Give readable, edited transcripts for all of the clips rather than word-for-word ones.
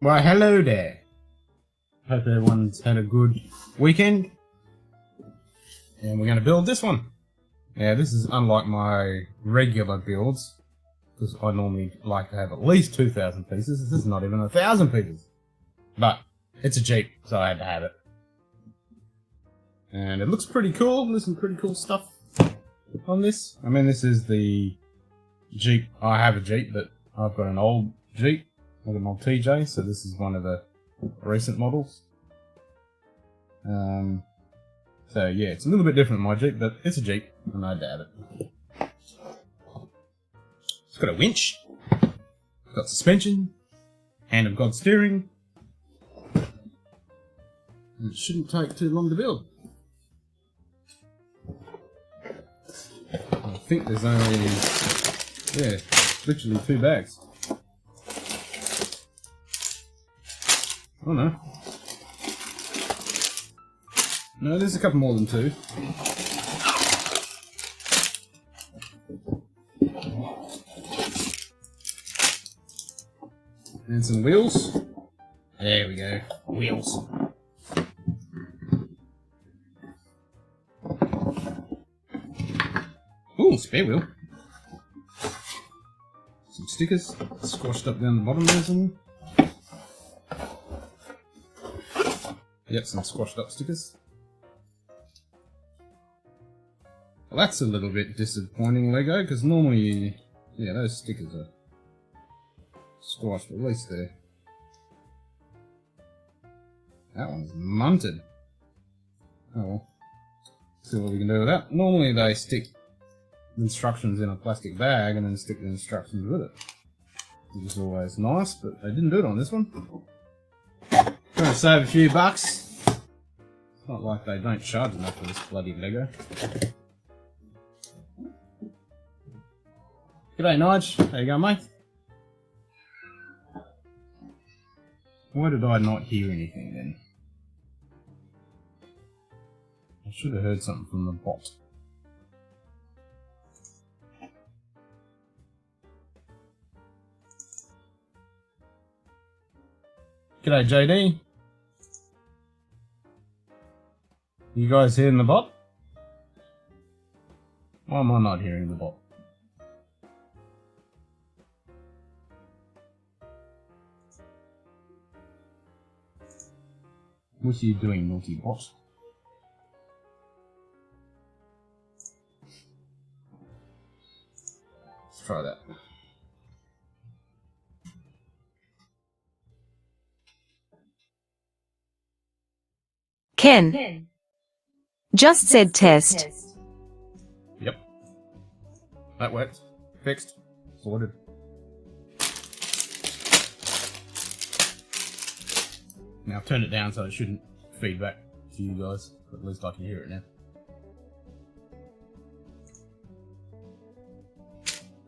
Well, hello there. Hope everyone's had a good weekend. And we're going to build this one. Now, this is unlike my regular builds, because I normally like to have at least 2,000 pieces. This is not even 1,000 pieces. But it's a Jeep, so I had to have it. And it looks pretty cool. There's some pretty cool stuff on this. I mean, this is the Jeep. I have a Jeep, but I've got an old Jeep. I've got an old TJ, so this is one of the recent models. So yeah, it's a little bit different than my Jeep, but it's a Jeep, and I had to have it. It's got a winch, it's got suspension, hand of God steering, and it shouldn't take too long to build. I think there's only, yeah, literally 2 bags. Oh no. No, there's a couple more than 2. And some wheels. There we go. Wheels. Ooh, spare wheel. Some stickers squashed up down the bottom there somewhere. Yep, some squashed up stickers. Well, that's a little bit disappointing, Lego, because normally, yeah, those stickers are squashed, but at least they're... That one's munted. Oh well. See what we can do with that. Normally they stick instructions in a plastic bag and then stick the instructions with it. Which is always nice, but they didn't do it on this one. Trying to save a few bucks. It's not like they don't charge enough for this bloody Lego. G'day, Nige. How you going, mate? Why did I not hear anything then? I should have heard something from the bot. G'day, JD. You guys hearing the bot? Why am I not hearing the bot? What are you doing, naughty bot? Let's try that. Ken. Just said test. Yep. That worked. Fixed. Sorted. Now I've turned it down so it shouldn't feed back to you guys, but at least I can hear it now.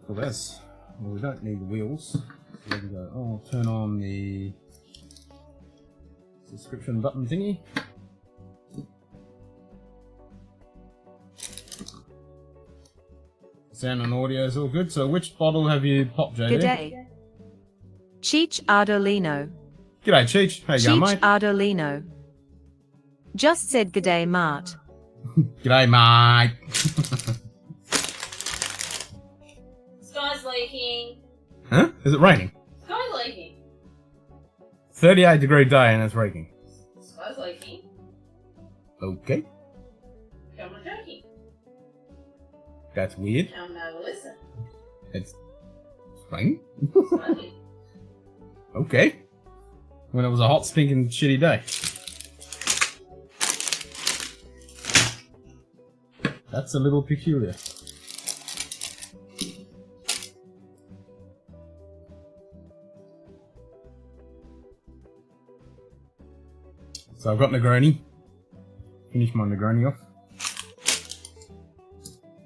For this, well, we don't need the wheels. So we can go, oh, I'll turn on the subscription button thingy. Sound and audio is all good. So which bottle have you popped, JD? G'day. Cheech Ardolino. G'day, Cheech. How you going, mate? Ardolino. Just said g'day, Mart. G'day, mate. Sky's leaking. Huh? Is it raining? Sky's leaking. 38-degree day and it's raining. Sky's leaking. Okay. Come on, joking. That's weird. Come and have a listen. It's raining. Slightly. Okay. When it was a hot, stinking, shitty day. That's a little peculiar. So I've got Negroni. Finished my Negroni off.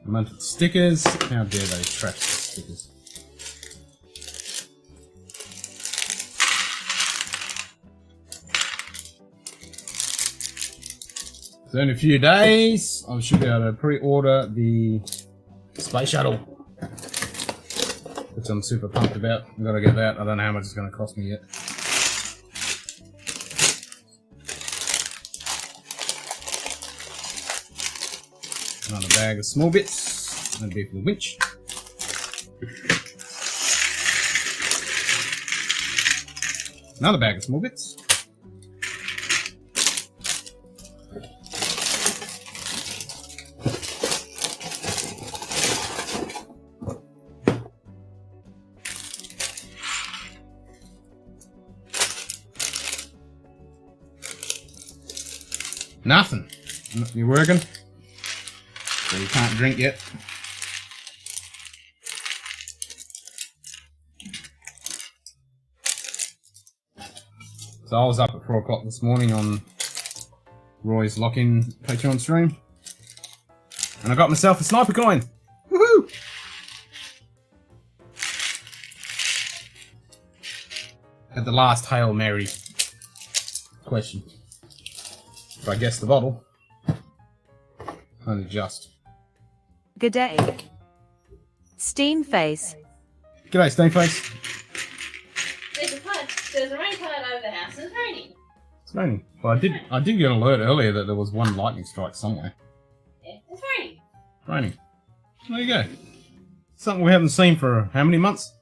Mounted stickers. How dare they trash the stickers? So in a few days, I should be able to pre-order the space shuttle, which I'm super pumped about. I've got to get that. I don't know how much it's going to cost me yet. Another bag of small bits. That'll be for the winch. Another bag of small bits. Nothing. You're working. So you can't drink yet. So I was up at 4 o'clock this morning on Roy's lock-in Patreon stream. And I got myself a sniper coin. Woohoo! At the last Hail Mary question. If I guess the bottle. Only just. G'day. Steam face. G'day, Steamface. There's a rain cloud over the house and it's raining. It's raining. Well, I did get an alert earlier that there was one lightning strike somewhere. Yeah, it's raining. Raining. There you go. Something we haven't seen for how many months?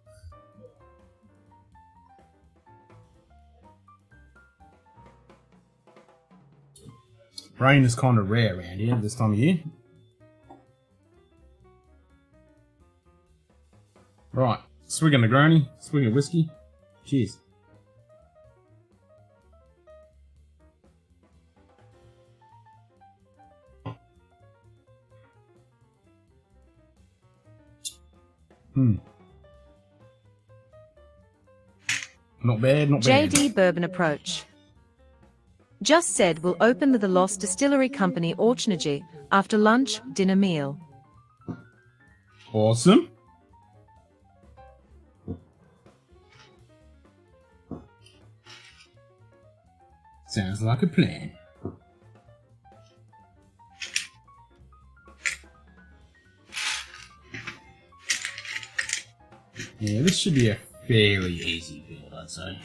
Rain is kind of rare around here this time of year. Right, swig of Negroni, swig of whiskey. Cheers. Not bad, not bad. JD Bourbon approach. Just said we'll open the Lost Distillery Company Orchnergy after lunch, dinner meal. Awesome. Sounds like a plan. Yeah, this should be a fairly easy build, I'd say.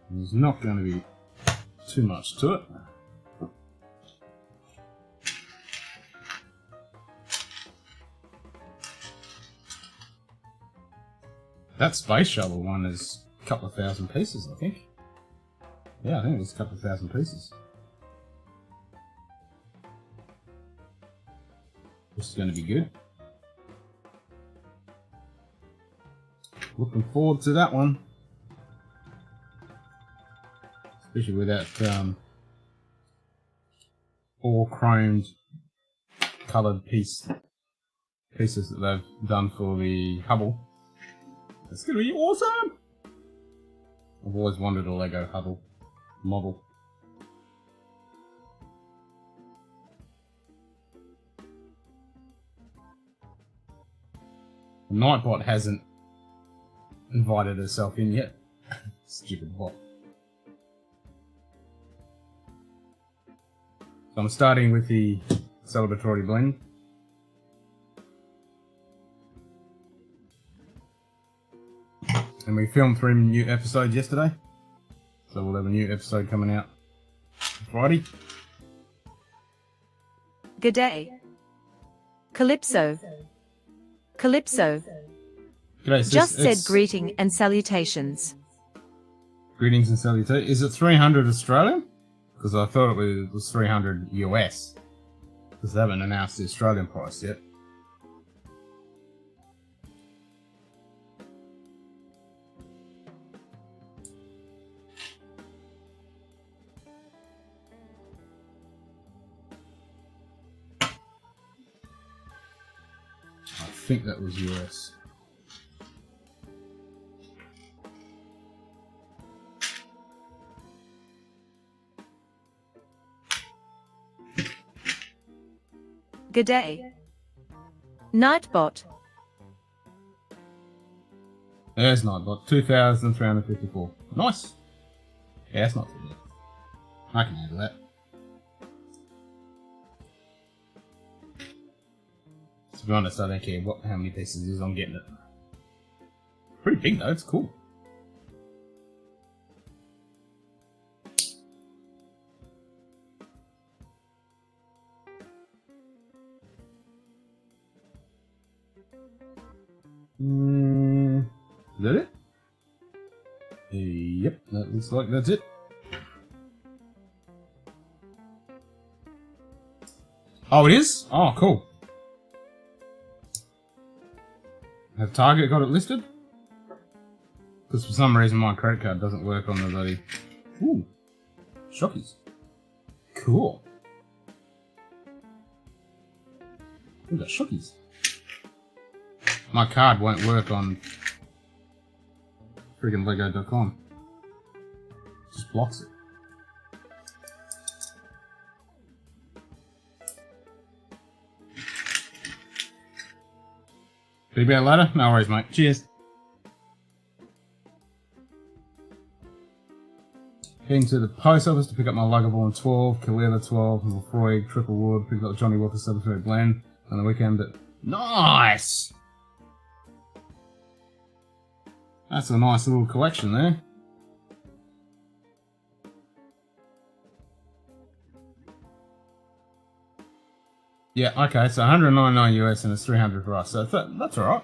There's not going to be too much to it. That space shuttle one is a couple of thousand pieces, I think. Yeah, I think it was a couple of thousand pieces. This is going to be good. Looking forward to that one. Especially with that all chromed coloured pieces that they've done for the Hubble. It's going to be awesome! I've always wanted a Lego Hubble model. Nightbot hasn't invited herself in yet. Stupid bot. So I'm starting with the celebratory blend. And we filmed 3 new episodes yesterday. So we'll have a new episode coming out Friday. G'day. Calypso. Calypso. G'day, sis. Just said It's greeting and salutations. greetings and salutations. Is it 300 Australian? Because I thought it was 300 US. Because they haven't announced the Australian price yet. I think that was US. G'day. Nightbot. There's Nightbot. 2,354. Nice. Yeah, that's not too bad. I can handle that. To be honest, I don't care how many pieces it is, I'm getting it. Pretty big though, it's cool. Is that it? Yep, that looks like that's it. Oh, it is? Oh, cool. Have Target got it listed? Because for some reason my credit card doesn't work on the bloody... Ooh. Shockies. Cool. Look at shockies. My card won't work on friggin' Lego.com. Just blocks it. Big bear ladder? No worries, mate. Cheers. Heading to the post office to pick up my Lagerborn 12, Kalila 12, and Lefroy Triple Wood. Picked up Johnny Walker Celebrate Blend on the weekend, but nice! That's a nice little collection there. Yeah, okay, so 199 US and it's 300 for us, so that's alright.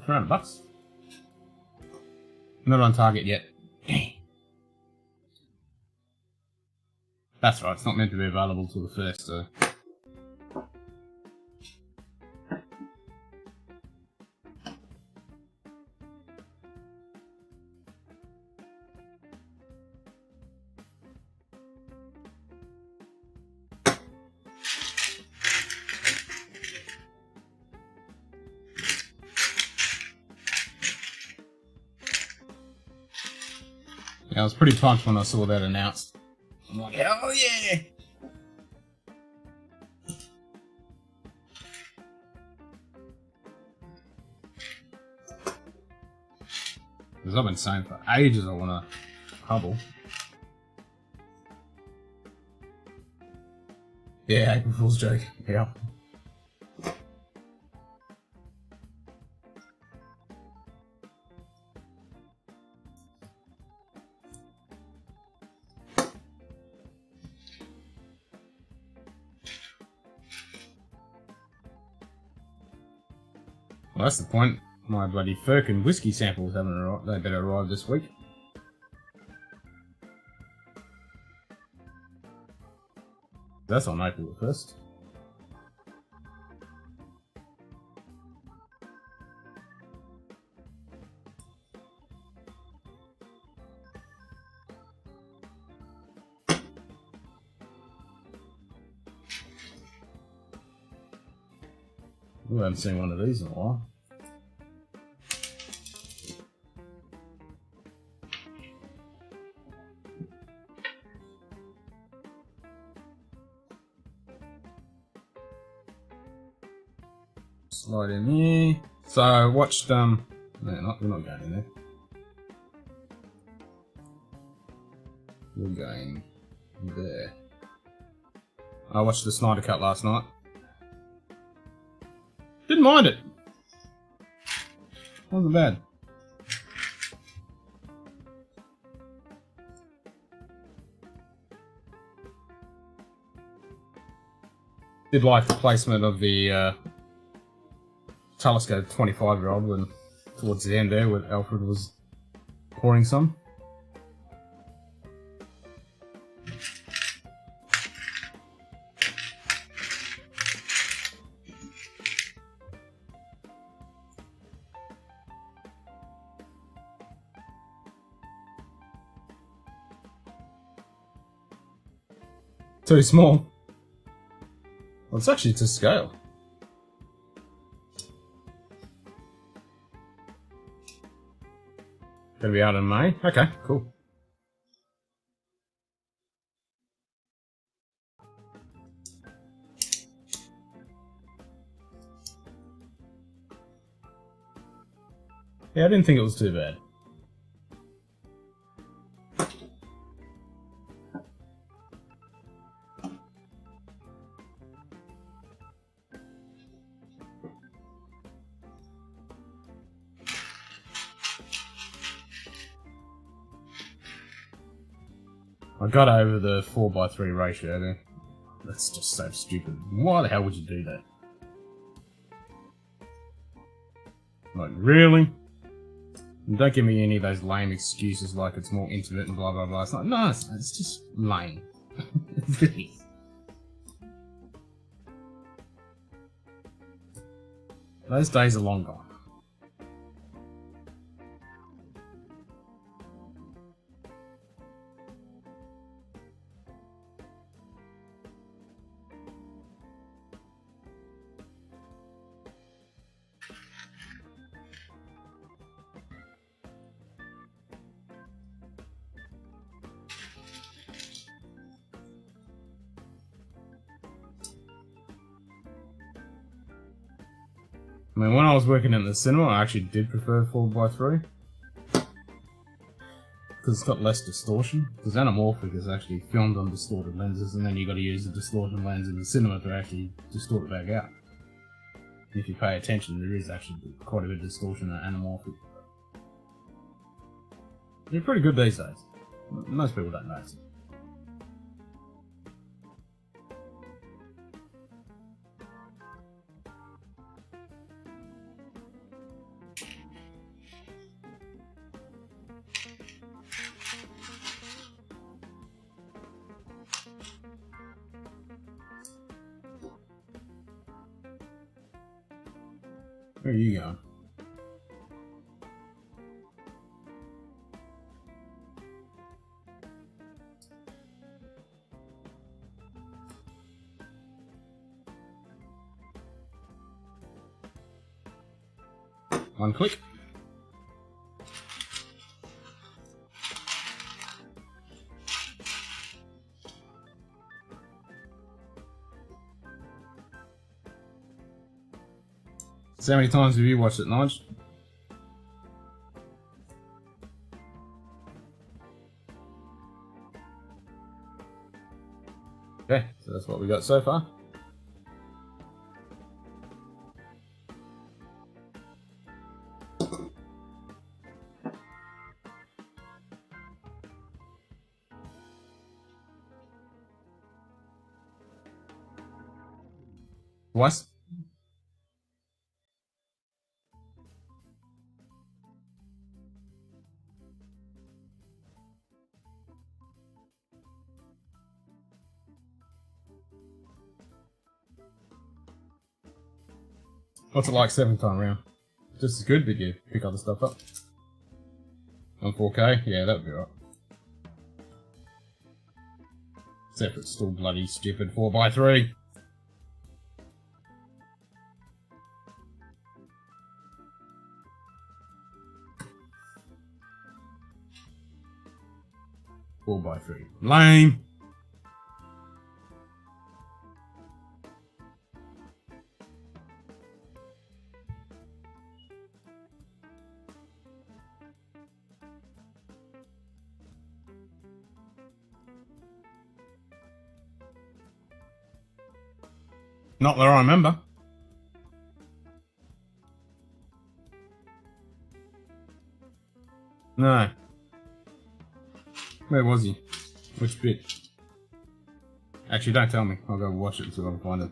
300 bucks. Not on Target yet. That's right, it's not meant to be available till the 1st, so... Yeah, I was pretty pumped when I saw that announced. I'm like, hell yeah! Because I've been saying for ages I want a Hubble. Yeah, April Fool's joke. Yeah. Well, that's the point. My bloody Firkin whiskey samples haven't arrived. They better arrive this week. That's on April the 1st. We haven't seen one of these in a while. Slide in here. So I watched no, we're not going in there. We're going there. I watched the Snyder Cut last night. Didn't mind it. Wasn't bad. Did like the placement of the Telescope 25-year-old when towards the end there when Alfred was pouring some. Too small. Well, it's actually to scale. Gonna be out in May? Okay, cool. Yeah, I didn't think it was too bad. I got over the 4:3 ratio there. That's just so stupid. Why the hell would you do that? Like, really? And don't give me any of those lame excuses like it's more intimate and blah blah blah. It's like, no, it's just lame. It is. Those days are long gone. I mean, when I was working in the cinema, I actually did prefer 4:3. Because it's got less distortion. Because Anamorphic is actually filmed on distorted lenses, and then you got to use the distortion lens in the cinema to actually distort it back out. If you pay attention, there is actually quite a bit of distortion in Anamorphic. They're pretty good these days. Most people don't notice it. Where are you going? One click. So how many times have you watched it, Nige? Okay, so that's what we got so far. What? What's it like 7th time round? Just as good, but you pick other stuff up. On 4K? Yeah, that'd be right. Except it's still bloody stupid 4:3. Four by 3. Lame! Not that I remember. No. Where was he? Which bit? Actually, don't tell me. I'll go watch it until I can find it.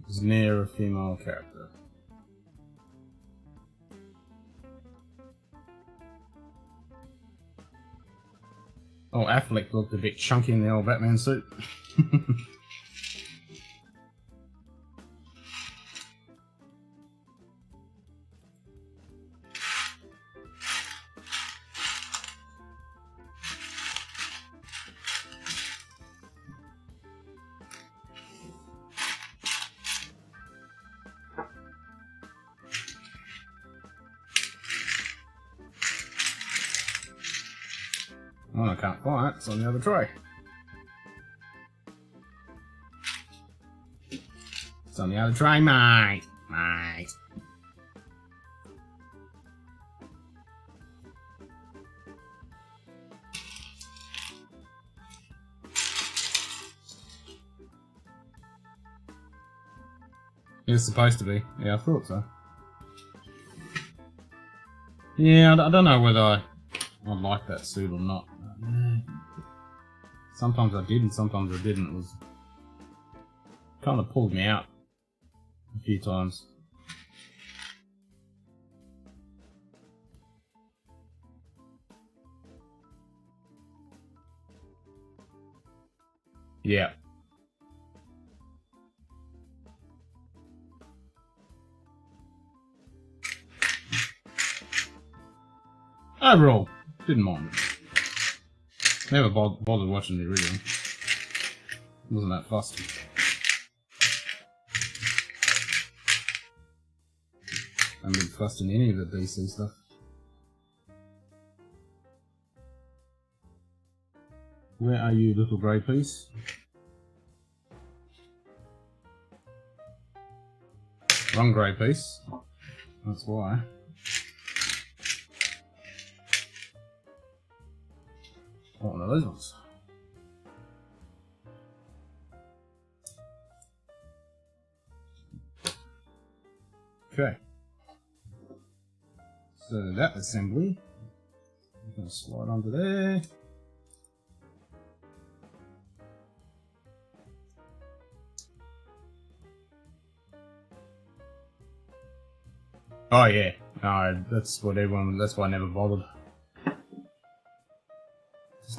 Is near a female character. Oh, Affleck looked a bit chunky in the old Batman suit. Oh, I can't find it. It's on the other tray. It's on the other tray, mate. Mate. It's supposed to be. Yeah, I thought so. Yeah, I don't know whether I like that suit or not. Sometimes I did and sometimes I didn't. It was kind of pulled me out a few times. Yeah. Overall, didn't mind it. Never bothered watching the original. Wasn't that fussed. I haven't been fussed in any of the DC stuff. Where are you, little grey piece? Wrong grey piece. That's why. One of those ones. Okay. So that assembly, I'm going to slide onto there. Oh yeah, no, that's what everyone. That's why I never bothered.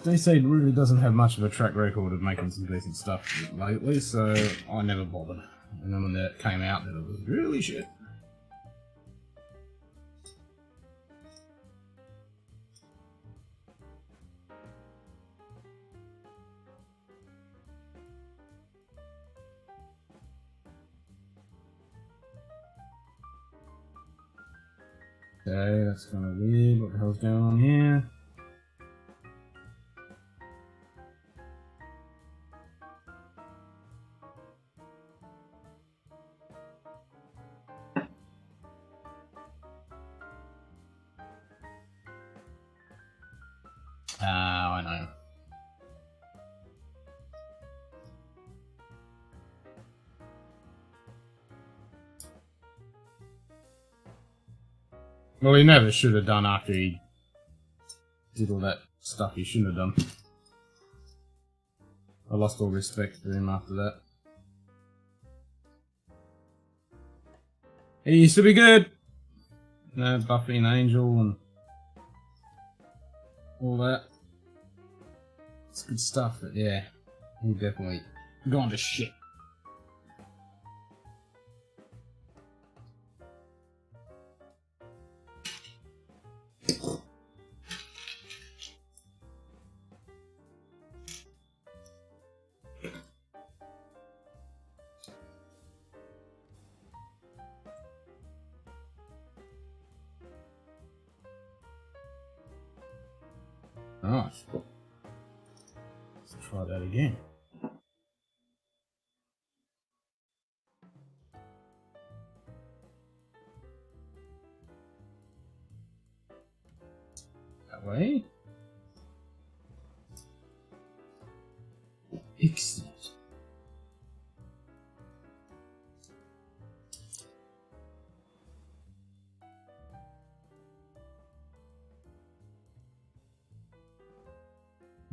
DC really doesn't have much of a track record of making some decent stuff lately, so I never bothered. And then when that came out, then it was really shit. Okay, that's kind of weird. What the hell's going on here? I know. Well, he never should have done after he did all that stuff he shouldn't have done. I lost all respect for him after that. He used to be good. You know, Buffy and Angel and all that. It's good stuff, but yeah, he definitely gone to shit. Alright. Let's try that again. That way. Excellent.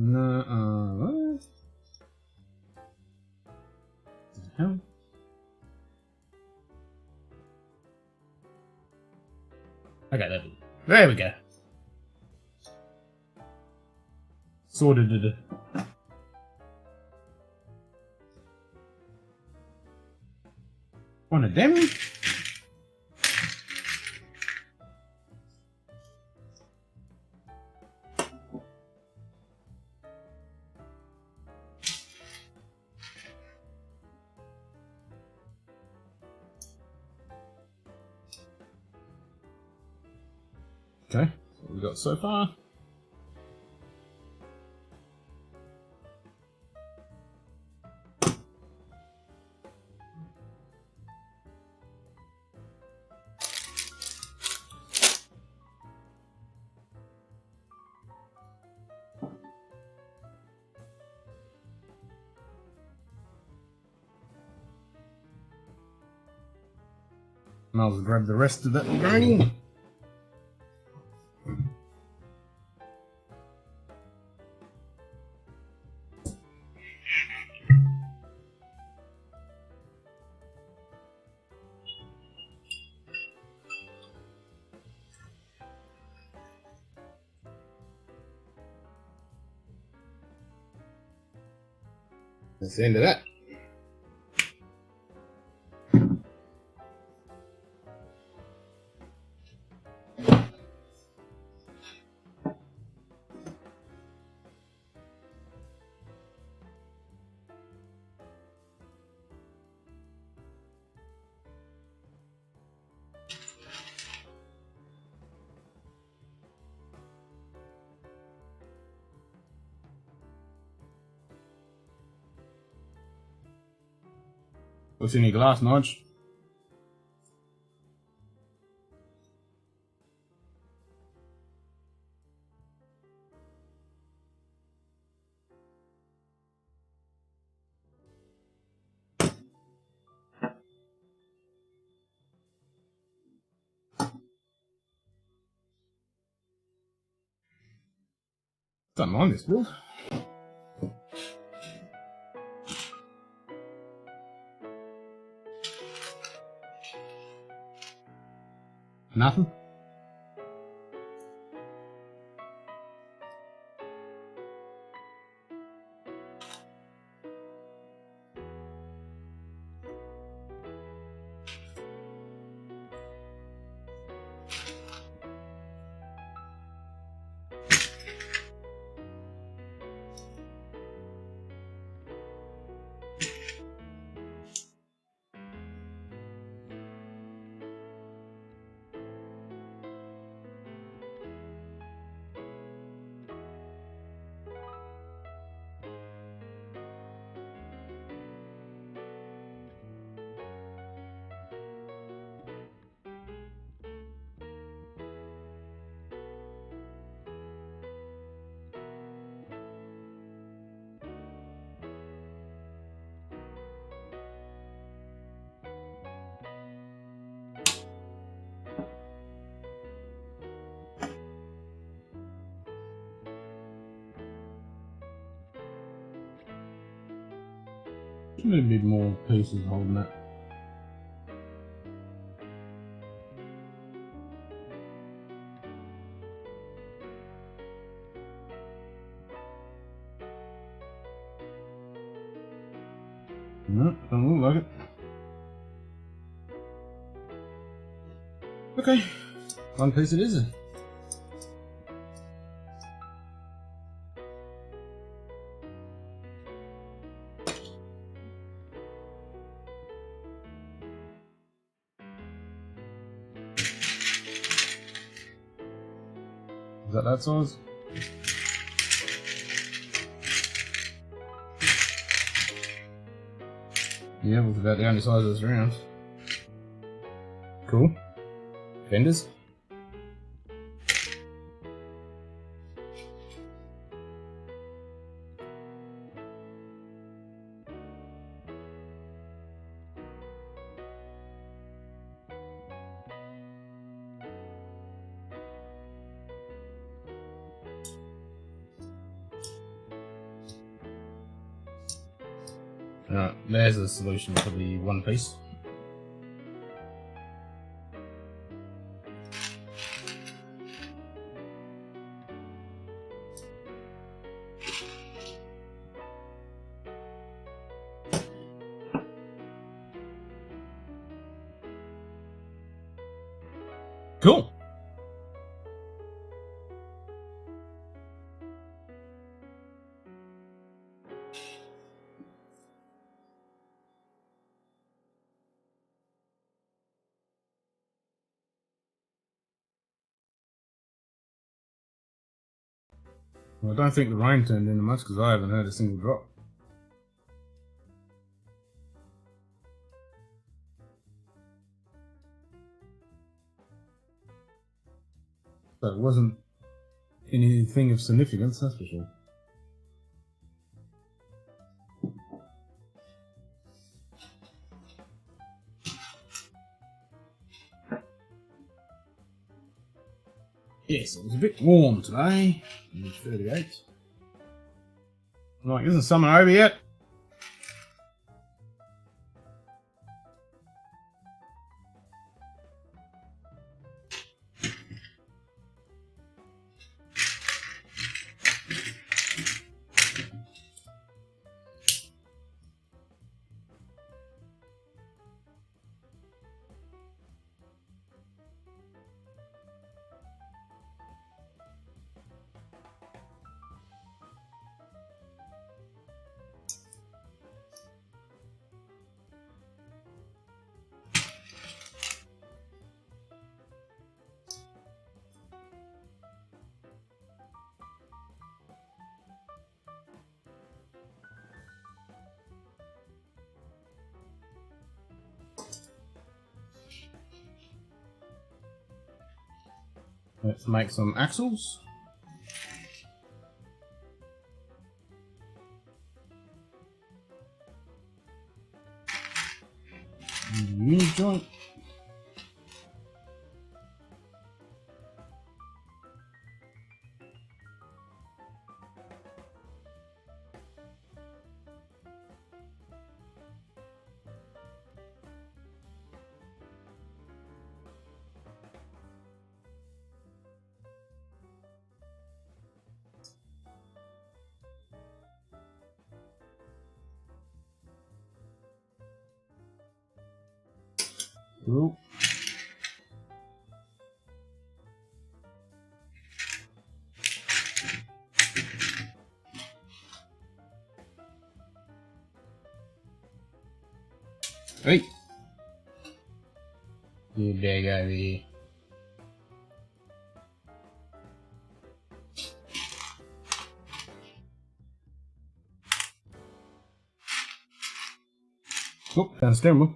No, what? The hell? Okay, there we go. Sorted it. One of them? Okay, what we've got so far. I'll just grab the rest of that granny. That's the end of that. What's in your glass, Nodge? Don't mind this, Bill. Nothing? A little bit more pieces holding that. No, don't look like it. Okay, one piece it is. Is that size? Yeah, it was about the only size of this round. Cool. Fenders. Alright, there's a solution for the one piece. Cool. Well, I don't think the rain turned into much because I haven't heard a single drop. So it wasn't anything of significance, that's for sure. Yes, it was a bit warm today. 38. I'm like, isn't summer over yet? Let's make some axles. Uni joint. Cool. Hey! You big over here. Oh, found the steering wheel.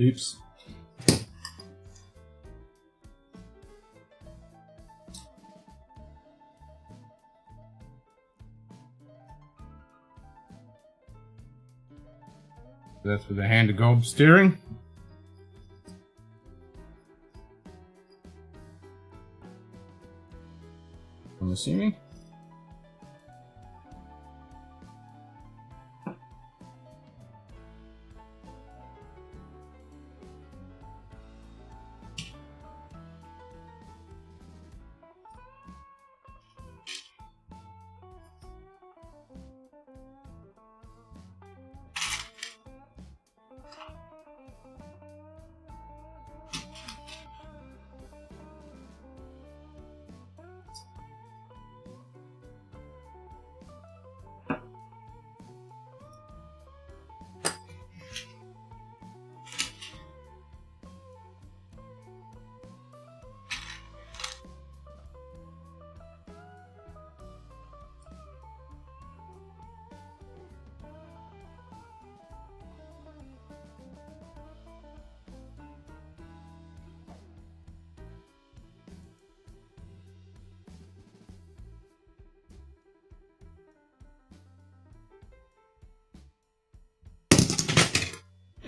Oops. That's with the hand to gob steering. I'm assuming.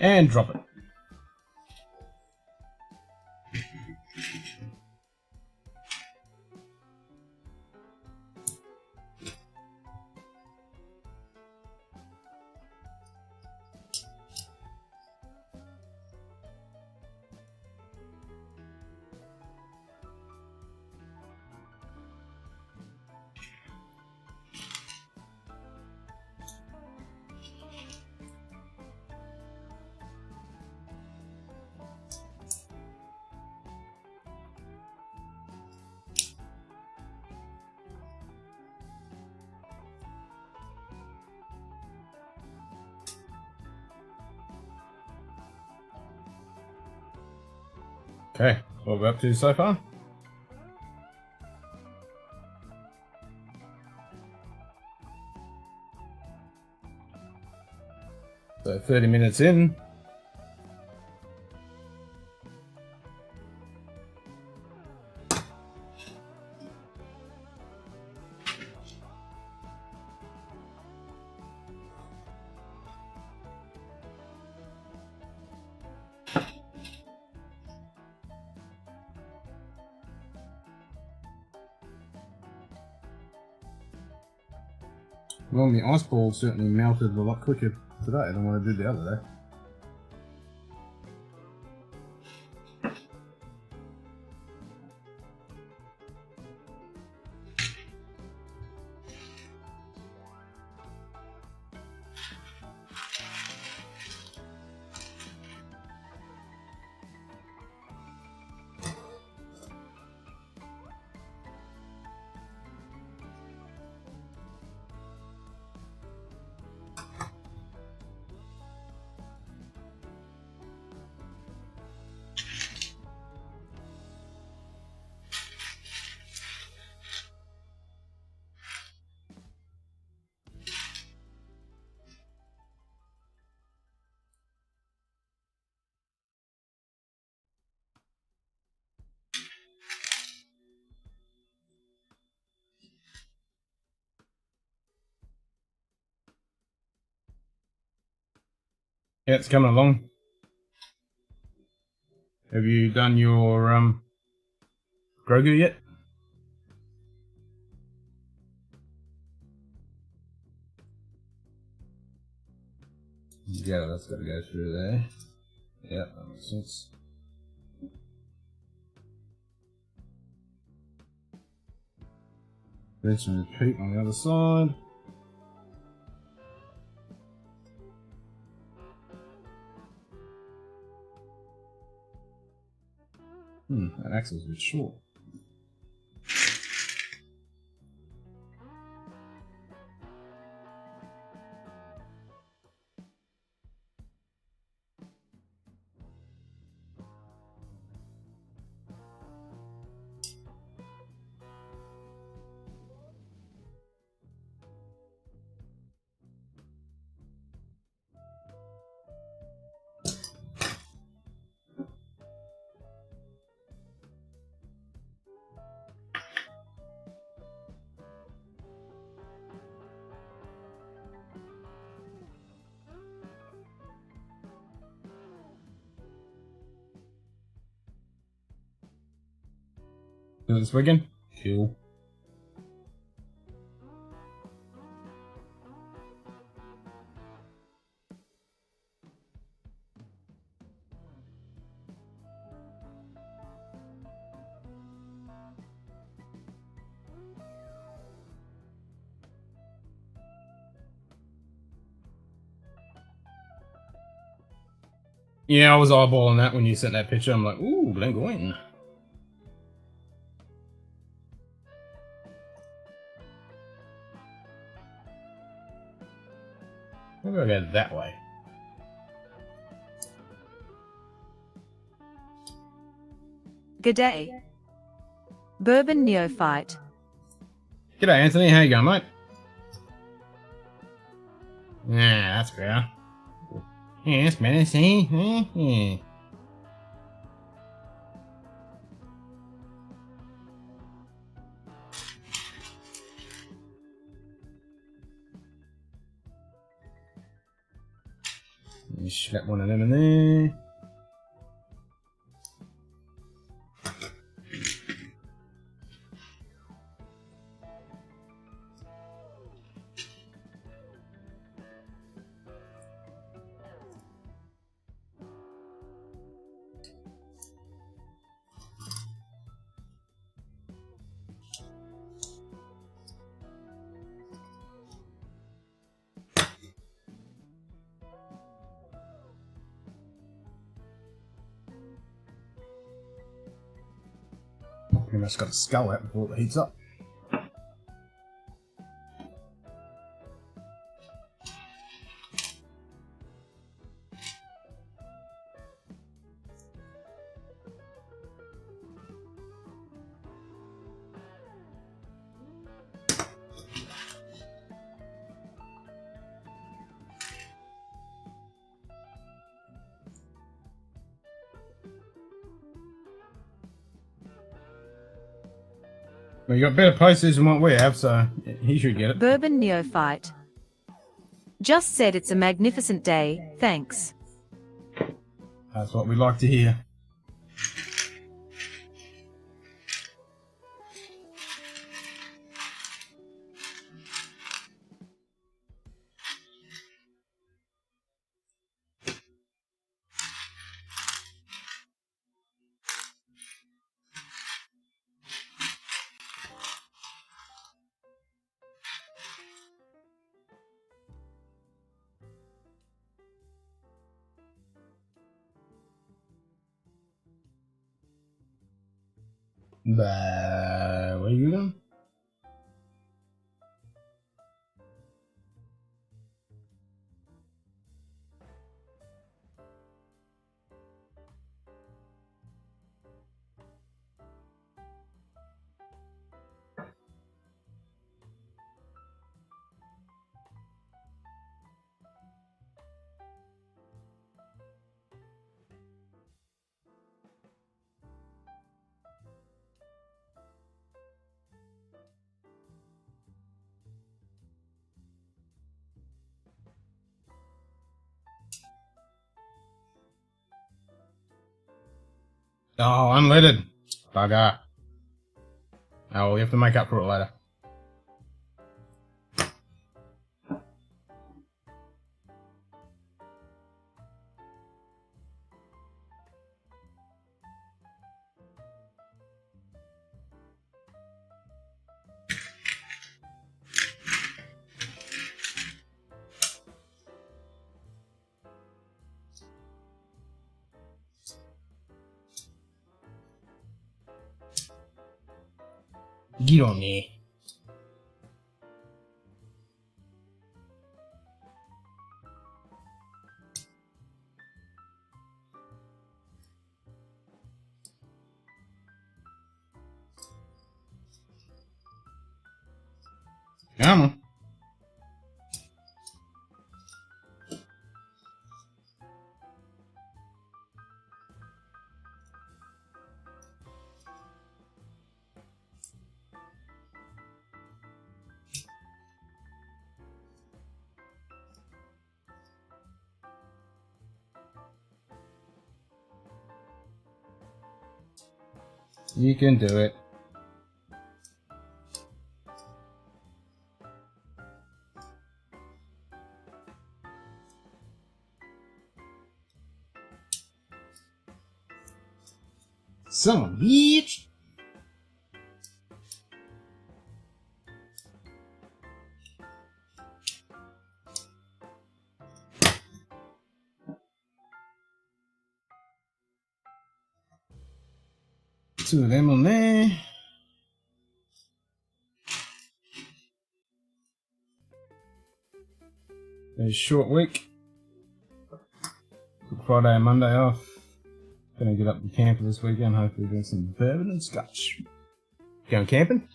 And drop it. Okay, what we're up to so far? So 30 minutes in. Well, my ice ball certainly melted a lot quicker today than what I did the other day. Yeah, it's coming along. Have you done your Grogu yet? Yeah, that's got to go through there. Yeah, that makes sense. Rinse and repeat on the other side. That axle's a bit short. Do this again? Cool. Yeah, I was eyeballing that when you sent that picture. I'm like, ooh, Glengoyne. Maybe I'll go that way. G'day. Bourbon Neophyte. G'day, Anthony. How you going, mate? Yeah, that's better. Yes, menacing. Yeah. You slap one of them in there. Pretty much got to scull out before it heats up. Well, you got better posters than what we have, so he should get it. Bourbon Neophyte. Just said it's a magnificent day, thanks. That's what we like to hear. Bah, where you going? Oh, unleaded. Bugger. Oh, well, we have to make up for it later. Get on there. Come on. You can do it. Son of a bitch. Two of them on there. It's a short week. Good Friday and Monday off. Gonna get up to camper this weekend, hopefully do some bourbon and scotch. Going camping?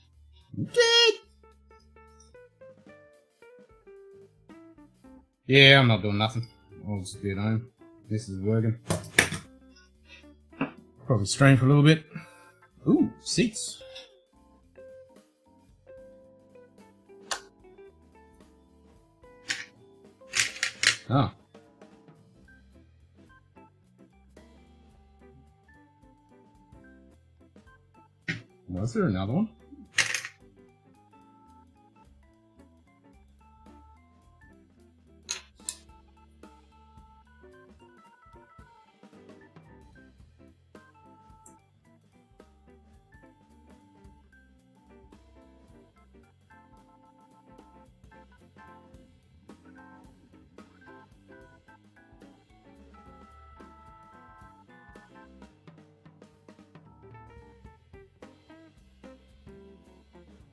Good! Yeah, I'm not doing nothing. I'll just be at home. This is working. Probably stream for a little bit. Ooh, seats. Oh. Was there another one?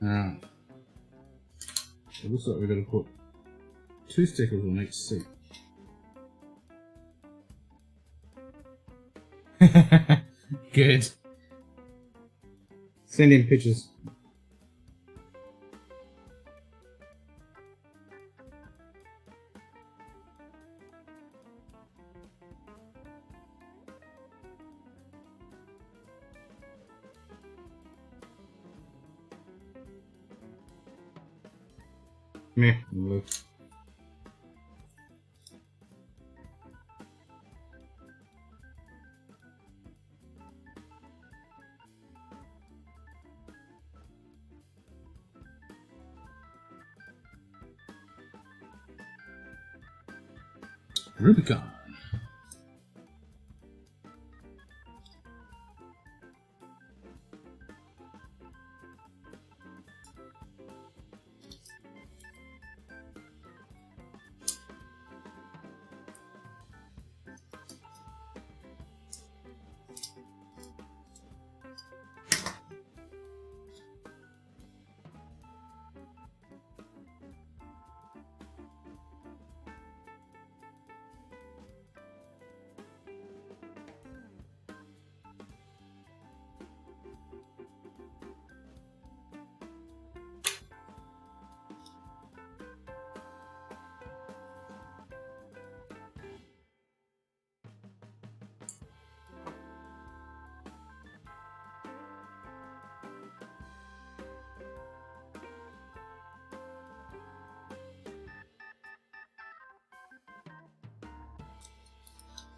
Alright. It looks like we're going to put 2 stickers on each seat. Good. Send in pictures. Meh, blue. Rubicon.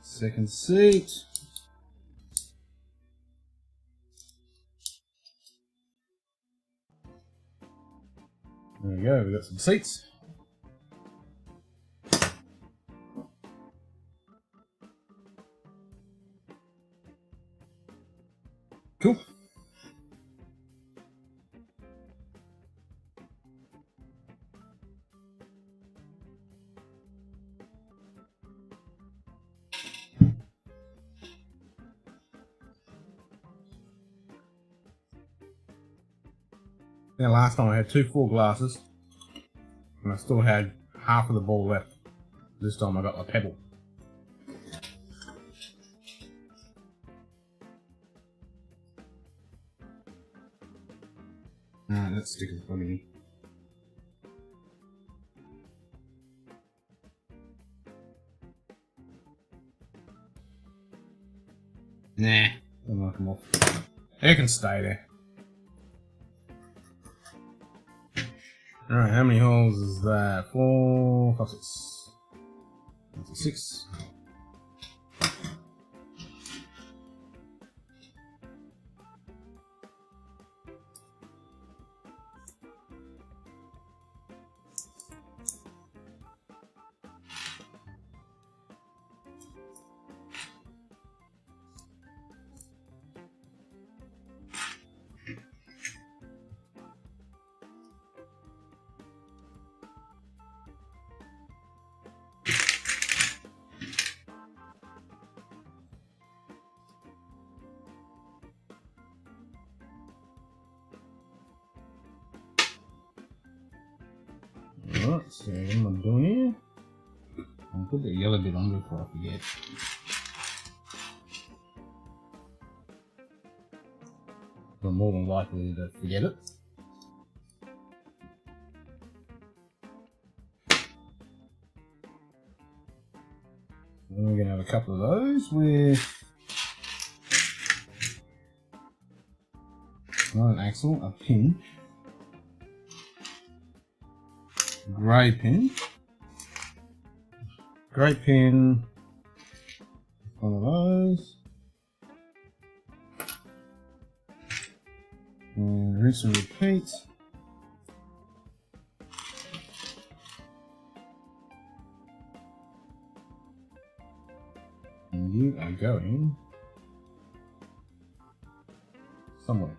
Second seat. There we go, we've got some seats. Cool. Now last time I had 2 full glasses and I still had half of the ball left. This time I got a pebble. Alright, let's stick it for me. Nah, don't knock them off. It can stay there. Alright, how many holes is that? 4, 5, 6. That's a 6. Alright, so what I'm doing here, I'll put the yellow bit on before I forget. I'm more than likely to forget it. Then we're going to have a couple of those with not an axle, a pin. Grey pin, one of those, and rinse and repeat. And you are going somewhere.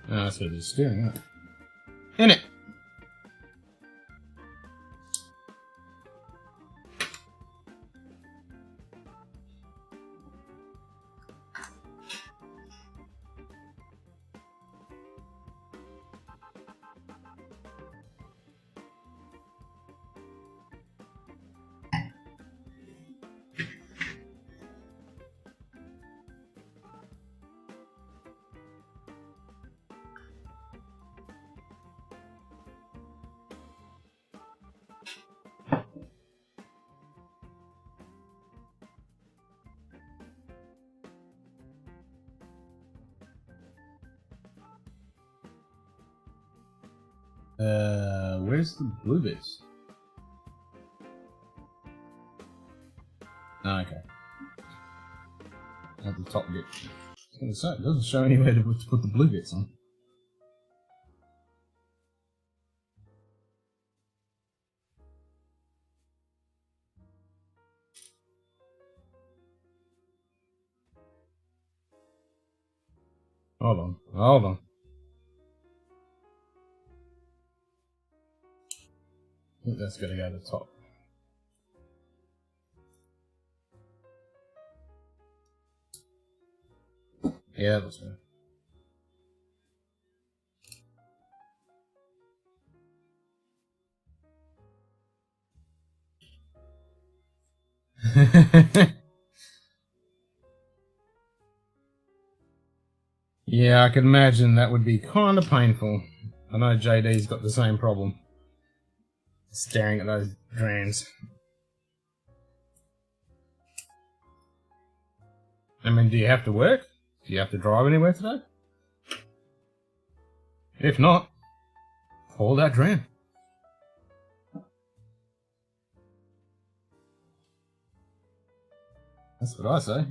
That's what it's steering up. In it! Where's the blue bits? Oh, okay. At the top bit. I was gonna say, it doesn't show anywhere to put the blue bits on. Hold on, hold on. I think that's gotta go to the top. Yeah, that's right. Yeah, I can imagine that would be kind of painful. I know JD's got the same problem. Staring at those drams. I mean, do you have to work? Do you have to drive anywhere today? If not, haul that dram. That's what I say.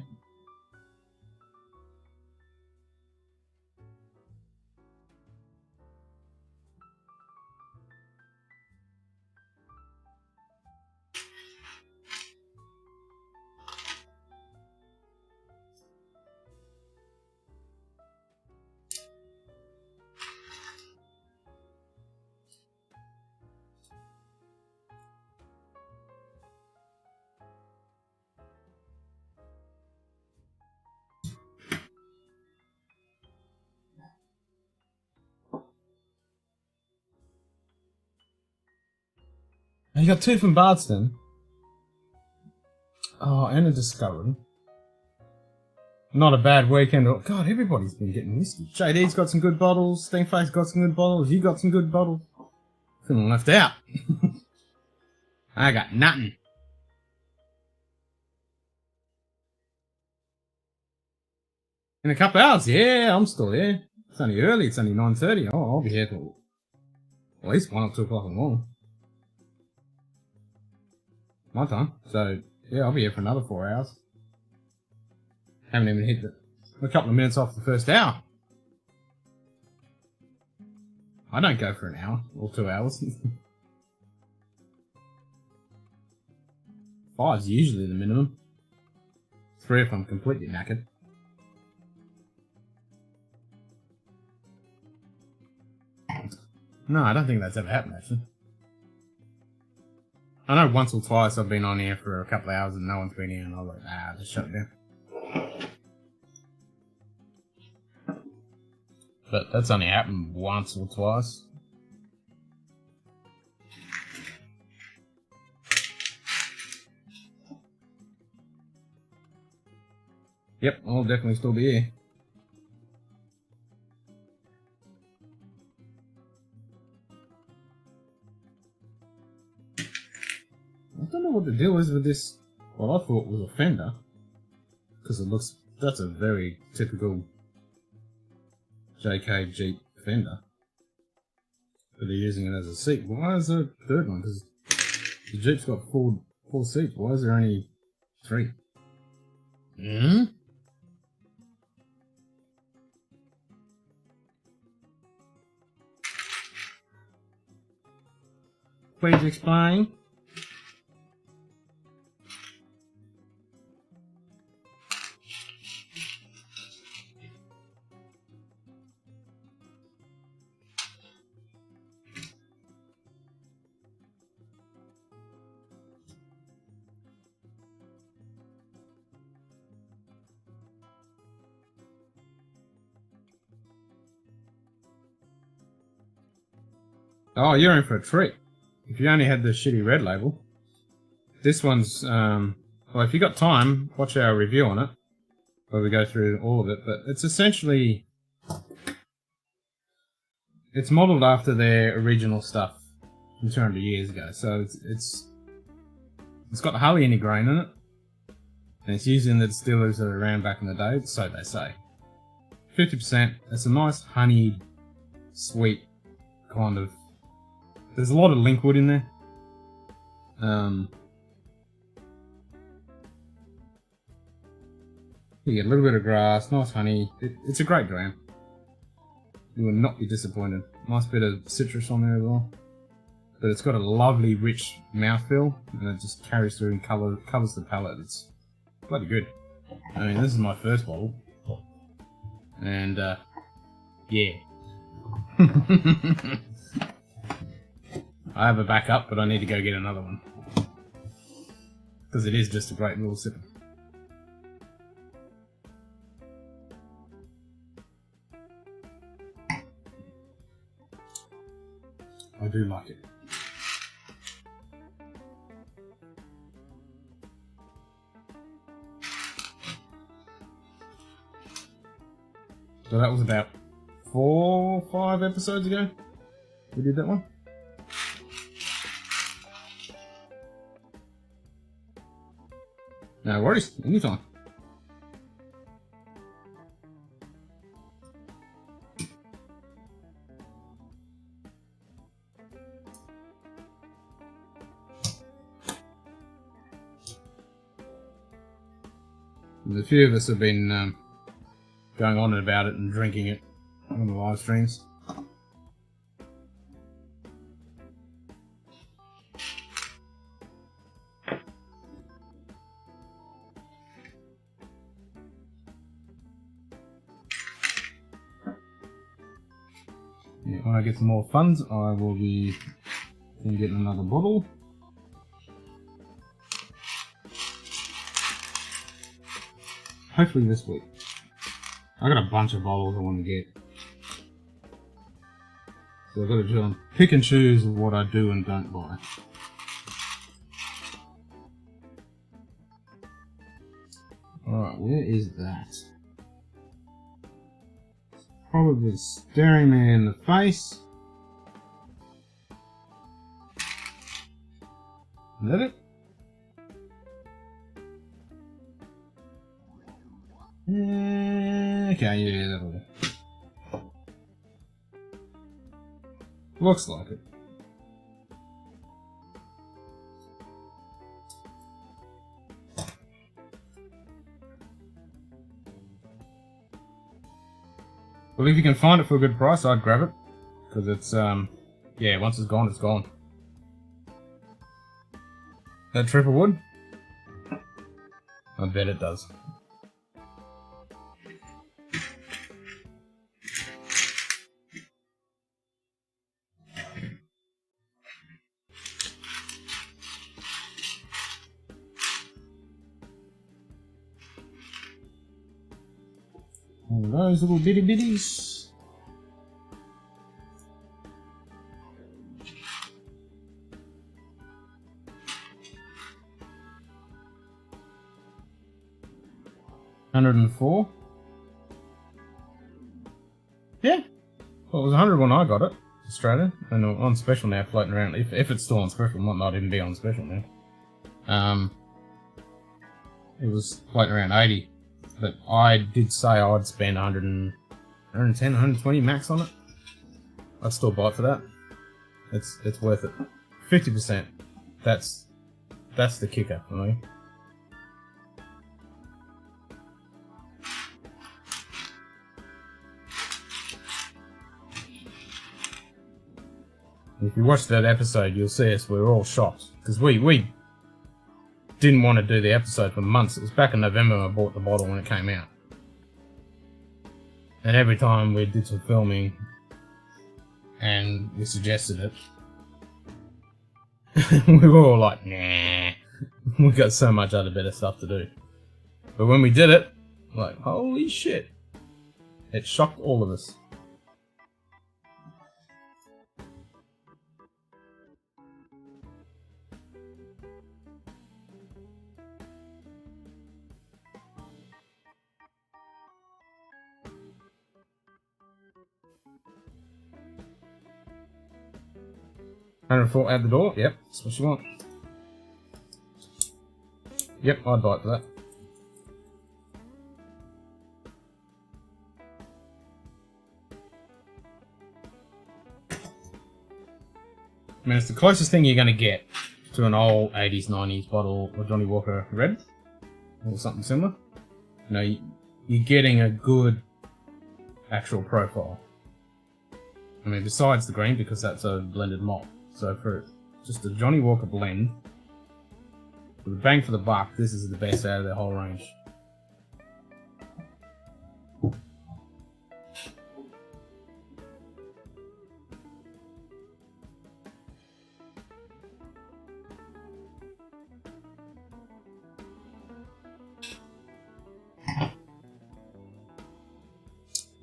You got 2 from Bardston. Oh, and a Discovery. Not a bad weekend. God, everybody's been getting whiskey. JD's got some good bottles. Steamface got some good bottles. You got some good bottles. Feeling left out. I got nothing. In a couple of hours, yeah, I'm still there. It's only early. It's only 9:30. Oh, I'll be here till at least 1 or 2 o'clock in the morning. My time. So, yeah, I'll be here for another 4 hours. Haven't even hit a couple of minutes off the first hour. I don't go for an hour or 2 hours. 5's usually the minimum. 3 if I'm completely knackered. No, I don't think that's ever happened, actually. I know once or twice I've been on here for a couple of hours and no one's been here and I was like, just shut it down. But that's only happened once or twice. Yep, I'll definitely still be here. I don't know what the deal is with this, what I thought was a fender. Because it looks, that's a very typical JK Jeep fender. But they're using it as a seat. Why is there a third one? Because the Jeep's got four seats. Why is there only 3? Hmm? Please explain. Oh, you're in for a treat. If you only had the shitty red label. This one's, well, if you got time, watch our review on it, where we go through all of it, but it's essentially, it's modelled after their original stuff from 200 years ago, so it's got hardly any grain in it, and it's using the distillers that are around back in the day, so they say. 50%, it's a nice honeyed, sweet kind of There's a lot of linkwood in there. You get a little bit of grass, nice honey. It's a great dram. You will not be disappointed. Nice bit of citrus on there as well. But it's got a lovely, rich mouthfeel, and it just carries through and covers the palate. It's bloody good. I mean, this is my first bottle. And, yeah. I have a backup, but I need to go get another one. Because it is just a great little sipper. I do like it. So that was about 4 or 5 episodes ago we did that one. No worries, anytime. There's a few of us have been going on about it and drinking it on the live streams. Yeah, when I get some more funds, I will be getting another bottle. Hopefully this week. I got a bunch of bottles I want to get. So I've got to pick and choose what I do and don't buy. Alright, where is that? Probably staring me in the face. Is that it? Okay, yeah, that'll do. Looks like it. Well, if you can find it for a good price, I'd grab it. Because it's, yeah, once it's gone, it's gone. That triple wood? I bet it does. All those little bitty bitties. $104. Yeah. Well, it was 100 when I got it, Australia, and on special now, floating around. If it's still on special, it might not even be on special now. It was floating around 80. But I did say I'd spend 110, 120 max on it. I'd still buy it for that. It's worth it. 50%. That's the kicker for me. If you watch that episode, you'll see us. We're all shocked because we didn't want to do the episode for months. It was back in November I bought the bottle when it came out. And every time we did some filming and we suggested it, we were all like, nah, we got so much other better stuff to do. But when we did it, like, holy shit, it shocked all of us. $104 at the door. Yep, that's what you want. Yep, I'd buy it for that. I mean, it's the closest thing you're going to get to an old 80s, 90s bottle of Johnny Walker Red. Or something similar. You know, you're getting a good actual profile. I mean, besides the green, because that's a blended malt. So for just a Johnny Walker blend, for the bang for the buck, this is the best out of their whole range.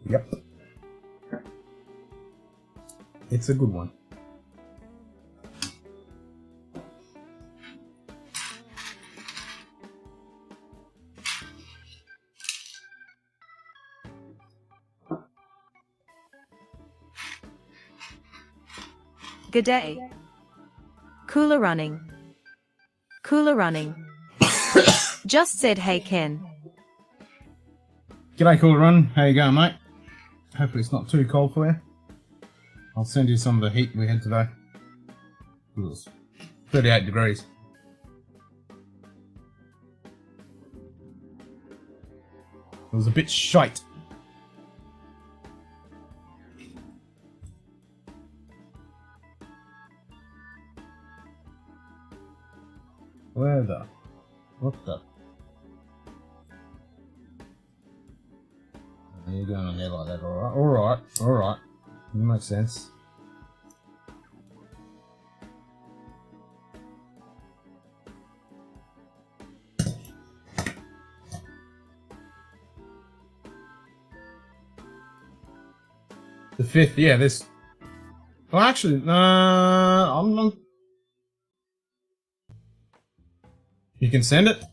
Yep. It's a good one. Good day. Cooler running. Cooler running. Just said hey Ken. G'day, Cool Run. How you going, mate? Hopefully it's not too cold for you. I'll send you some of the heat we had today. It was 38 degrees. It was a bit shite. Where the? What the? You're going on there like that, alright, alright. Makes sense. The 5th, yeah, this... Well, actually, I'm not... You can send it?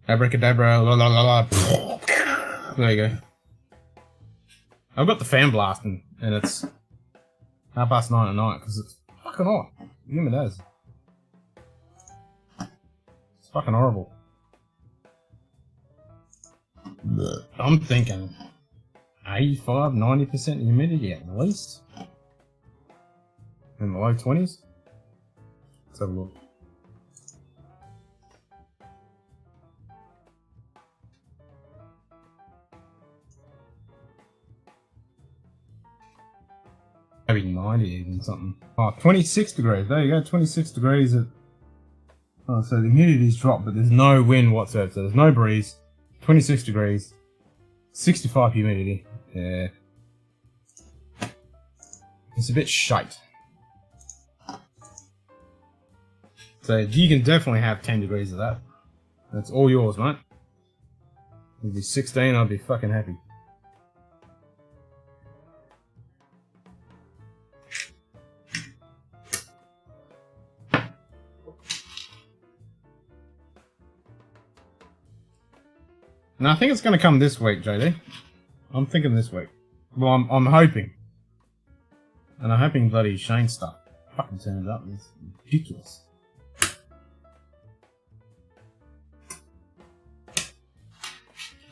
Abracadabra, la la la la. There you go. I've got the fan blasting, and it's 9:30 at night, because it's fucking hot. Give me those. It's fucking horrible. I'm thinking 85–90% humidity at least. In the low 20s. Let's have a look. Maybe 90 even something. Oh, 26 degrees. There you go, 26 degrees at... Oh, so the humidity's dropped, but there's no wind whatsoever, so there's no breeze. 26 degrees. 65 humidity. Yeah. It's a bit shite. So you can definitely have 10 degrees of that. That's all yours, mate. If it'd be 16, I'd be fucking happy. And I think it's going to come this week, JD. I'm thinking this week. Well, I'm hoping. And I'm hoping bloody Shane stuff fucking turns up. It's ridiculous.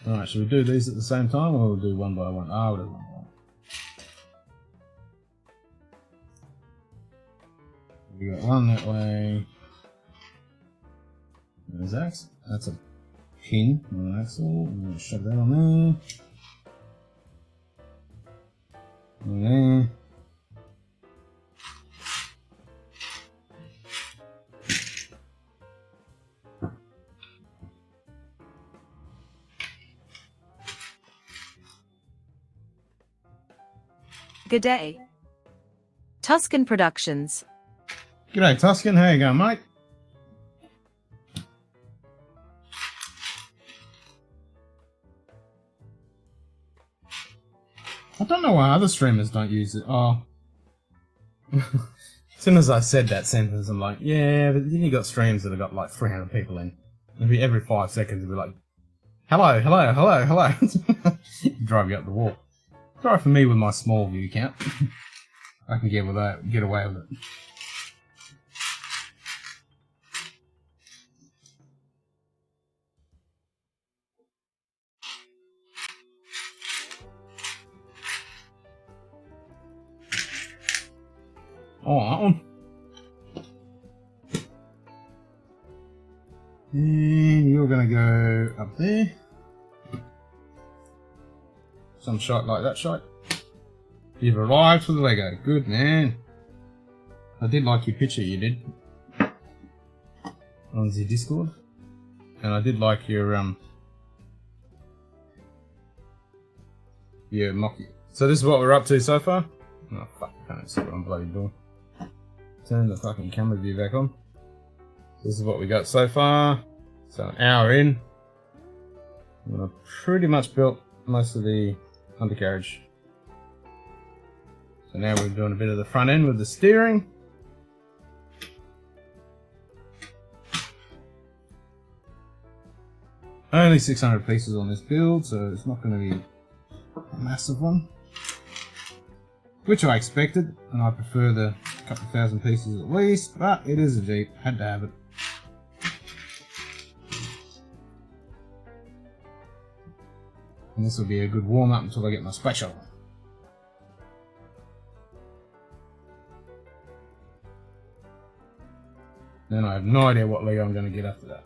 Alright, should we do these at the same time, or we'll do one by one? Ah, we'll do one by one. We got one that way. There's that. That's a pin on an axle. I'm going to shove that on there. On there. Good day. Tuscan Productions. G'day Tuscan, how you going, mate? I don't know why other streamers don't use it. Oh. As soon as I said that sentence, I'm like, yeah, but then you got streams that have got like 300 people in. Maybe every 5 seconds it'll be like, hello, hello, hello, hello. Drive you up the wall. Sorry for me with my small view count. I can get away with it. Oh, that one. And you're going to go up there. Some shot like that shot. You've arrived for the Lego. Good man. I did like your picture you did on the Discord. And I did like your mocky. So this is what we're up to so far. Oh fuck, I can't see what I'm bloody doing. Turn the fucking camera view back on. This is what we got so far. So an hour in. I've pretty much built most of the undercarriage. So now we're doing a bit of the front end with the steering. Only 600 pieces on this build, so it's not going to be a massive one. Which I expected, and I prefer the couple thousand pieces at least, but it is a Jeep, had to have it. And this will be a good warm up until I get my special. Then I have no idea what Lego I'm going to get after that.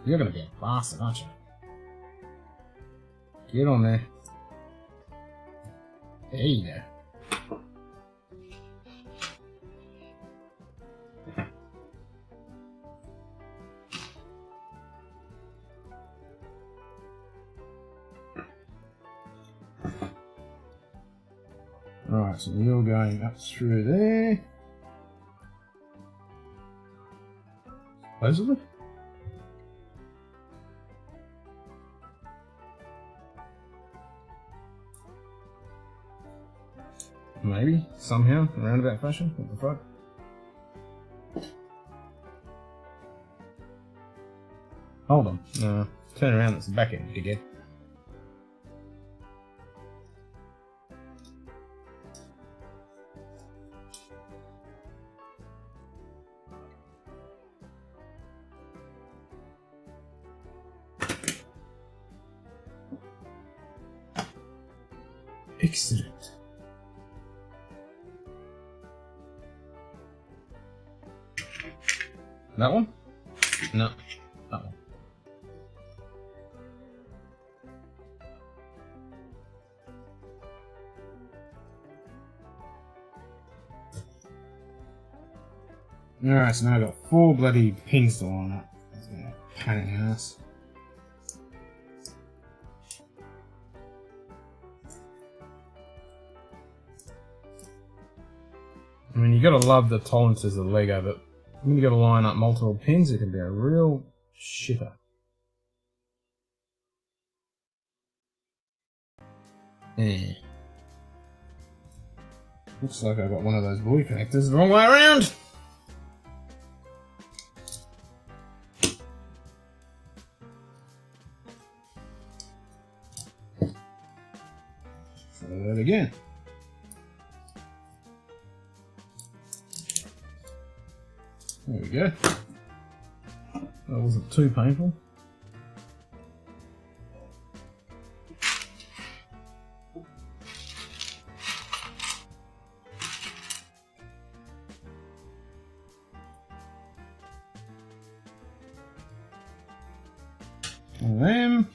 You're going to be a bastard, aren't you? Get on there. There you go. Right, so you're going up through there. Supposedly. Maybe, somehow, in a roundabout fashion. What the fuck? Hold on. No, turn around, that's the back end, dickhead. Excellent. That one? No, that one. Alright, so now I've got 4 bloody pins to line up. That's gonna be a pain in the ass. I mean, you gotta love the tolerances of Lego, but when you gotta line up multiple pins, it can be a real shitter. Yeah. Looks like I got one of those buoy connectors the wrong way around! Try that again. There we go. That wasn't too painful. And then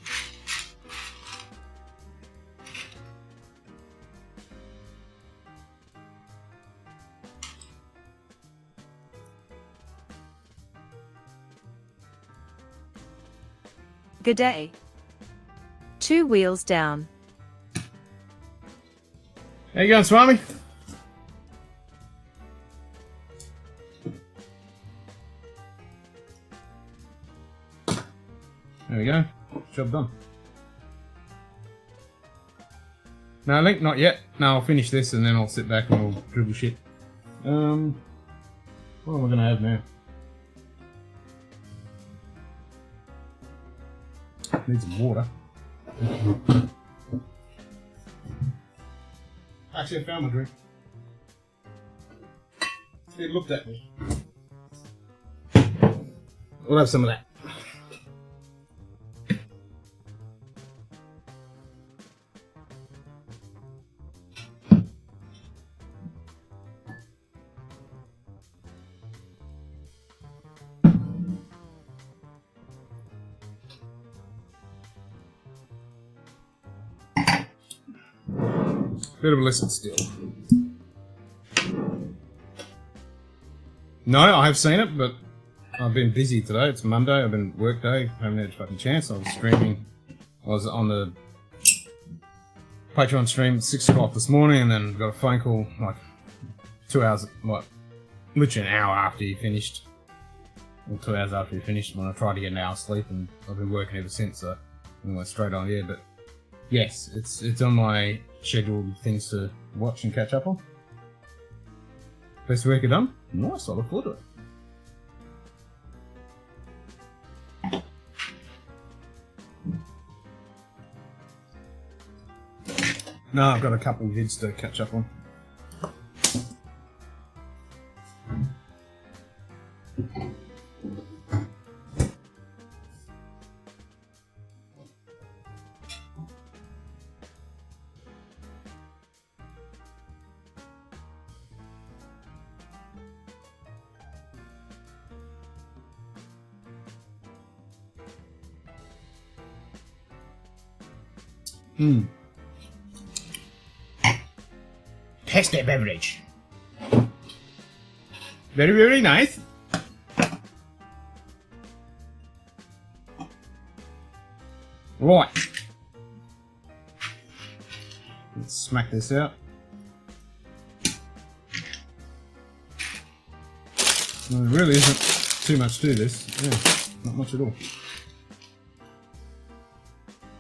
Good day. 2 wheels down. how you going, Swami? There we go. Job done. No, Link, not yet. No, I'll finish this and then I'll sit back and we'll dribble shit. What am I gonna have now? Need some water. Actually, I found my drink. It looked at me. We'll have some of that. Bit of illicit still. No, I have seen it, but I've been busy today. It's Monday. I've been work day. Haven't had a fucking chance. I was streaming. I was on the Patreon stream at 6 o'clock this morning, and then got a phone call like 2 hours, like literally an hour after he finished. Or 2 hours after he finished, when I tried to get an hour's sleep, and I've been working ever since, so I went straight on the air. But yes, it's on my scheduled things to watch and catch up on. Best work I've done? Nice, I look forward to it. No, I've got a couple of vids to catch up on. Taste that beverage. Very, very nice. Right. Let's smack this out. Well, there really isn't too much to this. Yeah, not much at all.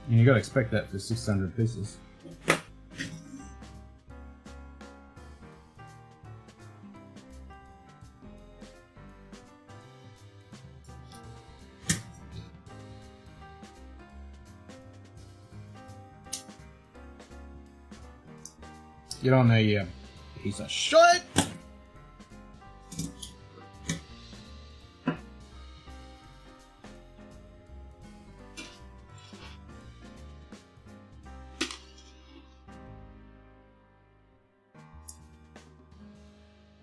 And you gotta expect that for 600 pieces. Get on a piece of shit!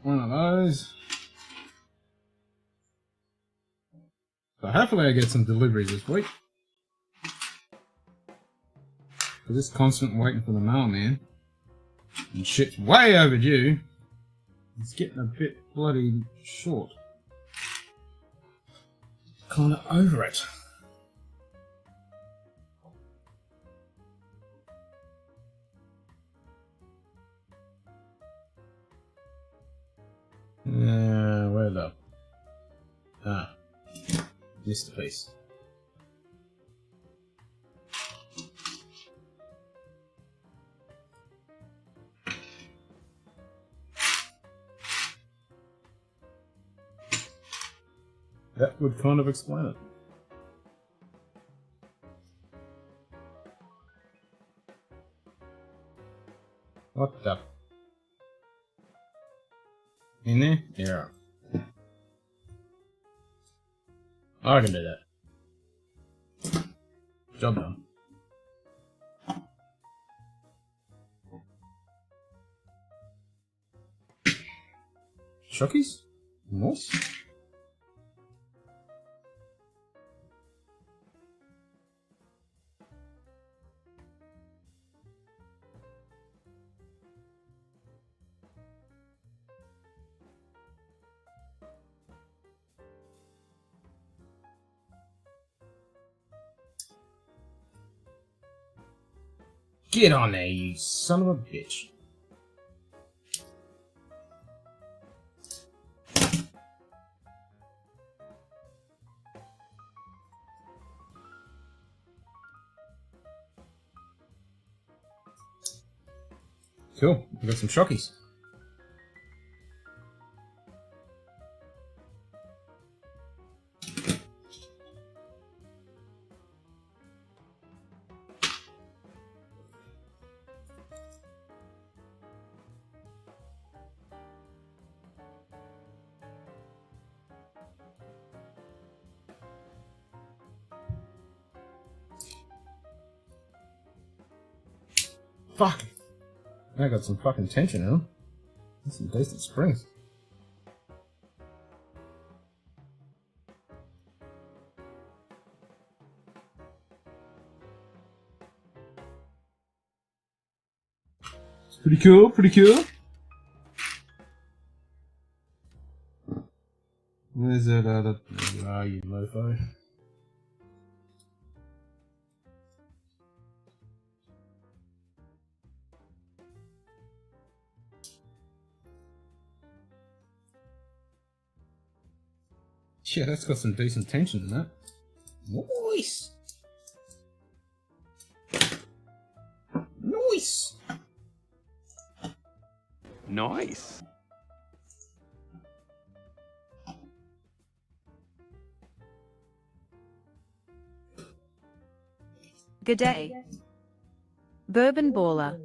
One of those. So hopefully I get some deliveries this week. For this constant waiting for the mailman. And shit's way overdue. It's getting a bit bloody short. Kinda over it. Where the... missed a piece. That would kind of explain it. What the? In there? Yeah. I can do that. Job done. Shockies? Nice. Get on there, you son of a bitch. Cool, we got some shockies. Fuck. I got some fucking tension in them. That's some decent springs. It's pretty cool, pretty cool. Where's that other... There you are, you mofo. Yeah, that's got some decent tension in that. Nice! Nice! Nice. Good day. Bourbon baller.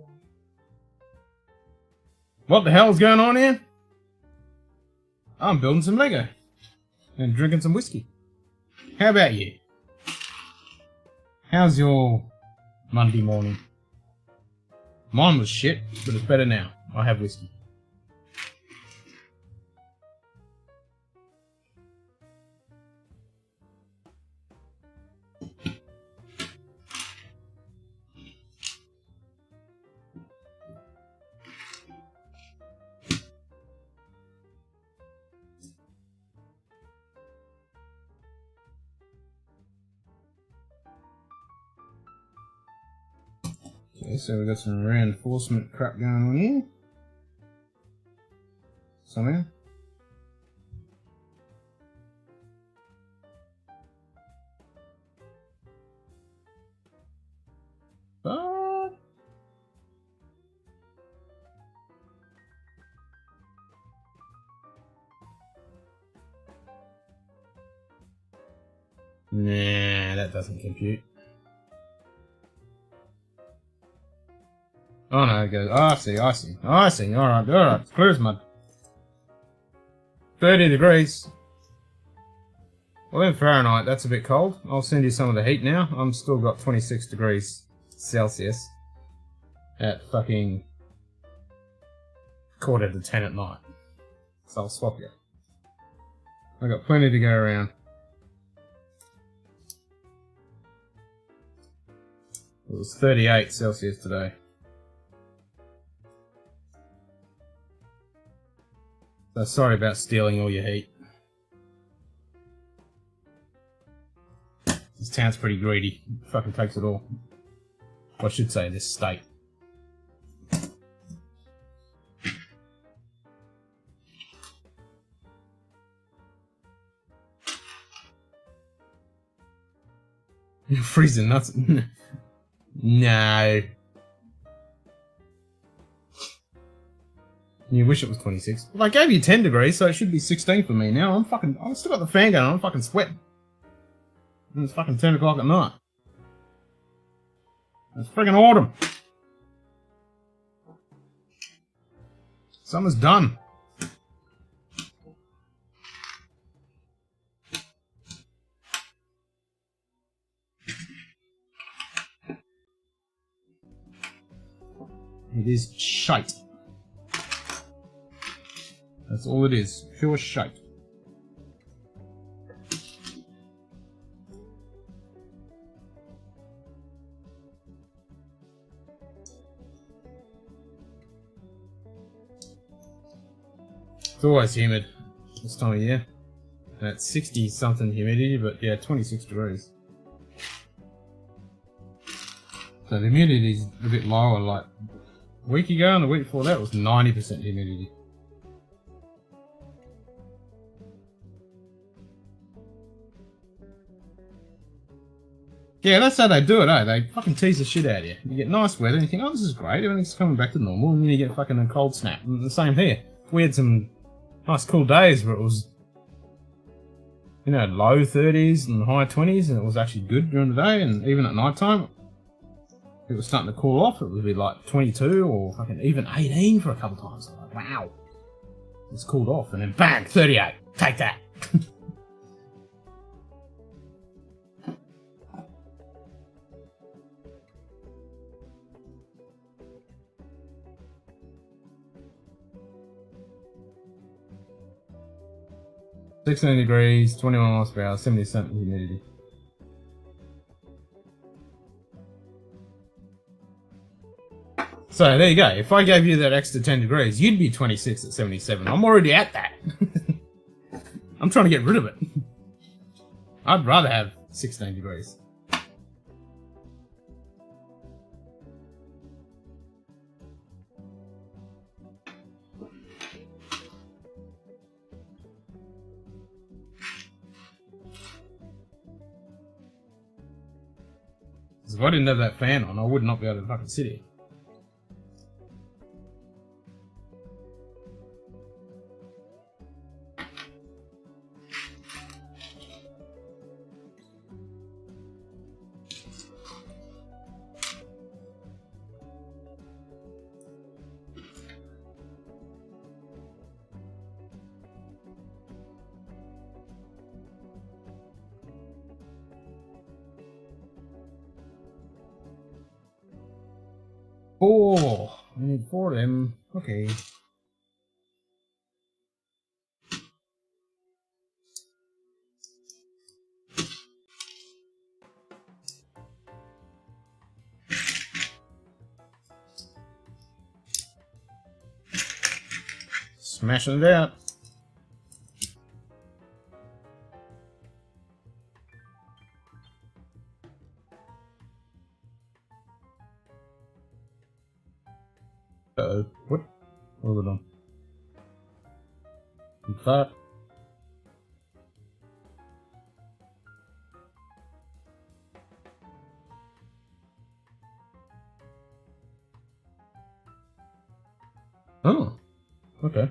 What the hell's going on here? I'm building some Lego. And drinking some whiskey. How about you? How's your Monday morning? Mine was shit, but it's better now. I have whiskey. Okay, so we've got some reinforcement crap going on here. Somehow. But... nah, that doesn't compute. Oh no, it goes. Oh, I see. Alright. It's clear as mud. 30 degrees. Well, in Fahrenheit, that's a bit cold. I'll send you some of the heat now. I'm still got 26 degrees Celsius at fucking 9:45 at night. So I'll swap you. I got plenty to go around. It was 38 Celsius today. So sorry about stealing all your heat. This town's pretty greedy. Fucking takes it all. Well, I should say this state. You're freezing nuts. No. You wish it was 26. Well, I gave you 10 degrees, so it should be 16 for me now. I've still got the fan going, I'm fucking sweating. And it's fucking 10 o'clock at night. It's friggin' autumn. Summer's done. It is shite. That's all it is. Pure shite. It's always humid this time of year. And it's 60 something humidity, but yeah, 26 degrees. So the humidity's a bit lower, like a week ago and the week before that was 90% humidity. Yeah, that's how they do it, eh? They fucking tease the shit out of you. You get nice weather and you think, oh, this is great, everything's coming back to normal, and then you get fucking a cold snap. And the same here. We had some nice cool days where it was, you know, low 30s and high 20s, and it was actually good during the day, and even at night time, it was starting to cool off. It would be like 22 or fucking even 18 for a couple of times. I'm like, wow. It's cooled off, and then bang, 38. Take that. 16 degrees, 21 miles per hour, 70% humidity. So there you go. If I gave you that extra 10 degrees, you'd be 26 at 77. I'm already at that. I'm trying to get rid of it. I'd rather have 16 degrees. If I didn't have that fan on, I would not be able to fucking sit here. Four. I need 4 of them. Okay. Smashing it out. Uh-oh. What? What was it on? That. Oh. Okay.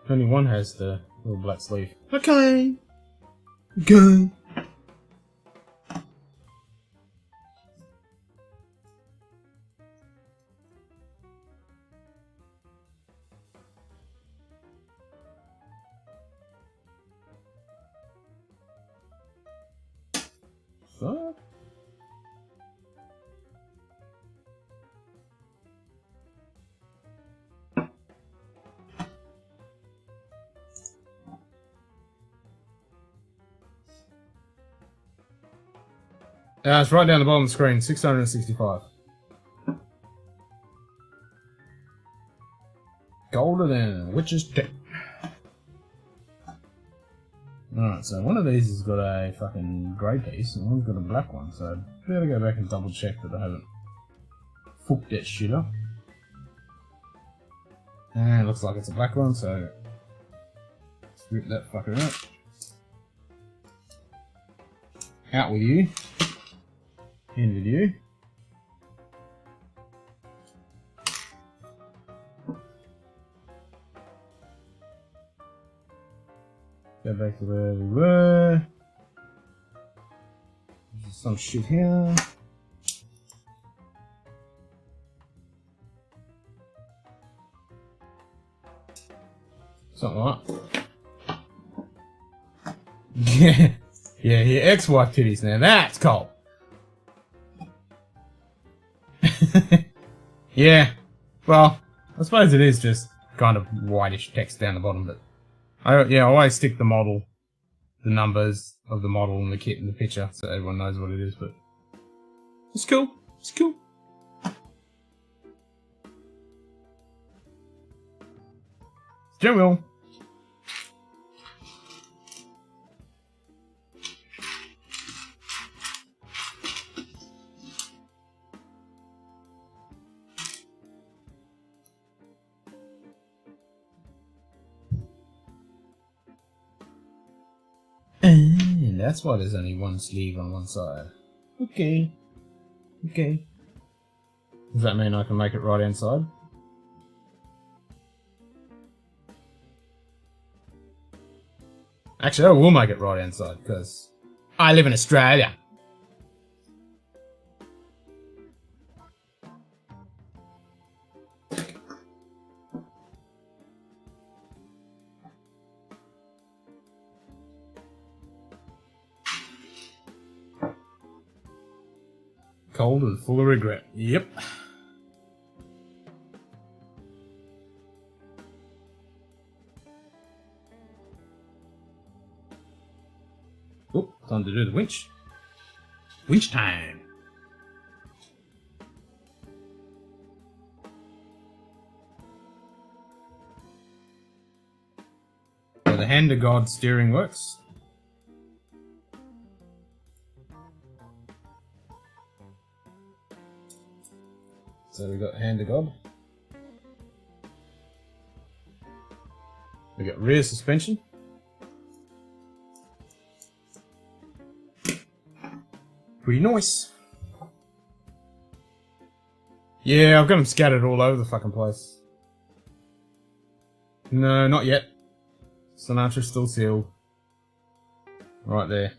Only one has the little black sleeve. Okay. Go. Fuck. It's right down the bottom of the screen, 665. Golden and witch's tip. Alright, so one of these has got a fucking grey piece and one's got a black one, so I'd better go back and double check that I haven't fucked that shit up. And it looks like it's a black one, so rip that fucker out. Out with you. In with you. Go back to where we were. There's some shit here. Something like that. Yeah. Yeah, your ex-wife titties now. That's cold. Yeah. Well, I suppose it is just kind of whitish text down the bottom, but I always stick the model, the numbers of the model and the kit in the picture so everyone knows what it is, but it's cool. It's cool. Steering wheel. And that's why there's only one sleeve on one side. Okay. Okay. Does that mean I can make it right hand side? Actually, I will make it right hand side because I live in Australia. Cold and full of regret. Yep. Oh, time to do the winch. Winch time. Hand to God steering works. So we got Hand to God. We got rear suspension. Pretty nice. Yeah, I've got them scattered all over the fucking place. No, not yet. Sinatra's still sealed. Right there.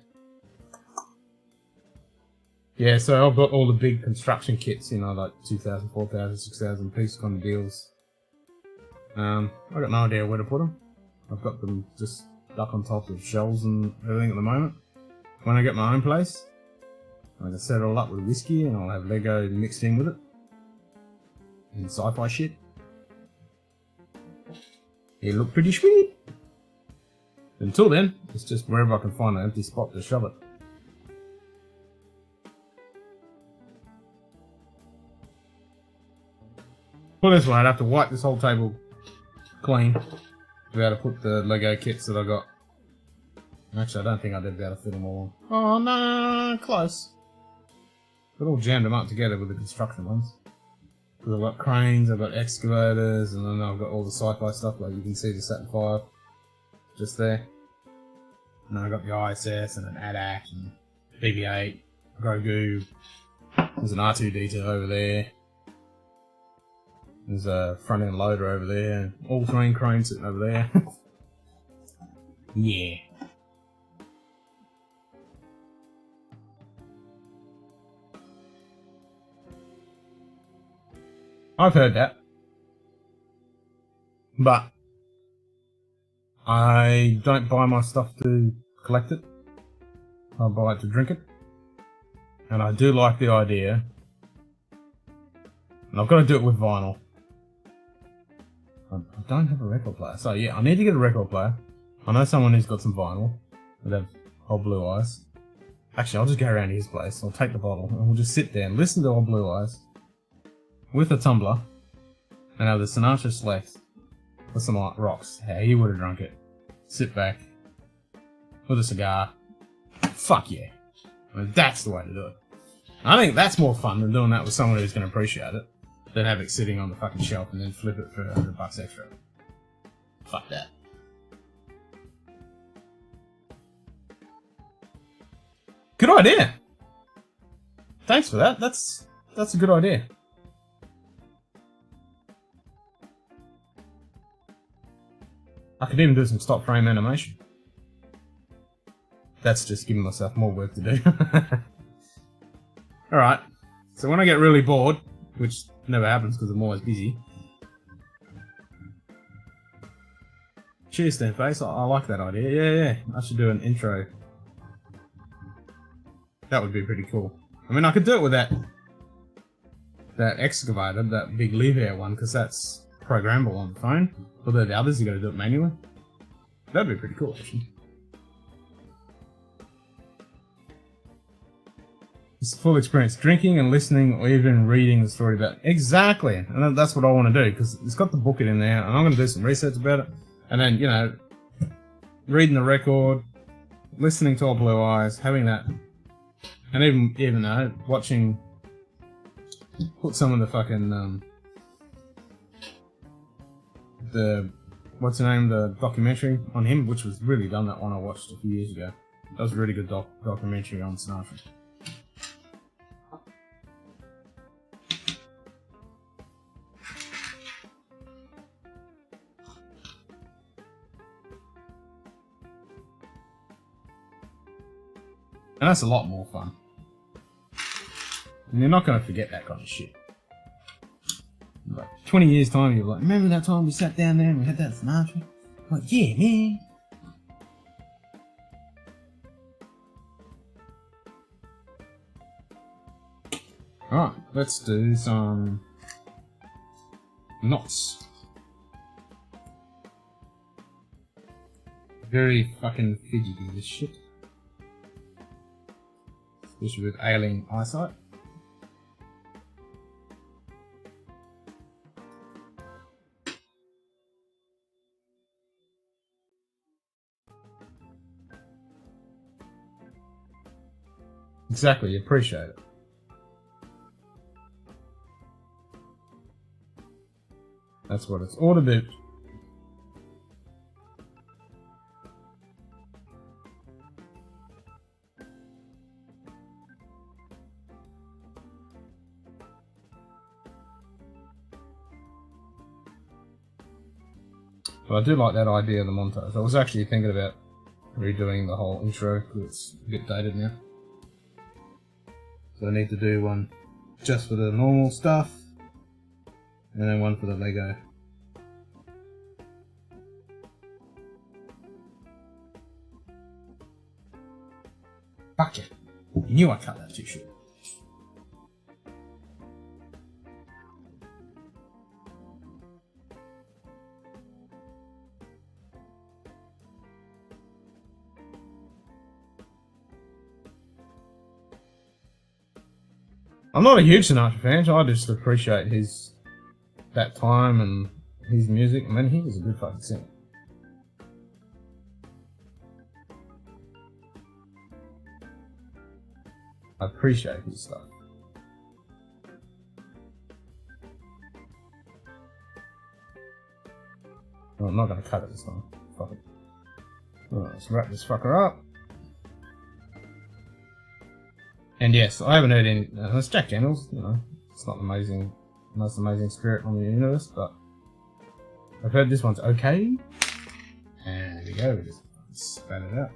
Yeah, so I've got all the big construction kits, you know, like 2,000, 4,000, 6,000 piece kind of deals. I've got no idea where to put them. I've got them just stuck on top of shelves and everything at the moment. When I get my own place, I'm gonna set it all up with whiskey and I'll have Lego mixed in with it. And sci-fi shit. It'll look pretty sweet. Until then, it's just wherever I can find an empty spot to shove it. Put it this way, I'd have to wipe this whole table clean to be able to put the Lego kits that I got. Actually, I don't think I'd ever be able to fit them all on. Oh no, close. Got all jammed them up together with the construction ones. Because I've got cranes, I've got excavators, and then I've got all the sci-fi stuff, like you can see the Saturn V just there. And then I've got the ISS and an ADAC and BB-8, Grogu. There's an R2-D2 over there. There's a front end loader over there. All three cranes sitting over there. Yeah. I've heard that. But I don't buy my stuff to collect it. I buy it to drink it. And I do like the idea. And I've got to do it with vinyl. I don't have a record player. So yeah, I need to get a record player. I know someone who's got some vinyl that have Old Blue Eyes. Actually, I'll just go around to his place. I'll take the bottle and we'll just sit there and listen to Old Blue Eyes with a tumbler and have the Sinatra Select with some rocks. How he would have drunk it. Sit back with a cigar. Fuck yeah. I mean, that's the way to do it. I think that's more fun than doing that with someone who's going to appreciate it. Than have it sitting on the fucking shelf and then flip it for $100 extra. Fuck that. Good idea. Thanks for that. That's a good idea. I could even do some stop frame animation. That's just giving myself more work to do. Alright. So when I get really bored, which never happens because I'm always busy. Cheers, Stanface. I like that idea. Yeah. I should do an intro. That would be pretty cool. I mean, I could do it with that excavator, that big Lever one, because that's programmable on the phone. Although the others, you got to do it manually. That'd be pretty cool, actually. It's full experience drinking and listening or even reading the story about it. Exactly. And that's what I want to do, because it's got the booklet in there and I'm going to do some research about it. And then, you know, reading the record, listening to Old Blue Eyes, having that, and even watching, put some of the fucking, what's the name, the documentary on him, which was really done, that one I watched a few years ago. That was a really good documentary on Sinatra. And that's a lot more fun. And you're not going to forget that kind of shit. Like 20 years time, you're like, remember that time we sat down there and we had that Sinatra? Like, yeah, man. Alright, let's do some knots. Very fucking fidgety, this shit. Especially with ailing eyesight. Exactly, you appreciate it. That's what it's all about. But I do like that idea of the montage. I was actually thinking about redoing the whole intro because it's a bit dated now. So I need to do one just for the normal stuff and then one for the Lego. Fuck it. You knew I cut that too short. I'm not a huge Sinatra fan, so I just appreciate that time and his music. I mean, he was a good fucking singer. I appreciate his stuff. Well, I'm not going to cut it this time. Fuck it. Alright, let's wrap this fucker up. And yes, I haven't heard any. It's Jack Daniels, you know. It's not the most amazing spirit on the universe, but I've heard this one's okay. And there we go, we just spat it out.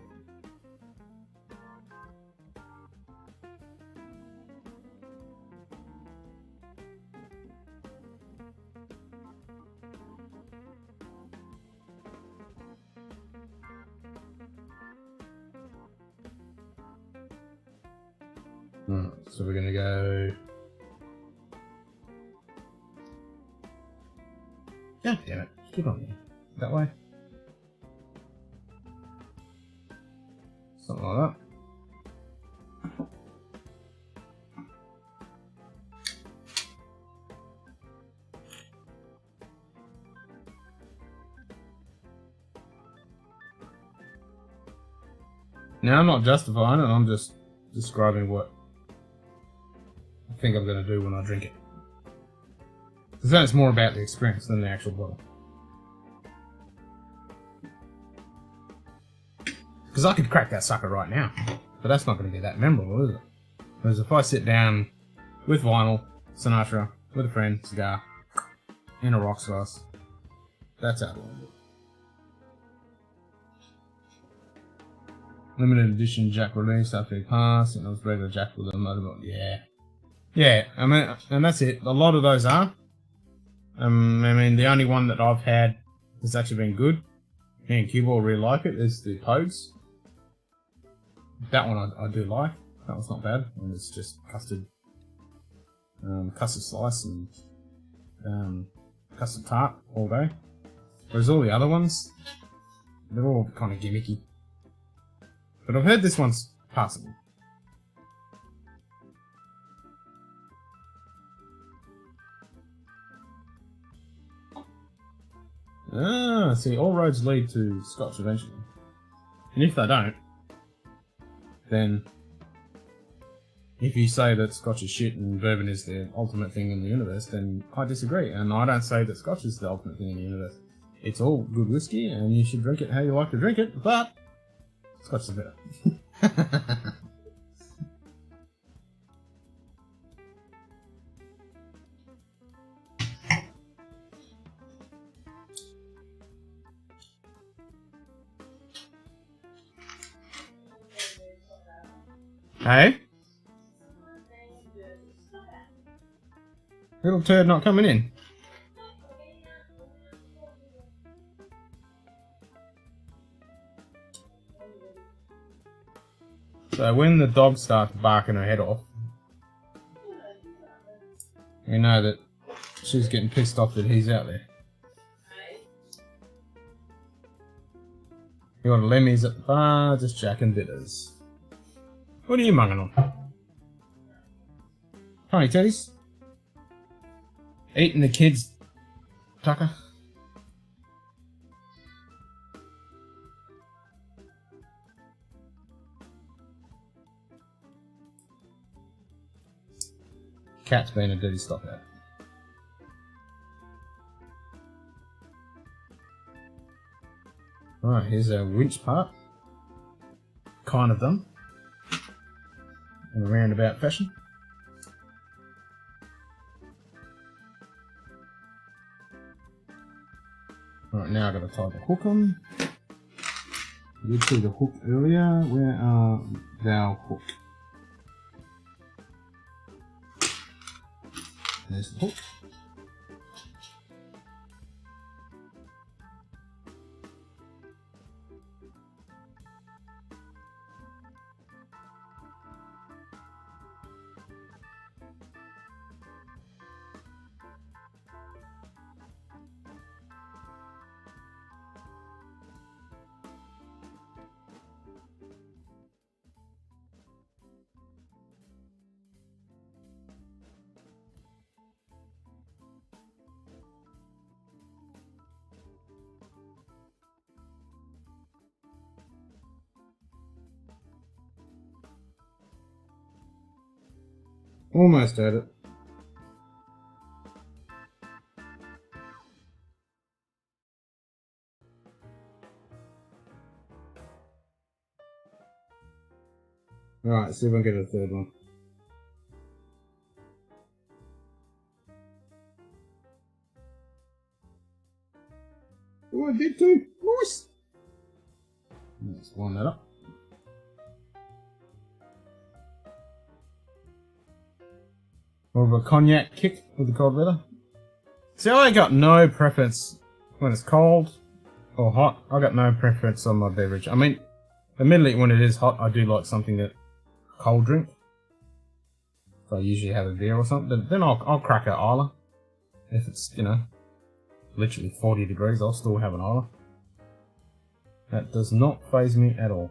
So we're gonna go. God damn it! Keep on here. That way. Something like that. Now I'm not justifying it. I'm just describing what I think I'm going to do when I drink it. Because then it's more about the experience than the actual bottle. Because I could crack that sucker right now, but that's not going to be that memorable, is it? Whereas if I sit down with vinyl, Sinatra, with a friend, cigar, and a rocks glass, that's how I want it. Limited edition Jack release after he passed, and it was regular Jack with a motorbike. Yeah, I mean, and that's it. A lot of those are. I mean, the only one that I've had that's actually been good, me and Cuba really like it, is the Pogues. That one I do like. That one's not bad. And it's just custard slice and custard tart all day. Whereas all the other ones, they're all kind of gimmicky. But I've heard this one's passable. See, all roads lead to Scotch eventually. And if they don't, then if you say that Scotch is shit and bourbon is the ultimate thing in the universe, then I disagree. And I don't say that Scotch is the ultimate thing in the universe. It's all good whiskey, and you should drink it how you like to drink it, but Scotch is better. Hey? Little turd not coming in. So when the dog starts barking her head off, we know that she's getting pissed off that he's out there. You want lemmies at the bar, just Jack and bitters. What are you munging on? Honey teddies? Eating the kids, Tucker? Cat's been a dirty stockout. Alright, here's our winch part. Kind of done. In a roundabout fashion. Alright, now I've got to tie the hook on. We did see the hook earlier. Where are thou hook? There's the hook. Almost at it. Alright, see if I can get a third one. Oh, I did too. Nice. Let's line that up. More of a cognac kick with the cold weather. See, I got no preference when it's cold or hot. I got no preference on my beverage. I mean, admittedly, when it is hot, I do like something that cold drink. So I usually have a beer or something. Then I'll crack an Isla. If it's, you know, literally 40 degrees, I'll still have an Isla. That does not faze me at all.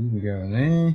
You can go in there.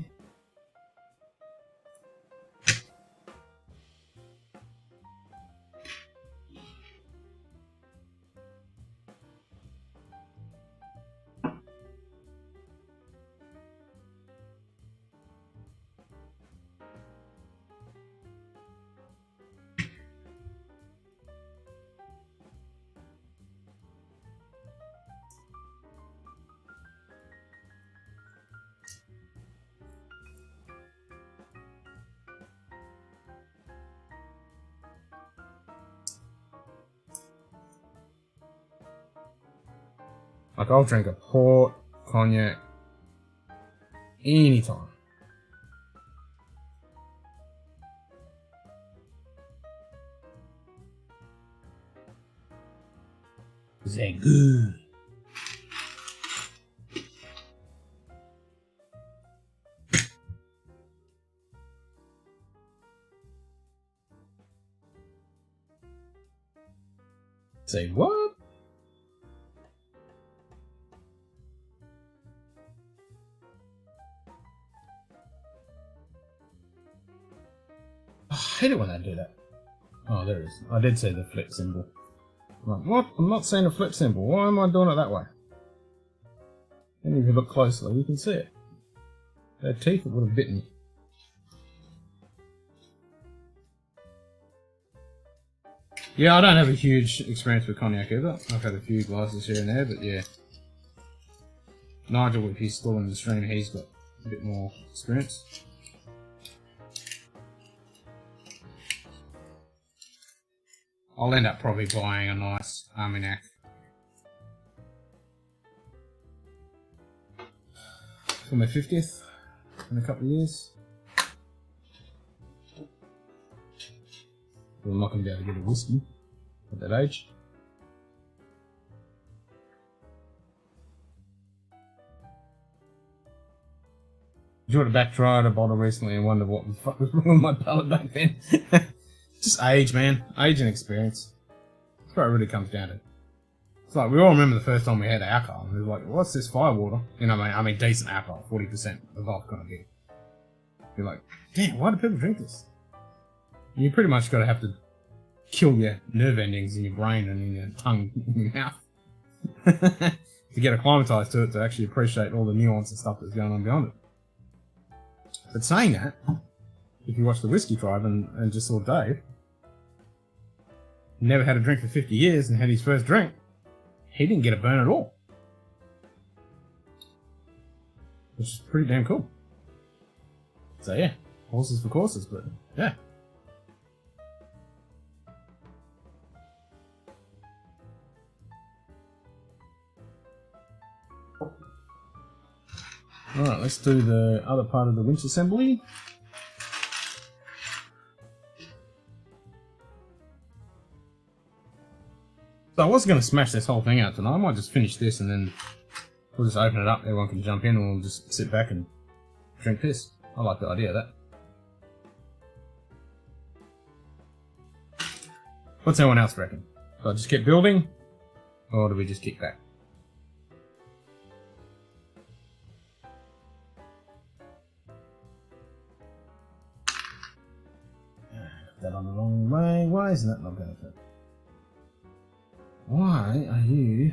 Like, I'll drink a port, cognac, anytime. They're good. Say what? I hate it when I do that. Oh, there it is. I did say the flip symbol. I'm like, what? I'm not seeing a flip symbol. Why am I doing it that way? And if you look closely, you can see it. Their teeth would have bitten me. Yeah, I don't have a huge experience with cognac either. I've had a few glasses here and there, but yeah. Nigel, if he's still in the stream, he's got a bit more experience. I'll end up probably buying a nice Armagnac for my 50th in a couple of years. But I'm not going to be able to get a whiskey at that age. Enjoyed a back dried a bottle recently and wondered what the fuck was wrong with my palate back then. Just age, man. Age and experience. That's what it really comes down to. It's like, we all remember the first time we had alcohol. We were like, what's this firewater? You know, I mean decent alcohol, 40% of alcohol beer. You're like, damn, why do people drink this? You pretty much got to have to kill your nerve endings in your brain and in your tongue and your mouth. to get acclimatized to it to actually appreciate all the nuance and stuff that's going on beyond it. But saying that, if you watch the Whiskey Tribe and just saw Dave, never had a drink for 50 years and had his first drink, he didn't get a burn at all. Which is pretty damn cool. So yeah, horses for courses, but yeah. Alright, let's do the other part of the winch assembly. So I was going to smash this whole thing out tonight. I might just finish this and then we'll just open it up. Everyone can jump in and we'll just sit back and drink this. I like the idea of that. What's everyone else reckon? Do I just keep building? Or do we just kick back? That on the wrong way. Why isn't that not going to fit? Why are you...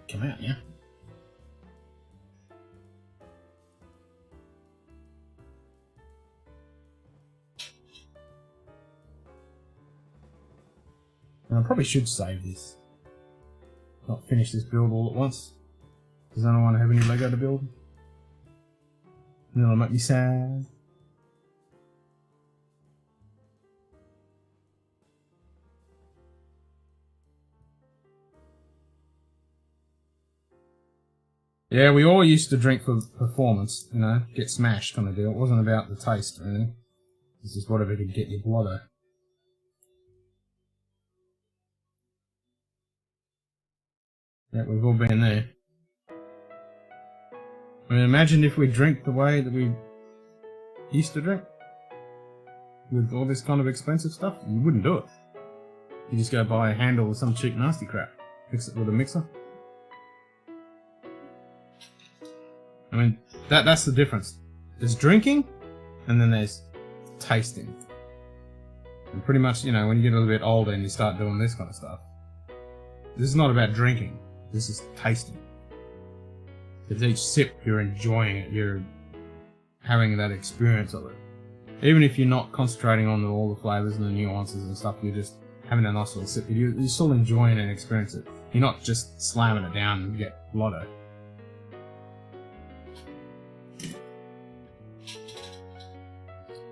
Come out, yeah? And I probably should save this. Not finish this build all at once. Because I don't want to have any Lego to build. And it'll make me sad. Yeah, we all used to drink for performance, you know, get smashed kind of deal. It wasn't about the taste or anything. It's just whatever could get your blotto. Yeah, we've all been there. I mean, imagine if we drink the way that we used to drink. With all this kind of expensive stuff, you wouldn't do it. You just go buy a handle with some cheap nasty crap. Mix it with a mixer. I mean, that's the difference. There's drinking, and then there's tasting. And pretty much, you know, when you get a little bit older and you start doing this kind of stuff, this is not about drinking. This is tasting. Because each sip, you're enjoying it. You're having that experience of it. Even if you're not concentrating on all the flavors and the nuances and stuff, you're just having a nice little sip. You're still enjoying and experiencing it. You're not just slamming it down and get blotto.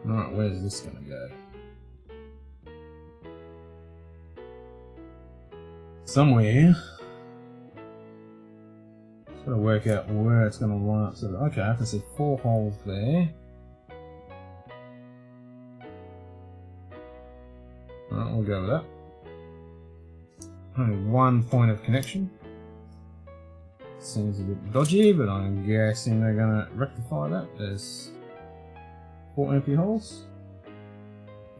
Alright, where's this gonna go? Somewhere. Just gotta work out where it's gonna line up. So, okay, I can see 4 holes there. Alright, we'll go with that. Only 1 point of connection. Seems a bit dodgy, but I'm guessing they're gonna rectify that. There's 4 empty holes.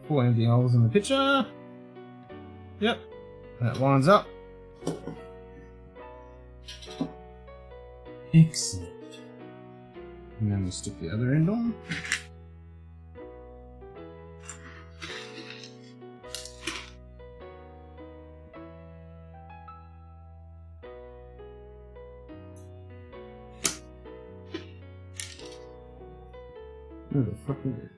4 empty holes in the picture. Yep, that lines up. Excellent. And then we stick the other end on. Where the fuck is it?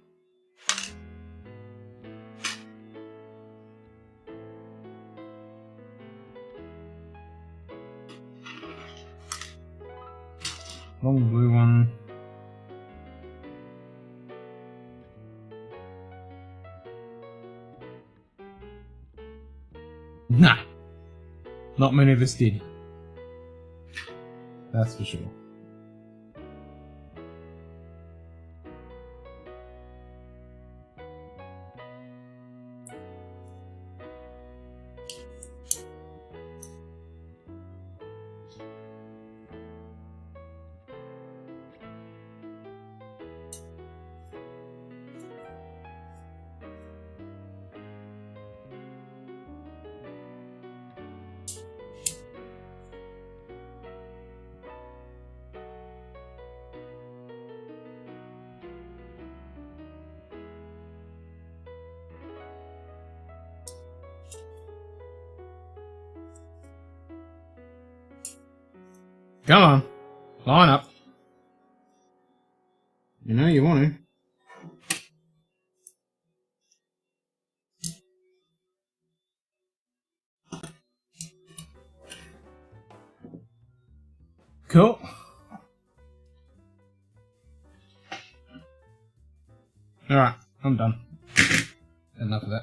Long blue one. Nah. Not many of us did. That's for sure. Come on. Line up. You know you want to. Cool. Alright, I'm done. Enough of that.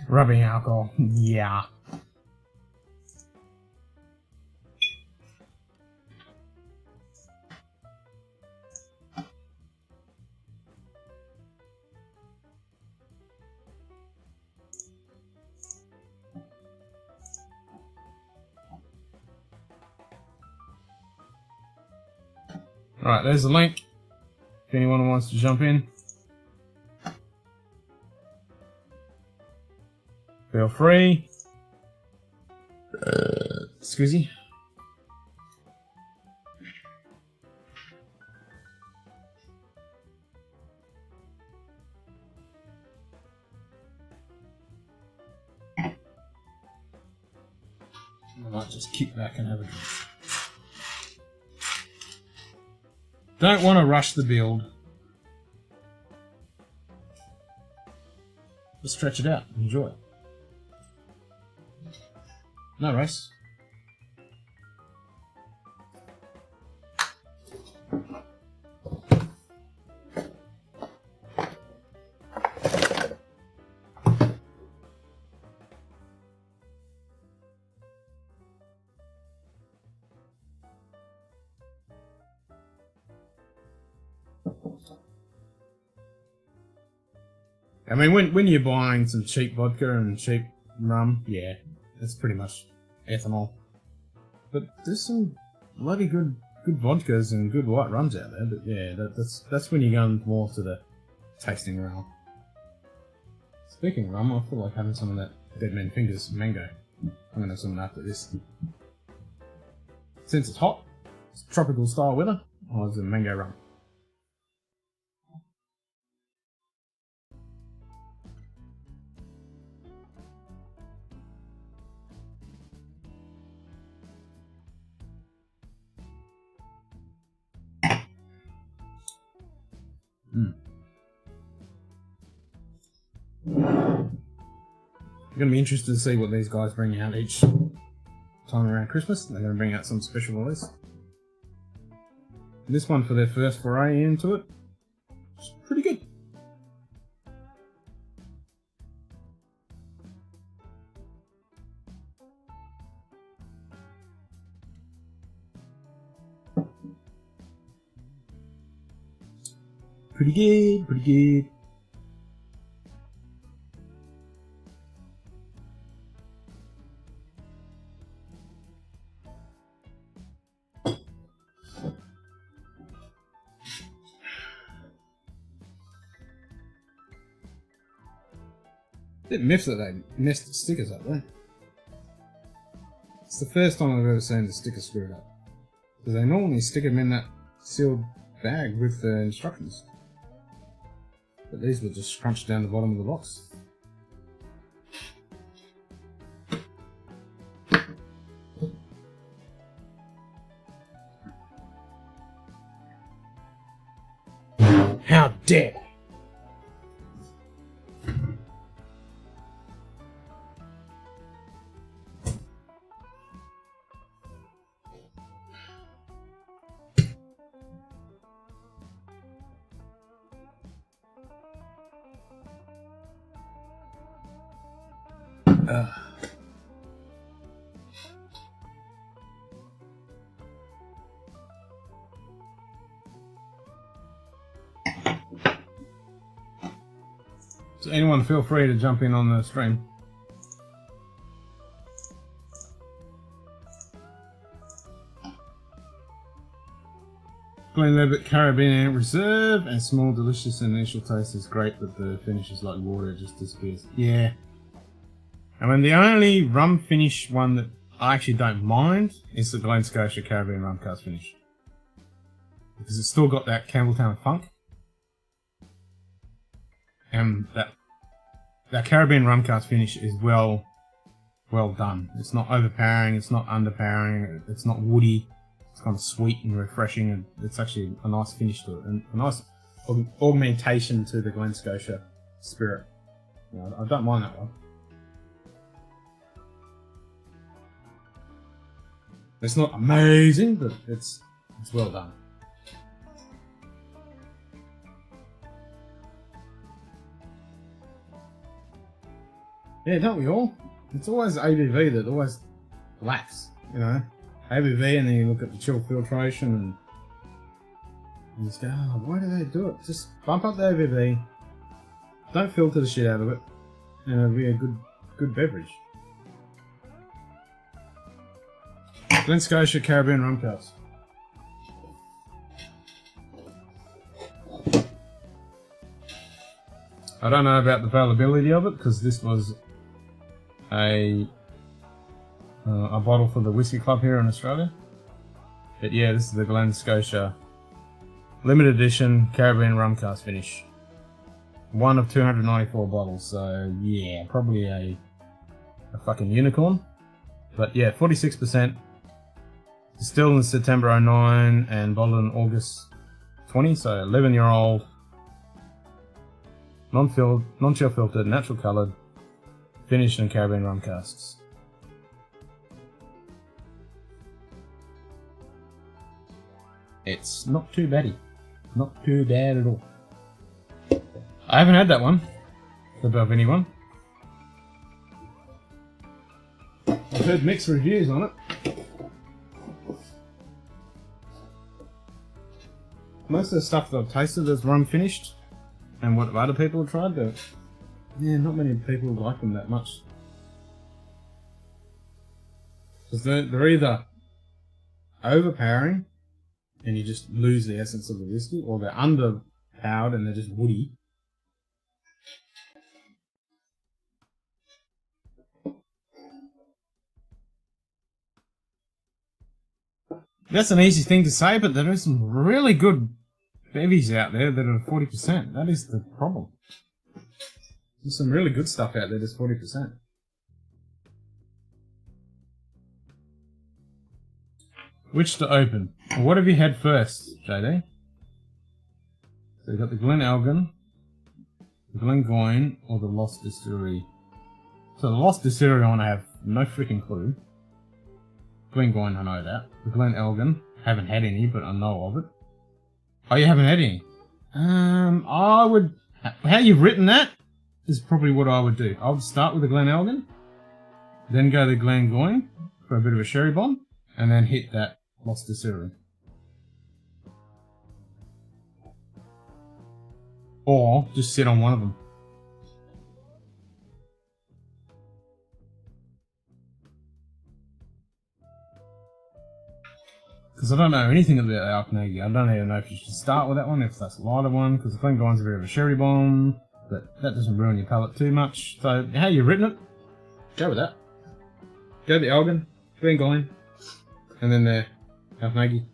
Rubbing alcohol. Yeah. Alright, there's the link. If anyone wants to jump in, feel free. Excuse me. I might just kick back and have a drink. Don't want to rush the build. Just stretch it out. Enjoy it. No race. I mean, when you're buying some cheap vodka and cheap rum, yeah, it's pretty much ethanol. But there's some bloody good vodkas and good white rums out there. But yeah, that's when you're going more to the tasting realm. Speaking of rum, I feel like having some of that Dead Man Fingers mango. I'm gonna have some after this. Since it's hot, it's tropical style weather, I'll have some mango rum. I'm going to be interested to see what these guys bring out each time around Christmas. They're going to bring out some special release. This one, for their first foray into it, is pretty good. Pretty good, pretty good. Bit miffed that they messed the stickers up there. It's the first time I've ever seen the stickers screwed up. Because they normally stick them in that sealed bag with the instructions. But these were just scrunched down the bottom of the box. How dare! So anyone feel free to jump in on the stream. Glenlivet Caribbean Reserve, and small, delicious initial taste is great, but the finish is like water, it just disappears. Yeah. And then the only rum finish one that I actually don't mind is the Glen Scotia Caribbean Rum Cask finish. Because it's still got that Campbelltown funk. And that Caribbean Rum Cask finish is well done. It's not overpowering, it's not underpowering, it's not woody. It's kind of sweet and refreshing, and it's actually a nice finish to it, and a nice augmentation to the Glen Scotia spirit. You know, I don't mind that one. It's not amazing, but it's well done. Yeah, don't we all? It's always ABV that always lacks, you know. ABV, and then you look at the chill filtration and you just go, oh, why do they do it? Just bump up the ABV, don't filter the shit out of it, and it'll be a good beverage. Glen Scotia Caribbean Rum Cask. I don't know about the availability of it because this was a bottle for the Whisky Club here in Australia. But yeah, this is the Glen Scotia limited edition Caribbean Rum Cask finish. One of 294 bottles, so yeah, probably a fucking unicorn. But yeah, 46%. Distilled in September 09 and bottled in August 20, so 11-year-old. Non-chill filtered, natural coloured, finished in Caribbean rum casks. It's not too baddy. Not too bad at all. I haven't had that one. Above anyone. I've heard mixed reviews on it. Most of the stuff that I've tasted is rum finished, and what other people have tried, but yeah, not many people like them that much. Because they're either overpowering, and you just lose the essence of the whiskey, or they're underpowered and they're just woody. That's an easy thing to say, but there are some really good bevies out there that are 40%. That is the problem. There's some really good stuff out there that's 40%. Which to open? What have you had first, JD? So you've got the Glen Elgin, the Glengoyne, or the Lost Distillery. So the Lost Distillery I want to have no freaking clue. Glengoyne, I know that. The Glen Elgin, haven't had any, but I know of it. Oh, you haven't had any? I would... How you've written that is probably what I would do. I would start with the Glen Elgin, then go to the Glengoyne for a bit of a sherry bomb, and then hit that Lost Distillery. Or just sit on one of them. Because I don't know anything about Alknagi. I don't even know if you should start with that one, if that's a lighter one, because the Glengoyne's a bit of a sherry bomb, but that doesn't ruin your palate too much. So, how you've written it, go with that. Go to the Elgin, Glengoyne, and then the Alknagi.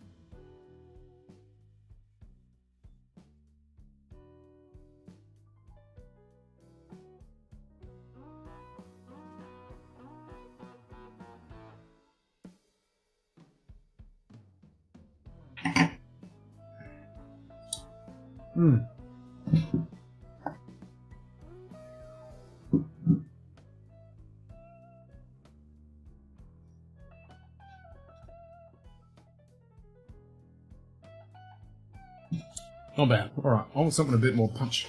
Not bad. Alright, I want something a bit more punch.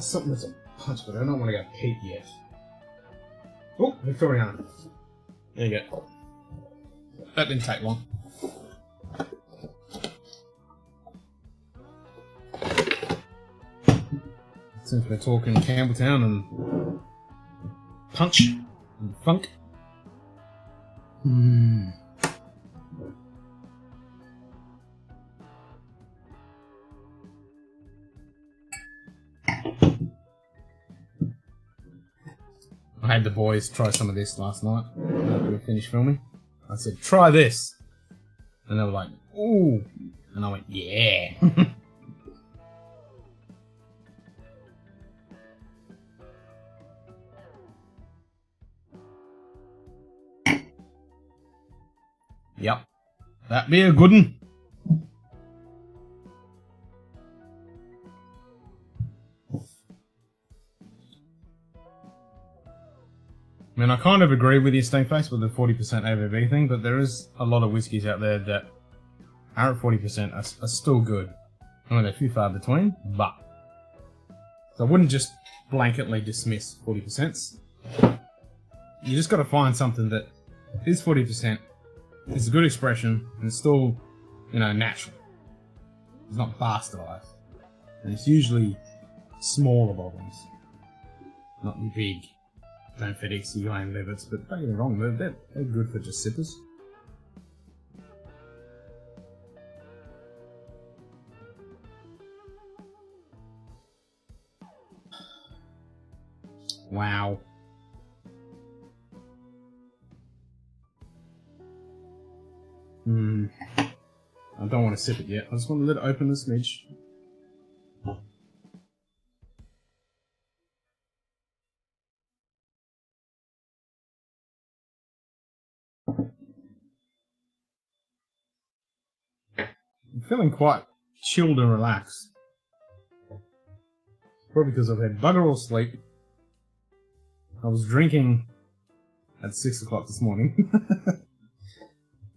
Something that's a punch, but I don't want to go peat yet. Oh, Victoriana. There you go. That didn't take long. Since we're talking Campbelltown and punch and funk. Hmm. I had the boys try some of this last night after we finished filming. I said, try this. And they were like, ooh. And I went, yeah. Yep. That'd be a good one. I mean, I kind of agree with you, Stainface, with the 40% ABV thing, but there is a lot of whiskies out there that are at 40% are still good. I mean, they're few far between, but... So I wouldn't just blanketly dismiss 40%. You just got to find something that is 40%, is a good expression, and it's still, you know, natural. It's not bastardized. And it's usually smaller bottles, not the big Glenfiddich, Glenlivets, but don't get me wrong, they're good for just sippers. Wow. I don't want to sip it yet. I just want to let it open a smidge. I'm feeling quite chilled and relaxed. Probably because I've had bugger all sleep. I was drinking at 6 o'clock this morning.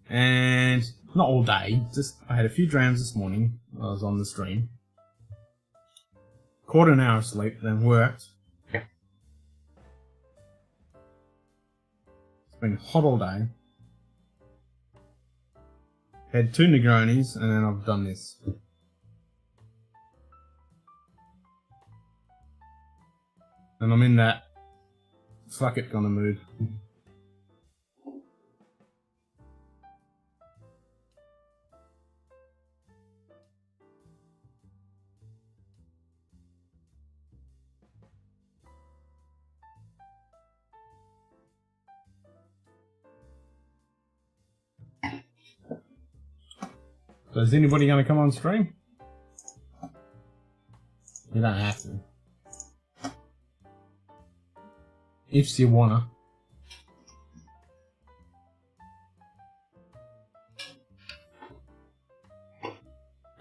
And not all day, just I had a few drams this morning. I was on the stream. Caught an hour of sleep, then worked. It's been hot all day. Had 2 Negronis, and then I've done this. And I'm in that fuck it kind of mood. So is anybody going to come on stream? You don't have to. If you wanna.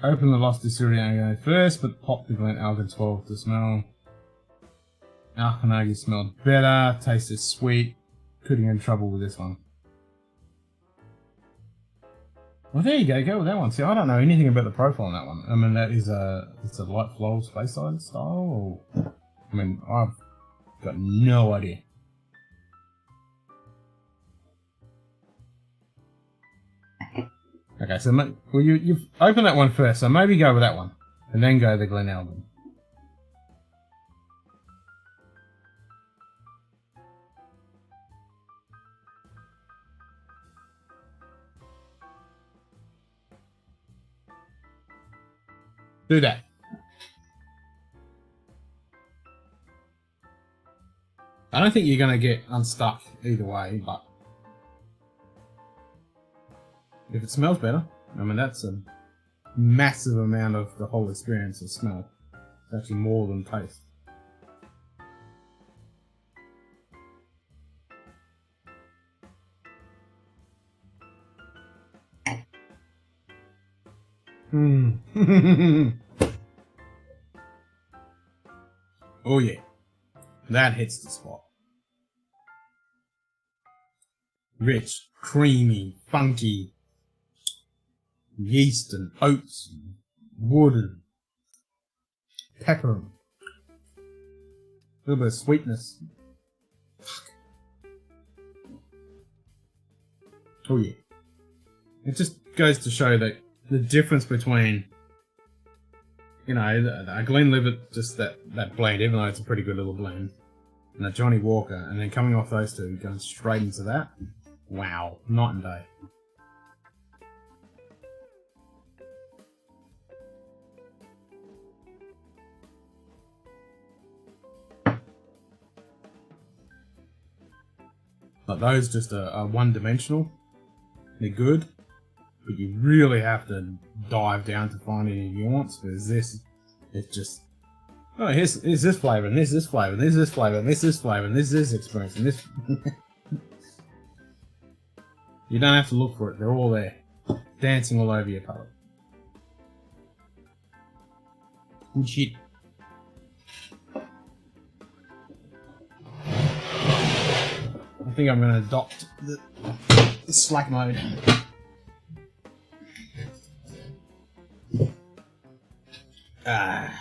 Open the Lost Distillery first, but pop the Glenalgan 12 to smell. Alkanagi smelled better, tasted sweet. Couldn't get in trouble with this one. Well, there you go. Go with that one. See, I don't know anything about the profile on that one. I mean, that is it's a light floral Speyside style. Or, I mean, I've got no idea. Okay, so well, you've opened that one first, so maybe go with that one, and then go the Glenalgan. Do that. I don't think you're going to get unstuck either way, but if it smells better, I mean, that's a massive amount of the whole experience of smell. It's actually more than taste. Oh yeah, that hits the spot. Rich, creamy, funky, yeast and oats, and wood and pepper, and a little bit of sweetness. Oh yeah, it just goes to show that the difference between, you know, a Glenlivet, just that blend, even though it's a pretty good little blend, and a Johnny Walker, and then coming off those two, going straight into that, Wow, night and day. But those just are one-dimensional. They're good, but you really have to dive down to find any nuance. Because this, it's just, oh, here's this flavour, and there's this flavour, and there's this flavour, and there's this flavour, and there's this experience, and this. You don't have to look for it; they're all there, dancing all over your palate. Good shit. I think I'm going to adopt the slack mode. Ah.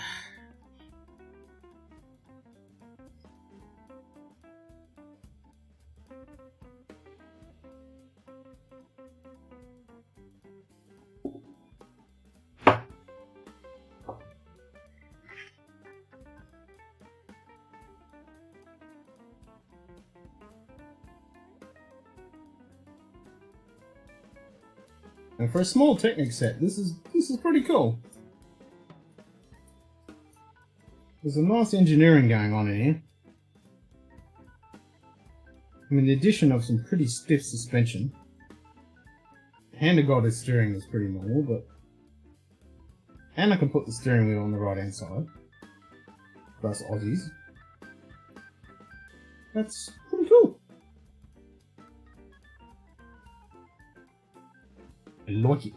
And for a small Technic set, this is pretty cool. There's a nice engineering going on in here. I mean, the addition of some pretty stiff suspension. Hand-to-God steering is pretty normal, but... And I can put the steering wheel on the right-hand side. For us Aussies. That's pretty cool. I like it.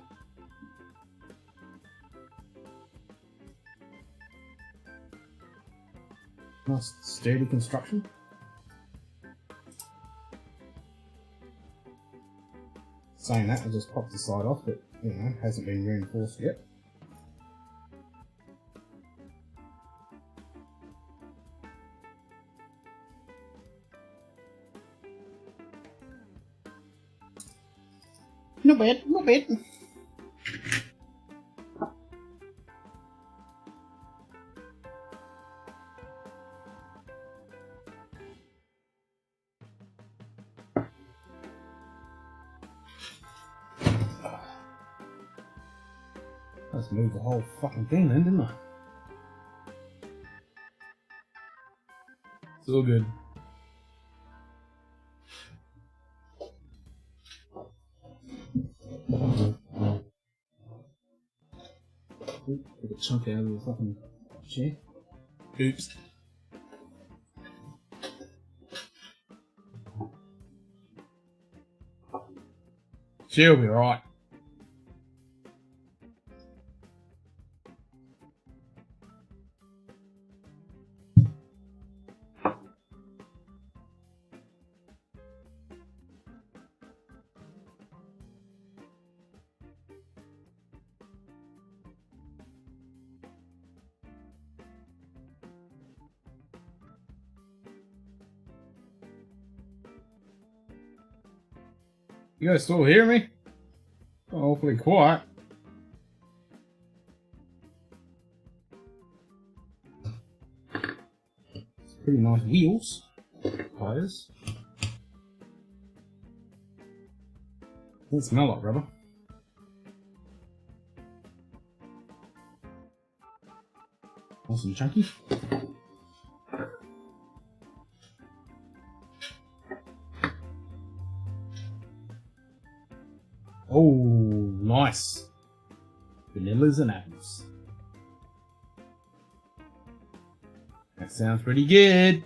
Nice sturdy construction. Saying that, I just popped the side off, but you know, hasn't been reinforced yet. Not bad, not bad. Let's move the whole fucking thing then, didn't I? It's all good. Took a chunk out of the fucking chair. Oops. She'll be right. You guys still hear me? Oh, hopefully quiet. It's pretty nice wheels. Tires. Doesn't smell like rubber. Nice and chunky. Oh, nice. Vanillas and apples. That sounds pretty good.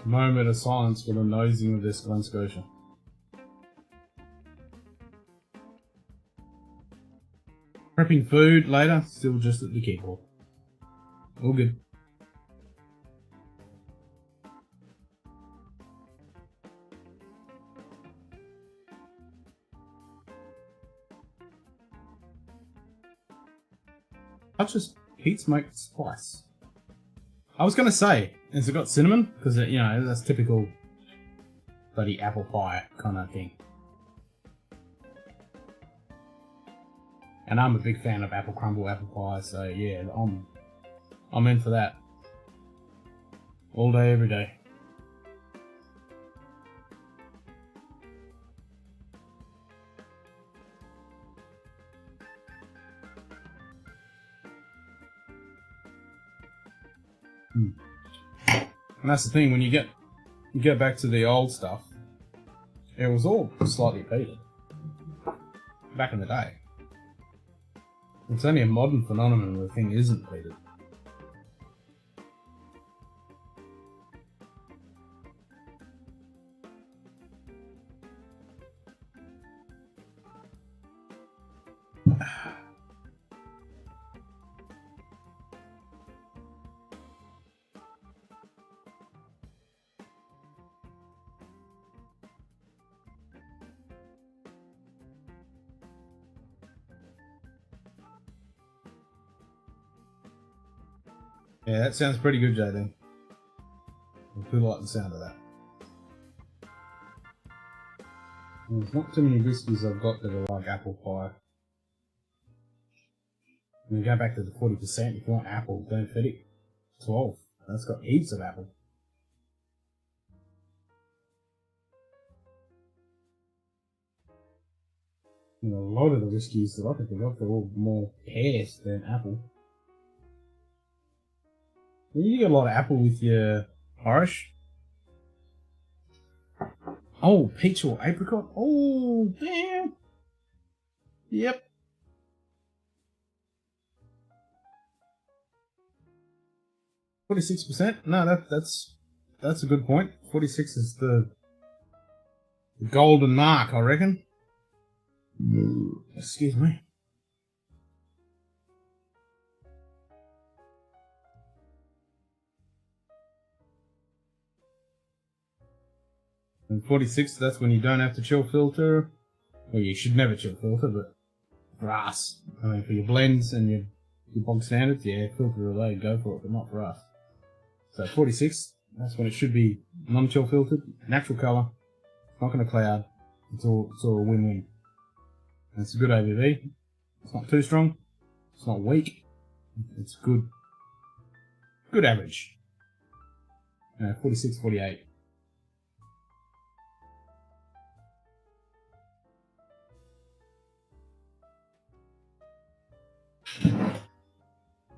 Moment of silence for the nosing of this Glen Scotia. Prepping food later, still just at the keyboard. All good. touch of peat smoke spice. I was gonna say, has it got cinnamon? Because you know that's typical bloody apple pie kind of thing. And I'm a big fan of apple crumble apple pie, so yeah, I'm in for that. All day, every day. And that's the thing, when you get back to the old stuff, it was all slightly peated back in the day. It's only a modern phenomenon where the thing isn't peated. Yeah, that sounds pretty good, JD. I do like the sound of that. There's not too many whiskies I've got that are like apple pie. When you go back to the 40%, if you want apple, don't fit it. 12. That's got heaps of apple. You know, a lot of the whiskies that I can think of, they're all more pears than apple. You get a lot of apple with your Irish. Oh, peach or apricot. Oh, damn. Yep. $46%. No, that's a good point. 46 is the golden mark, I reckon. Excuse me. And 46, that's when you don't have to chill filter. Well, you should never chill filter, but for us, I mean, for your blends and your bog standards, yeah, filter away, go for it, but not for us. So 46, that's when it should be non-chill filtered, natural colour, not going to cloud. It's all a win-win. And it's a good ABV. It's not too strong. It's not weak. It's good. Good average. 46, 48.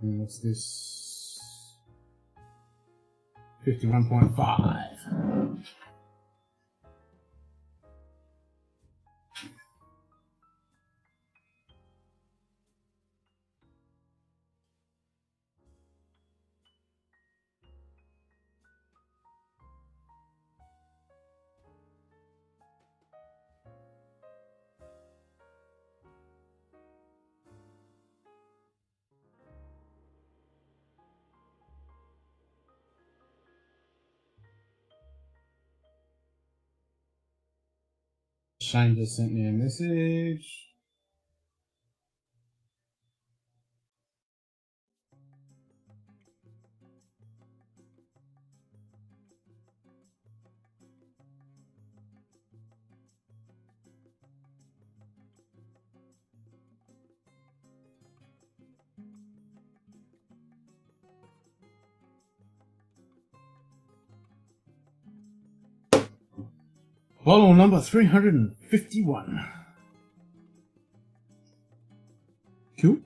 And what's this? 51.5. Shane just sent me a message. Bottle number 351. Cool.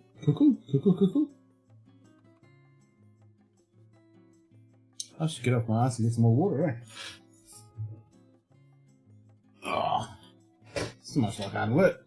I should get off my ass and get some more water, eh? Oh, so much like hard work.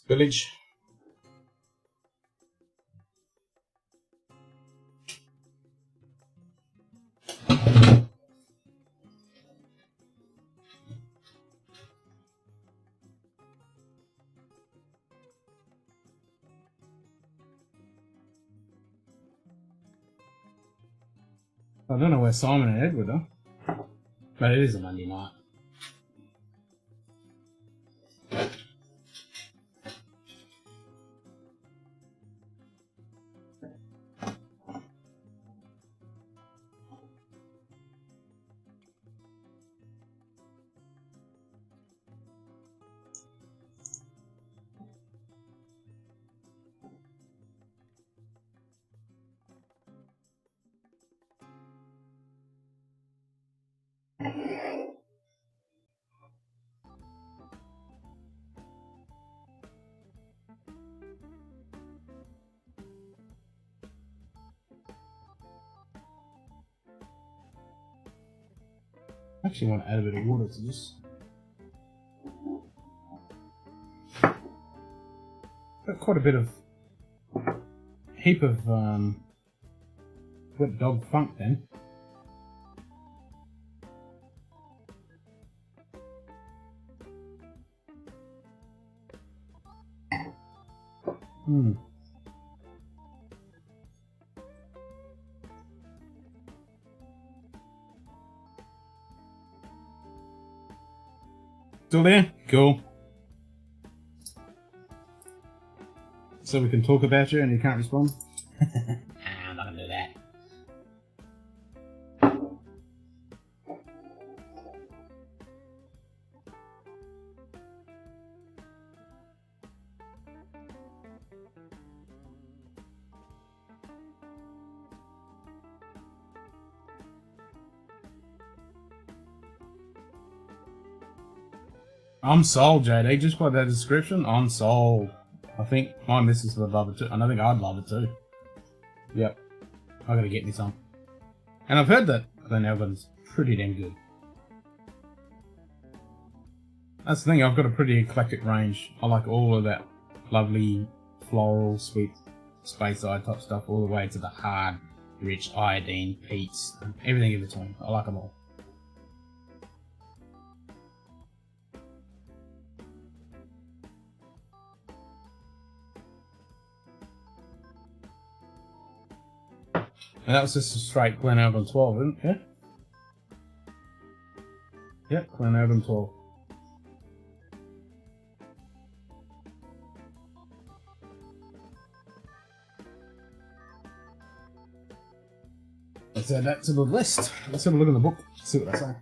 Spillage. I don't know where Simon and Edward are, but it is a Monday night. I actually want to add a bit of water to this. Got quite a bit of heap of wet dog funk then. Still there? Cool. So we can talk about you and you can't respond? I'm not gonna do that. I'm sold, JD. Just by that description, I'm sold. I think my missus would love it too, and I think I'd love it too. Yep. I gotta get me some. And I've heard that Glenelgan's pretty damn good. That's the thing, I've got a pretty eclectic range. I like all of that lovely, floral, sweet, Speyside type stuff, all the way to the hard, rich iodine, peats, and everything in between. I like them all. And that was just a straight Glenelgan 12, isn't it? Yeah? Yeah, Glenelgan 12. Let's add that to the list. Let's have a look in the book, see what I say.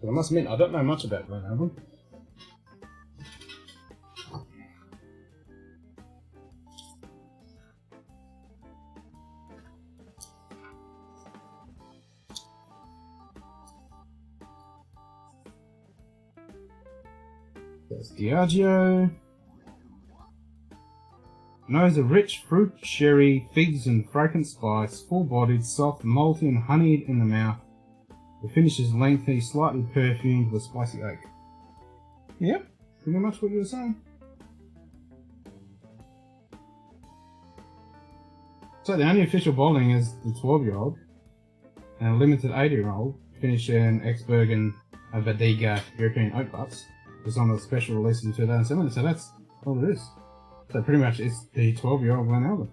But I must admit, I don't know much about Glenelgan. There's Diageo. Knows a rich fruit, sherry, figs and fragrant spice, full-bodied, soft, malty and honeyed in the mouth. The finish is lengthy, slightly perfumed with spicy oak. Yep, pretty much what you were saying. So the only official bottling is the 12-year-old and a limited 80-year-old, finished in Ex-Bergen Badega European Oak Butts. Was on a special release in 2007, so that's all it is. So pretty much it's the 12-year-old Glenelgan.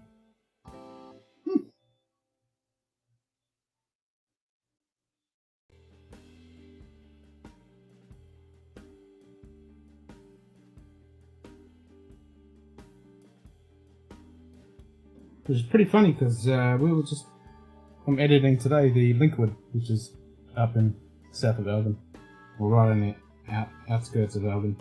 Which is pretty funny because I'm editing today the Linkwood, which is up in south of Elgin, or right in the outskirts of Elgin.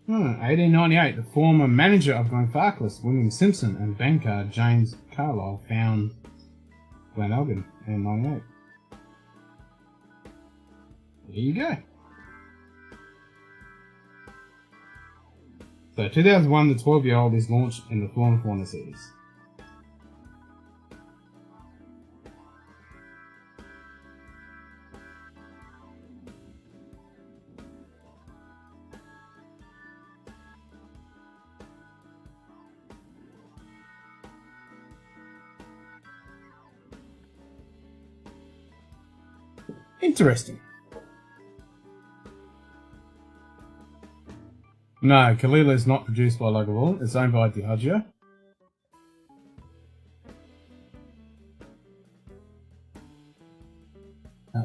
Hmm, 1898, the former manager of Glenfarclas, William Simpson, and banker James Carlyle found Glenelgan in 98. There you go. So 2001, the 12-year-old is launched in the Fauna series. Interesting. No, Kalila is not produced by Lagavulin. It's owned by Diageo.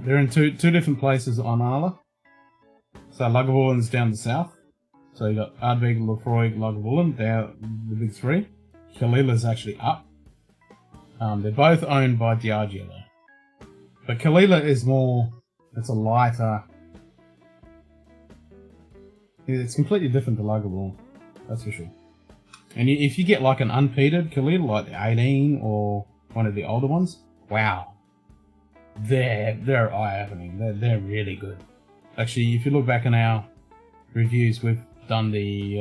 They're in two different places on Arla. So Lagavulin's down the south. So you got Ardbeg, Lefroy, Lagavulin. They're the big three. Kalila's actually up. They're both owned by Diageo though. But Kalila is more. It's a lighter. It's completely different to Lagavulin. That's for sure. And if you get like an unpeated Kalila, like the 18 or one of the older ones, wow, they're eye-opening. They're really good. Actually, if you look back in our reviews, we've done the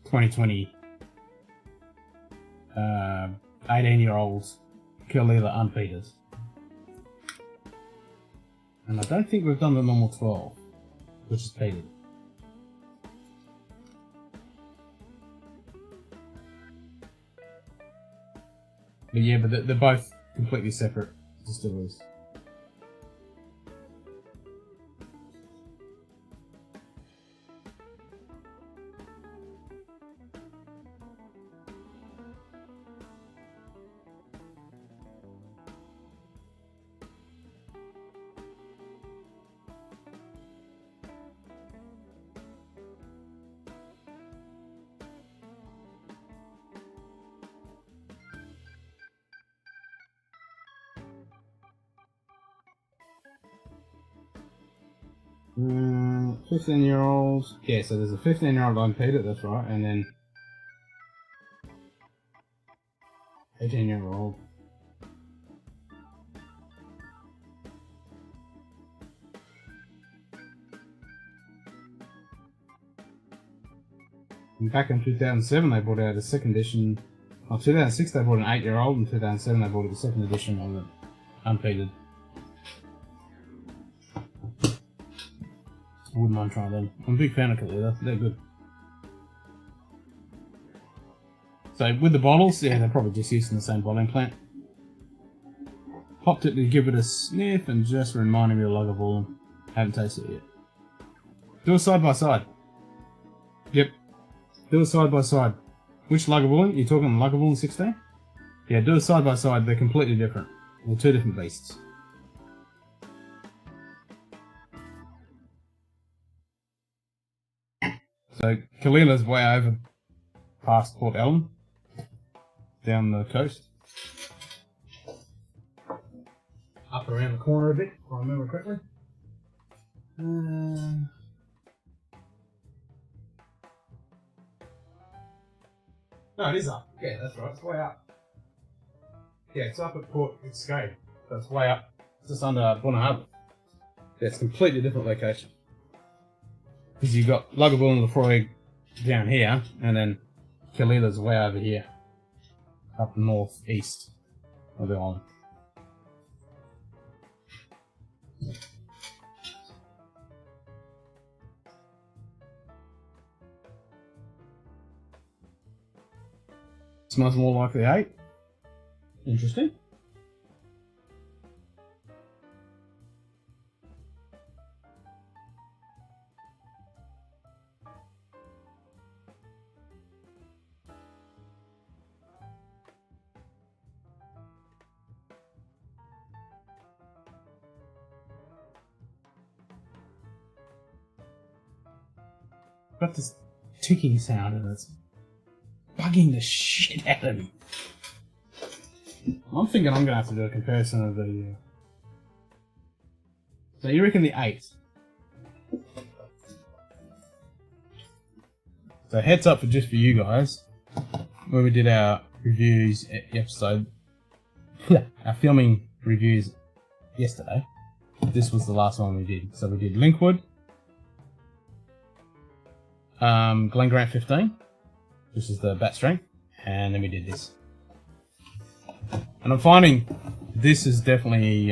2020 18-year-olds Kalila unpeated. And I don't think we've done the normal 12, which is peated. But yeah, but they're both completely separate distilleries. Mm, 15-year-olds. Yeah, so there's a 15-year-old unpeated, that's right, and then 18-year-old. And back in 2007, they brought out a second edition. Oh, 2006, they brought an 8-year-old, and 2007, they brought out the second edition of it, unpeated. I wouldn't mind trying them. I'm a big fan of Kalila, they're good. So with the bottles, yeah, they're probably just using the same bottling plant. Popped it to give it a sniff and just reminded me of Lagavulin. Haven't tasted it yet. Do it side by side. Yep. Do it side by side. Which Lagavulin? You're talking Lagavulin 16? Yeah, do it side by side. They're completely different. They're two different beasts. So Kalila's way over past Port Ellen, down the coast. Up around the corner a bit, if I remember correctly. No, it is up. Yeah, that's right. It's way up. Yeah, it's up at Port Skate. So it's way up, just under Bunna Harbour. Yeah, it's a completely different location. Because you've got Lagavulin and Lefroy down here, and then Kalila's way over here, up north-east of the island. Smells more like the 8. Interesting. Got this ticking sound and it's bugging the shit out of me. I'm thinking I'm gonna have to do a comparison of the. So you reckon the 8? So heads up for just for you guys, when we did our reviews episode, our filming reviews yesterday. This was the last one we did. So we did Linkwood, Glen Grant 15, which is the bat strength, and then we did this. And I'm finding this is definitely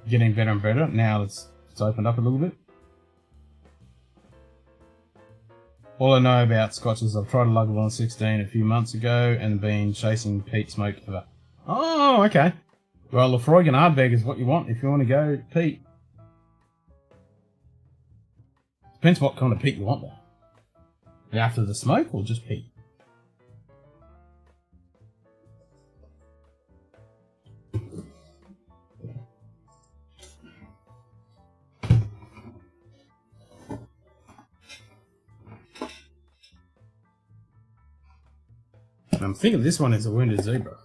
getting better and better now it's opened up a little bit. All I know about Scotch is I've tried a Lagavulin 16 a few months ago and been chasing peat smoke ever. Oh, okay. Well, Lafroig and Ardbeg is what you want if you want to go peat. Depends what kind of peat you want though. After the smoke or just peat? I'm thinking this one is a wounded zebra.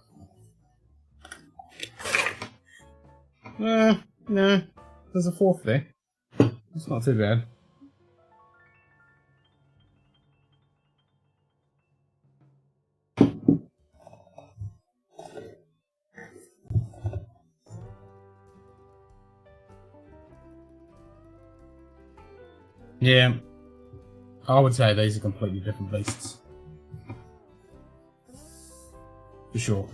No, there's a fourth there. It's not too bad. Yeah, I would say these are completely different beasts. For sure.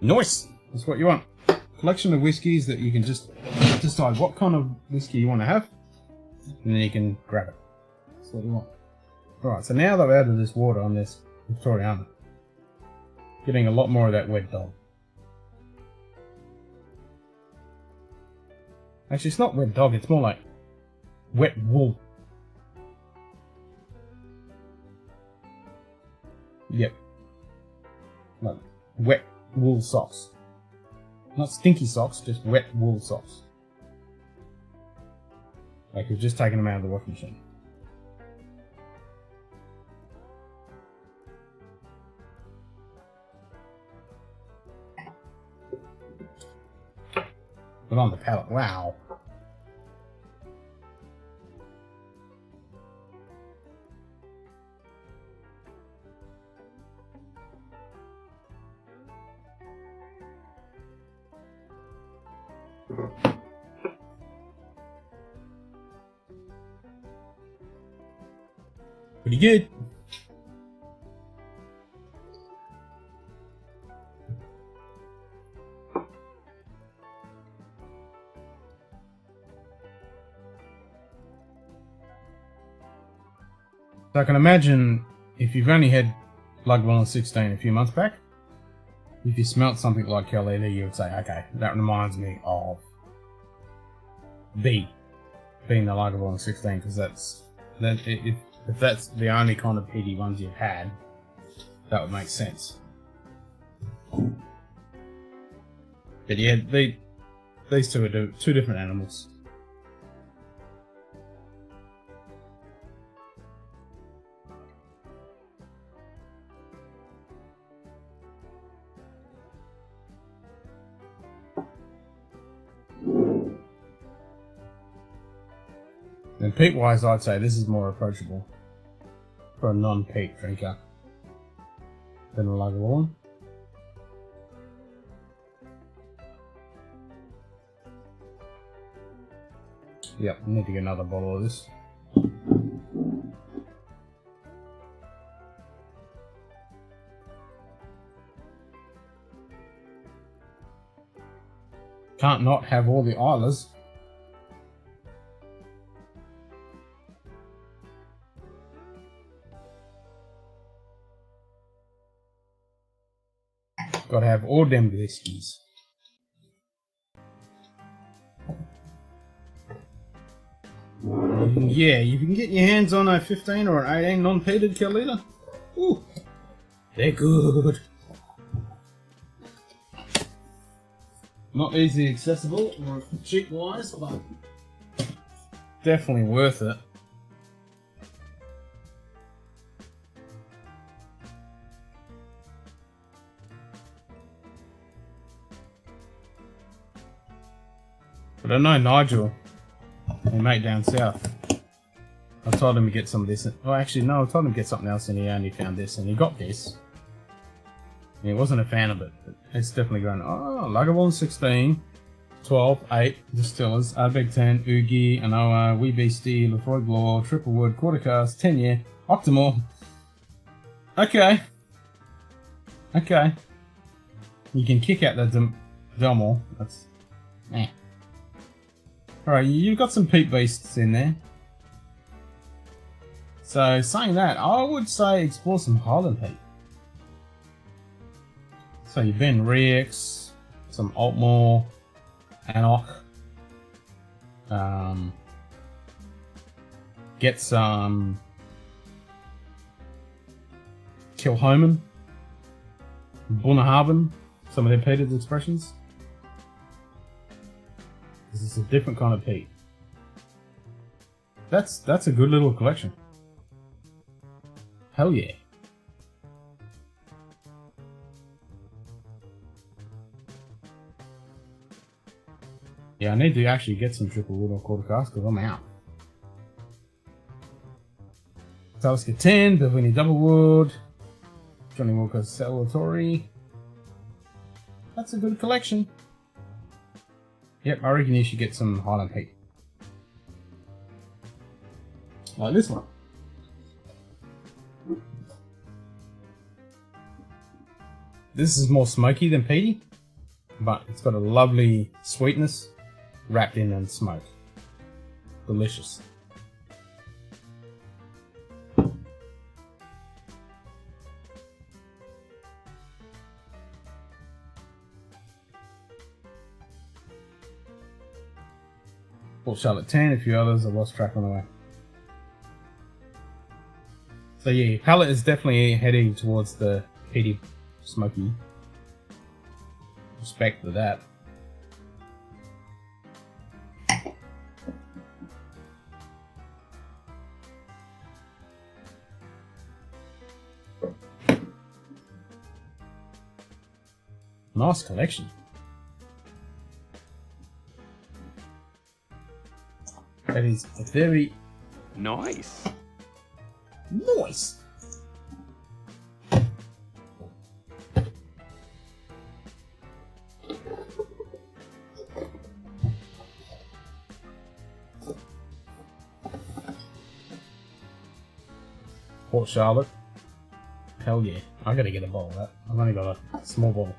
Nice! That's what you want. Collection of whiskies that you can just decide what kind of whiskey you want to have, and then you can grab it. That's what you want. Alright, so now that I've added this water on this Victoriana, getting a lot more of that wet dog. Actually, it's not wet dog, it's more like wet wool. Yep. Like wet wool socks. Not stinky socks, just wet wool socks. Like you've just taken them out of the washing machine. But on the palette, wow. Pretty good. So I can imagine if you've only had Lagavulin 16 a few months back, if you smelt something like Carlita, you would say, okay, that reminds me of B, being the Lagavulin 16, because if that's the only kind of peaty ones you've had, that would make sense. But yeah, these two are two different animals. And peat-wise, I'd say this is more approachable for a non-peat drinker than a Lagavulin. Yep, need to get another bottle of this. Can't not have all the Islas. Gotta have all them whiskies. Yeah, you can get your hands on a 15 or an 18 non-peated Carlita. Ooh, they're good. Not easily accessible or cheap wise, but definitely worth it. But I know Nigel, my mate down south, I told him to get some of this. Well, actually, no, I told him to get something else, and he only found this, and he got this. And he wasn't a fan of it, but it's definitely going, oh, Lagavulin 16, 12, 8, Distillers, Ardbeg 10, Oogie, Anoa, Wee Beastie, Lefroy Glor, Triple Wood, Quarter Cast, 10 Year, Octomore. Okay. Okay. You can kick out the Delmore. That's... eh. Alright, you've got some Peat Beasts in there. So, saying that, I would say explore some Highland Peat. So you've been Rex, some Altmore, Anok. Get some Kilhoman, Bunnahabin, some of their peated expressions. This is a different kind of peat. That's a good little collection. Hell yeah. Yeah, I need to actually get some triple wood or quarter cast because I'm out. Talisker 10, Belvini double wood, Johnny Walker's Salvatore. That's a good collection. Yep, I reckon you should get some Highland Peat. Like this one. This is more smoky than peaty, but it's got a lovely sweetness wrapped in smoke. Delicious. Port Charlotte 10, a few others, I lost track on the way. So yeah, palette is definitely heading towards the peaty, smoky. Respect for that. Nice collection. That is a very Nice. nice. Port Charlotte. Hell yeah. I gotta get a bowl of that. I've only got a small bowl.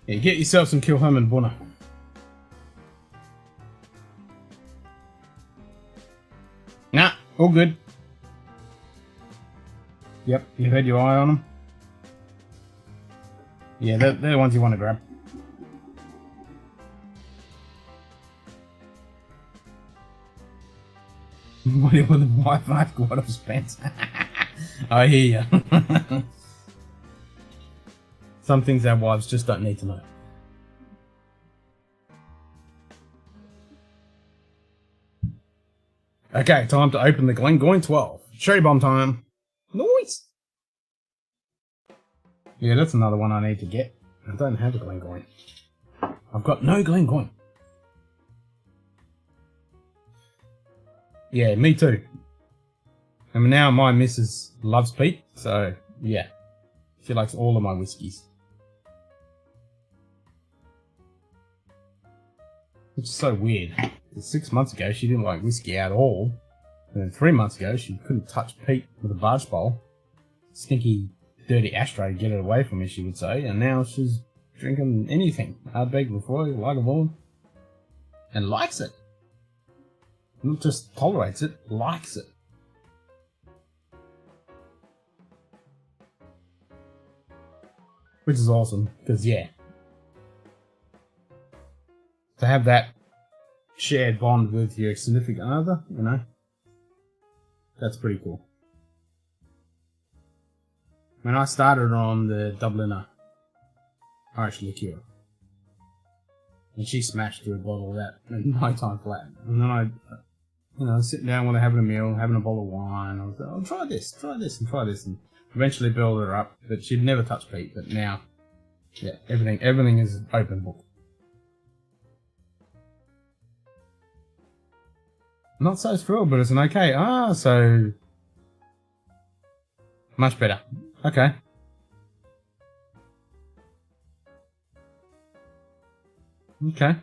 Yeah, get yourself some Kilhome and Bunna. Nah, all good. Yep, you've had your eye on them. Yeah, they're the ones you want to grab. Whatever the wife asked what I've spent. I hear ya. Some things our wives just don't need to know. Okay, time to open the Glengoyne 12. Cherry bomb time. Nice! Yeah, that's another one I need to get. I don't have a Glengoyne. I've got no Glengoyne. Yeah, me too. And now my missus loves peat, so yeah. She likes all of my whiskies. Which is so weird. 6 months ago, she didn't like whiskey at all. And then 3 months ago, she couldn't touch peat with a barge bowl. Stinky, dirty ashtray, get it away from me, she would say. And now she's drinking anything. Ardbeg, Lefroy, Lagavulin. And likes it. Not just tolerates it, likes it. Which is awesome, because yeah. To have that shared bond with your significant other, you know, that's pretty cool. When I started on the Dubliner Irish liqueur, And she smashed through a bottle of that in no time flat. And then I sitting down when they're having a meal, having a bottle of wine. I was like, oh, try this, and try this. And eventually build her up. But she'd never touched peat. But now, yeah, everything is open book. Not so thrilled, but it's an okay. So much better. Okay. Okay.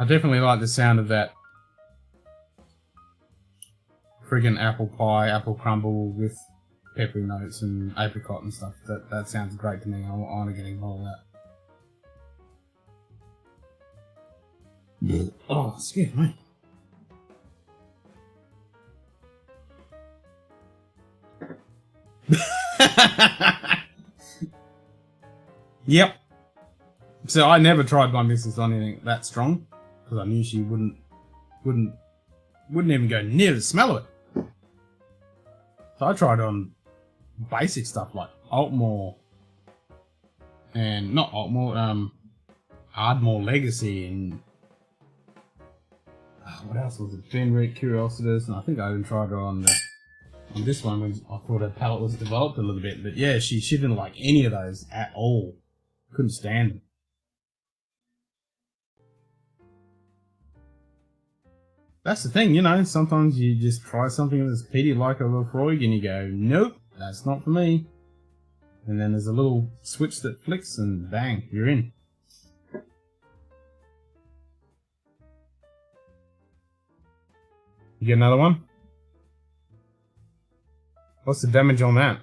I definitely like the sound of that friggin' apple pie, apple crumble with peppery notes and apricot and stuff. That sounds great to me. I want to get involved with that. Oh, excuse me. Yep. So I never tried my missus on anything that strong because I knew she wouldn't even go near the smell of it. So I tried on basic stuff like Altmore and not Altmore, Ardmore Legacy and what else was it? Fenric Curiositas, and I think I even tried her on this one when I thought her palate was developed a little bit. But yeah, she didn't like any of those at all. Couldn't stand them. That's the thing, sometimes you just try something that's peaty like a Lefroy and you go, nope, that's not for me. And then there's a little switch that flicks and bang, you're in. You get another one? What's the damage on that?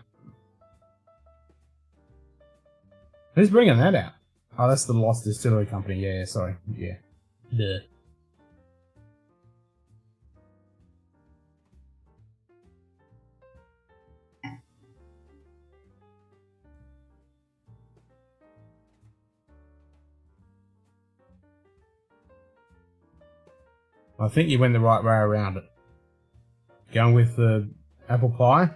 Who's bringing that out? Oh, that's the Lost Distillery Company. Yeah, sorry. Yeah. Duh. I think you went the right way around it. Going with the apple pie,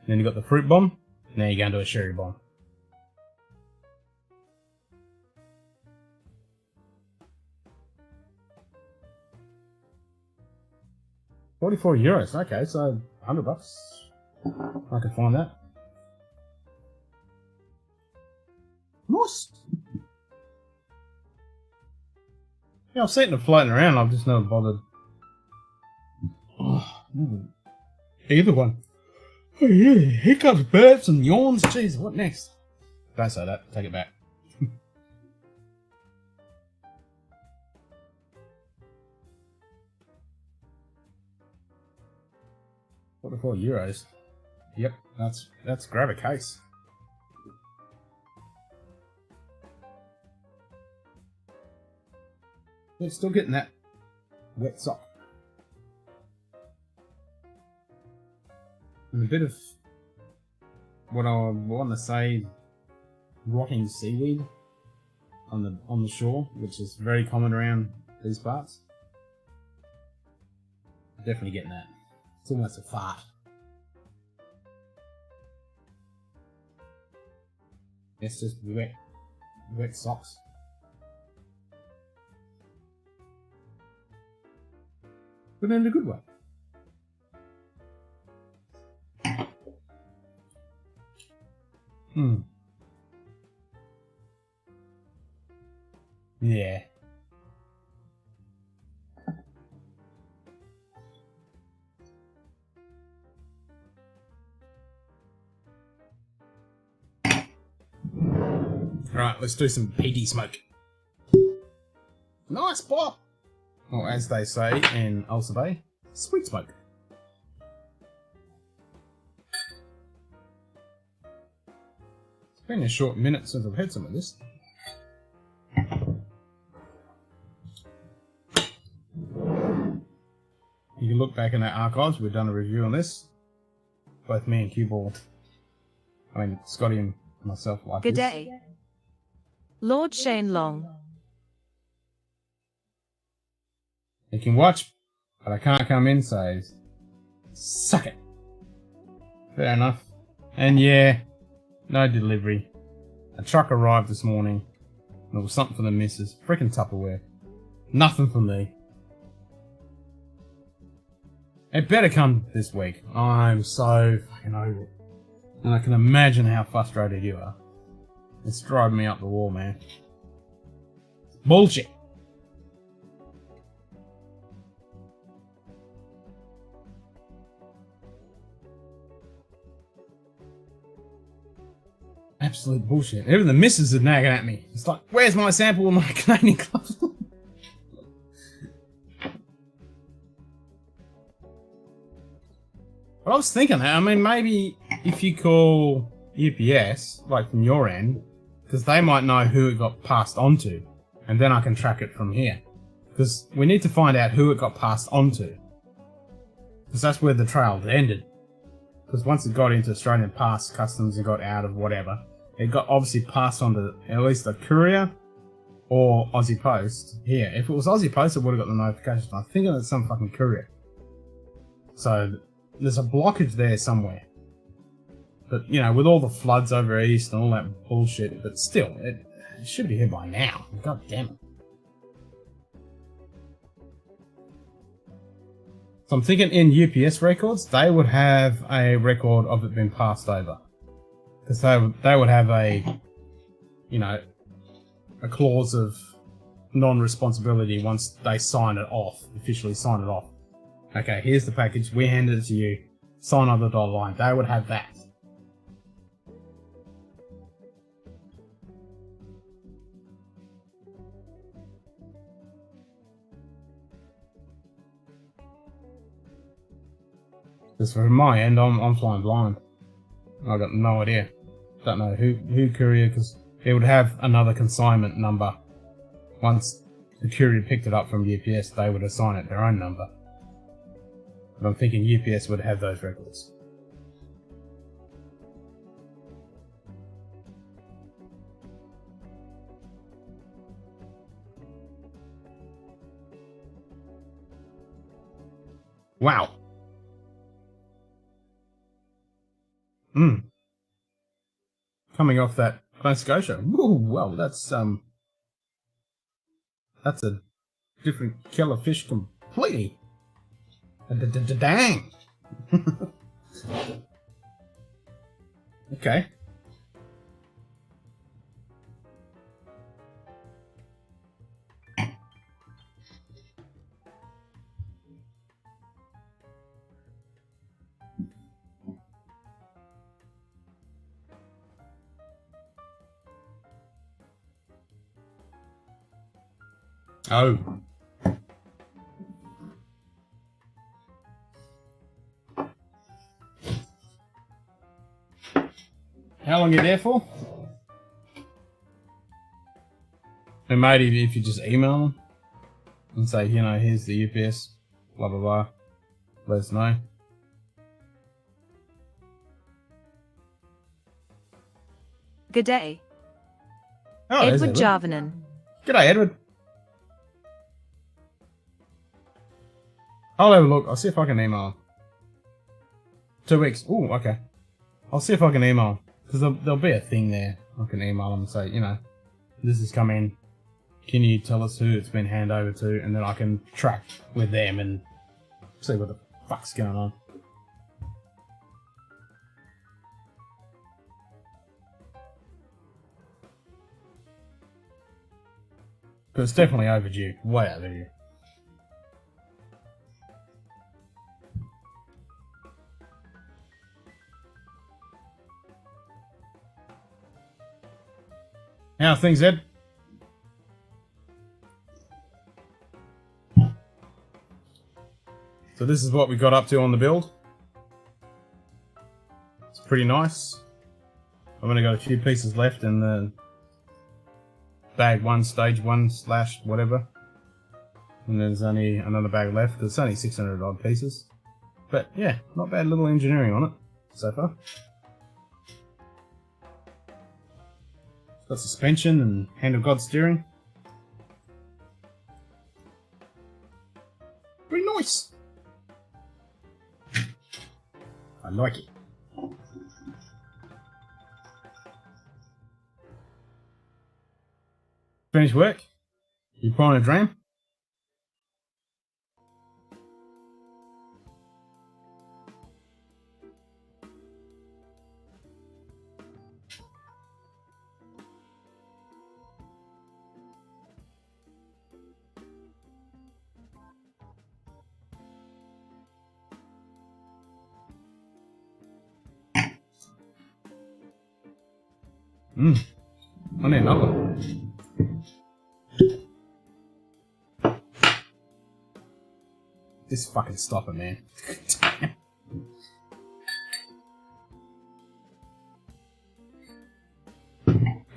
then you got the fruit bomb, now you're going to a sherry bomb. €44. Okay, so $100. I can find that. Nice. Yeah, I've seen it floating around. I've just never bothered. Either one. Oh yeah, hiccups, burps, and yawns. Jeez, what next? Don't say that. Take it back. €44. Yep, that's grab a case. It's still getting that wet sock. And a bit of what I want to say, rotting seaweed on the shore, which is very common around these parts. Definitely getting that. It's almost a fart. It's just wet socks. But in a good way. Yeah. Alright, let's do some peaty smoke. Nice pop! Or as they say in Ulster Bay, sweet smoke. It's been a short minute since I've had some of this. You can look back in our archives, we've done a review on this. Both me and Q-Ball, Scotty and myself like Good this. day. Lord Shane Long. You can watch, but I can't come in, so suck it. Fair enough. And yeah, no delivery. A truck arrived this morning. And it was something for the missus. Freaking Tupperware. Nothing for me. It better come this week. I'm so fucking over it. And I can imagine how frustrated you are. It's driving me up the wall, man. Bullshit. Absolute bullshit. Even the missus are nagging at me. It's like, where's my sample of my Canadian Club? But I was thinking that, I mean, maybe if you call UPS, like from your end, because they might know who it got passed on to, and then I can track it from here. Because we need to find out who it got passed on to. Because that's where the trail ended. Because once it got into Australian Pass Customs and got out of whatever, it got obviously passed on to at least a courier or Aussie Post. Here, if it was Aussie Post, it would have got the notification. I'm thinking it's some fucking courier. So there's a blockage there somewhere. But, you know, with all the floods over east and all that bullshit, but still, it should be here by now. God damn it. So I'm thinking in UPS records, they would have a record of it being passed over. Because they would have a, you know, a clause of non-responsibility once they sign it off, officially sign it off. Okay, here's the package, we handed it to you, sign on the dotted line. They would have that. Because from my end, I'm flying blind. I got no idea. Don't know who courier, because it would have another consignment number. Once the courier picked it up from UPS, they would assign it their own number. But I'm thinking UPS would have those records. Wow. Coming off that Nova Scotia. Ooh, well, that's a different killer fish completely. Dang. Okay. Oh. How long are you there for? And maybe if you just email them and say, you know, here's the UPS, blah blah blah, let us know. Good day. Oh, there's Edward Jarvinen. G'day, Edward. I'll have a look. I'll see if I can email. 2 weeks. Ooh, okay. I'll see if I can email. Because there'll be a thing there. I can email them and say, you know, this has come in. Can you tell us who it's been handed over to? And then I can track with them and see what the fuck's going on. Because it's definitely overdue. Way overdue. How are things, Ed? So this is what we got up to on the build. It's pretty nice. I've only got a few pieces left in the bag 1, stage 1 / whatever. And there's only another bag left. There's only 600 odd pieces. But yeah, not bad little engineering on it so far. Got suspension and hand of God steering. Pretty nice. I like it. Finished work? You pouring a dram? I need another one. Just fucking stop it, man.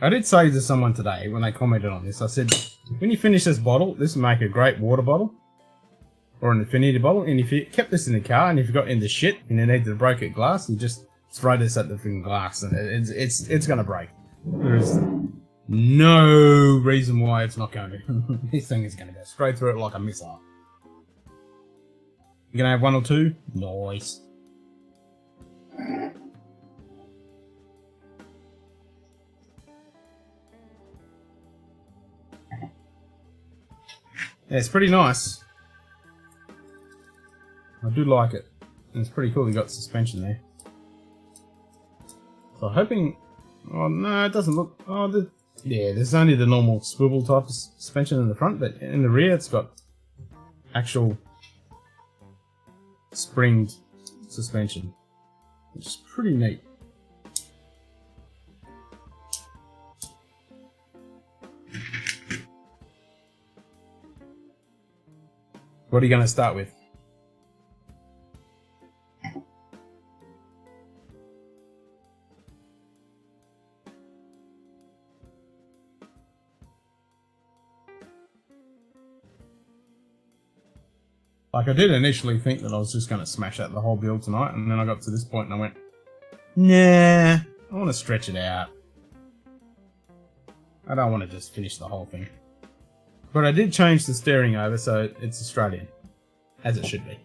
I did say to someone today when they commented on this, I said, when you finish this bottle, this will make a great water bottle. Or an infinity bottle. And if you kept this in the car and if you got into shit and you needed to break it glass, you just throw this at the freaking glass and it's gonna break. There's no reason why it's not going to. This thing is gonna go straight through it like a missile. You gonna have one or two? Nice. Yeah, it's pretty nice. I do like it. And it's pretty cool you got suspension there. So I'm hoping... Oh no, it doesn't look... Oh, yeah, there's only the normal swivel type of suspension in the front, but in the rear it's got actual springed suspension, which is pretty neat. What are you going to start with? Like, I did initially think that I was just going to smash out the whole build tonight, and then I got to this point and I went, nah, I want to stretch it out. I don't want to just finish the whole thing. But I did change the steering over so it's Australian. As it should be.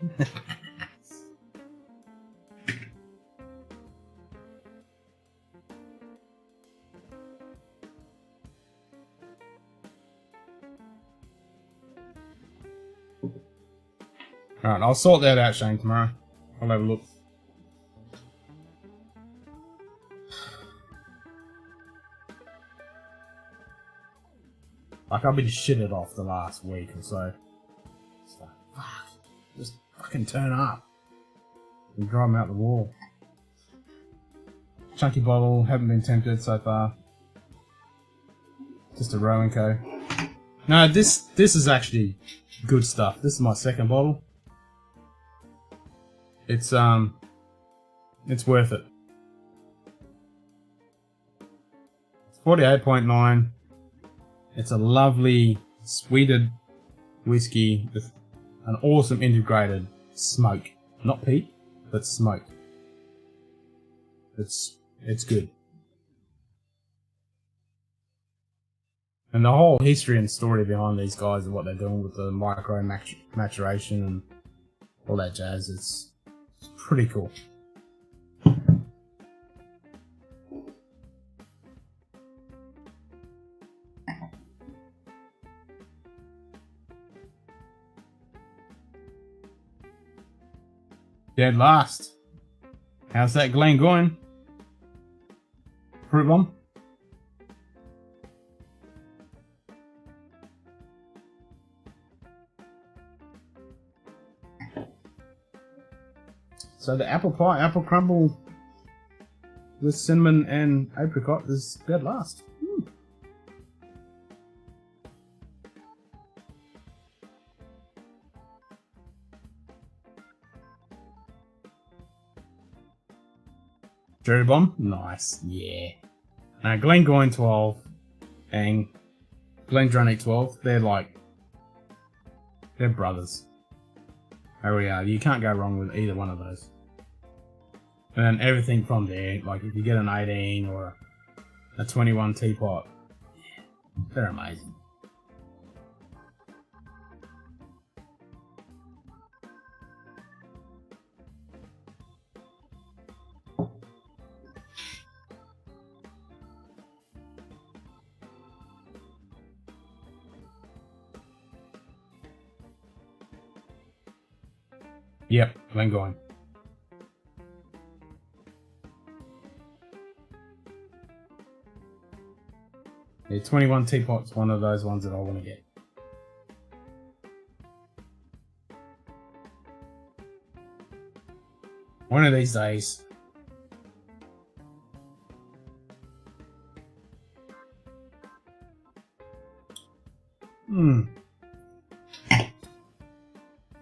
Alright, I'll sort that out, Shane, tomorrow. I'll have a look. Like, I've been shitted off the last week or so. It's like, fuck. Just fucking turn up. And drive them out the wall. Chunky bottle, haven't been tempted so far. Just a Row & Co. No, this is actually good stuff. This is my second bottle. It's worth it. It's 48.9. It's a lovely sweetened whiskey with an awesome integrated smoke. Not peat, but smoke. It's good. And the whole history and story behind these guys and what they're doing with the micro maturation and all that jazz, it's pretty cool. Dead last. How's that Glen going? Fruit bomb? So the apple pie, apple crumble with cinnamon and apricot is dead last. Cherry bomb? Nice, yeah. Glengoyne 12 and Glendronach 12, they're brothers. There we are, you can't go wrong with either one of those. And then everything from there, like if you get an 18 or a 21 teapot, they're amazing. Yep, Glengoyne. Yeah, 21 teapot's one of those ones that I want to get. One of these days.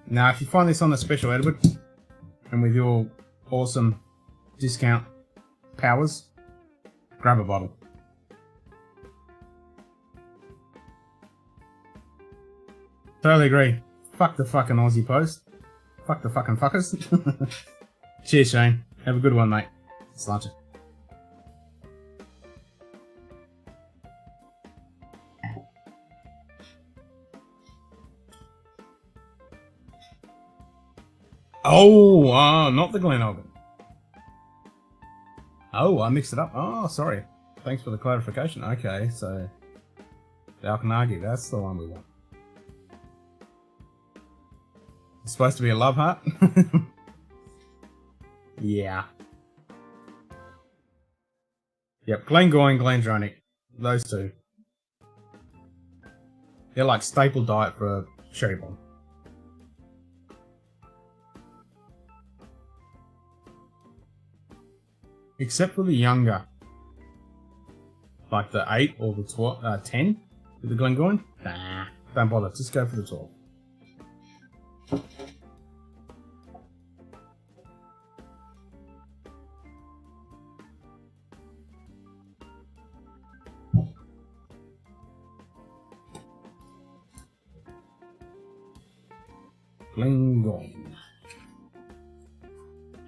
Now, if you find this on the special, Edward, and with your awesome discount powers, grab a bottle. Totally agree. Fuck the fucking Aussie Post. Fuck the fucking fuckers. Cheers, Shane. Have a good one, mate. Sláinte. Oh, not the Glenoghan. Oh, I mixed it up. Oh, sorry. Thanks for the clarification. Okay, so the Alkanagi, that's the one we want. It's supposed to be a love heart? Yeah. Yep, Glengoyne, Glendronach. Those two. They're like staple diet for a cherry bomb. Except for the younger. Like the 8 or the 12, 10 with the Glengoyne. Nah, don't bother. Just go for the 12. Glengoyne.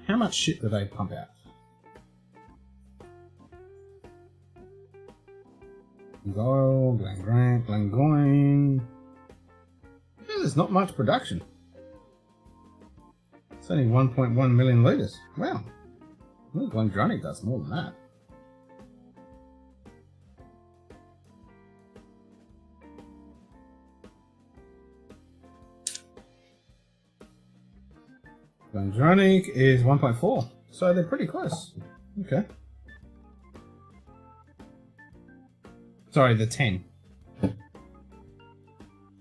How much shit do they pump out? Glengoyne. Yeah, there's not much production. It's only 1.1 million litres. Wow. Well, Glendronach does more than that. Glendronach is 1.4, so they're pretty close. Okay. Sorry, the 10.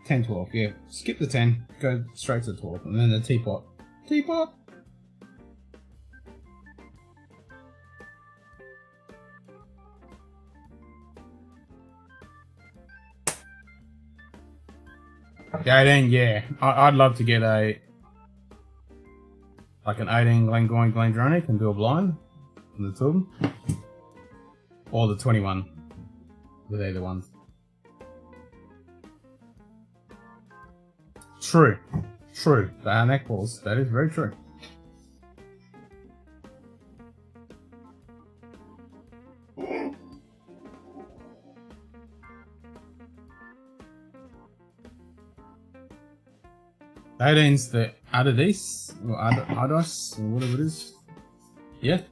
10, 12, yeah. Skip the 10, go straight to the 12, and then the teapot. Teapot! The 18, yeah. I'd love to get like an 18 Glengoyne, Glendronach and do a blind on the two of them. Or the 21 with either one. True. True. They are neck balls. That is very true. That ends the Adadis, or Ados, or whatever it is. Yeah.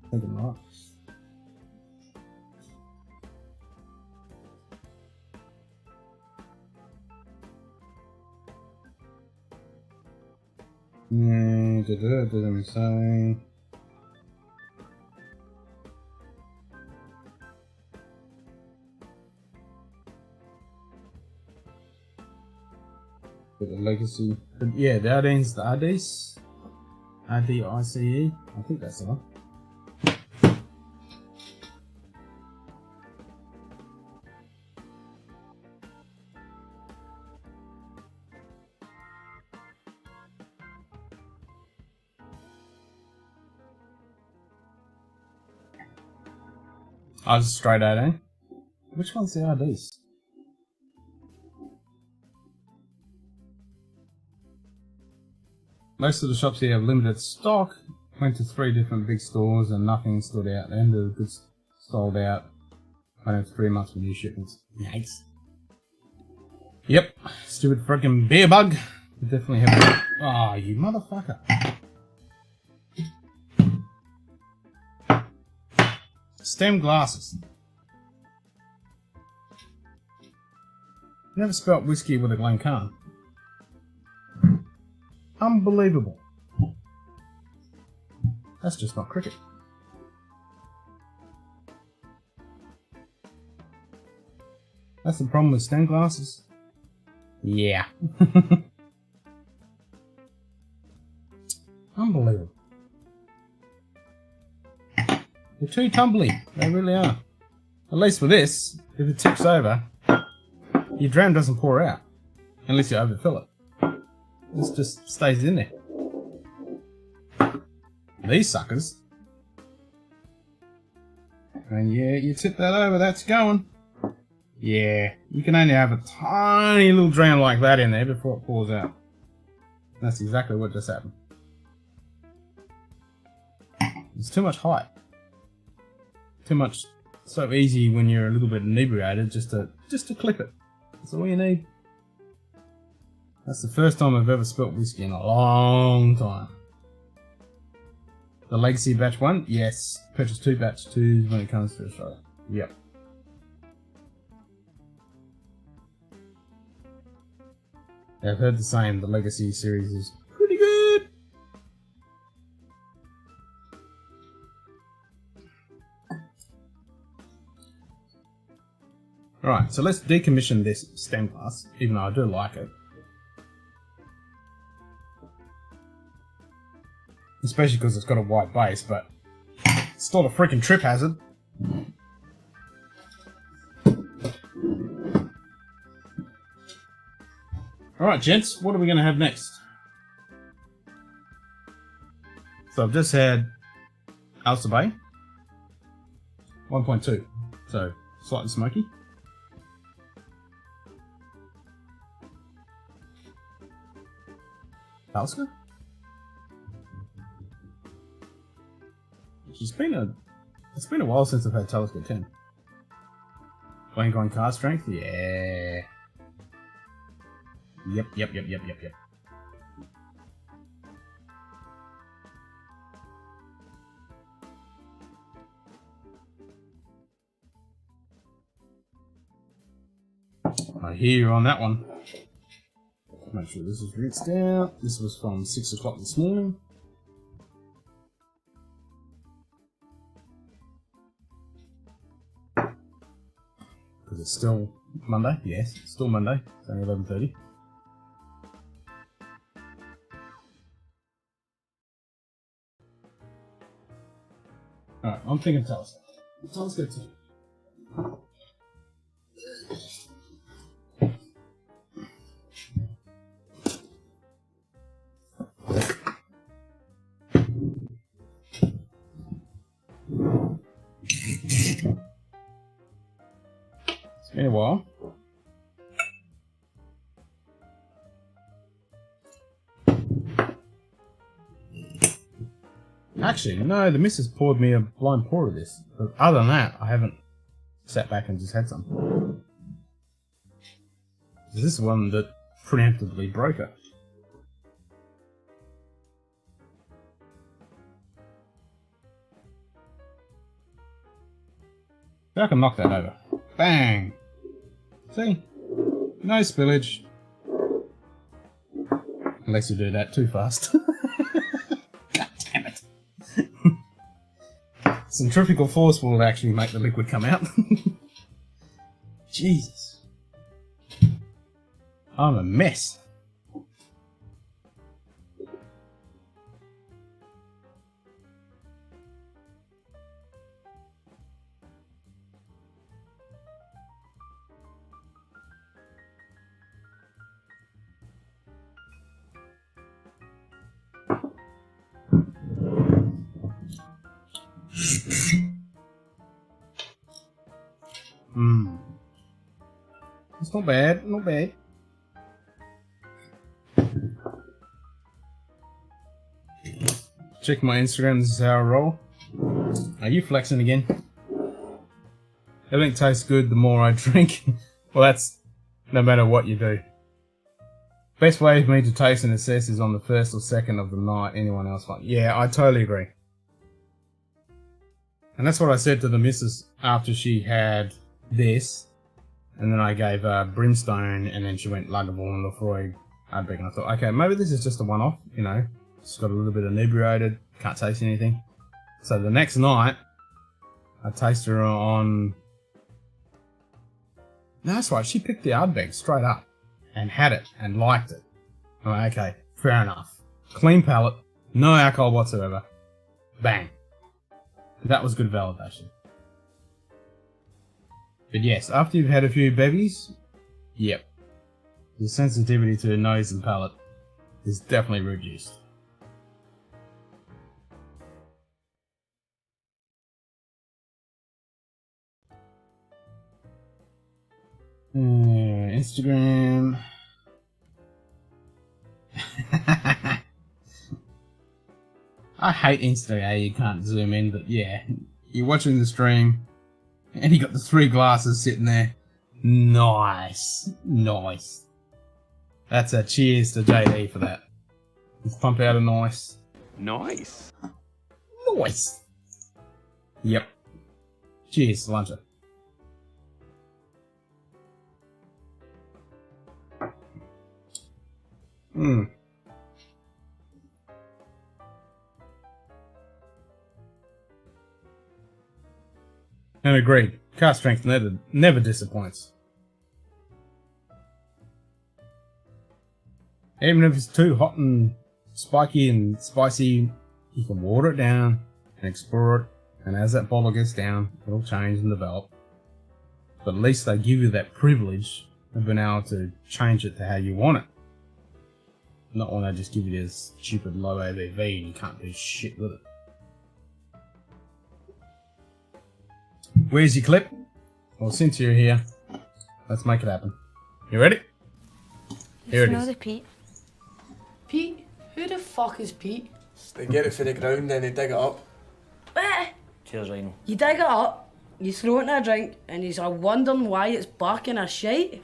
I think I'm right. Let me say. The legacy, yeah, that ends the Adis, ADICE. I think that's the one. I was straight 18. Which one's the Adis? Most of the shops here have limited stock. Went to 3 different big stores and nothing stood out. The end of the goods sold out. I have 3 months for new shipments. Nice. Yep. Stupid freaking beer bug. We definitely have. Oh, you motherfucker. Stem glasses. Never spelt whiskey with a Glencairn. Unbelievable. That's just not cricket. That's the problem with stained glasses. Yeah. Unbelievable. They're too tumbly. They really are. At least with this, if it tips over, your dram doesn't pour out. Unless you overfill it. This just stays in there. These suckers. And yeah, you tip that over, that's going. Yeah, you can only have a tiny little dram like that in there before it pours out. That's exactly what just happened. It's too much height. Too much. So easy when you're a little bit inebriated just to clip it. That's all you need. That's the first time I've ever spilt whiskey in a long time. The Legacy Batch 1? Yes. Purchased 2 Batch 2s when it comes to Australia. Yep. I've heard the same. The Legacy series is pretty good. Alright, so let's decommission this stem glass, even though I do like it. Especially because it's got a white base, but it's still a freaking trip hazard. Alright, gents, what are we going to have next? So I've just had Ulster Bay. 1.2. So, slightly smoky. Talisker? It's been a while since I've had Talisker 10. Glencairn card strength? Yeah. Yep. I hear you on that one. Make sure this is rinsed out. This was from 6 o'clock this morning. Because it's still Monday. Yes, it's still Monday. It's only 11:30. Alright, I'm thinking Talisker. Talisker 2. It's been a while. Actually, no, the missus poured me a blind pour of this. But other than that, I haven't sat back and just had some. This is one that preemptively broke it. I can knock that over. Bang! See? No spillage. Unless you do that too fast. God damn it. Centrifugal force will actually make the liquid come out. Jesus. I'm a mess. It's not bad, not bad. Check my Instagram, this is how I roll. Are you flexing again? Everything tastes good the more I drink. Well, that's no matter what you do. Best way for me to taste and assess is on the first or second of the night. Anyone else like? Yeah, I totally agree. And that's what I said to the missus after she had this. And then I gave Brimstone, and then she went Lagavulin, Lefroy, Ardbeg, and I thought, okay, maybe this is just a one-off, you know. Just got a little bit inebriated, can't taste anything. So the next night, I tasted her on... No, that's right, she picked the Ardbeg straight up, and had it, and liked it. I'm like, okay, fair enough. Clean palate, no alcohol whatsoever. Bang. That was good validation. But yes, after you've had a few bevies, yep, the sensitivity to the nose and palate is definitely reduced. Instagram. I hate Instagram, you can't zoom in, but yeah, you're watching the stream, and you got the 3 glasses sitting there. Nice. Nice. That's a cheers to JD for that. Let's pump out a nice. Nice. Nice. Yep. Cheers, Luncher. Mmm. And agreed. Car strength never disappoints. Even if it's too hot and spiky and spicy, you can water it down and explore it. And as that bottle gets down, it'll change and develop. But at least they give you that privilege of being able to change it to how you want it. Not when they just give you this stupid low ABV and you can't do shit with it. Where's your clip? Well, since you're here, let's make it happen. You ready? Here it is. Pete. Pete? Who the fuck is Pete? They get it for the ground, then they dig it up. Cheers, Rhino. You dig it up, you throw it in a drink, and you're wondering why it's barking a shite?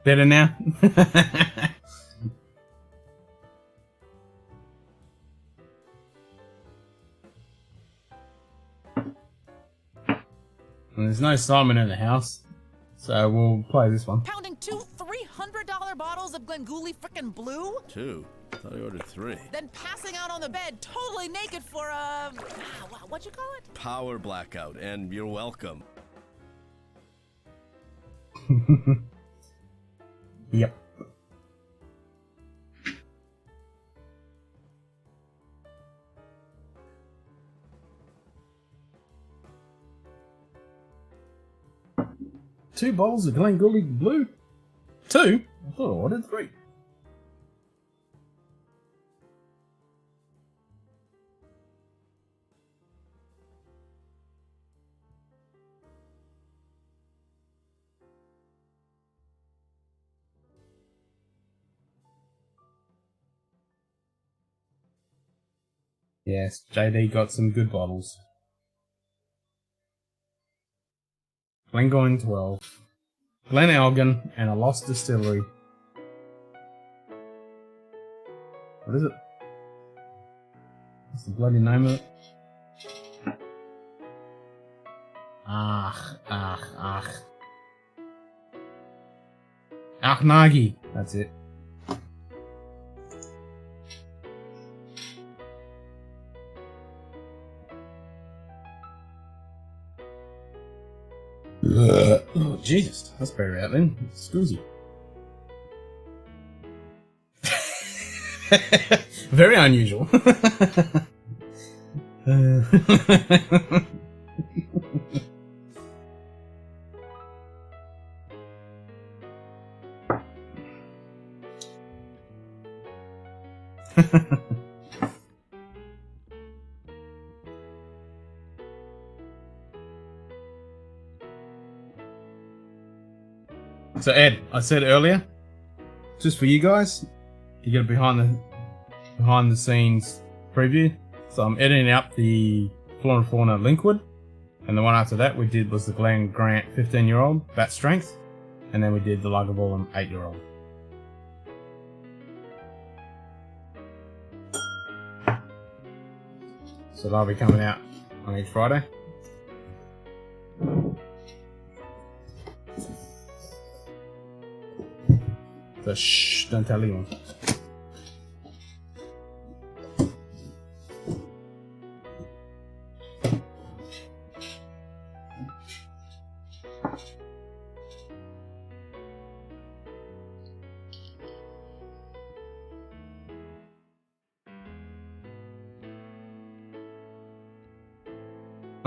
Better now? And there's no Simon in the house, so we'll play this one. Pounding 2 $300 bottles of Glengoolie frickin' Blue? 2? I thought I ordered 3. Then passing out on the bed totally naked for what'd you call it? Power blackout, and you're welcome. Yep. Two bottles of Glengoolie Blue? 2? I thought I ordered 3. Yes, JD got some good bottles. Glengoyne 12, Glen Elgin, and a Lost Distillery. What is it? What's the bloody name of it? Achnagi. That's it. Oh, Jesus. That's better out then. Scoozy. Very unusual. So Ed, I said earlier, just for you guys, you get a behind the scenes preview. So I'm editing up the Flora and Fauna Linkwood, and the one after that we did was the Glen Grant 15-year-old bat strength, and then we did the Lagavulin 8-year-old. So they'll be coming out on each Friday. So shh, don't tell anyone.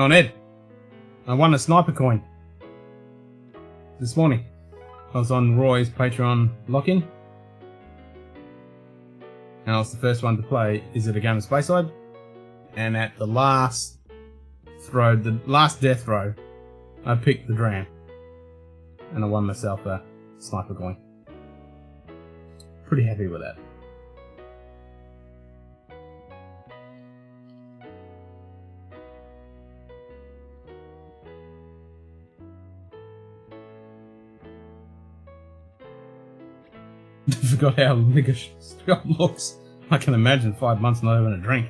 Oh, Ned, I won a sniper coin this morning. I was on Roy's Patreon lock-in, and I was the first one to play Is It a Game of Speyside? And at the last throw, the last death throw, I picked the Dram, and I won myself a sniper coin. Pretty happy with that. Forgot how niggish Scott looks. I can imagine 5 months not having a drink.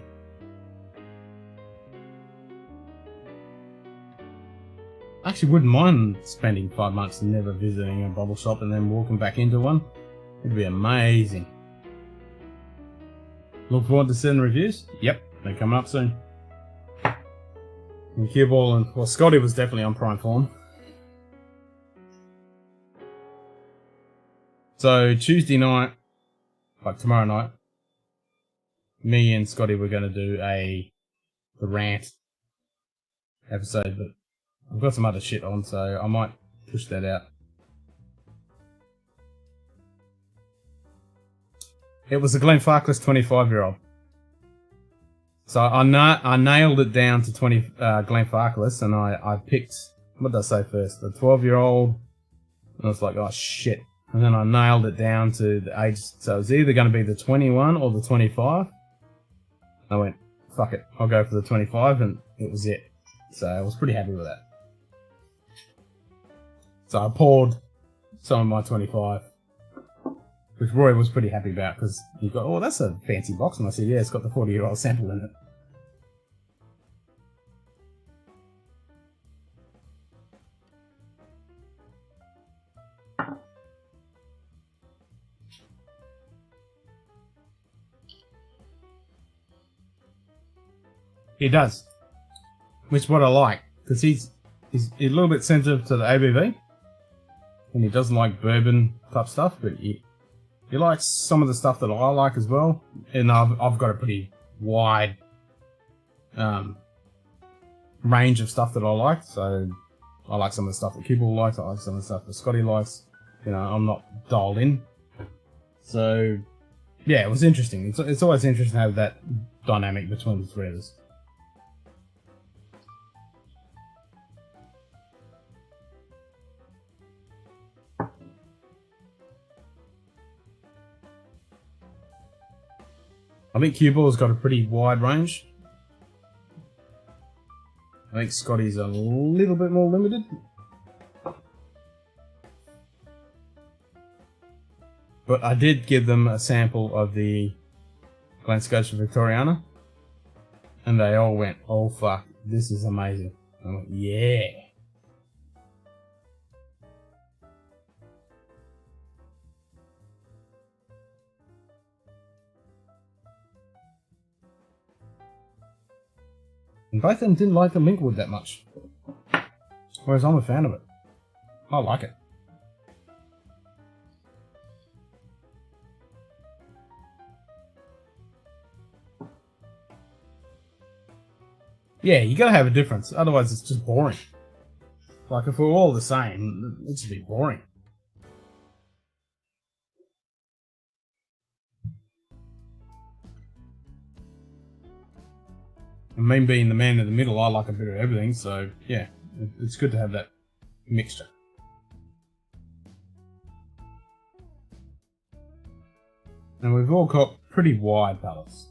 I actually wouldn't mind spending 5 months and never visiting a bottle shop and then walking back into one. It'd be amazing. Look forward to seeing reviews? Yep, they're coming up soon. And Cueball and, well, Scotty was definitely on prime form. So Tuesday night, like tomorrow night, me and Scotty were going to do the rant episode, but I've got some other shit on, so I might push that out. It was a Glenfarclas 25-year-old. So I nailed it down to 20 Glenfarclas, and I picked, what did I say first? The 12-year-old, and I was like, oh shit. And then I nailed it down to the age, so it was either going to be the 21 or the 25. I went, fuck it, I'll go for the 25, and it was it. So I was pretty happy with that. So I poured some of my 25, which Roy was pretty happy about, because he got, oh, that's a fancy box. And I said, yeah, it's got the 40-year-old sample in it. He does, which is what I like, because he's a little bit sensitive to the ABV, and he doesn't like bourbon type stuff, but he likes some of the stuff that I like as well. And I've got a pretty wide range of stuff that I like. So I like some of the stuff that Kibble likes. I like some of the stuff that Scotty likes. You know, I'm not dialed in. So yeah, it was interesting. It's always interesting to have that dynamic between the three of us. I think Cueball's got a pretty wide range. I think Scotty's a little bit more limited. But I did give them a sample of the Scotch Victoriana, and they all went, oh fuck, this is amazing. I went, yeah. And both of them didn't like the Linkwood that much. Whereas I'm a fan of it. I like it. Yeah, you gotta have a difference, otherwise it's just boring. Like, if we're all the same, it'd just be boring. And me being the man in the middle, I like a bit of everything, so yeah, it's good to have that mixture. And we've all got pretty wide palates.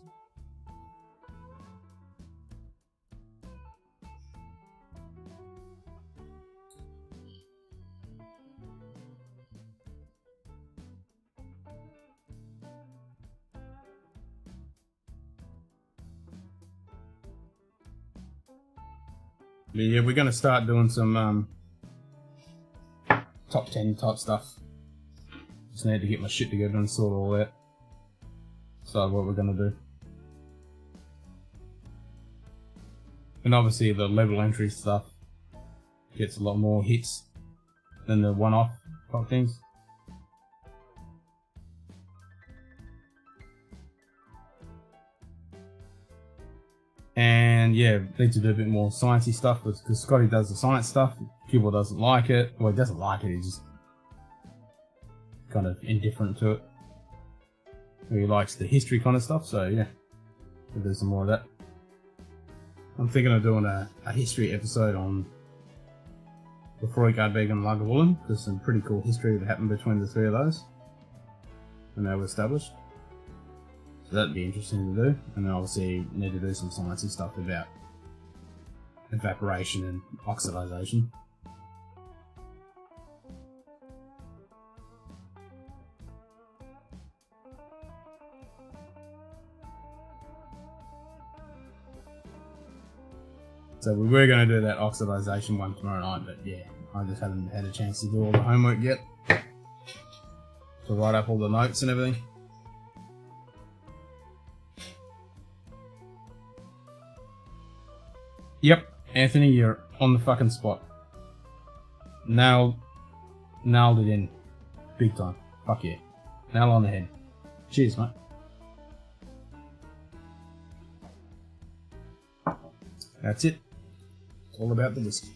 But yeah, we're gonna start doing some top 10 type stuff. Just need to get my shit together and sort it all out. Decide what we're gonna do. And obviously the level entry stuff gets a lot more hits than the one-off type things. And yeah, need to do a bit more sciencey stuff because Scotty does the science stuff. Kibble doesn't like it. Well, he doesn't like it, he's just kind of indifferent to it. He likes the history kind of stuff, so yeah, we'll do some more of that. I'm thinking of doing a history episode on before Gardbeg and Lagavulin. There's some pretty cool history that happened between the three of those when they were established. So that'd be interesting to do. And then obviously need to do some sciencey stuff about evaporation and oxidization. So we were going to do that oxidization one tomorrow night, but yeah, I just haven't had a chance to do all the homework yet. To write up all the notes and everything. Yep, Anthony, you're on the fucking spot. Nailed it in. Big time. Fuck yeah. Nail on the head. Cheers, mate. That's it. It's all about the whiskey.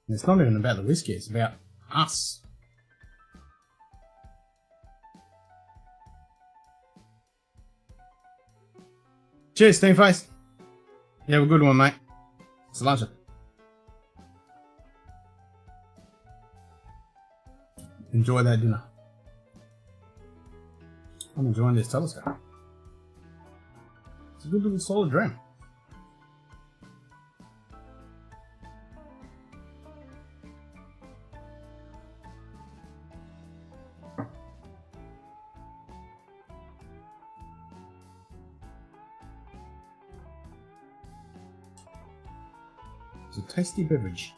And it's not even about the whiskey, it's about us. Cheers, Steamface. You have a good one, mate. Cilantro. Enjoy that dinner. I'm enjoying this telescope. It's a good little solid dram. It's a tasty beverage.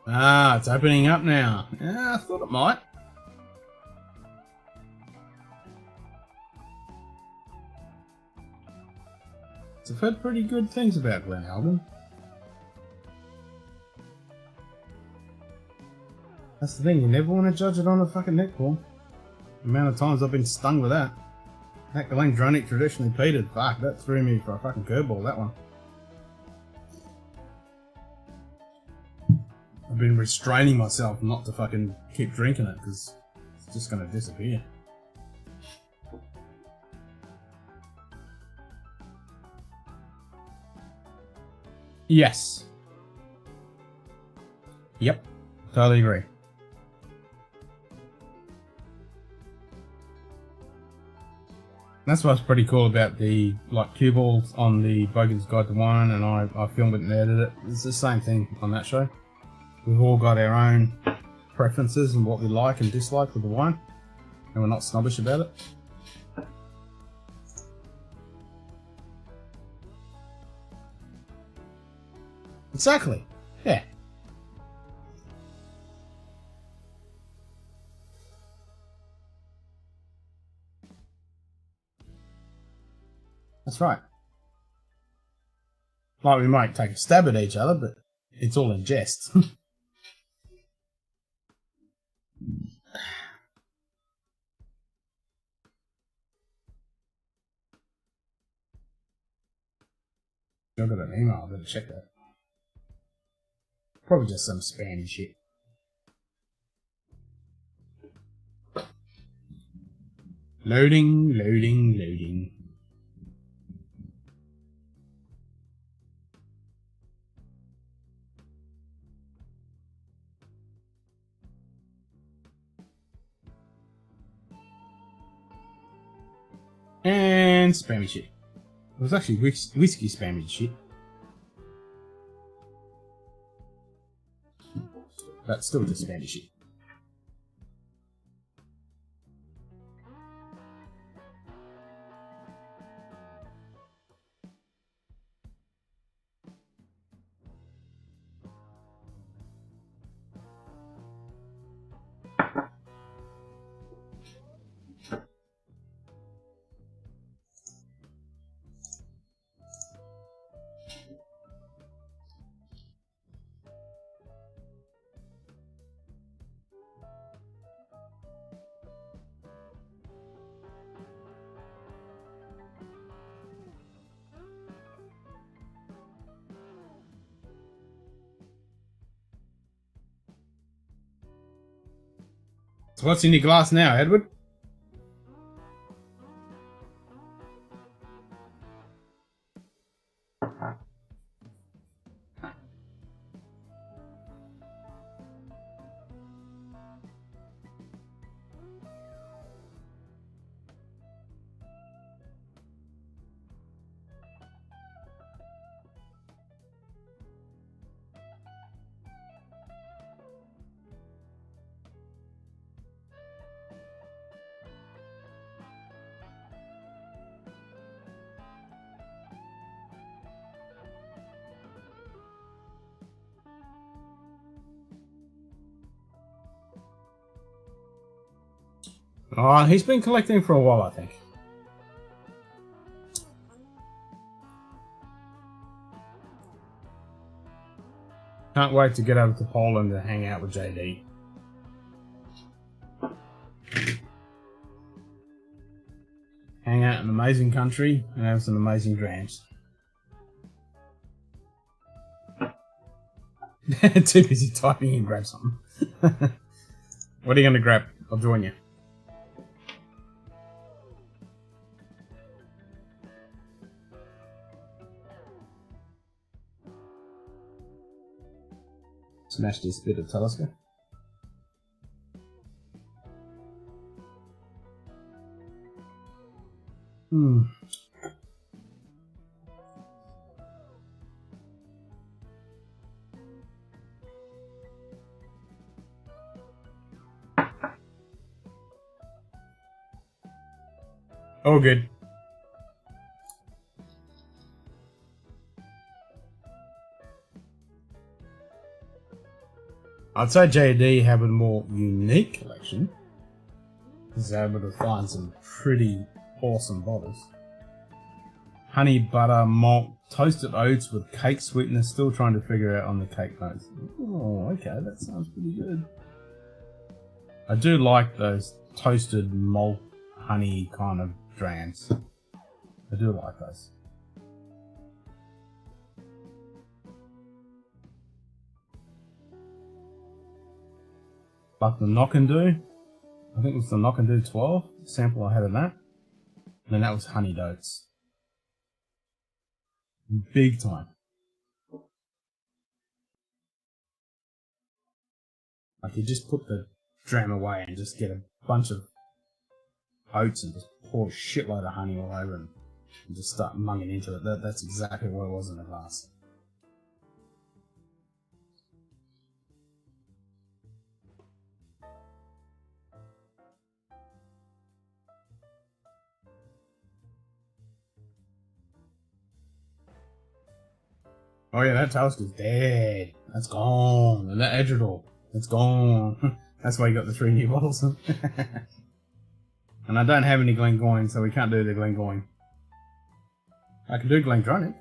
Ah, it's opening up now. Yeah, I thought it might. I've heard pretty good things about Glen Albin. That's the thing, you never want to judge it on a fucking neckball. The amount of times I've been stung with that. That Glendronach traditionally peated, fuck, that threw me for a fucking curveball, that one. I've been restraining myself not to fucking keep drinking it, because it's just going to disappear. Yes. Yep. Totally agree. That's what's pretty cool about the cue balls on the Bogan's Guide to Wine, and I filmed it and edited it. It's the same thing on that show. We've all got our own preferences and what we like and dislike with the wine, and we're not snobbish about it. Exactly. Yeah. That's right. Like, we might take a stab at each other, but it's all in jest. I got an email, I better check that. Probably just some spammy shit. Loading, loading, loading. And spammy shit. It was actually whiskey spammy shit. But still just spammy shit. So what's in your glass now, Edward? Oh, he's been collecting for a while, I think. Can't wait to get over to Poland and hang out with JD. Hang out in an amazing country and have some amazing drams. Too busy typing and grab something. What are you going to grab? I'll join you. Smash this bit of Talisker. Oh, good. I'd say JD have a more unique collection. He's able to find some pretty awesome bottles. Honey, butter, malt, toasted oats with cake sweetness. Still trying to figure out on the cake notes. Oh, okay, that sounds pretty good. I do like those toasted malt honey kind of drams. I do like those. Like the Knock and Do. I think it was the Knock and Do 12 sample I had of that. And then that was honeyed oats. Big time. Like you just put the dram away and just get a bunch of oats and just pour a shitload of honey all over and just start munging into it. That's exactly what it was in the glass. Oh yeah, that Talisker's dead. That's gone. And that Edredor, that's gone. That's why you got the 3 new bottles. And I don't have any Glengoyne, so we can't do the Glengoyne. I can do Glendronach.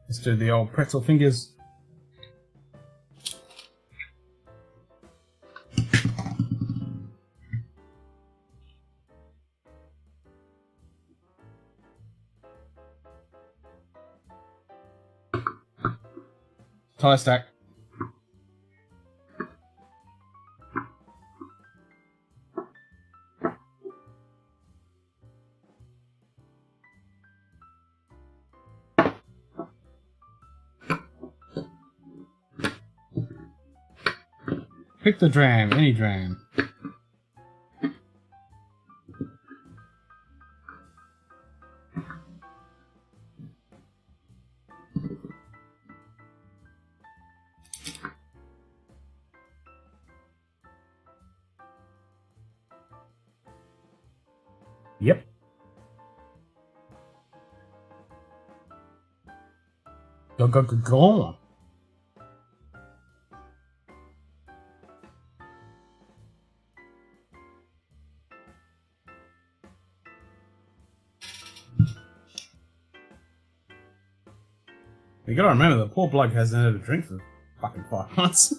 Let's do the old pretzel fingers. Tie stack. Pick the dram, any dram. Yep. Go. You gotta remember, the poor bloke hasn't had a drink for fucking 5 months.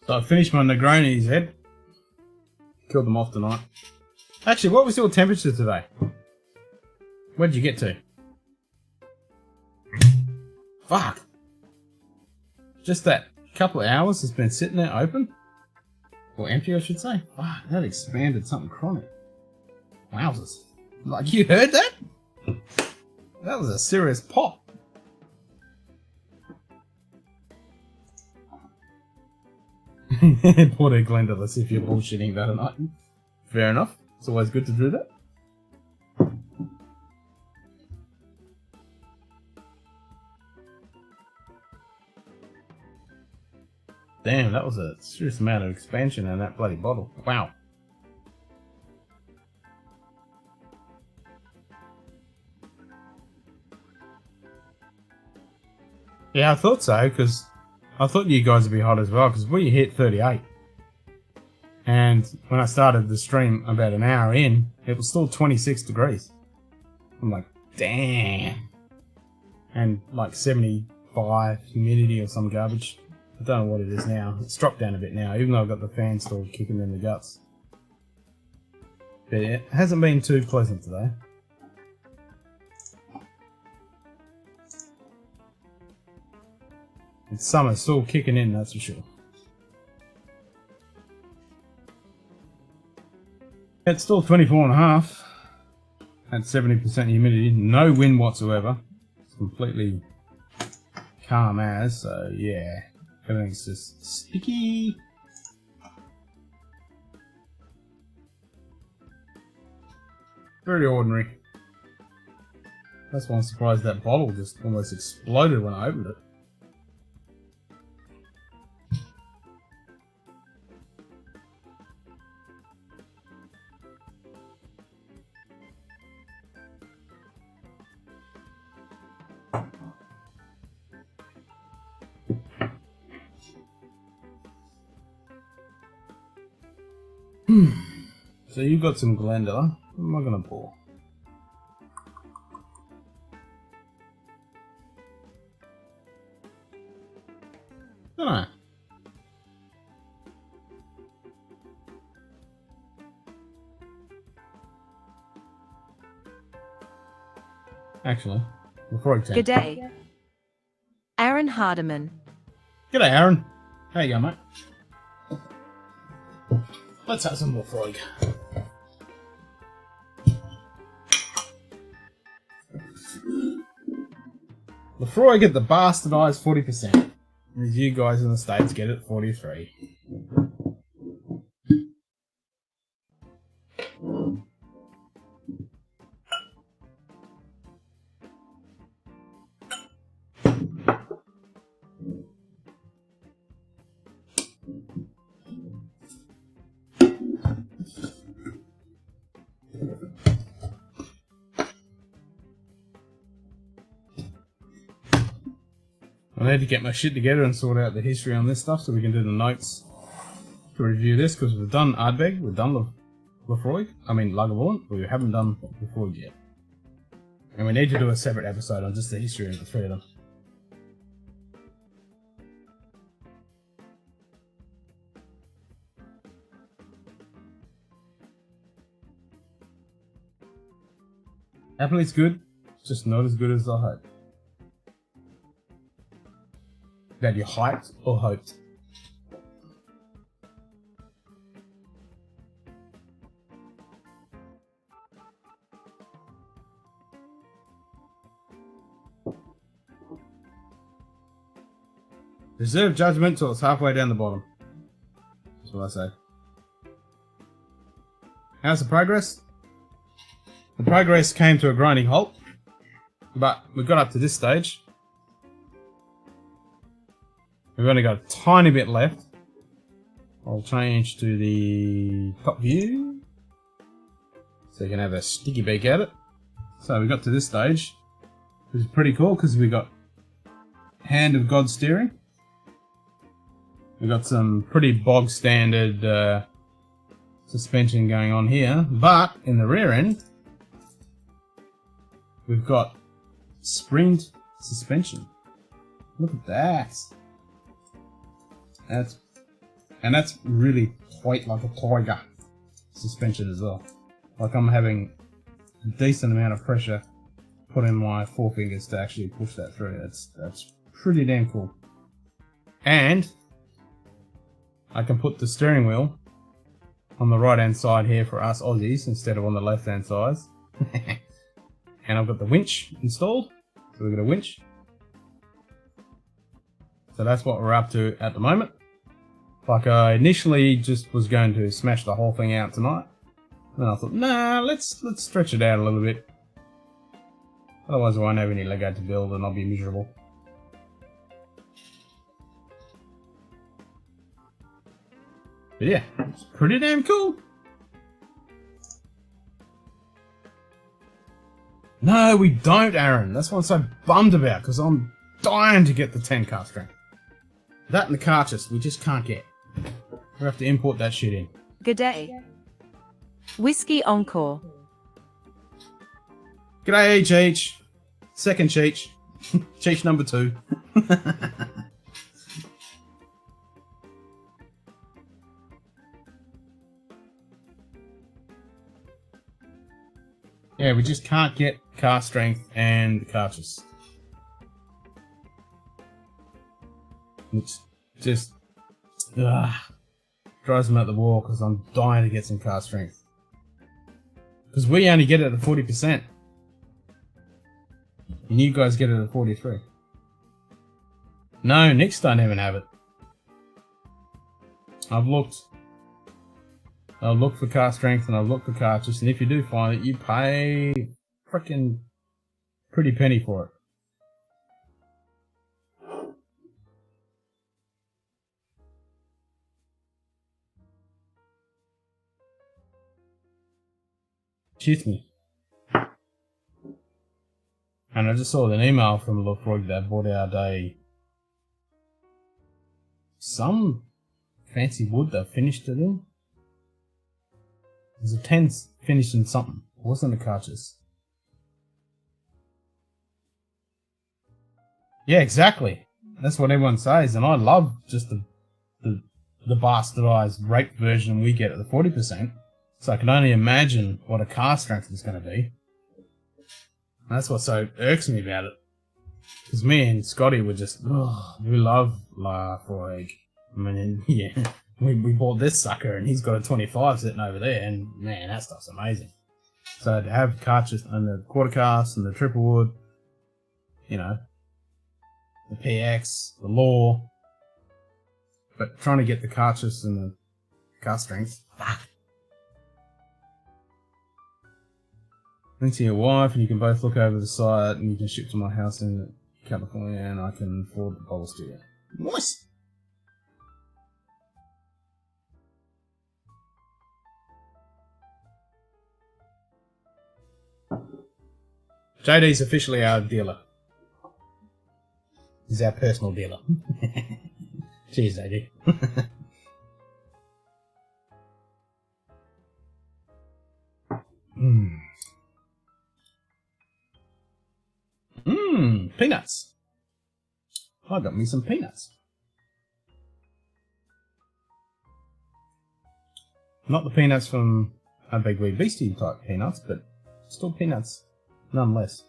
So I finished my Negroni's head. Killed them off tonight. Actually, what was your temperature today? Where'd you get to? Fuck! Just that couple of hours it's been sitting there open? Or empty, I should say. Fuck, that expanded something chronic. Wowzers. Like, you heard that? That was a serious pop. Poor dear Glenda, let's see if you're bullshitting that or not. Fair enough. It's always good to do that. Damn, that was a serious amount of expansion in that bloody bottle. Wow. Yeah, I thought so, because I thought you guys would be hot as well, because we hit 38. And when I started the stream about an hour in, it was still 26 degrees. I'm like, damn. And like 75 humidity or some garbage. I don't know what it is now. It's dropped down a bit now, even though I've got the fan still kicking in the guts. But it hasn't been too pleasant today. And summer's still kicking in, that's for sure. It's still 24.5 at 70% humidity. No wind whatsoever. It's completely calm as, so yeah. Everything's just sticky. Very ordinary. That's why I'm surprised that bottle just almost exploded when I opened it. So you've got some Glenda. What am I gonna pour? Dunno. Actually, before I take. G'day. Aaron Hardiman. G'day, Aaron. How you going, mate? Let's have some more frog. Lefroy get the bastardized 40%. As you guys in the States get it 43. I need to get my shit together and sort out the history on this stuff so we can do the notes to review this, because we've done Ardbeg, we've done Lefroy, I mean Lagavulin, but we haven't done Lefroy yet. And we need to do a separate episode on just the history of the three of them. Apparently it's good, it's just not as good as I hoped. That you hyped or hoped? Reserve judgment till it's halfway down the bottom. That's what I say. How's the progress? The progress came to a grinding halt, but we got up to this stage. We've only got a tiny bit left. I'll change to the top view so you can have a sticky beak at it. So we got to this stage, which is pretty cool because we got hand of God steering. We got some pretty bog standard suspension going on here, but in the rear end we've got springed suspension. Look at that. That's really quite like a tiger suspension as well. Like I'm having a decent amount of pressure put in my forefingers to actually push that through. That's pretty damn cool. And I can put the steering wheel on the right hand side here for us Aussies instead of on the left hand side. And I've got the winch installed. So we've got a winch. So that's what we're up to at the moment. Like I initially just was going to smash the whole thing out tonight. And I thought, nah, let's stretch it out a little bit. Otherwise I won't have any Lego to build and I'll be miserable. But yeah, it's pretty damn cool. No, we don't, Aaron. That's what I'm so bummed about, because I'm dying to get the 10 car strength. That and the cartridge, we just can't get. We have to import that shit in. G'day. Whiskey Encore. G'day, Cheech. Second Cheech. Cheech number 2. Yeah, we just can't get car strength and cartridge. It's just drives me out the wall because I'm dying to get some car strength. Because we only get it at 40%. And you guys get it at 43. No, Nicks don't even have it. I've looked for car strength and I've looked for cartridge, and if you do find it, you pay frickin' pretty penny for it. Excuse me. And I just saw an email from Lefroy that bought out some fancy wood they finished it in. There's a 10 finished in something. It wasn't a cartridge. Yeah, exactly. That's what everyone says, and I love just the bastardized rape version we get at the 40%. So I can only imagine what a car strength is going to be. And that's what so irks me about it. Because me and Scotty were just, we love Lafroig. I mean, yeah. We bought this sucker and he's got a 25 sitting over there, and man, that stuff's amazing. So to have cartridge and the quarter cast and the triple wood, you know, the PX, the Law, but trying to get the cartridge and the car strength, fuck. Link to your wife and you can both look over the site and you can ship to my house in California and I can afford the bottles to you. Nice! JD's officially our dealer. He's our personal dealer. Cheers, JD. Peanuts. I got me some peanuts. Not the peanuts from a Big Wee Beastie type peanuts, but still peanuts nonetheless.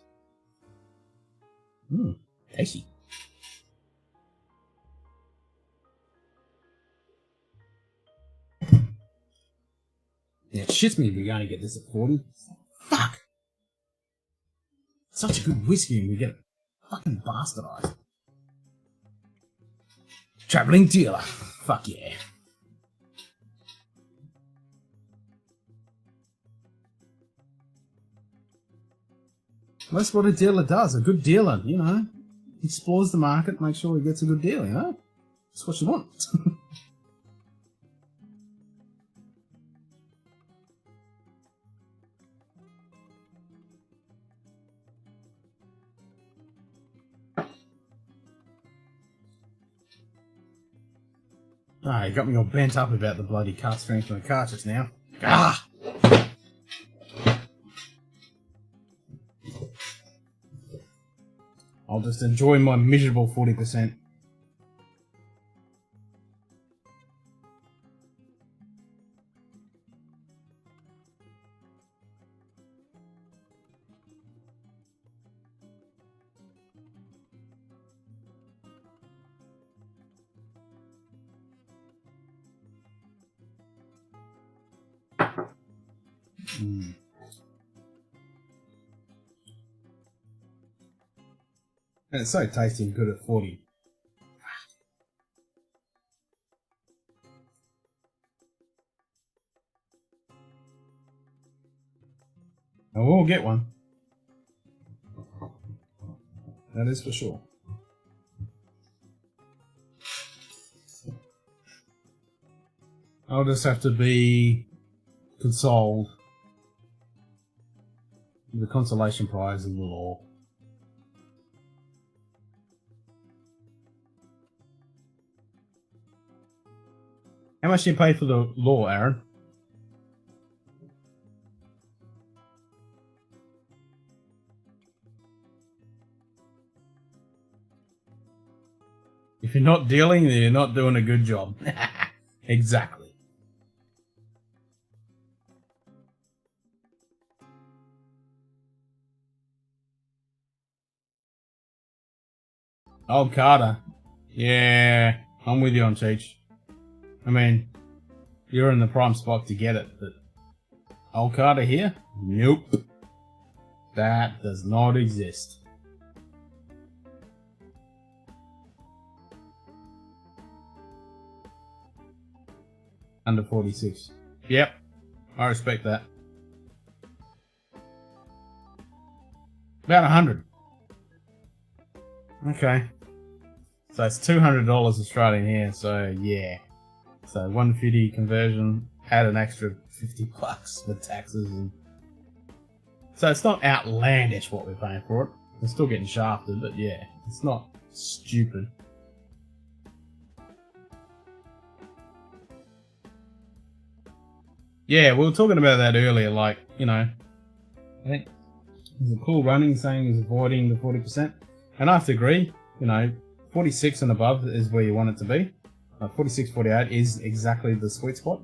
Tasty. Yeah, it shits me if you're going to get this at 40. Fuck! Such a good whiskey and we get it fucking bastardized. Travelling dealer. Fuck yeah. That's what a dealer does. A good dealer, you know, explores the market, makes sure he gets a good deal, you know? That's what you want. Ah, you got me all bent up about the bloody cut strength of the cartridge now. Ah! I'll just enjoy my miserable 40%. Mm. And it's so tasty and good at 40. I will get one. That is for sure. I'll just have to be consoled with the consolation prize of the law. How much do you pay for the law, Aaron? If you're not dealing, then you're not doing a good job. Exactly. Oh, Carter. Yeah, I'm with you on Cheech. I mean, you're in the prime spot to get it, but old Carter here? Nope. That does not exist. Under 46. Yep, I respect that. About 100. Okay. So it's $200 Australian here, so yeah. So 150 conversion, add an extra 50 bucks for taxes, and so it's not outlandish what we're paying for it. We're still getting shafted, but yeah, it's not stupid. Yeah, we were talking about that earlier, like, you know, I think there's a cool running saying is avoiding the 40%. And I have to agree, you know, 46 and above is where you want it to be. 46, 48 is exactly the sweet spot.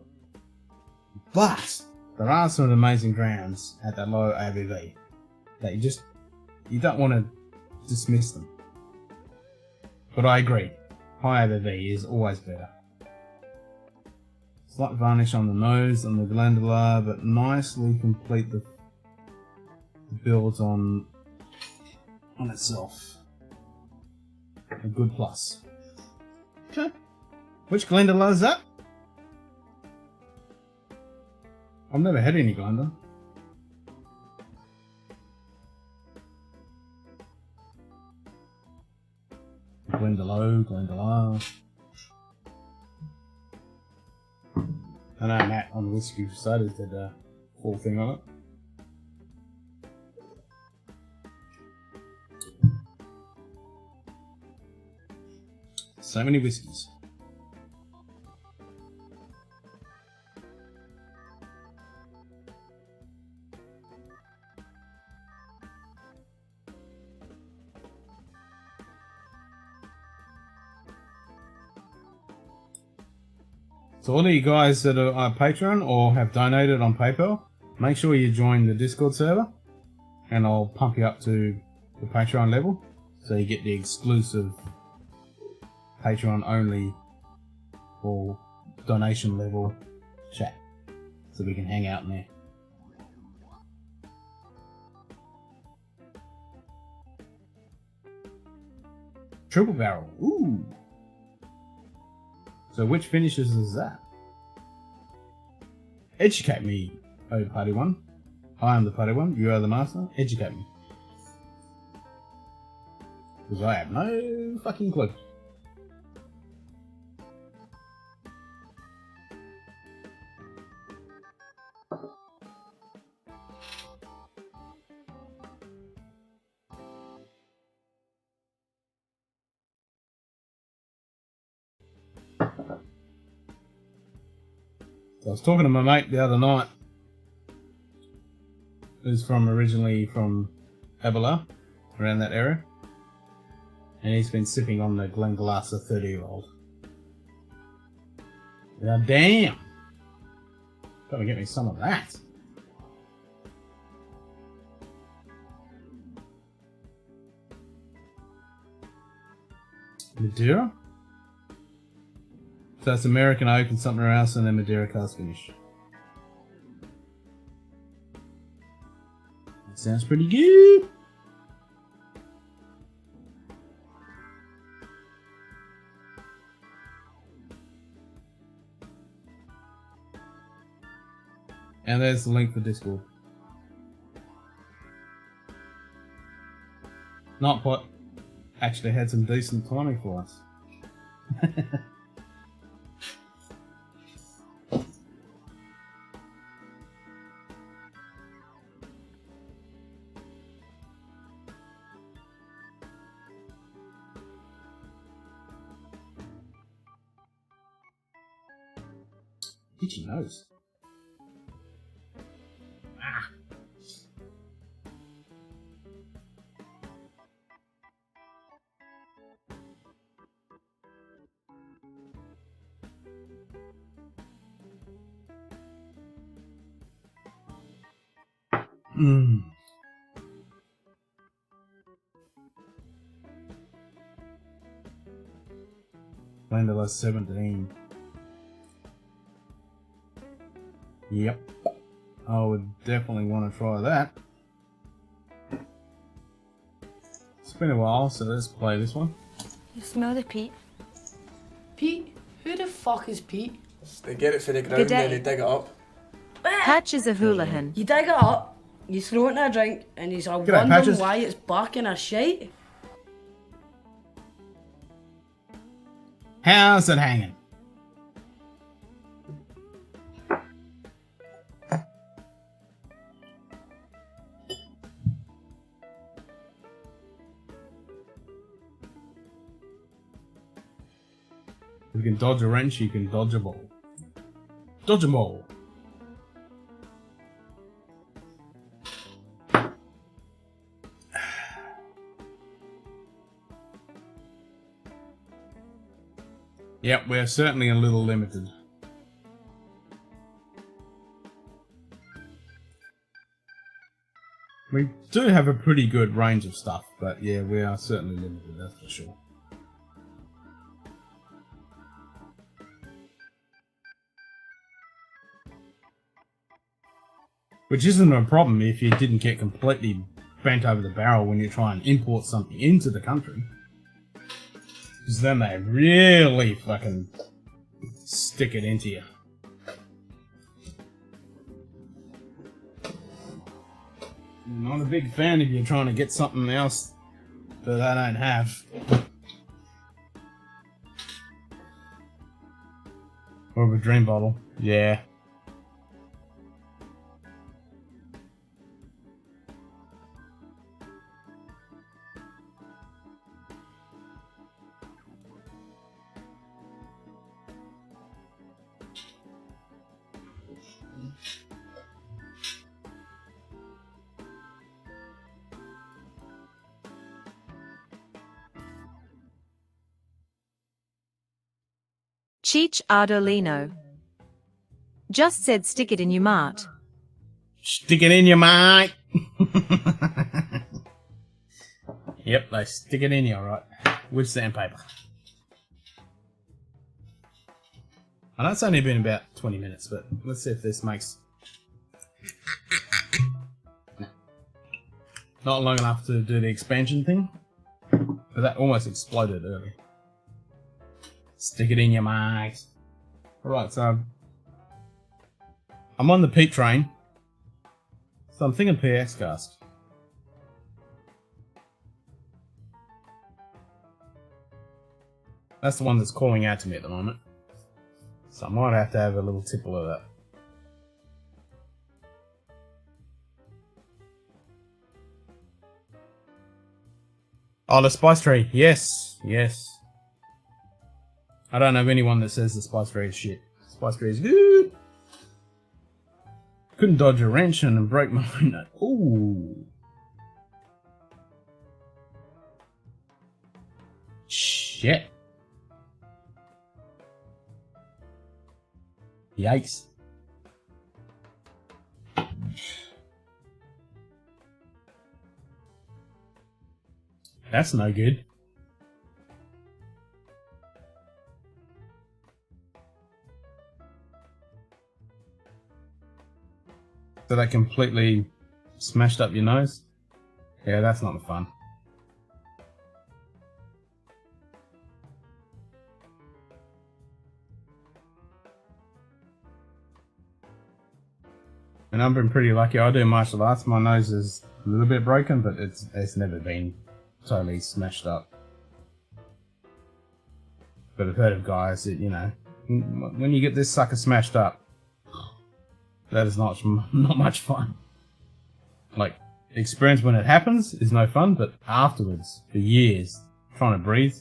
But there are some amazing drams at that low ABV that you don't want to dismiss them. But I agree, high ABV is always better. Slight varnish on the nose and the glandular, but nicely complete the build on itself. A good plus. Okay. Which glandular is that? I've never had any glandular. Glandular. I know Matt on the Whiskey Crusaders did a full thing on it. So many whiskies. So all of you guys that are on Patreon or have donated on PayPal, make sure you join the Discord server and I'll pump you up to the Patreon level so you get the exclusive Patreon only or donation level chat so we can hang out in there. Triple barrel, ooh. So which finishes is that? Educate me, oh Party One. I am the Party One, you are the master. Educate me. Because I have no fucking clue. I was talking to my mate the other night, who's originally from Abela, around that area, and he's been sipping on the Glenglasser 30-year-old. Now, damn! Gotta get me some of that. Madeira? So that's American oak and something else, and then Madeira cask finish. That sounds pretty good. And there's the link for Discord. Not what actually had some decent timing for us. Itchy nose. Ah. Mmm. WONTHELLA 17. Yep. I would definitely want to try that. It's been a while, so let's play this one. You smell the peat? Pete? Who the fuck is Pete? They get it for the ground, then they dig it up. Patches a houlihan. You dig it up, you throw it in a drink, and he's all G'day, wondering Patches. why it's barking a shite. How's it hanging? If you can dodge a wrench, you can dodge a ball. Dodge a ball. Yep, we're certainly a little limited. We do have a pretty good range of stuff, but yeah, we are certainly limited, that's for sure. Which isn't a problem if you didn't get completely bent over the barrel when you try and import something into the country. Because then they really fucking stick it into you. I'm not a big fan if you're trying to get something else that I don't have. Or a dream bottle. Yeah. Cheech Ardolino. Just said stick it in your mart. Stick it in your mate. Yep, they stick it in you, alright. With sandpaper. I know it's only been about 20 minutes, but let's see if this makes... Not long enough to do the expansion thing. But that almost exploded earlier. Stick it in your mate. Alright, so... I'm on the peat train. So I'm thinking PX cask. That's the one that's calling out to me at the moment. So I might have to have a little tipple of that. Oh, the spice tree. Yes, yes. I don't have anyone that says the spice tree is shit. Spice tree is good. Couldn't dodge a wrench and break my window. Ooh. Shit. Yikes. That's no good. So that completely smashed up your nose? Yeah, that's not fun. And I've been pretty lucky. I do martial arts. My nose is a little bit broken, but it's never been totally smashed up. But I've heard of guys that, you know, when you get this sucker smashed up, that is not much fun. Like, the experience when it happens is no fun, but afterwards, for years, trying to breathe.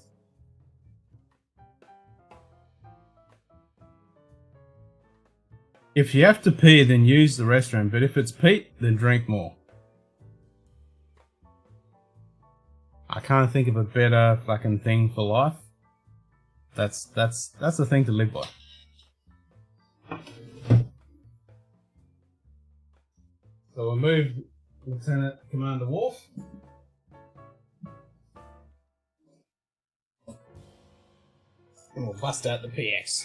If you have to pee, then use the restroom, but if it's Pete, then drink more. I can't think of a better fucking thing for life. That's the thing to live by. So we'll move Lieutenant Commander Wolf. And we'll bust out the PX.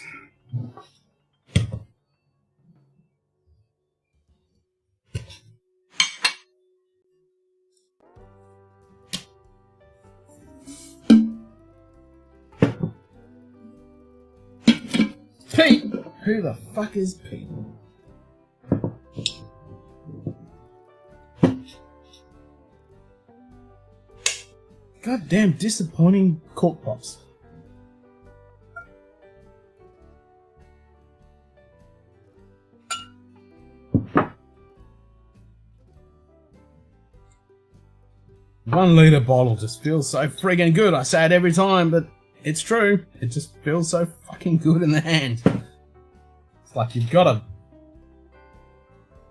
Pete! Who the fuck is Pete? Goddamn disappointing cork pops. One litre bottle just feels so friggin' good. I say it every time, but it's true. It just feels so fucking good in the hand. It's like you've got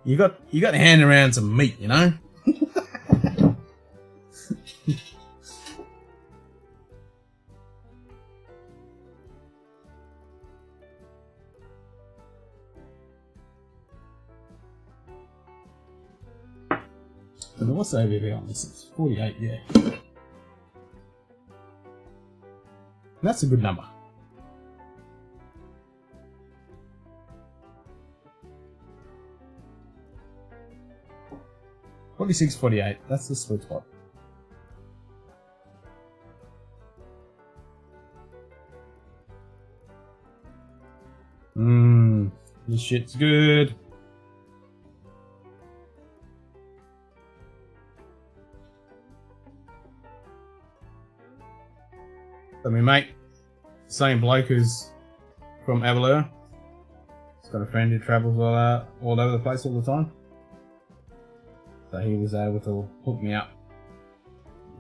to hand around some meat, you know? And what's the ABV on this? It's 48, yeah. That's a good number. 46, 48. That's the sweet spot. This shit's good. So my mate, same bloke who's from Avalua. He's got a friend who travels all over the place all the time. So he was able to hook me up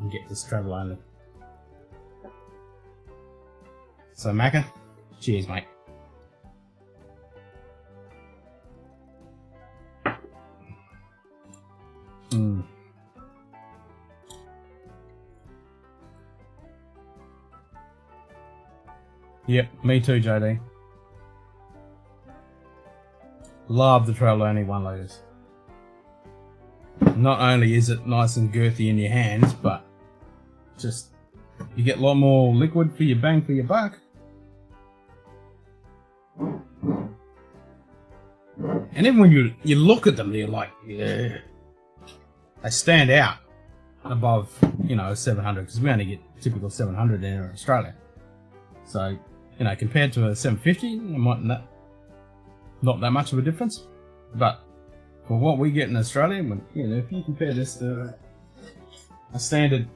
and get this travel only. So Macca, cheers mate. Yep, me too, JD. Love the travel only 1 litres. Not only is it nice and girthy in your hands, but just you get a lot more liquid for your bang for your buck. And even when you look at them, you're like, yeah, they stand out above, you know, 700 because we only get typical 700 in Australia. So, you know, compared to a 750, it might not that much of a difference, but for what we get in Australia, when, you know, if you compare this to a standard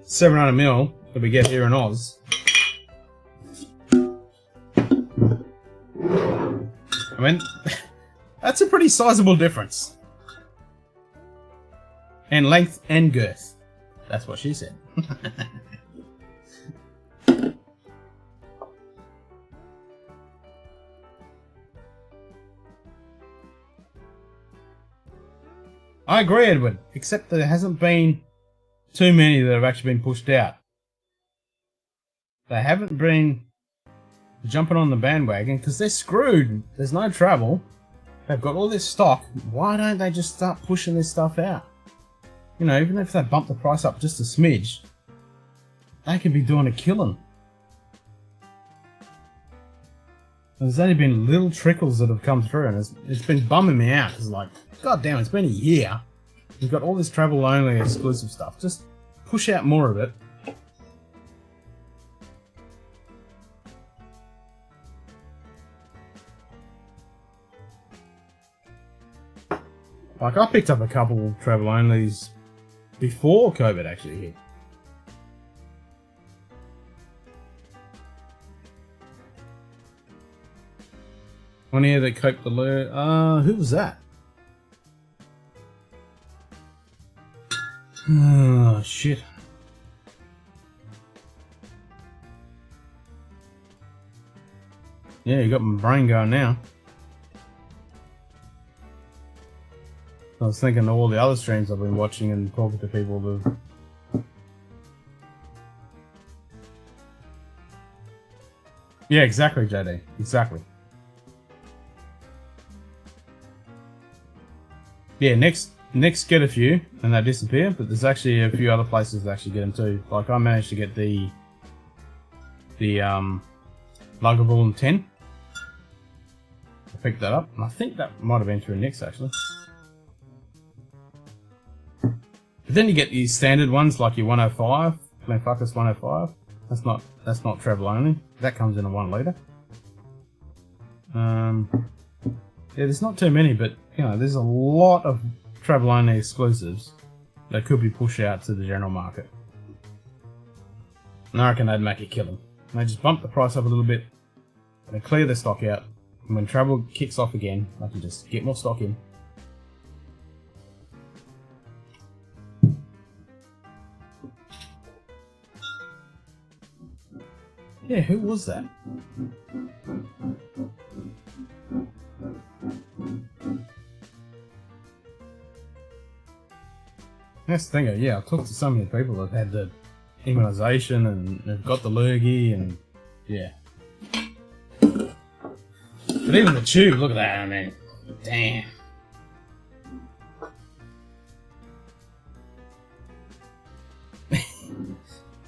700ml that we get here in Oz, I mean, that's a pretty sizable difference. And length and girth. That's what she said. I agree, Edward, except there hasn't been too many that have actually been pushed out. They haven't been jumping on the bandwagon because they're screwed. There's no travel. They've got all this stock. Why don't they just start pushing this stuff out? You know, even if they bump the price up just a smidge, they could be doing a killing. There's only been little trickles that have come through, and it's been bumming me out. It's like, god damn, it's been a year. We've got all this travel-only exclusive stuff. Just push out more of it. Like, I picked up a couple travel-onlys before COVID actually hit. One here that coped the lure. Who was that? Oh, shit. Yeah, you got my brain going now. I was thinking of all the other streams I've been watching and talking to people that... Yeah, exactly, JD. Exactly. Yeah, next get a few, and they disappear, but there's actually a few other places that actually get them too. Like, I managed to get the Lagavulin 10. I picked that up, and I think that might have been through Nick's actually. But then you get these standard ones like your 105, Glenfarclas 105. That's not travel only. That comes in a 1 litre. Yeah, there's not too many, but you know, there's a lot of travel only exclusives that could be pushed out to the general market. And I reckon they'd make a killing. They just bump the price up a little bit, they clear the stock out, and when travel kicks off again, they can just get more stock in. Yeah, who was that? That's the thing, yeah, I've talked to so many people that have had the immunisation and they've got the lurgy and yeah. But even the tube, look at that, I mean, damn.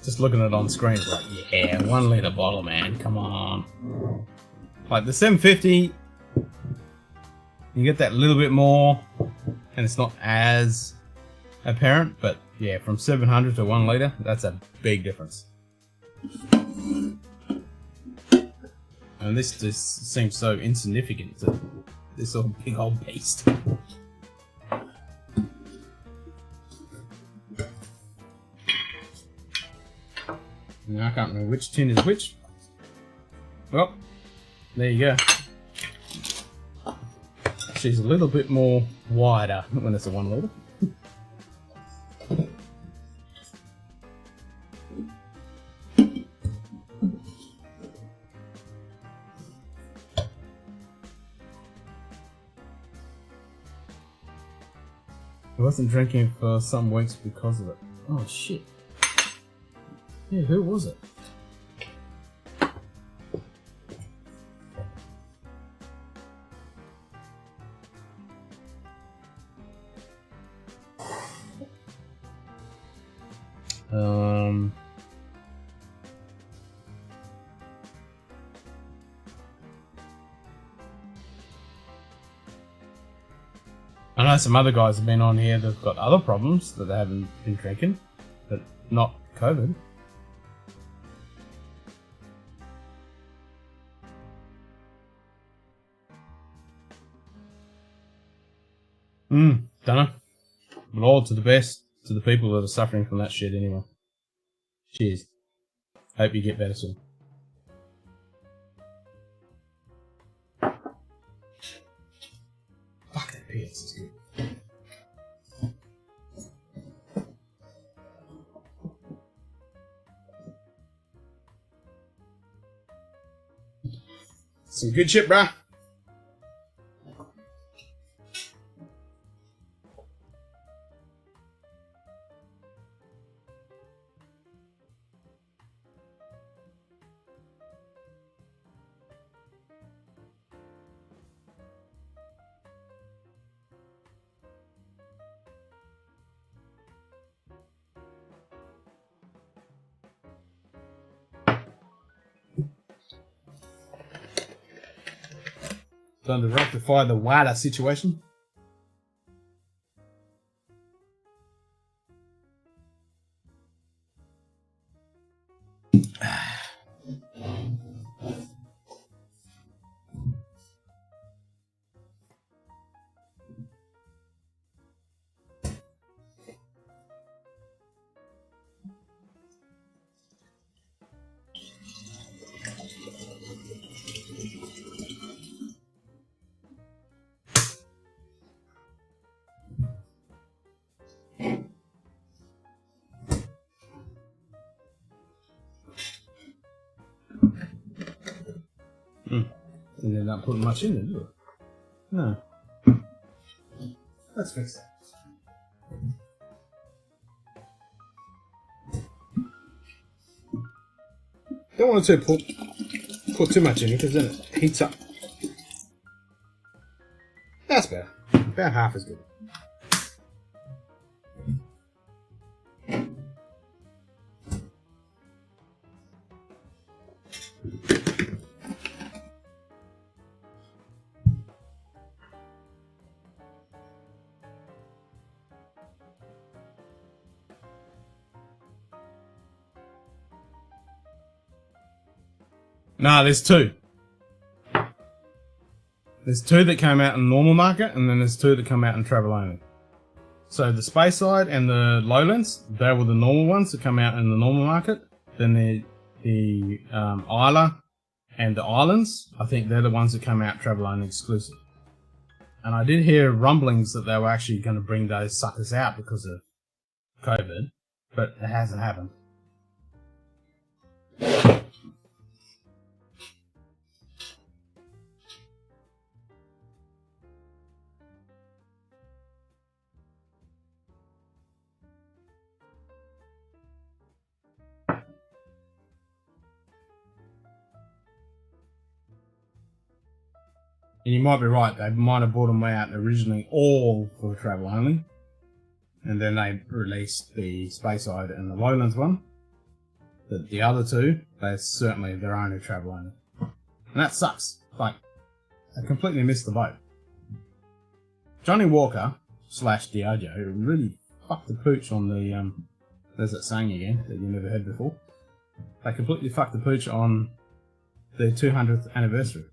Just looking at it on screen, it's like, yeah, 1 litre bottle, man, come on. Like the 750, you get that little bit more, and it's not as apparent, but yeah, from 700 to 1 litre, that's a big difference. And this just seems so insignificant to this little big old beast. Now I can't remember which tin is which. Well, there you go. She's a little bit more wider when it's a 1 litre. I wasn't drinking for some weeks because of it. Oh shit. Yeah, who was it? I know some other guys have been on here that've got other problems that they haven't been drinking, but not COVID. Dunno. But all to the best to the people that are suffering from that shit anyway. Cheers. Hope you get better soon. PS is good. Some good shit, bruh. Time to rectify the water situation. And they're not putting much in it, do it? No. Let's fix that. Don't want to put too much in because then it heats up. That's better. About half as good. No, there's two. There's two that came out in normal market, and then there's two that come out in travel only. So the Speyside and the Lowlands, they were the normal ones that come out in the normal market. Then the Isla and the Islands, I think they're the ones that come out travel only exclusive. And I did hear rumblings that they were actually going to bring those suckers out because of COVID, but it hasn't happened. And you might be right, they might have brought them out originally all for travel only. And then they released the Speyside and the Lowlands one. But the other two, they're only travel only. And that sucks. Like, I completely missed the boat. Johnny Walker / Diageo really fucked the pooch on the, there's that saying again that you never heard before. They completely fucked the pooch on their 200th anniversary.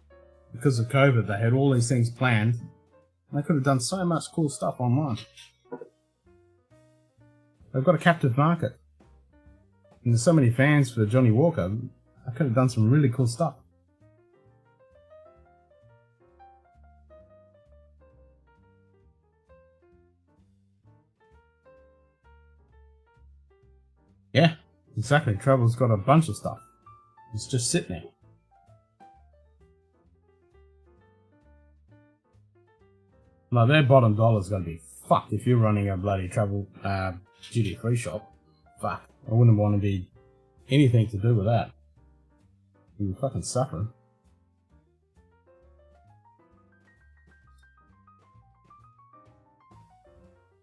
Because of COVID, they had all these things planned. They could have done so much cool stuff online. They've got a captive market. And there's so many fans for Johnny Walker, I could have done some really cool stuff. Yeah, exactly. Travel's got a bunch of stuff. It's just sitting there. Like, their bottom dollar's gonna be fucked if you're running a bloody travel duty-free shop. Fuck. I wouldn't want to be anything to do with that. You'd be fucking suffering.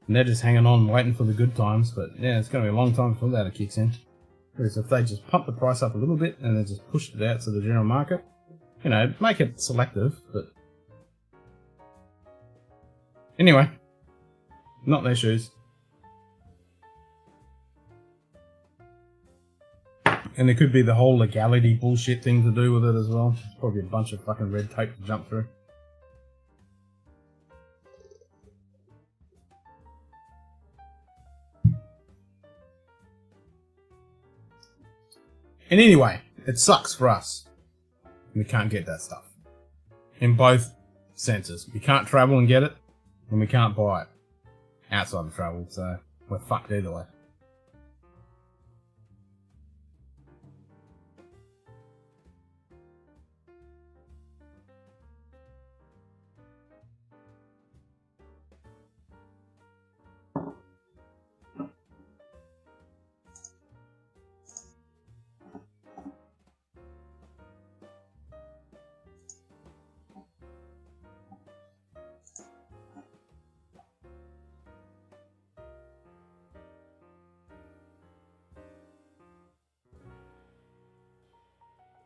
And they're just hanging on, waiting for the good times, but yeah, it's gonna be a long time before that kicks in. Whereas if they just pump the price up a little bit and then just push it out to the general market, you know, make it selective, but anyway, not their shoes. And there could be the whole legality bullshit thing to do with it as well. Probably a bunch of fucking red tape to jump through. And anyway, it sucks for us. We can't get that stuff. In both senses. We can't travel and get it. and we can't buy it outside of travel, so we're fucked either way.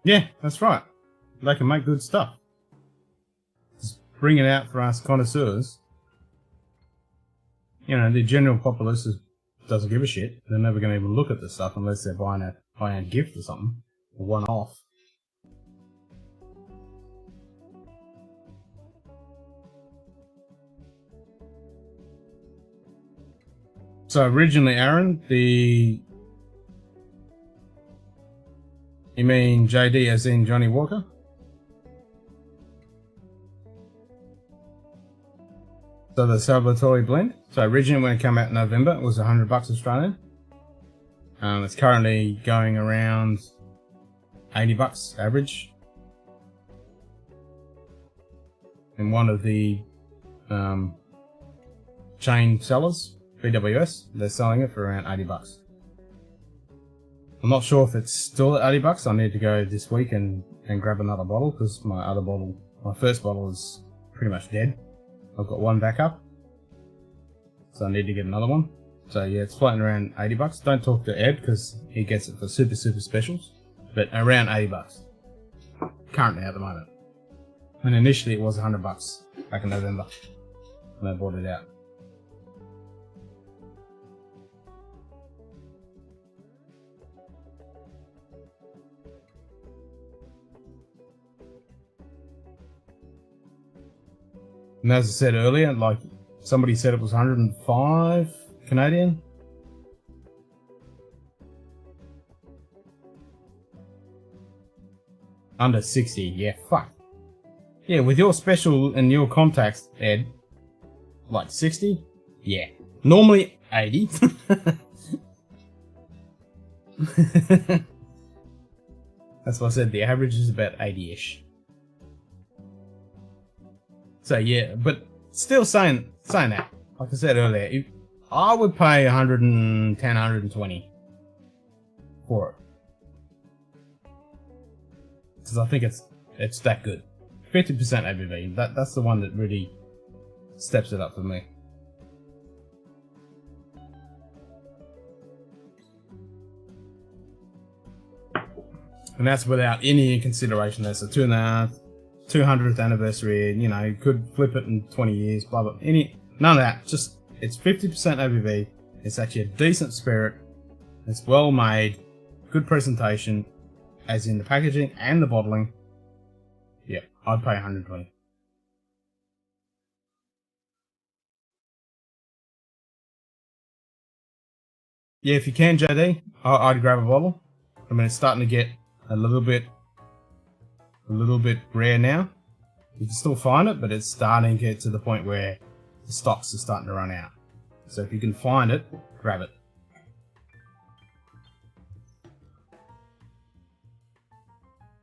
Yeah, that's right. They can make good stuff. Just bring it out for us connoisseurs. You know, the general populace doesn't give a shit. They're never going to even look at this stuff unless they're buying a high-end gift or something. Or one-off. So originally, Aaron, You mean JD as in Johnny Walker? So the celebratory blend. So originally when it came out in November, it was $100 Australian. It's currently going around $80 average. In one of the chain sellers, BWS, they're selling it for around $80. I'm not sure if it's still at $80. I need to go this week and grab another bottle because my first bottle is pretty much dead. I've got one backup, so I need to get another one. So yeah, it's floating around $80. Don't talk to Ed because he gets it for super specials, but around $80 currently at the moment. And initially it was $100 back in November when I bought it out. And as I said earlier, like somebody said it was 105 Canadian. Under 60, yeah, fuck. Yeah, with your special and your contacts, Ed, like 60? Yeah. Normally 80. That's why I said the average is about 80-ish. So yeah, but still saying that, like I said earlier, I would pay 110, 120 for it. Because I think it's that good. 50% ABV, that's the one that really steps it up for me. And that's without any consideration. That's a 200th anniversary, you know, you could flip it in 20 years, blah blah. None of that. Just it's 50% ABV. It's actually a decent spirit. It's well made, good presentation, as in the packaging and the bottling. Yeah, I'd pay 120. Yeah, if you can, JD, I'd grab a bottle. I mean, it's starting to get a little bit rare now. You can still find it, but it's starting to get to the point where the stocks are starting to run out. So if you can find it, grab it.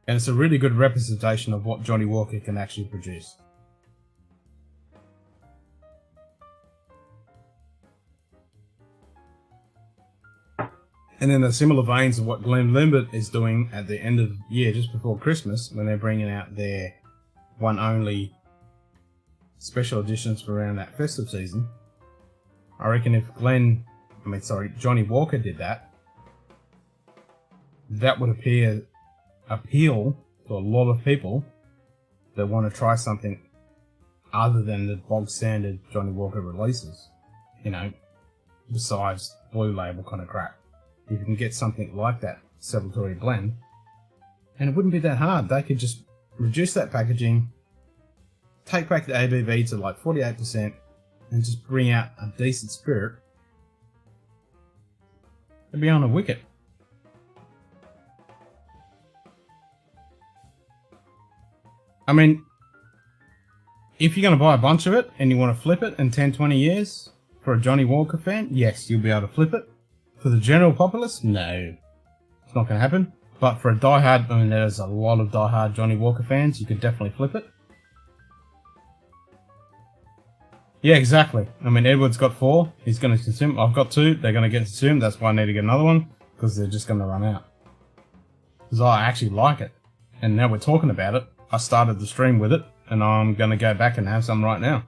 And it's a really good representation of what Johnny Walker can actually produce. And in the similar veins of what Glenlivet is doing at the end of the year, just before Christmas, when they're bringing out their one-only special editions for around that festive season, I reckon if Johnny Walker did that, that would appeal to a lot of people that want to try something other than the bog standard Johnny Walker releases, you know, besides blue label kind of crap. If you can get something like that celebratory blend, and it wouldn't be that hard. They could just reduce that packaging, take back the ABV to like 48%, and just bring out a decent spirit. They'd be on a wicket. I mean, if you're going to buy a bunch of it and you want to flip it in 10, 20 years for a Johnny Walker fan, yes, you'll be able to flip it. For the general populace, no. It's not going to happen. But for a diehard, I mean, there's a lot of diehard Johnny Walker fans, you could definitely flip it. Yeah, exactly. I mean, Edward's got 4. He's going to consume. I've got 2. They're going to get consumed. That's why I need to get another one. Because they're just going to run out. Because I actually like it. And now we're talking about it. I started the stream with it. And I'm going to go back and have some right now.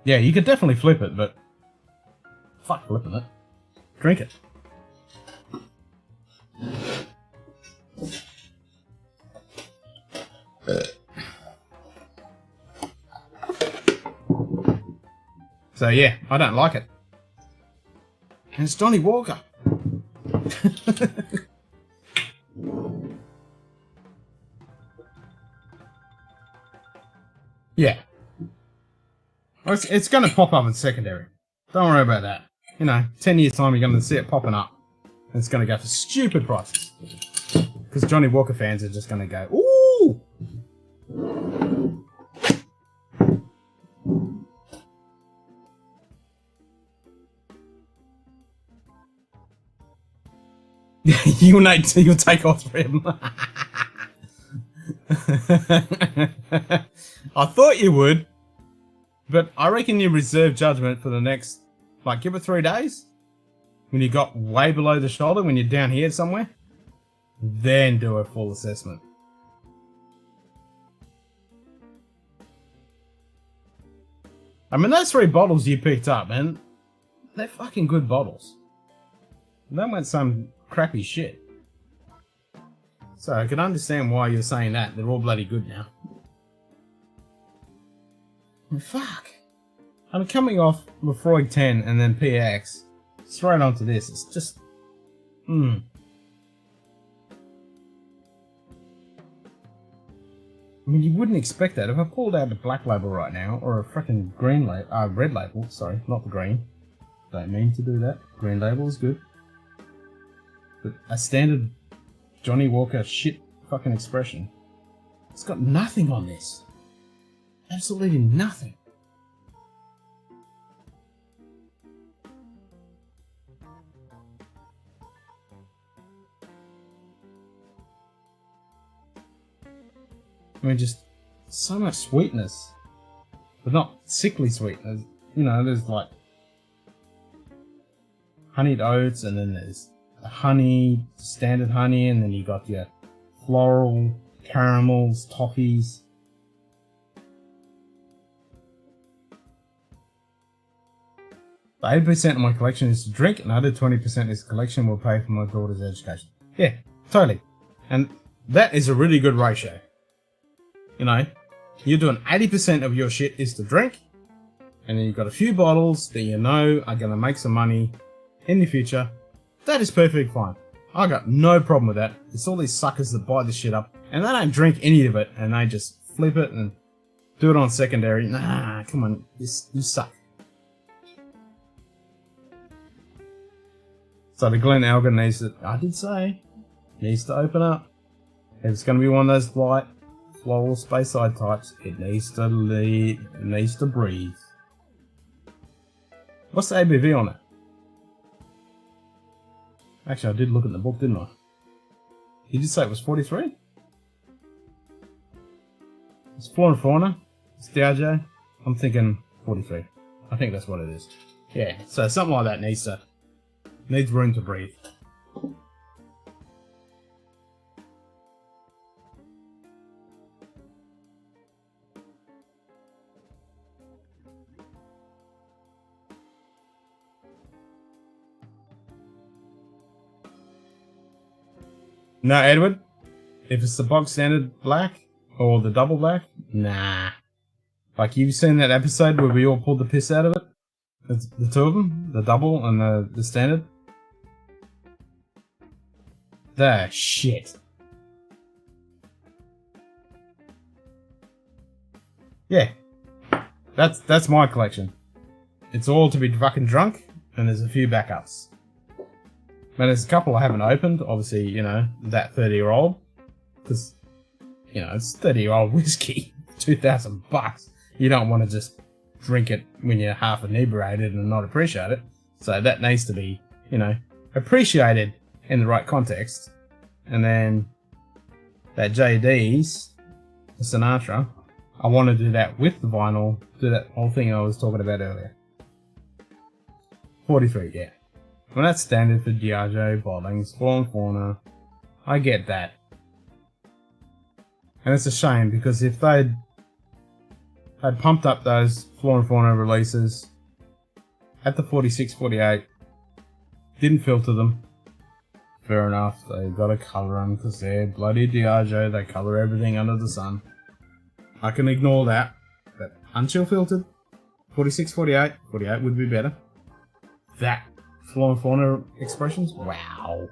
Yeah, you could definitely flip it, but... fuck flipping it. Drink it. So yeah, I don't like it. And it's Johnny Walker. Yeah. It's going to pop up in secondary. Don't worry about that. You know, 10 years time you're going to see it popping up. And it's going to go for stupid prices. Because Johnny Walker fans are just going to go, ooh! You'll take all 3 of them. I thought you would. But I reckon you reserve judgment for the next, like, give it 3 days. When you got way below the shoulder, when you're down here somewhere. Then do a full assessment. I mean, those 3 bottles you picked up, man, they're fucking good bottles. They weren't some crappy shit. So I can understand why you're saying that. They're all bloody good now. Fuck. I'm coming off Lefroy 10 and then PX. Straight onto this. It's just... I mean, you wouldn't expect that. If I pulled out a black label right now, or a freaking red label, sorry, not the green. Don't mean to do that. Green label is good. But a standard Johnny Walker shit fucking expression. It's got nothing on this. Absolutely nothing. I mean, just so much sweetness. But not sickly sweetness. You know, there's like honeyed oats, and then there's honey, standard honey, and then you got your floral, caramels, toffees. The 80% of my collection is to drink, and the other 20% is collection will pay for my daughter's education. Yeah, totally. And that is a really good ratio. You know, you're doing 80% of your shit is to drink, and then you've got a few bottles that you know are going to make some money in the future. That is perfectly fine. I got no problem with that. It's all these suckers that buy this shit up, and they don't drink any of it, and they just flip it and do it on secondary. Nah, come on, you suck. So the Glen Elgin needs to, I did say, needs to open up. If it's going to be one of those light, floral Speyside types, it needs to lead, it needs to breathe. What's the ABV on it? Actually, I did look at the book, didn't I? You did say it was 43? It's Flora and Fauna. It's Diageo. I'm thinking 43. I think that's what it is. Yeah, so something like that needs room to breathe. No, Edward. If it's the bog standard black or the double black, nah. Like, you've seen that episode where we all pulled the piss out of it? It's the 2 of them, the double and the standard. The shit. Yeah. That's my collection. It's all to be fucking drunk, and there's a few backups. But there's a couple I haven't opened, obviously, you know, that 30-year-old. Because you know, it's 30-year-old whiskey, $2,000. You don't want to just drink it when you're half inebriated and not appreciate it. So that needs to be, you know, appreciated in the right context. And then that JD's, the Sinatra, I want to do that with the vinyl, do that whole thing I was talking about earlier. 43, yeah. Well, that's standard for Diageo, bottlings, Flora and Fauna. I get that. And it's a shame because if they'd pumped up those Flora and Fauna releases at the 46, 48, didn't filter them, fair enough, they gotta colour them because they're bloody Diageo, they colour everything under the sun. I can ignore that, but unchill filtered, 46, 48, 48 would be better. That Flora and Fauna expressions, wow.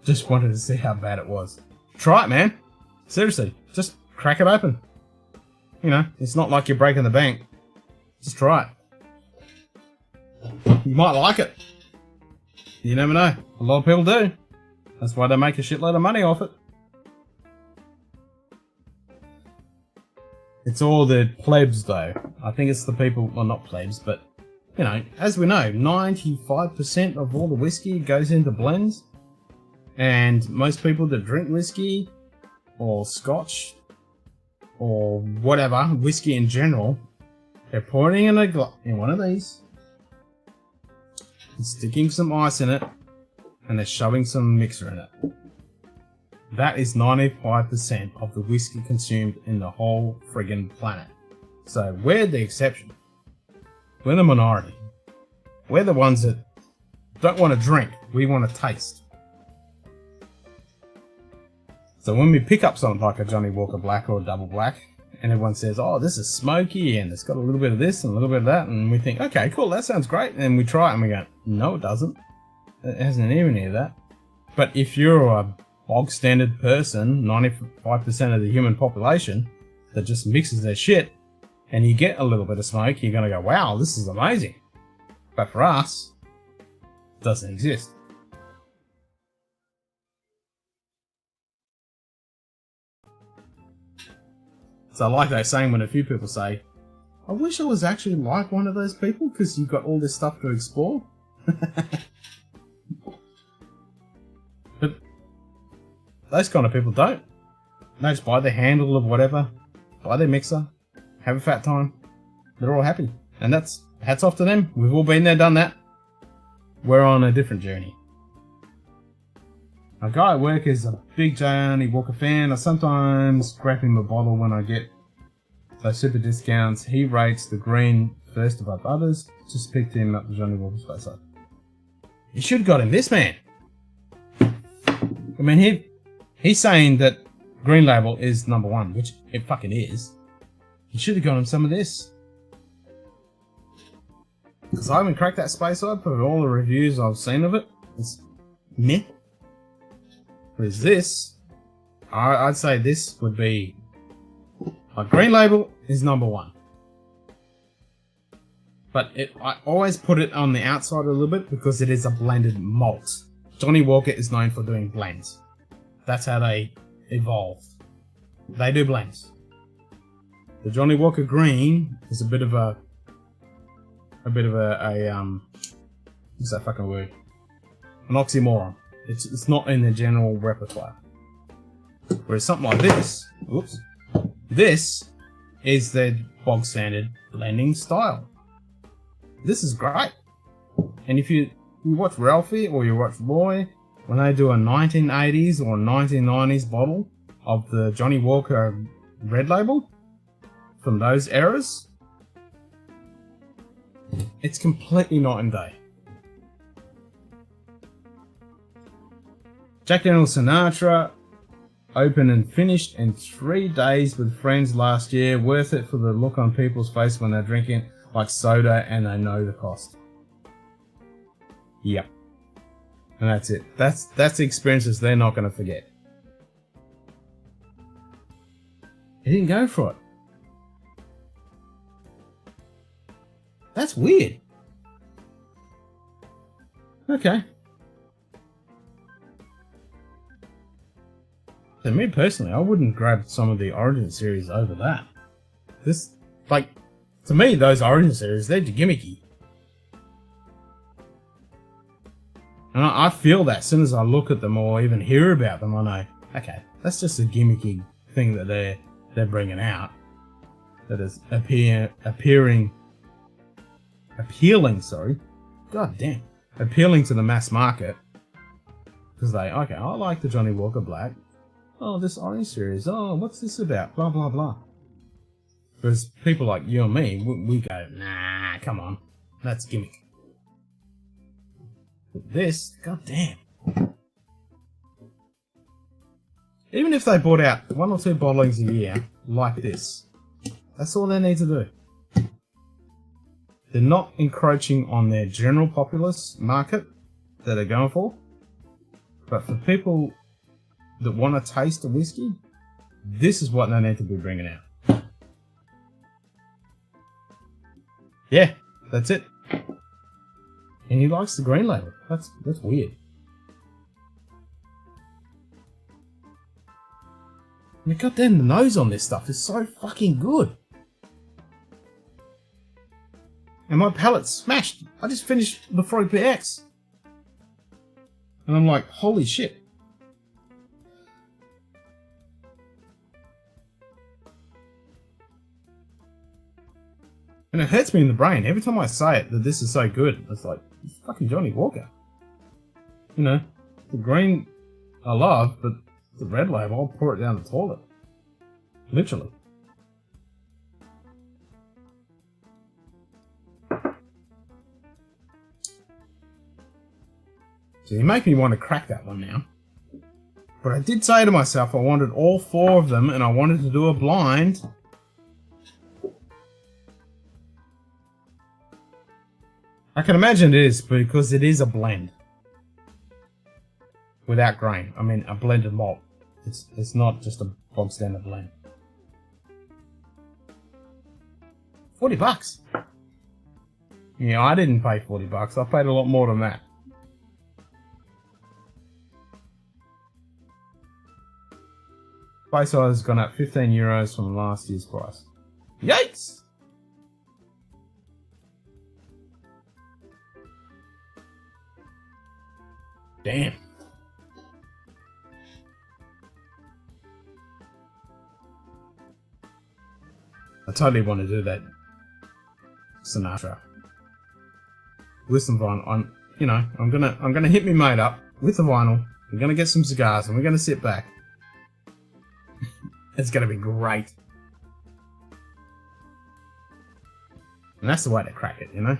Just wanted to see how bad it was. Try it, man. Seriously, just crack it open. You know, it's not like you're breaking the bank. Just try it. You might like it. You never know. A lot of people do. That's why they make a shitload of money off it. It's all the plebs, though. I think it's the people, well, not plebs, but, you know, as we know, 95% of all the whiskey goes into blends. And most people that drink whiskey, or scotch, or whatever, whiskey in general, they're pouring in in one of these, and sticking some ice in it, and they're shoving some mixer in it. That is 95% of the whiskey consumed in the whole friggin' planet. So we're the exception. We're the minority. We're the ones that don't want to drink, we want to taste. So when we pick up something like a Johnny Walker Black or a Double Black, and everyone says, oh, this is smoky, and it's got a little bit of this and a little bit of that, and we think, okay, cool, that sounds great, and we try it, and we go, no, it doesn't. It hasn't even any of that. But if you're a bog standard person, 95% of the human population, that just mixes their shit, and you get a little bit of smoke, you're gonna go, wow, this is amazing. But for us, it doesn't exist. So like they're saying when a few people say, I wish I was actually like one of those people because you've got all this stuff to explore. But those kind of people don't. They just buy their handle of whatever, buy their mixer, have a fat time. They're all happy. And that's hats off to them. We've all been there, done that. We're on a different journey. A guy at work is a big Johnny Walker fan. I sometimes grab him a bottle when I get those super discounts. He rates the green first above others. Just picked him up the Johnny Walker Space Up. You should have got him this, man. I mean, he's saying that Green Label is #1, which it fucking is. You should have got him some of this. Because I haven't cracked that Space Up, but all the reviews I've seen of it, it's meh. Whereas this, I'd say this would be, like Green Label is #1. But I always put it on the outside a little bit because it is a blended malt. Johnny Walker is known for doing blends. That's how they evolved. They do blends. The Johnny Walker Green is a bit of a what's that fucking word? An oxymoron. It's not in the general repertoire. Whereas something like this, whoops, this is their bog standard blending style. This is great. And if you watch Ralphie or you watch Roy, when they do a 1980s or 1990s bottle of the Johnny Walker Red Label from those eras, it's completely night and day. Jack Daniel's Sinatra, opened and finished in 3 days with friends last year. Worth it for the look on people's face when they're drinking like soda and they know the cost. Yep. And that's it. That's the experiences they're not going to forget. He didn't go for it. That's weird. Okay. To me personally, I wouldn't grab some of the Origin series over that. This, like, to me, those Origin series, they're gimmicky. And I feel that as soon as I look at them or even hear about them, I know, okay, that's just a gimmicky thing that they're bringing out. That is appealing, sorry. God damn. Appealing to the mass market. Because okay, I like the Johnny Walker Black. Oh, this Orange series. Oh, what's this about? Blah, blah, blah. Because people like you and me, we go, nah, come on. That's gimmick. But this, god damn. Even if they bought out 1 or 2 bottlings a year, like this, that's all they need to do. They're not encroaching on their general populace market that they're going for. But for people that want to taste a whiskey, this is what they need to be bringing out. Yeah, that's it. And he likes the green label. That's weird. I mean, goddamn, the nose on this stuff is so fucking good. And my palate's smashed. I just finished the 3PX. And I'm like, holy shit. And it hurts me in the brain every time I say it that this is so good. It's like, it's fucking Johnny Walker. You know, the green I love, but the red label, I'll pour it down the toilet. Literally. So you make me want to crack that one now. But I did say to myself I wanted all 4 of them and I wanted to do a blind. I can imagine it is because it is a blend. Without grain. I mean a blended malt. It's not just a bog standard blend. $40. Yeah, I didn't pay $40. I paid a lot more than that. Base size has gone up 15 euros from last year's price. Yikes! Damn. I totally want to do that Sinatra with some vinyl. I'm gonna hit me mate up with the vinyl. We're gonna get some cigars and we're gonna sit back. It's gonna be great. And that's the way to crack it, you know?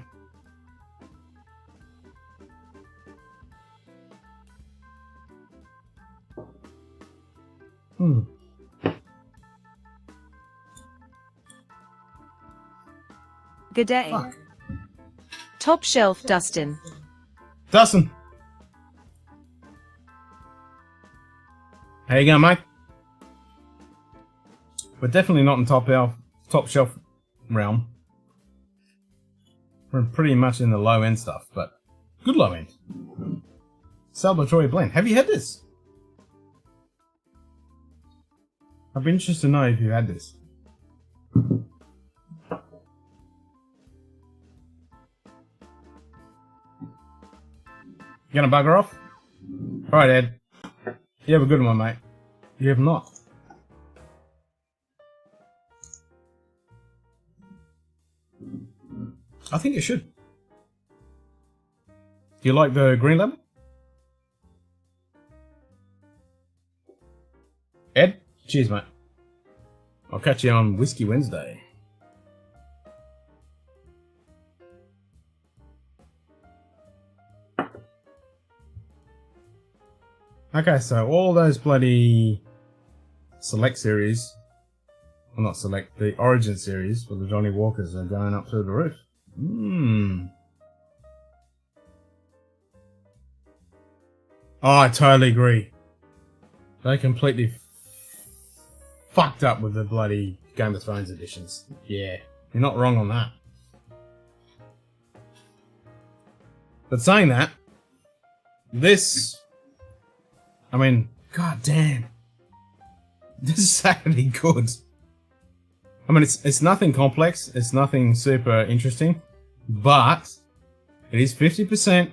G'day. Fuck. Top shelf, Dustin. Dustin! How you going, mate? We're definitely not in top shelf realm. We're pretty much in the low end stuff, but good low end. Celebratory blend. Have you had this? I'd be interested to know if you had this. You gonna bugger off? Alright, Ed. You have a good one, mate. You have not. I think you should. Do you like the green label? Ed? Cheers, mate. I'll catch you on Whiskey Wednesday. Okay, so all those bloody Select series, well not Select, the Origin series for the Johnny Walkers are going up through the roof. Oh, I totally agree. They completely fucked up with the bloody Game of Thrones editions. Yeah, you're not wrong on that. But saying that, this, I mean, god damn. This is actually good. I mean, it's nothing complex. It's nothing super interesting, but it is 50%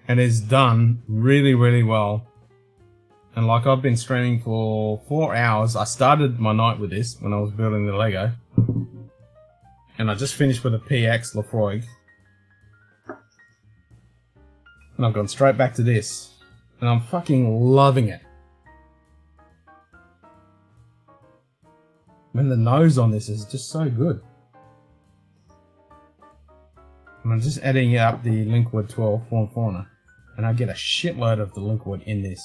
and it's done really, really well. And like I've been streaming for 4 hours. I started my night with this when I was building the Lego, and I just finished with a PX Lafroig, and I've gone straight back to this, and I'm fucking loving it. Man, the nose on this is just so good. And I'm just adding up the Linkwood 12 Fawn Fauna, and I get a shitload of the Linkwood in this.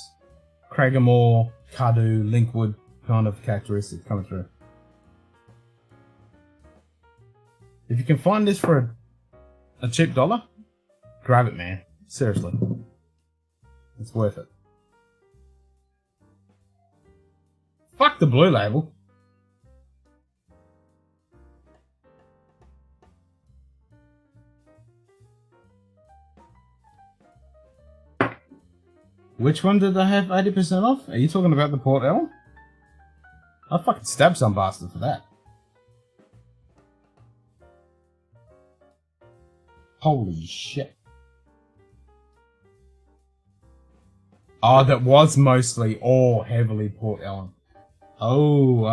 Craggamore, Cardew, Linkwood kind of characteristics coming through. If you can find this for a cheap dollar, grab it, man. Seriously. It's worth it. Fuck the blue label. Which one did they have 80% off? Are you talking about the Port Ellen? I'd fucking stab some bastard for that. Holy shit. Oh, that was mostly all heavily Port Ellen. Oh,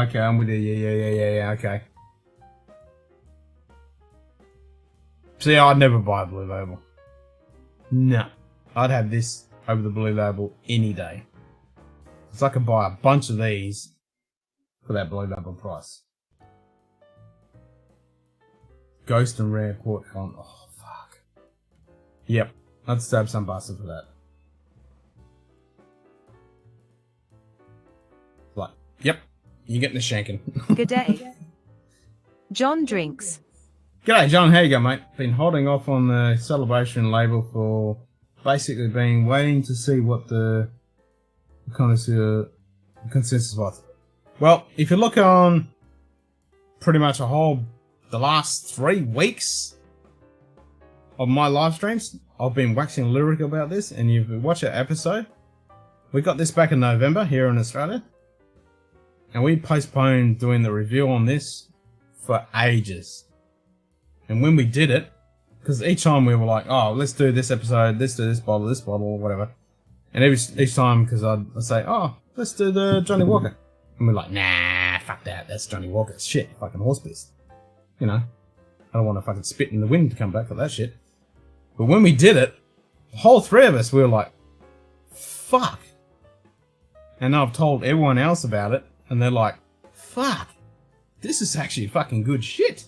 okay, I'm with you. Yeah, okay. See, I'd never buy a blue label. No. I'd have this over the blue label any day. So I could buy a bunch of these for that blue label price. Ghost and Rare Port Ellen. Oh, fuck. Yep. I'd stab some bastard for that. Like, yep. You're getting the shanking. Good day. John drinks. G'day, John. How you going, mate? Been holding off on the celebration label for basically been waiting to see what the consensus was. Well, if you look on pretty much the last 3 weeks of my live streams, I've been waxing lyrical about this, and you've watched an episode. We got this back in November here in Australia, and we postponed doing the review on this for ages. And when we did it, because each time we were like, oh, let's do this episode, let's do this bottle, whatever. And each time, because I'd say, oh, let's do the Johnny Walker. And we're like, nah, fuck that, that's Johnny Walker. Shit, fucking horse piss. You know, I don't want to fucking spit in the wind to come back for that shit. But when we did it, the whole 3 of us, we were like, fuck. And I've told everyone else about it, and they're like, fuck, this is actually fucking good shit.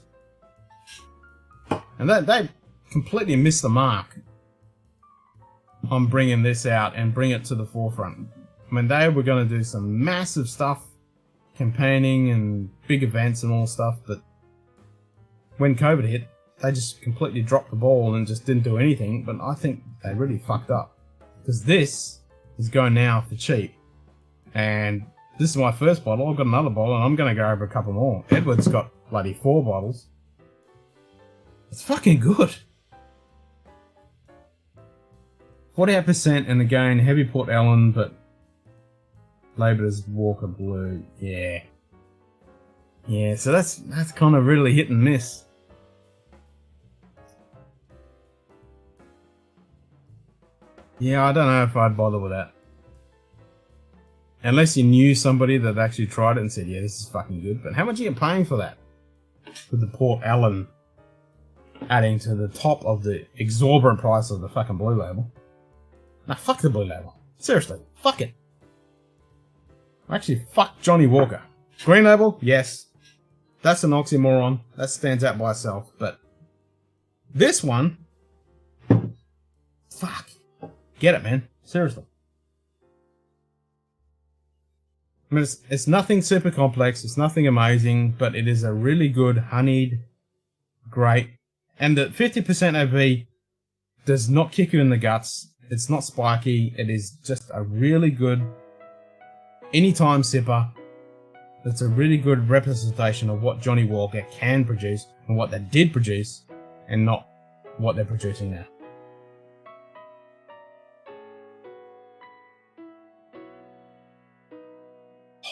And they completely missed the mark on bringing this out and bring it to the forefront. I mean, they were going to do some massive stuff, campaigning and big events and all stuff, but when COVID hit, they just completely dropped the ball and just didn't do anything. But I think they really fucked up, because this is going now for cheap, and this is my first bottle. I've got another bottle, and I'm going to go over a couple more. Edward's got bloody 4 bottles. It's fucking good. 48%, and again, heavy Port Ellen, but labelled as Walker Blue. Yeah. Yeah, so that's kind of really hit and miss. Yeah, I don't know if I'd bother with that. Unless you knew somebody that actually tried it and said, yeah, this is fucking good. But how much are you paying for that? With the Port Ellen adding to the top of the exorbitant price of the fucking blue label. Nah, fuck the blue label. Seriously, fuck it. Actually, fuck Johnny Walker. Green label, yes. That's an oxymoron. That stands out by itself. But this one, fuck. Get it, man. Seriously. I mean, it's nothing super complex. It's nothing amazing. But it is a really good, honeyed, great. And the 50% AV does not kick you in the guts. It's not spiky. It is just a really good anytime sipper. It's a really good representation of what Johnny Walker can produce and what they did produce, and not what they're producing now.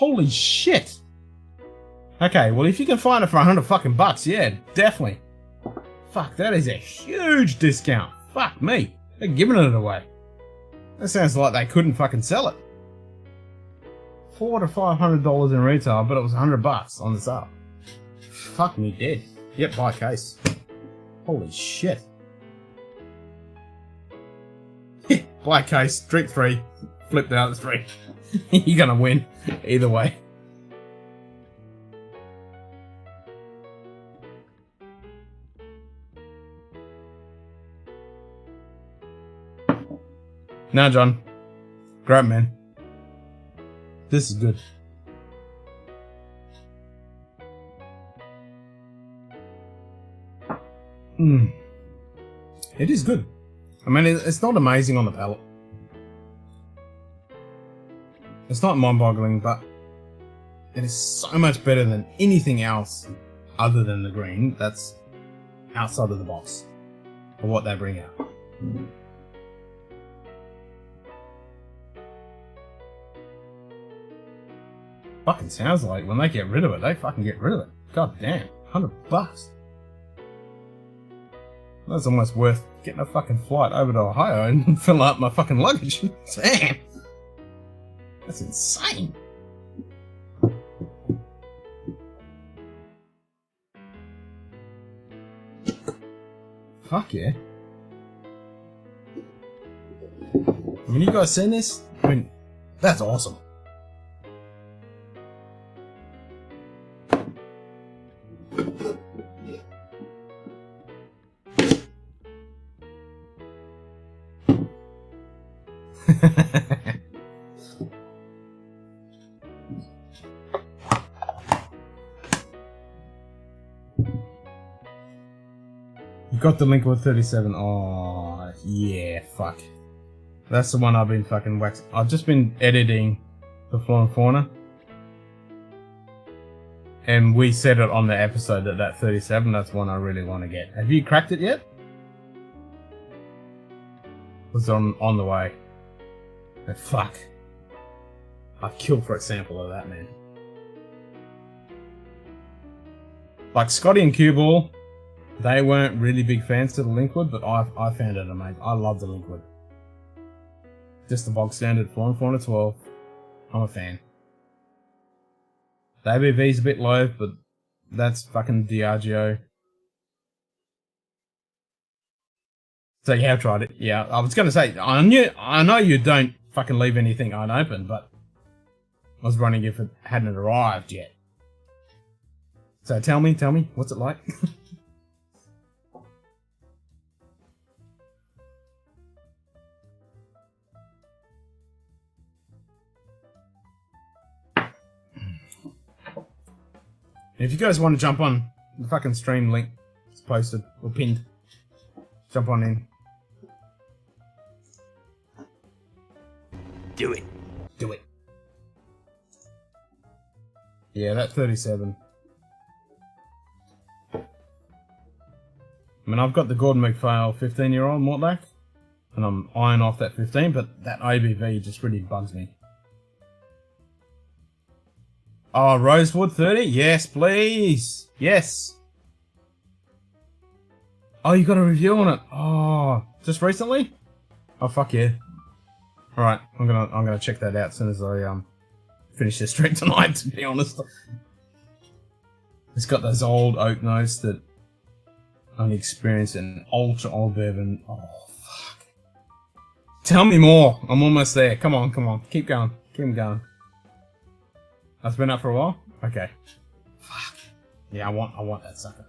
Holy shit! Okay, well if you can find it for $100 fucking bucks, yeah, definitely. Fuck, that is a huge discount. Fuck me. They're giving it away. That sounds like they couldn't fucking sell it. $400 to $500 in retail, but it was $100 on the sale. Fuck me dead. Yep, buy a case. Holy shit. Buy a case, drink 3, flip the other 3. You're gonna win either way. Now, John, grab man. This is good. It is good. I mean, it's not amazing on the palate. It's not mind-boggling, but it is so much better than anything else other than the green that's outside of the box or what they bring out. Fucking sounds like when they get rid of it, they fucking get rid of it. God damn, $100. That's almost worth getting a fucking flight over to Ohio and fill up my fucking luggage. Damn, that's insane. Fuck yeah. I mean, you guys seen this? I mean, that's awesome. You got the link with 37. Oh, yeah, fuck. That's the one I've been fucking waxing. I've just been editing the Flora and Fauna. And we said it on the episode that 37, that's one I really want to get. Have you cracked it yet? Was on the way. Oh, fuck. I've killed for a sample of that, man. Like Scotty and Cue Ball, they weren't really big fans of the Linkwood, but I found it amazing. I love the Linkwood. Just the bog standard 4 and 4 and 12. I'm a fan. The ABV's a bit low, but that's fucking Diageo. So you have tried it, yeah. I was gonna say, I know you don't fucking leave anything unopened, but I was wondering if it hadn't arrived yet. So tell me, what's it like? If you guys want to jump on the fucking stream link, it's posted or pinned. Jump on in. Do it. Do it. Yeah, that 37. I mean, I've got the Gordon MacPhail 15-year-old Mortlach, and I'm eyeing off that 15, but that ABV just really bugs me. Oh, Rosewood 30? Yes, please. Yes. Oh, you got a review on it. Oh, just recently? Oh, fuck yeah. All right, I'm gonna check that out as soon as I finish this stream tonight. To be honest, it's got those old oak notes that only experience in ultra old bourbon. Oh fuck! Tell me more. I'm almost there. Come on, keep going, keep going. That's been up for a while. Okay. Fuck. Yeah, I want that sucker.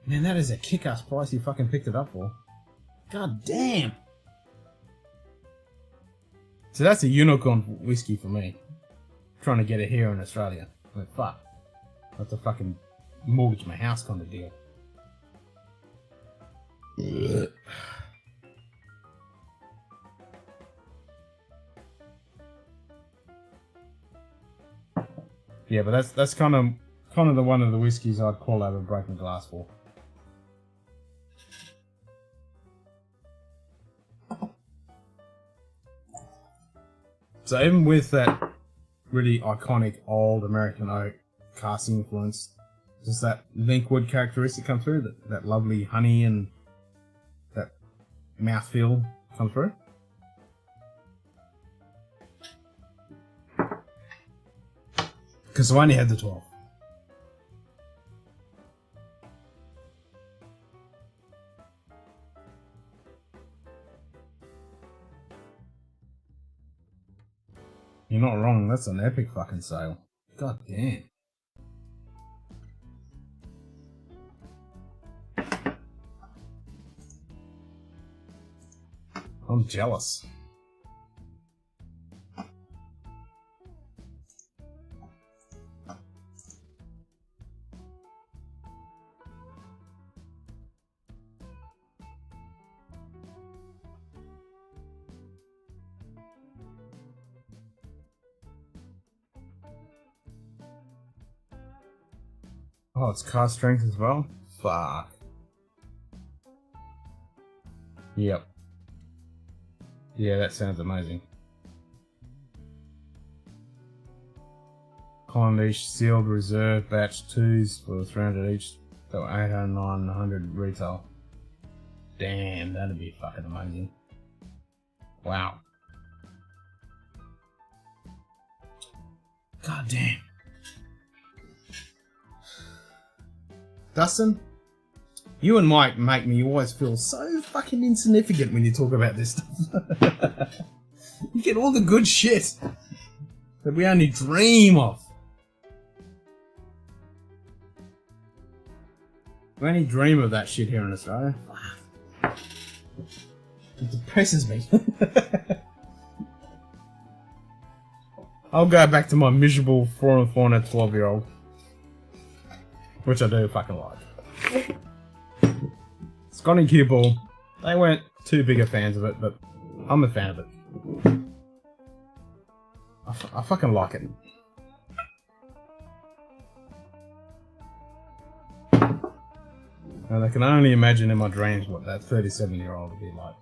Man, that is a kick-ass price you fucking picked it up for. God damn. So that's a unicorn whiskey for me. Trying to get it here in Australia. I mean, fuck. I have to fucking mortgage my house kind of deal. Yeah, but that's kind of the one of the whiskeys I'd call out a broken glass for. So even with that really iconic old American oak casting influence. Does that linkwood characteristic come through? That lovely honey and that mouthfeel come through? Because I only had the 12. You're not wrong, that's an epic fucking sale. God damn. I'm jealous. Oh, it's cast strength as well? Fuck. Yep. Yeah, that sounds amazing. Unleashed sealed reserve batch 2s for 300 each. So 800, 900 retail. Damn, that'd be fucking amazing. Wow. God damn. Dustin, you and Mike make me always feel so fucking insignificant when you talk about this stuff. You get all the good shit that we only dream of. We only dream of that shit here in Australia. It depresses me. I'll go back to my miserable 4 and 4 and a 12-year-old. Which I do fucking like. Scotty Cue Ball, they weren't too big of fans of it, but I'm a fan of it. I fucking like it. And I can only imagine in my dreams what that 37-year-old would be like.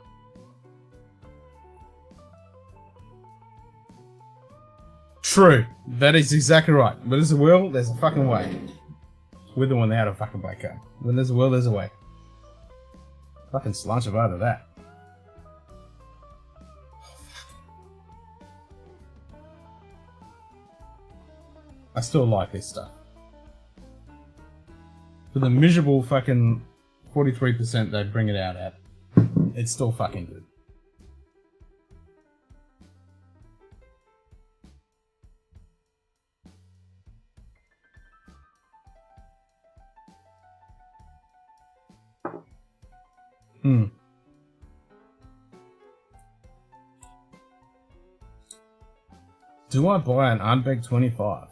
True, that is exactly right. But there's a will, there's a fucking way. With or without a fucking black card. When there's a will, there's a way. Fucking slunch about of that. I still like this stuff. For the miserable fucking 43% they bring it out at, it's still fucking good. Do I buy an Ardbeg 25?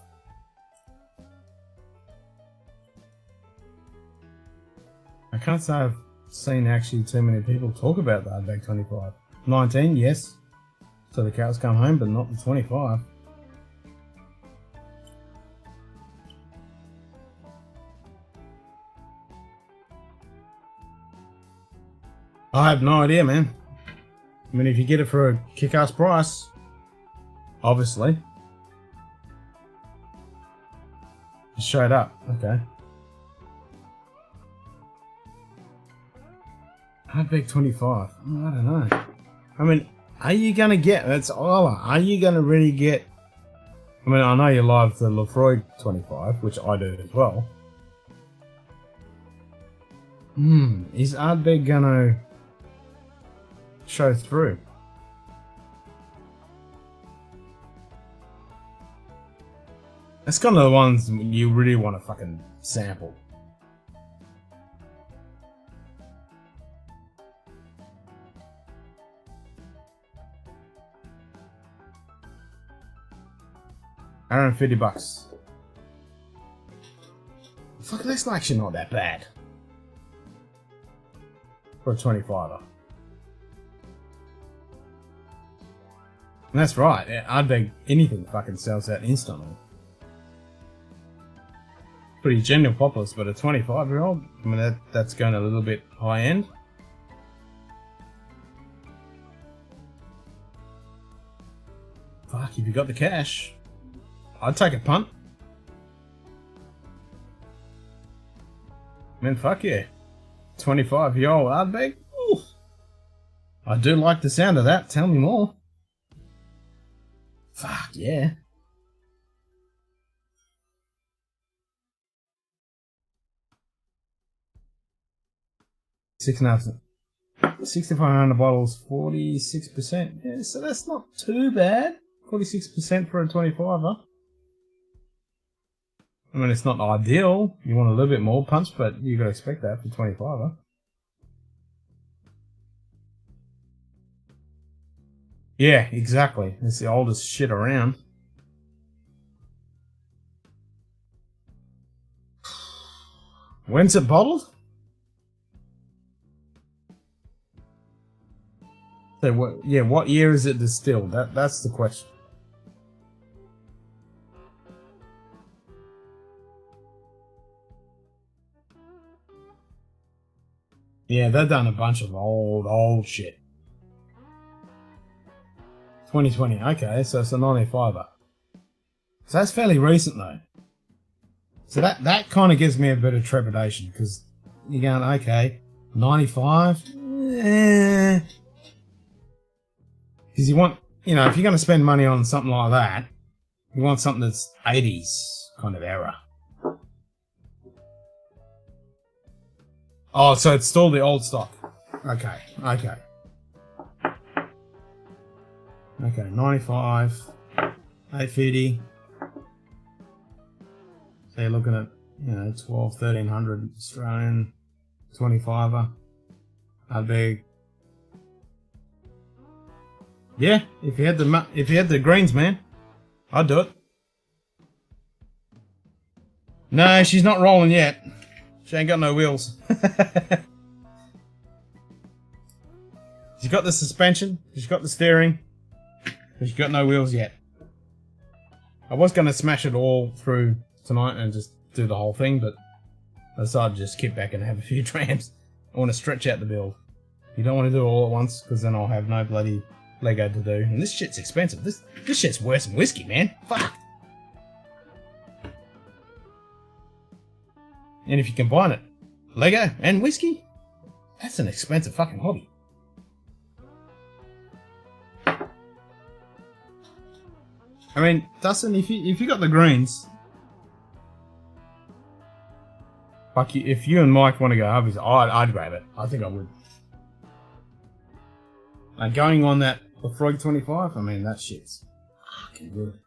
I can't say I've seen actually too many people talk about the Ardbeg 25. 19, yes. So the cows come home, but not the 25. I have no idea, man. I mean, if you get it for a kick-ass price, obviously. Straight up, okay. Ardbeg 25. I don't know. I mean, are you gonna get? That's all. Are you gonna really get? I mean, I know you love the Lefroy 25, which I do as well. Is Ardbeg gonna show through? That's kind of the ones you really want to fucking sample. Around $50. Fuck, that's actually not that bad. For a 25er. And that's right, Ardbeg anything fucking sells out instantly. Pretty genuine poplars, but a 25-year-old, I mean that's going a little bit high end. Fuck, if you got the cash, I'd take a punt. Man, fuck yeah. 25-year-old Ardbeg. Ooh. I do like the sound of that. Tell me more. Fuck yeah. Six and a half. 6,500 bottles, 46%. Yeah, so that's not too bad. 46% for a 25er. I mean, it's not ideal. You want a little bit more punch, but you got to expect that for 25er. Yeah, exactly. It's the oldest shit around. When's it bottled? So what? Yeah, what year is it distilled? That's the question. Yeah, they've done a bunch of old shit. 2020. Okay, so it's a 95er. So that's fairly recent though. So that kind of gives me a bit of trepidation because you're going, okay, 95. Because you want, you know, if you're going to spend money on something like that, you want something that's 80s kind of era. Oh, so it's still the old stock. Okay, 95, 850. So you're looking at, you know, 1300 Australian, 25er. How big? Yeah, if you had the greens, man, I'd do it. No, she's not rolling yet. She ain't got no wheels. She's got the suspension. She's got the steering. But she's got no wheels yet. I was going to smash it all through tonight and just do the whole thing, but I decided to just keep back and have a few trams. I want to stretch out the build. You don't want to do it all at once, because then I'll have no bloody Lego to do. And this shit's expensive. This shit's worse than whiskey, man. Fuck. And if you combine it, Lego and whiskey, that's an expensive fucking hobby. I mean, Dustin, if you got the greens, like if you and Mike want to go hobbies, I'd grab it. I think I would. And going on that Frog 25, I mean, that shit's fucking good.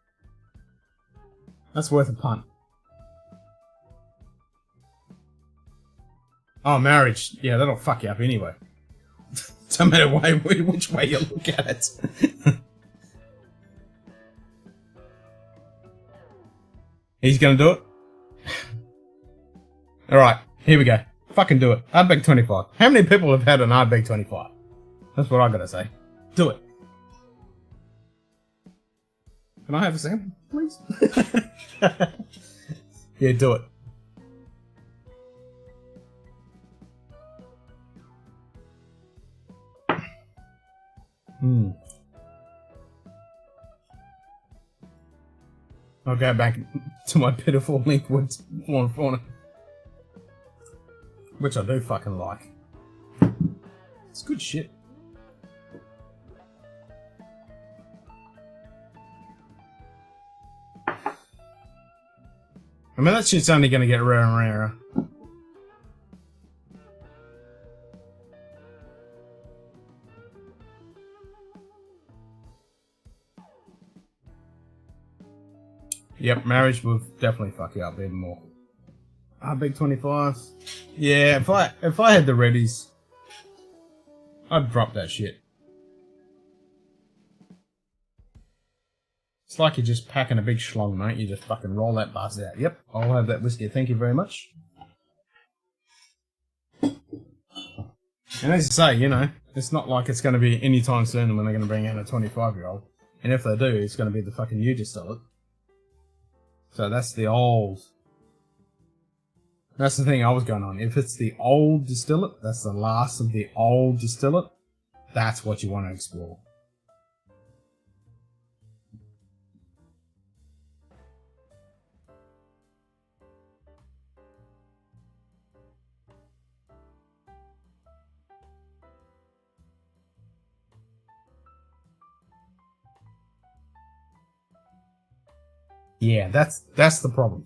That's worth a punt. Oh, marriage. Yeah, that'll fuck you up anyway. No matter which way you look at it. He's gonna do it? Alright, here we go. Fucking do it. Ardbeg 25. How many people have had an Ardbeg 25? That's what I gotta say. Do it. Can I have a sample, please? Yeah, do it. I'll go back to my pitiful liquid fauna, which I do fucking like. It's good shit. I mean, that shit's only going to get rarer and rarer. Yep, marriage will definitely fuck you up even more. Ardbeg 25. Yeah, if I had the readies, I'd drop that shit. It's like you're just packing a big schlong, mate. You just fucking roll that buzz out. Yep, I'll have that whiskey. Thank you very much. And as you say, you know, it's not like it's going to be any time soon when they're going to bring out a 25-year-old. And if they do, it's going to be the fucking new distillate. So that's the old. That's the thing I was going on. If it's the old distillate, that's the last of the old distillate, that's what you want to explore. Yeah, that's the problem.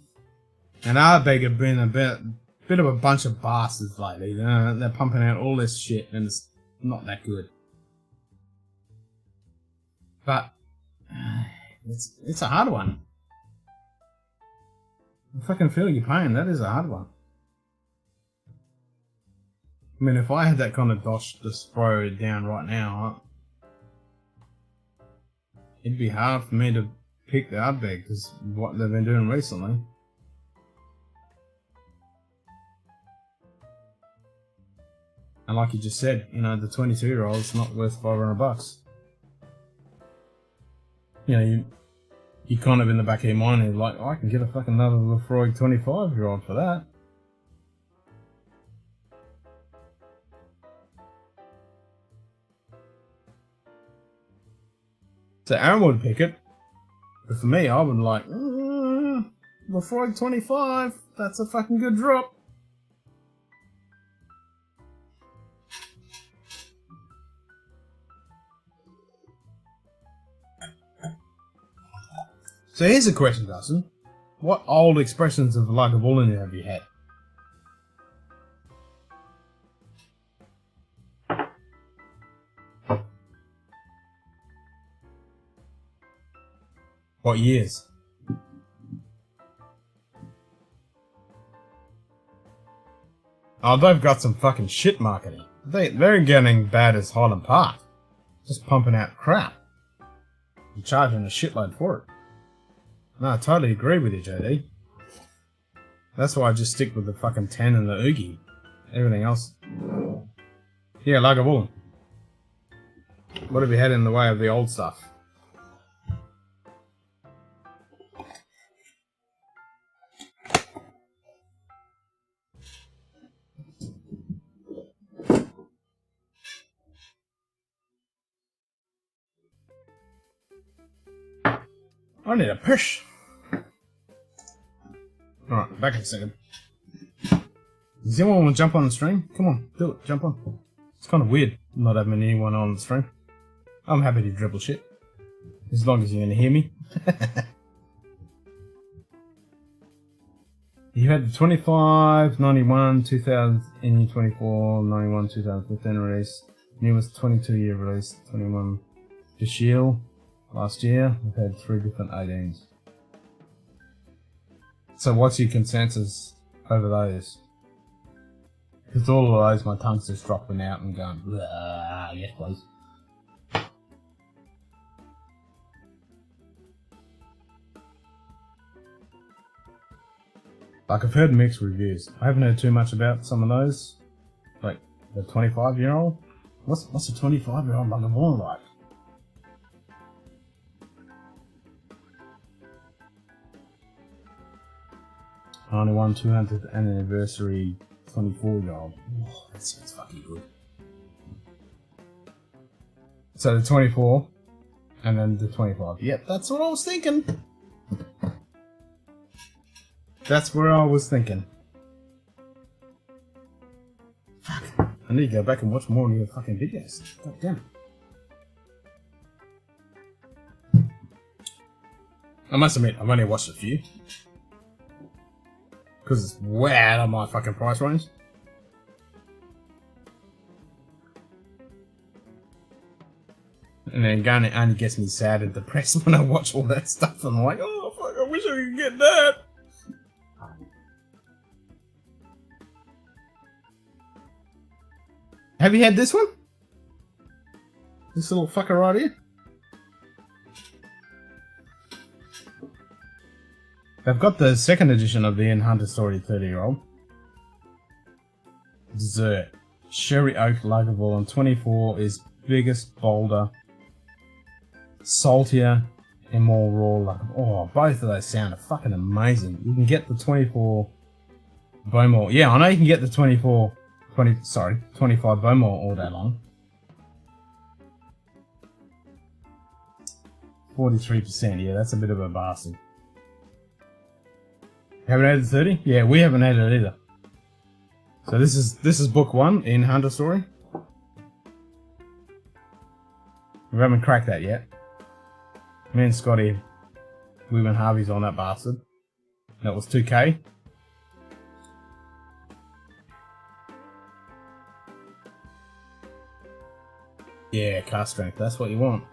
And Ardbeg have been a bit of a bunch of bastards lately. They're pumping out all this shit, and it's not that good. But it's a hard one. I fucking feel your pain. That is a hard one. I mean, if I had that kind of dosh to throw down right now, it'd be hard for me to pick the Ardbeg because what they've been doing recently. And like you just said, you know, the 22-year-old's not worth $500. You know, you kind of in the back of your mind, you're like, I can get a fucking another Lefroy 25-year-old for that. So Aaron would pick it, but for me, I would like, Lefroy 25, that's a fucking good drop. So here's a question, Dustin. What old expressions of Lagavulin have you had? What years? Oh, they've got some fucking shit marketing. They're getting bad as Highland Park. Just pumping out crap. And charging a shitload for it. No, I totally agree with you, JD. That's why I just stick with the fucking 10 and the Oogie. Everything else. Yeah, Lagavulin. What have you had in the way of the old stuff? I need a push. Alright, back in a second. Does anyone want to jump on the stream? Come on, do it, jump on. It's kind of weird not having anyone on the stream. I'm happy to dribble shit. As long as you're going to hear me. You had the 25, 91, 2000, NU 24, 91, 2015 release. Newest 22-year release, 21 Shield. Last year, I've had 3 different 18s. So what's your consensus over those? Because all of those, my tongue's just dropping out and going, yes please. Like, I've heard mixed reviews. I haven't heard too much about some of those. Like, the 25-year-old? What's a 25-year-old Lagavulin like? 91 200th anniversary 24-year-old. Oh, that sounds fucking good. So the 24 and then the 25. Yep, that's what I was thinking. That's where I was thinking. Fuck. I need to go back and watch more of your fucking videos. God damn it. I must admit, I've only watched a few. Because it's way out of my fucking price range. And then again, it only gets me sad and depressed when I watch all that stuff. And I'm like, oh fuck, I wish I could get that. Have you had this one? This little fucker right here? They've got the second edition of the Ian Hunter Story 30-year-old. Dessert. Sherry Oak Lagavulin 24 is biggest, bolder, saltier, and more raw Lagavulin. Oh, both of those sound fucking amazing. You can get the 24 Bowmore. Yeah, I know you can get the 25 Bowmore all day long. 43%, yeah, that's a bit of a bastard. Haven't had the 30? Yeah, we haven't had it either. So this is book 1 in Hunter Story. We haven't cracked that yet. Me and Scotty We went Harvey's on that bastard. That was 2K. Yeah, cast strength. That's what you want.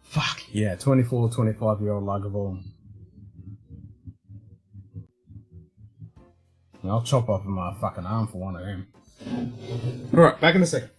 Fuck. Yeah, 24, 25-year-old Lagavulin. I'll chop off my fucking arm for one of them. Alright, back in a second.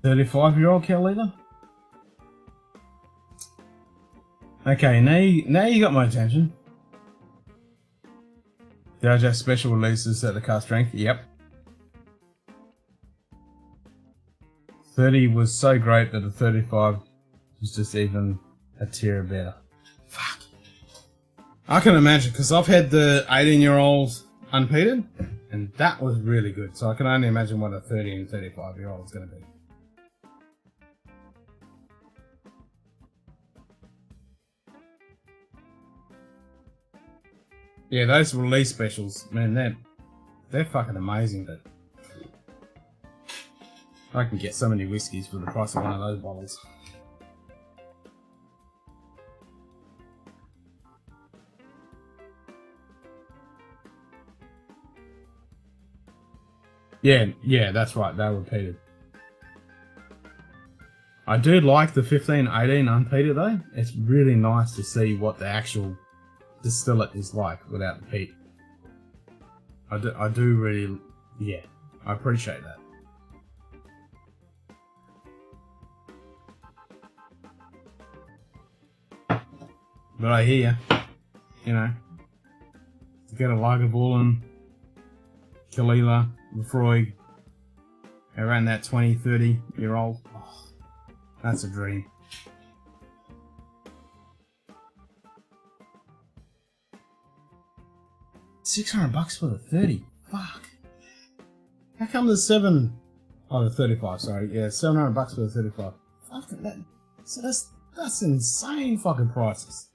$35-year-old Carlita? Okay, now you got my attention. Dojo special releases at the cast strength. Yep. 30 was so great that the 35 was just even a tier better. Fuck. I can imagine, because I've had the 18-year-old unpeated, and that was really good. So I can only imagine what a 30 and 35-year-old is going to be. Yeah, those release specials, man, they're fucking amazing, but I can get so many whiskies for the price of one of those bottles. Yeah, that's right, they're repeated. I do like the 15-18 unpeated though. It's really nice to see what the actual distillate is like without the peat. I do really, yeah, I appreciate that. But I hear you know, to get a Lagavulin, Kalila, Lefroy, around that 20, 30-year-old, oh, that's a dream. $600 for the 30. Fuck. How come the 7? Oh, the 35. Sorry. Yeah, $700 for the 35. Fuck that. So that's insane fucking prices.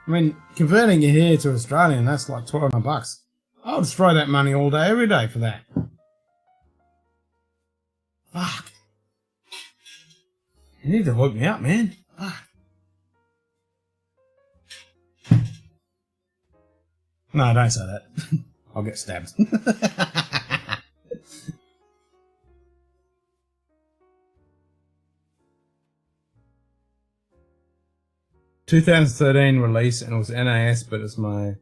I mean, converting it here to Australian, that's like $1,200. I'll just throw that money all day, every day for that. Fuck. You need to hook me up, man. Fuck. No, don't say that. I'll get stabbed. 2013 release, and it was NAS, but it's my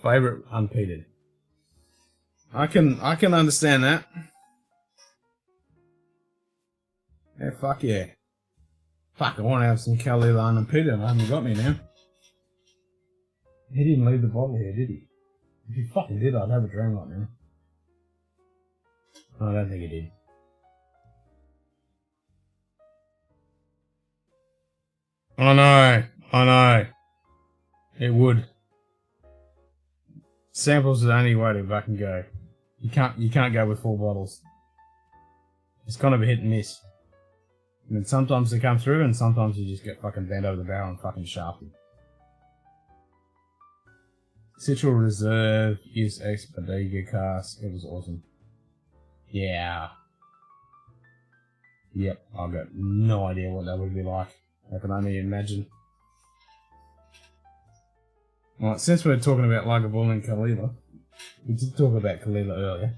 favorite unpeated. I can understand that. Yeah, fuck yeah. Fuck, I want to have some Kalila unpeated. I haven't got me now. He didn't leave the bottle here, did he? If he fucking did, I'd have a dream right now. I don't think it did. I know. It would. Samples are the only way to fucking go. You can't go with full bottles. It's kind of a hit and miss. And then sometimes they come through and sometimes you just get fucking bent over the barrel and fucking shafted. Citral Reserve, use X Bodega cask. It was awesome. Yeah. Yep, I've got no idea what that would be like. I can only imagine. Alright, since we're talking about Lagavulin and Kalila, we did talk about Kalila earlier.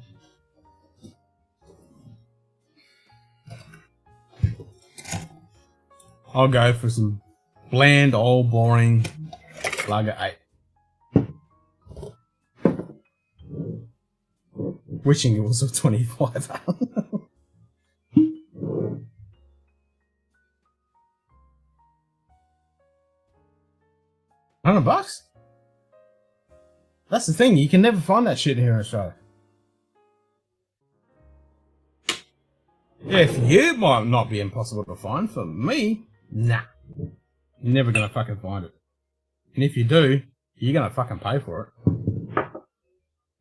I'll go for some bland, old, boring Lager 8. Wishing it was a 25. $100? That's the thing, you can never find that shit here in Australia. Yeah, for you, it might not be impossible to find. For me, nah. You're never gonna fucking find it. And if you do, you're gonna fucking pay for it.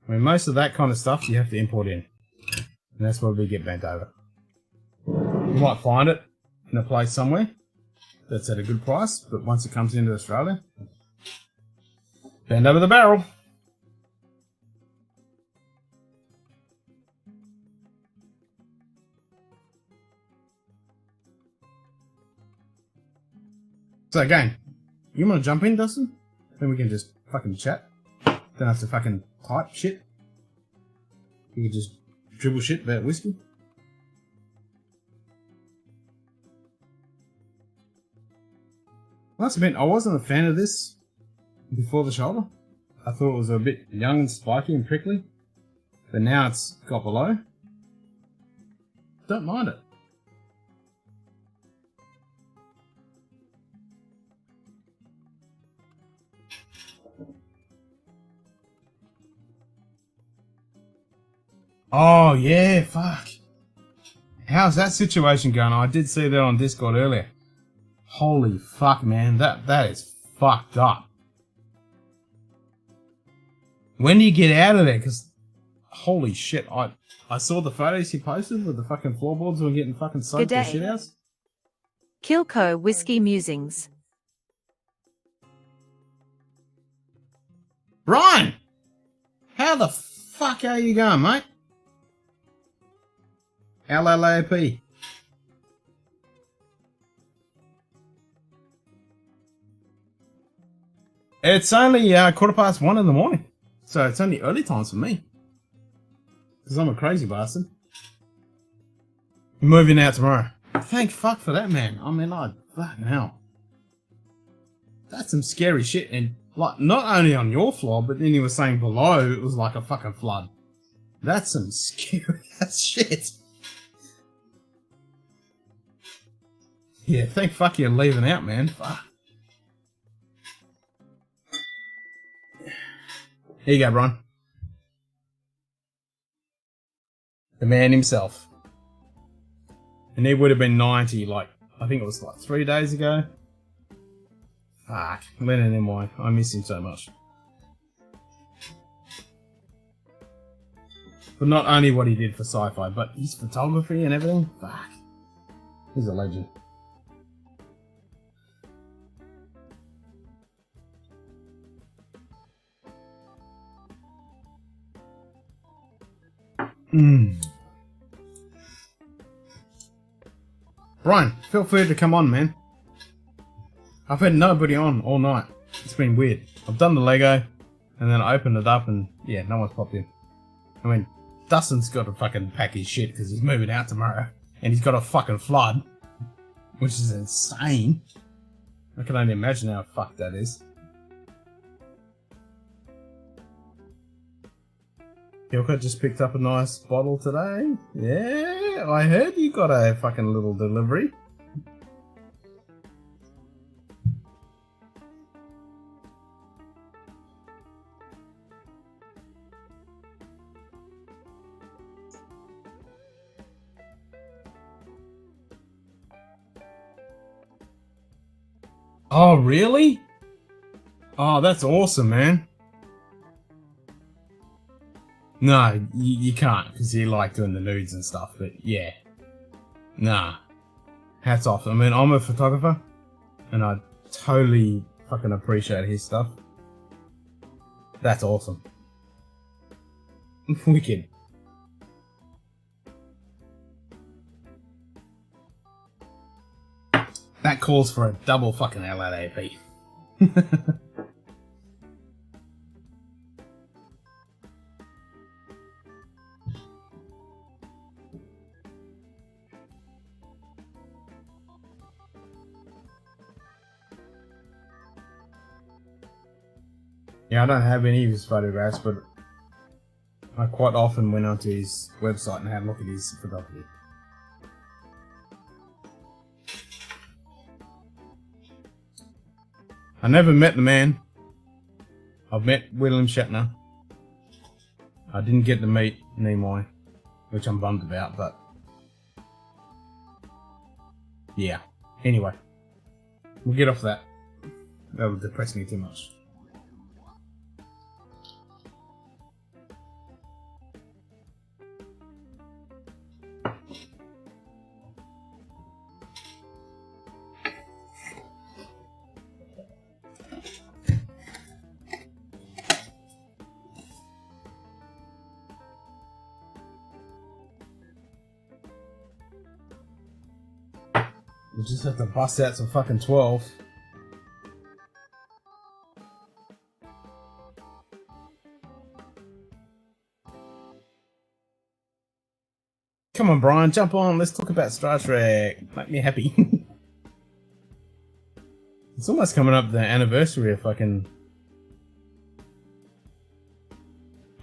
I mean, most of that kind of stuff you have to import in. And that's where we get bent over. You might find it in a place somewhere that's at a good price, but once it comes into Australia, bend over the barrel. So again, you want to jump in, Dustin? Then we can just fucking chat. Don't have to fucking type shit. You can just dribble shit about whiskey. I must admit, I wasn't a fan of this before the shoulder. I thought it was a bit young and spiky and prickly. But now it's got below. Don't mind it. Oh, yeah, fuck. How's that situation going? I did see that on Discord earlier. Holy fuck, man. That is fucked up. When do you get out of there? Because, holy shit, I saw the photos he posted with the fucking floorboards were getting fucking soaked to shit house. Kilco Whiskey Musings. Brian! How the fuck are you going, mate? LLAP. It's only 1:15 in the morning. So it's only early times for me. Because I'm a crazy bastard. I'm moving out tomorrow. Thank fuck for that, man. I mean, fucking hell. That's some scary shit. And, like, not only on your floor, but then you were saying below it was like a fucking flood. That's some scary ass shit. Yeah, thank fuck you're leaving out, man. Fuck. Here you go, Brian. The man himself. And he would have been 90, like, I think it was like 3 days ago. Fuck. Lennon and I. I miss him so much. But not only what he did for sci-fi, but his photography and everything. Fuck. He's a legend. Brian, feel free to come on, man. I've had nobody on all night. It's been weird. I've done the Lego, and then I opened it up, and yeah, no one's popped in. I mean, Dustin's got to fucking pack his shit because he's moving out tomorrow, and he's got a fucking flood, which is insane. I can only imagine how fucked that is. Yoko just picked up a nice bottle today. Yeah, I heard you got a fucking little delivery. Oh, really? Oh, that's awesome, man. No, you can't, because you like doing the nudes and stuff, but yeah. Nah. Hats off. I mean, I'm a photographer, and I totally fucking appreciate his stuff. That's awesome. Wicked. That calls for a double fucking LLAP. Yeah, I don't have any of his photographs, but I quite often went onto his website and had a look at his photography. I never met the man. I've met William Shatner. I didn't get to meet Nimoy, which I'm bummed about, but yeah. Anyway, we'll get off that. That would depress me too much. We just have to bust out some fucking 12. Come on, Brian, jump on. Let's talk about Star Trek. Make me happy. It's almost coming up the anniversary of fucking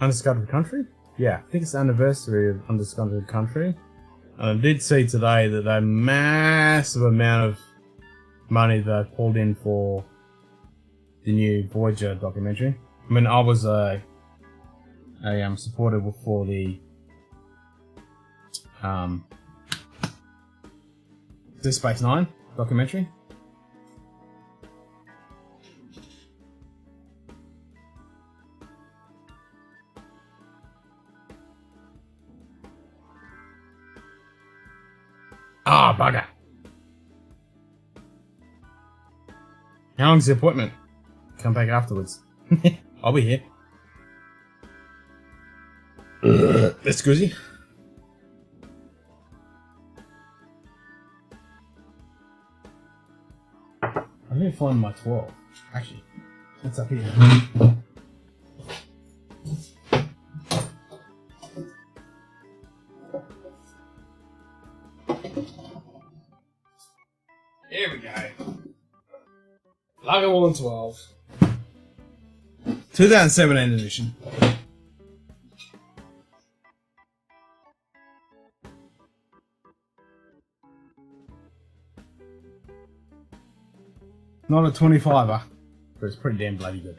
Undiscovered Country? Yeah, I think it's the anniversary of Undiscovered Country. And I did see today that a massive amount of money they pulled in for the new Voyager documentary. I mean, I was a supporter for the Deep Space Nine documentary. Ah, bugger. How long's the appointment? Come back afterwards. I'll be here. That's Guzzy. I need to find my 12. Actually, it's up here. Here we go. Lager 112. 2017 edition. Not a 25er, but it's pretty damn bloody good.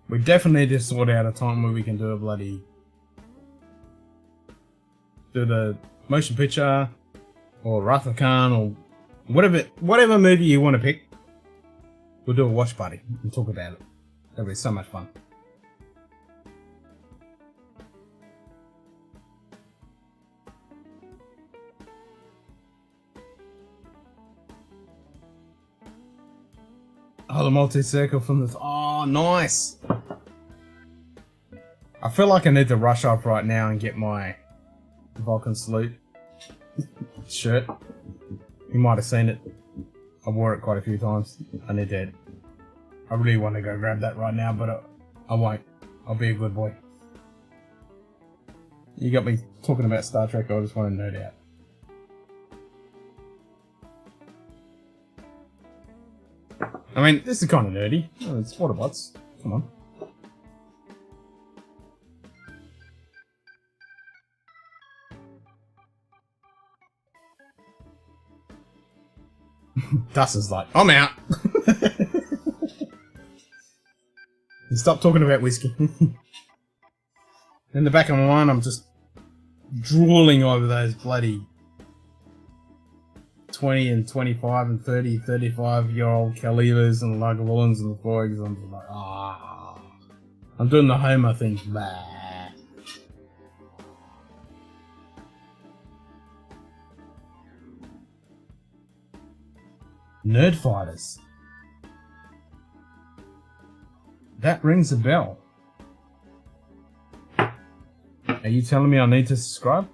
We definitely need to sort out a time where we can do a bloody... do the motion picture, or Wrath of Khan, or whatever movie you want to pick. We'll do a watch party and talk about it. That'll be so much fun. Oh, the multi-circle from the... Oh, nice! I feel like I need to rush up right now and get my Vulcan Salute shirt. You might have seen it. I wore it quite a few times. I need to... I really want to go grab that right now, but I won't. I'll be a good boy. You got me talking about Star Trek, I just want to nerd out. I mean, this is kind of nerdy. Oh, it's Autobots. Come on. Dustin's like, I'm out. He's stop talking about whiskey. In the back of my mind, I'm just drooling over those bloody 20 and 25 and 30, 35-year-old Calivas and Lagavulins and Foigs. I'm just like, ah. I'm doing the Homer thing. Bah. Nerd Fighters. That rings a bell. Are you telling me I need to subscribe?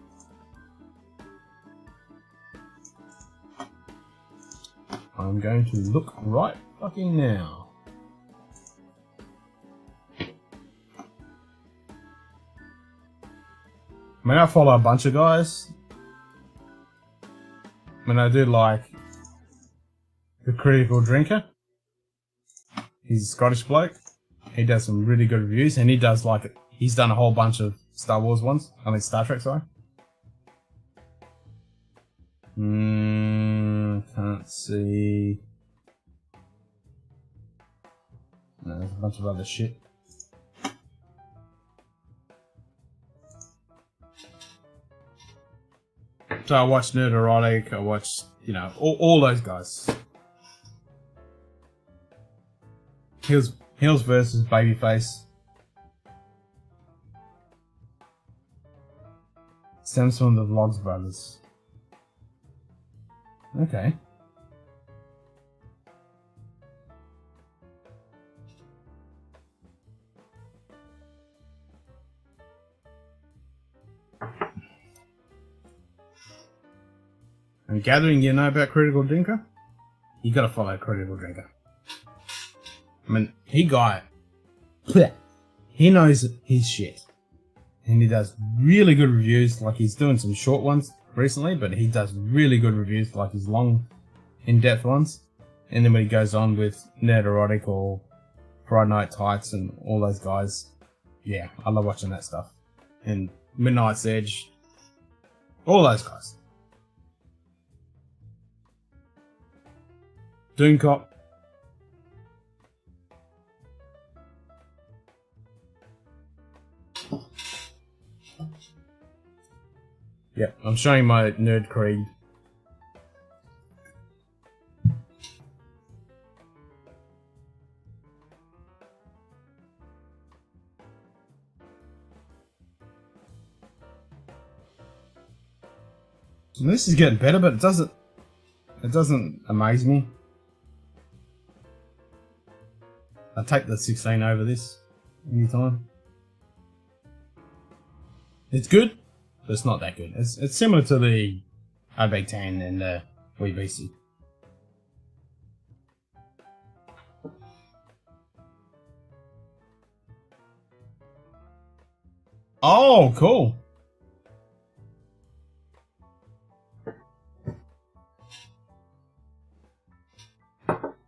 I'm going to look right fucking now. I mean, I follow a bunch of guys. I mean, I do like The Critical Drinker. He's a Scottish bloke. He does some really good reviews, and he does like, he's done a whole bunch of Star Wars ones. I mean, Star Trek, sorry. Can't see. No, there's a bunch of other shit. So I watched Nerd Erotic, I watched, you know, all those guys. Heels versus Babyface. Stems from the Vlogs Brothers. Okay. I'm gathering you know about Critical Drinker? You gotta follow Critical Drinker. I mean, he knows his shit. And he does really good reviews, like he's doing some short ones recently, but he does really good reviews, like his long, in-depth ones. And then when he goes on with Nerd Erotic or Friday Night Tights and all those guys, yeah, I love watching that stuff. And Midnight's Edge, all those guys. Doomcop. Yep, I'm showing my Nerd Creed. And this is getting better, but it doesn't amaze me. I take the 16 over this anytime. It's good, but it's not that good. It's similar to the Outback 10 and the Wee BC. Oh, cool.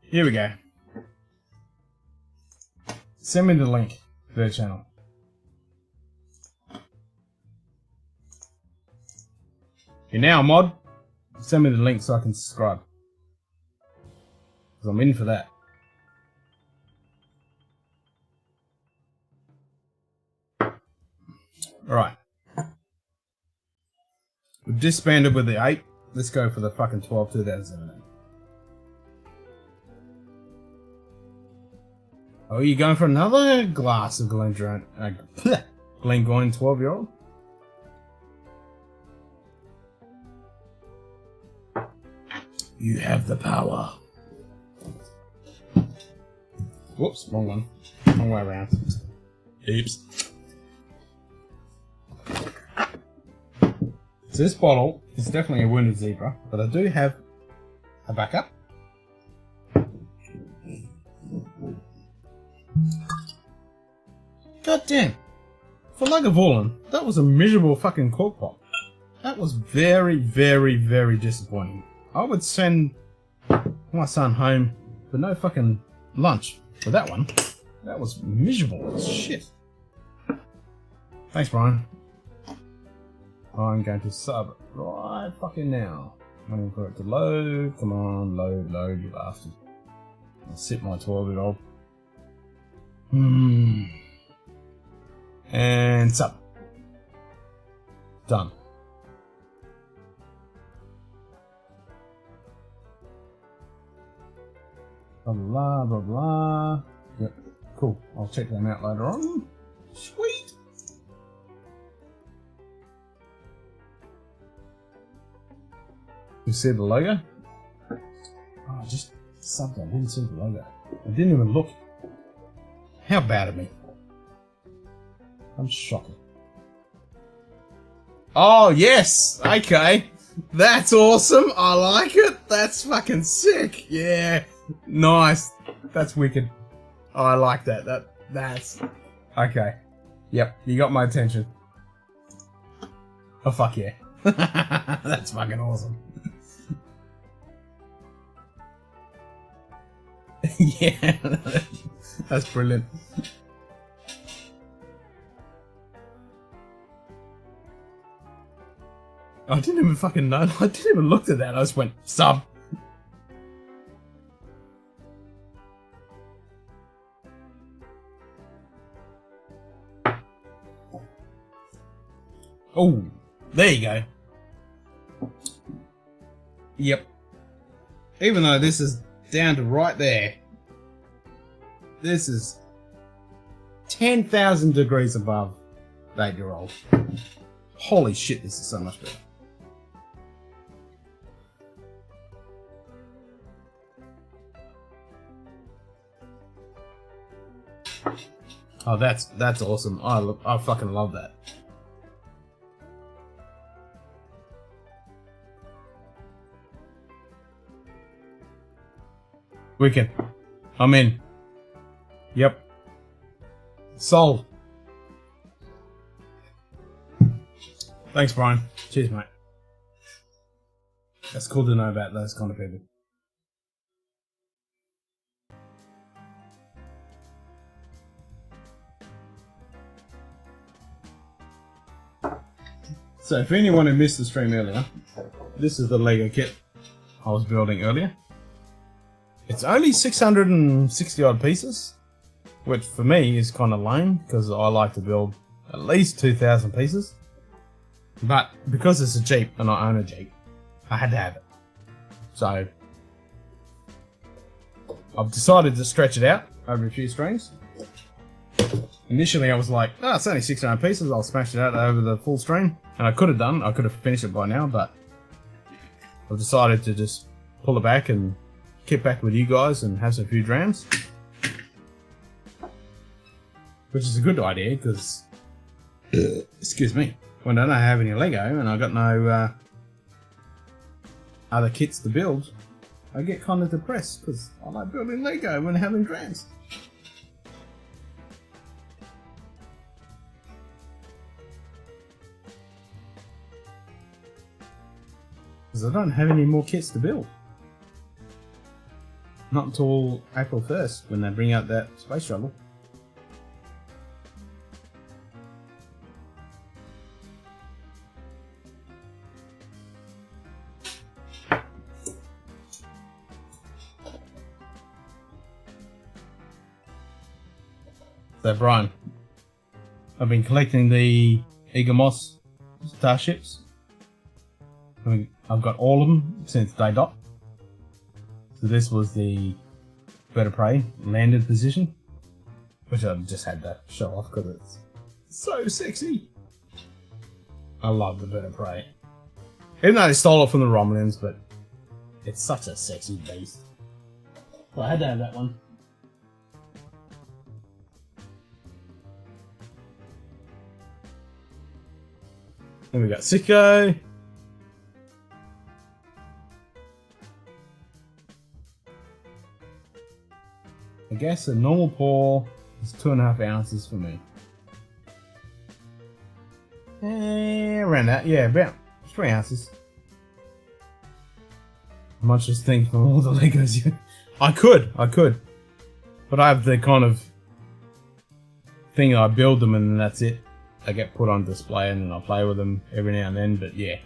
Here we go. Send me the link to their channel. You're now a mod. Send me the link so I can subscribe. Because I'm in for that. Alright. We've disbanded with the 8. Let's go for the fucking 12 2017. Oh, you going for another glass of Glengoyne 12-year-old? You have the power. Whoops, wrong one. Wrong way around. Oops. So this bottle is definitely a wounded zebra, but I do have a backup. God damn. For Lagavulin, that was a miserable fucking cork pop. That was very, very, very disappointing. I would send my son home for no fucking lunch for that one. That was miserable as shit. Thanks, Brian. I'm going to sub right fucking now. I'm going to put it to load. Come on, load, you bastard. I'll sit my 12-year-old. And sub. Done. Blah blah blah blah. Yep, cool. I'll check them out later on. Sweet. You see the logo? Oh, I just subbed. I didn't see the logo. I didn't even look. How bad of me. I'm shocking. Oh, yes! Okay. That's awesome. I like it. That's fucking sick. Yeah. Nice. That's wicked. Oh, I like that. That's... Okay. Yep. You got my attention. Oh, fuck yeah. That's fucking awesome. Yeah. That's brilliant. I didn't even fucking know. I didn't even look at that. I just went, sub. Oh, there you go. Yep. Even though this is down to right there, this is 10,000 degrees above the 8-year-old. Holy shit, this is so much better. Oh, that's awesome. I fucking love that. Wicked. I'm in. Yep. Sold. Thanks, Brian. Cheers, mate. That's cool to know about those kind of people. So, if anyone who missed the stream earlier, this is the Lego kit I was building earlier. It's only 660 odd pieces, which for me is kind of lame because I like to build at least 2,000 pieces. But because it's a Jeep and I own a Jeep, I had to have it. So I've decided to stretch it out over a few strings. Initially I was like, oh, it's only 600 pieces, I'll smash it out over the full stream. And I could have finished it by now, but I've decided to just pull it back and get back with you guys and have some few drams. Which is a good idea, because, excuse me, when I don't have any Lego and I got no other kits to build, I get kind of depressed, because I like building Lego when having drams. Because I don't have any more kits to build. Not until April 1st, when they bring out that space shuttle. So Brian, I've been collecting the Eagle Moss starships. I've got all of them since day dot. So this was the bird of prey landed position, which I just had to show off because it's so sexy. I love the bird of prey. Even though they stole it from the Romulans, but it's such a sexy beast. So I had to have that one. Then we got Sicko. I guess a normal pour is 2.5 ounces for me. Around that, yeah, about 3 ounces. I might just think from all the Legos. I could. But I have the kind of thing I build them and that's it. They get put on display and then I play with them every now and then, but yeah.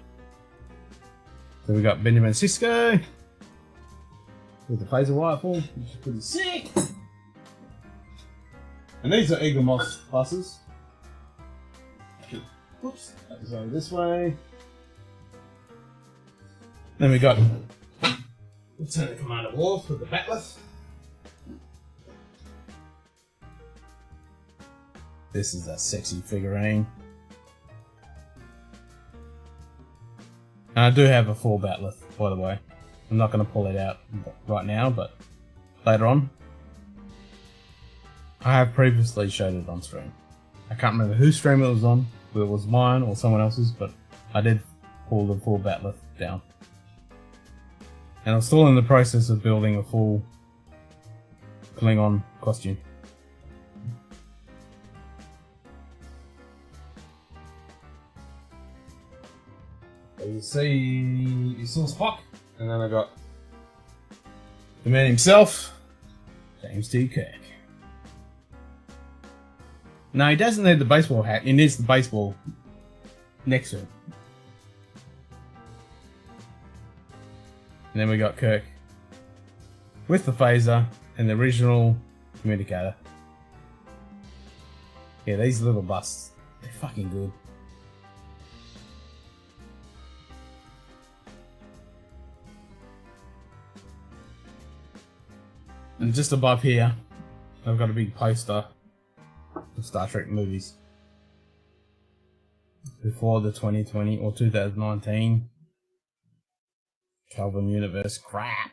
So we got Benjamin Sisko with the phaser rifle, which is pretty sick. And these are Eagle Moss buses. Whoops, that was over this way. Then we got Lieutenant Commander Worf with the batleth. This is a sexy figurine. And I do have a full batleth, by the way. I'm not going to pull it out right now, but later on. I have previously showed it on stream. I can't remember whose stream it was on, whether it was mine or someone else's, but I did pull the full batleth down. And I'm still in the process of building a full Klingon costume. So you saw Spock, and then I got the man himself, James T. Kirk. No, he doesn't need the baseball hat, he needs the baseball next to him. And then we got Kirk with the phaser and the original communicator. Yeah, these little busts, they're fucking good. And just above here, I've got a big poster of Star Trek movies. Before the 2020 or 2019 Kelvin Universe crap.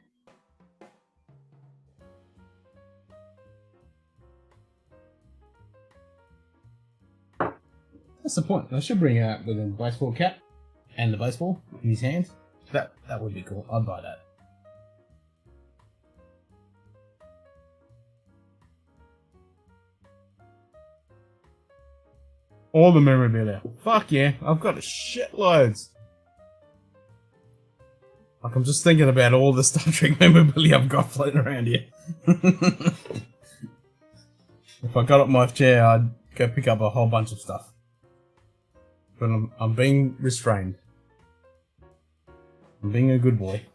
That's the point. I should bring it out with a baseball cap and the baseball in his hand. That would be cool. I'd buy that. All the memorabilia. Fuck yeah, I've got shitloads. Like, I'm just thinking about all the Star Trek memorabilia I've got floating around here. If I got up my chair, I'd go pick up a whole bunch of stuff. But I'm being restrained. I'm being a good boy.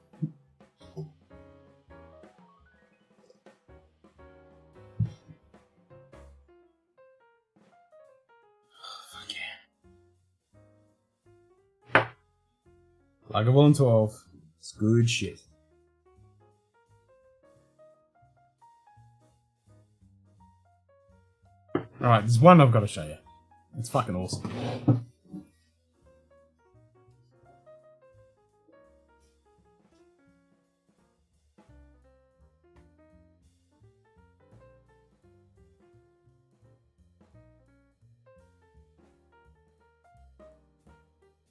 Like a 112. It's good shit. Alright, there's one I've got to show you. It's fucking awesome.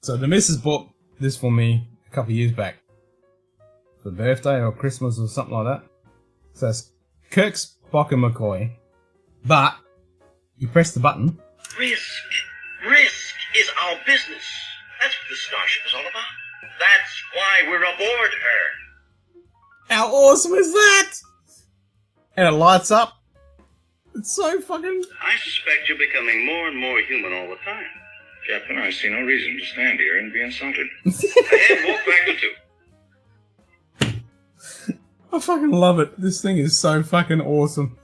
So the missus bought this for me a couple of years back. For birthday or Christmas or something like that. So it's Kirk's Spock and McCoy. But you press the button. Risk is our business. That's what the Starship is all about. That's why we're aboard her. How awesome is that? And it lights up. It's so fucking... I suspect you're becoming more and more human all the time. Captain, I see no reason to stand here and be insulted. And walk back to two. I fucking love it. This thing is so fucking awesome.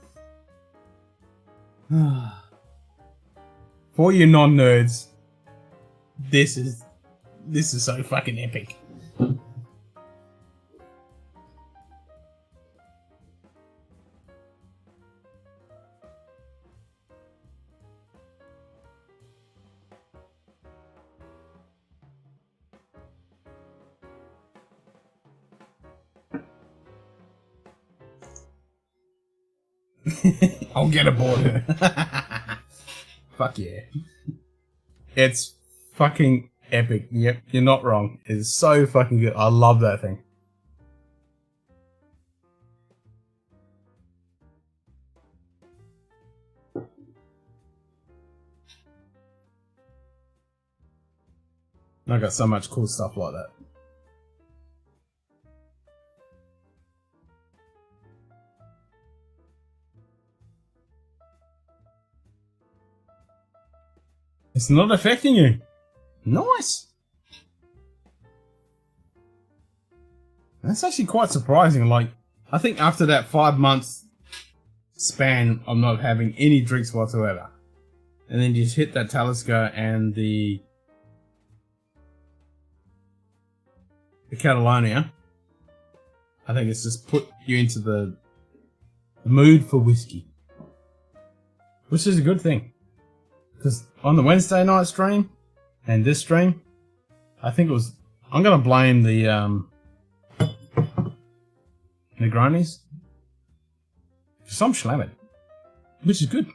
For you non-nerds, this is so fucking epic. I'll get aboard. Fuck yeah. It's fucking epic. Yep, you're not wrong. It's so fucking good. I love that thing. I got so much cool stuff like that. It's not affecting you. Nice. That's actually quite surprising. Like, I think after that 5 months span of not having any drinks whatsoever. And then you just hit that Talisker and the Catalonia. I think it's just put you into the mood for whiskey. Which is a good thing. Because on the Wednesday night stream and this stream, I think it was... I'm going to blame the Negronis. Because I'm slammed. Which is good.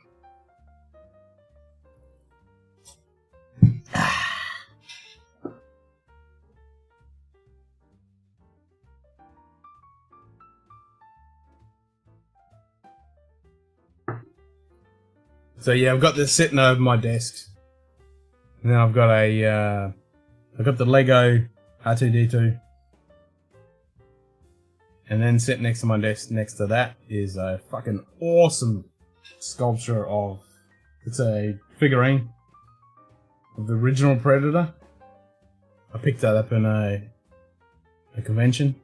So yeah, I've got this sitting over my desk. And then I've got I've got the Lego R2-D2. And then sitting next to my desk, next to that, is a fucking awesome sculpture of... It's a figurine of the original Predator. I picked that up in a convention.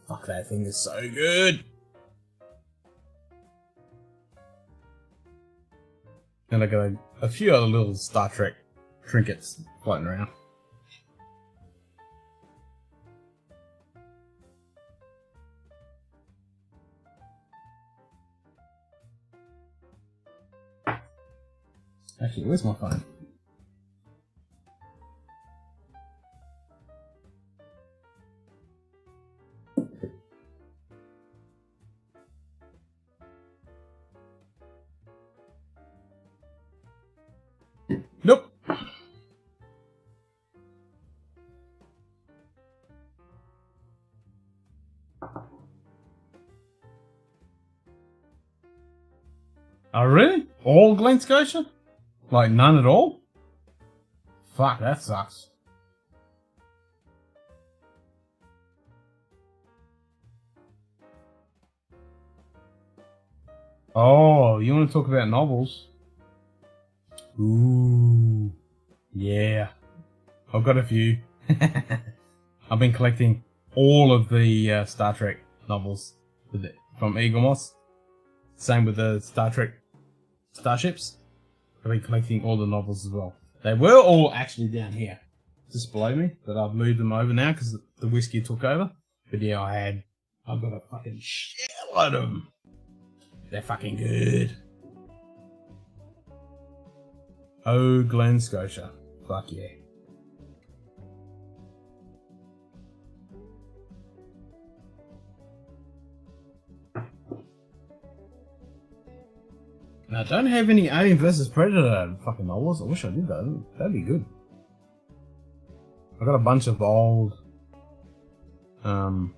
Fuck, that thing is so good! And I got a few other little Star Trek trinkets floating around. Actually, where's my phone? Nope. Oh, really? All Glen Scotia? Like, none at all? Fuck, that sucks. Oh, you want to talk about novels? Ooh, yeah. I've got a few. I've been collecting all of the Star Trek novels from Eagle Moss. Same with the Star Trek starships. I've been collecting all the novels as well. They were all actually down here, just below me, but I've moved them over now because the whiskey took over. But yeah, I've got a fucking shitload of them. They're fucking good. Oh, Glen Scotia. Fuck yeah. Now, I don't have any Alien vs Predator fucking novels. I wish I did though. That'd be good. I got a bunch of old Brain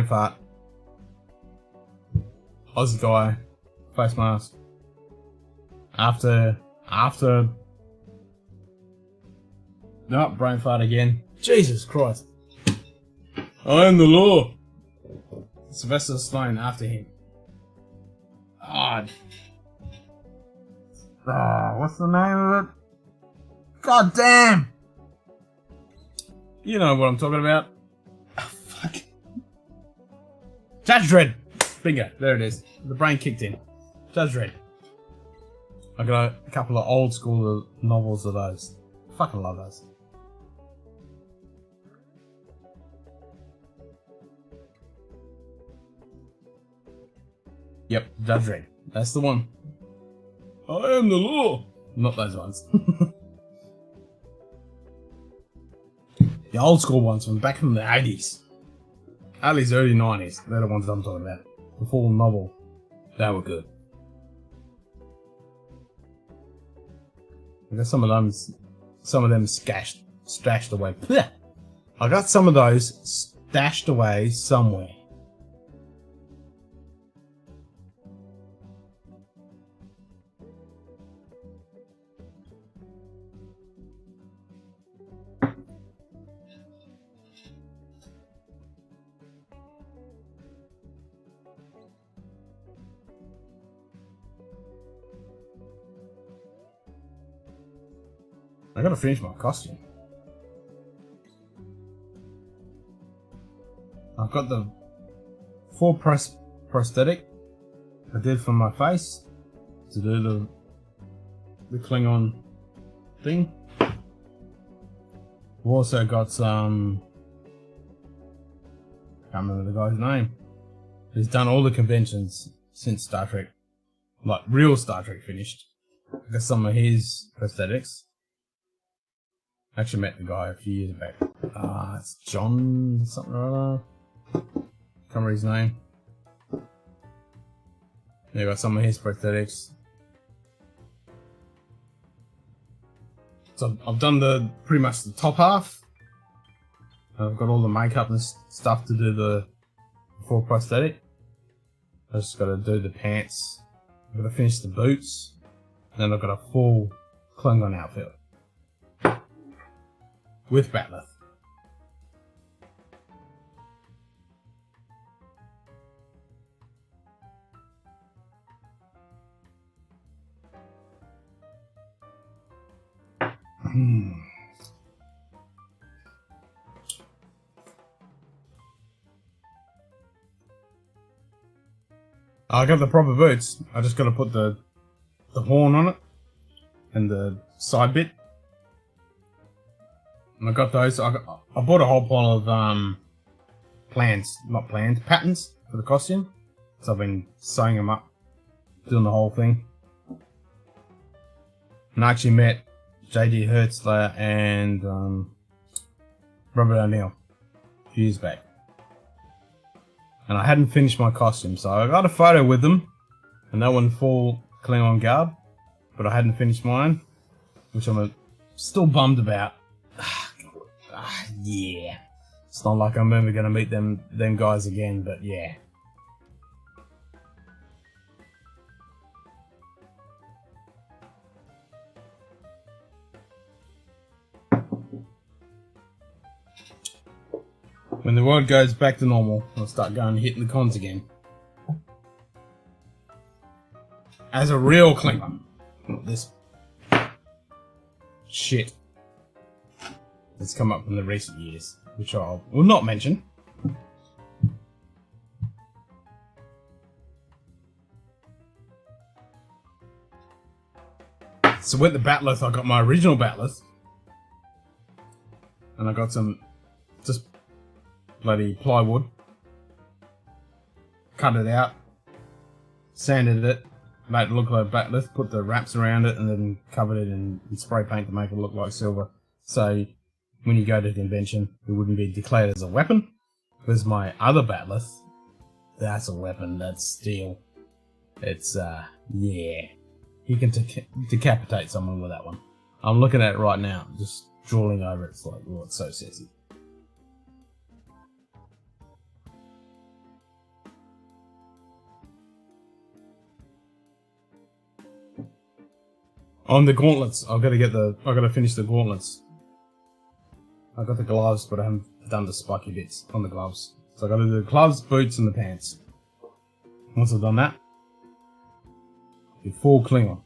Fart, Aussie Guy, Face Mask. After no, Brain Fart again. Jesus Christ. I am the law. Sylvester Stallone after him. God. What's the name of it? God damn! You know what I'm talking about. Oh, fuck. Judge Dredd! Bingo, there it is. The brain kicked in. Judge Dredd. I got a couple of old school novels of those. Fucking love those. Yep, Judge Dredd. That's the one. I am the law. Not those ones. The old school ones from back from the 80s. At least early 90s. They're the ones I'm talking about. The full novel. They were good. I got some of them stashed away. Blech. I got some of those stashed away somewhere. I gotta finish my costume. I've got the full prosthetic I did for my face to do the Klingon thing. I've also got some. Can't remember the guy's name. He's done all the conventions since Star Trek, like real Star Trek finished. I got some of his prosthetics. I actually met the guy a few years back. It's John something or other. Can't remember his name. Yeah, got some of his prosthetics. So I've done pretty much the top half. I've got all the makeup and stuff to do the full prosthetic. I just got to do the pants. I've got to finish the boots. Then I've got a full Klingon outfit with batleth. I got the proper boots. I just got to put the horn on it and the side bit. And I got those. I bought a whole pile of patterns for the costume. So I've been sewing them up, doing the whole thing. And I actually met J.D. Hertzler and Robert O'Neill a few years back. And I hadn't finished my costume, so I got a photo with them, and that one full Klingon garb, but I hadn't finished mine, which I'm still bummed about. Yeah, it's not like I'm ever gonna meet them guys again, but yeah. When the world goes back to normal, I'll start going hitting the cons again. As a real Klingon. Not this shit that's come up in the recent years, which I will not mention. So with the batleth, I got my original batleth. And I got some just bloody plywood, cut it out, sanded it, made it look like a batleth, put the wraps around it, and then covered it in spray paint to make it look like silver. So when you go to the convention, it wouldn't be declared as a weapon. Whereas my other batleth, that's a weapon, that's steel. It's, yeah. You can decapitate someone with that one. I'm looking at it right now, just drooling over it. It's like, oh, it's so sexy. On the gauntlets, I've got to finish the gauntlets. I've got the gloves, but I haven't done the spiky bits on the gloves. So I've got to do the gloves, boots, and the pants. Once I've done that, I'll be full Klingon.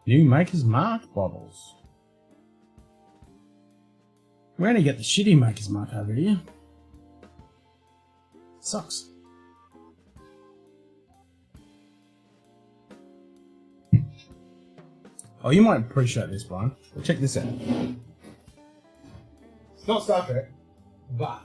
New Maker's Mark bottles. We only get the shitty Maker's Mark over here. Sucks. Oh, you might appreciate this, Brian. Well, check this out. It's not Star Trek, but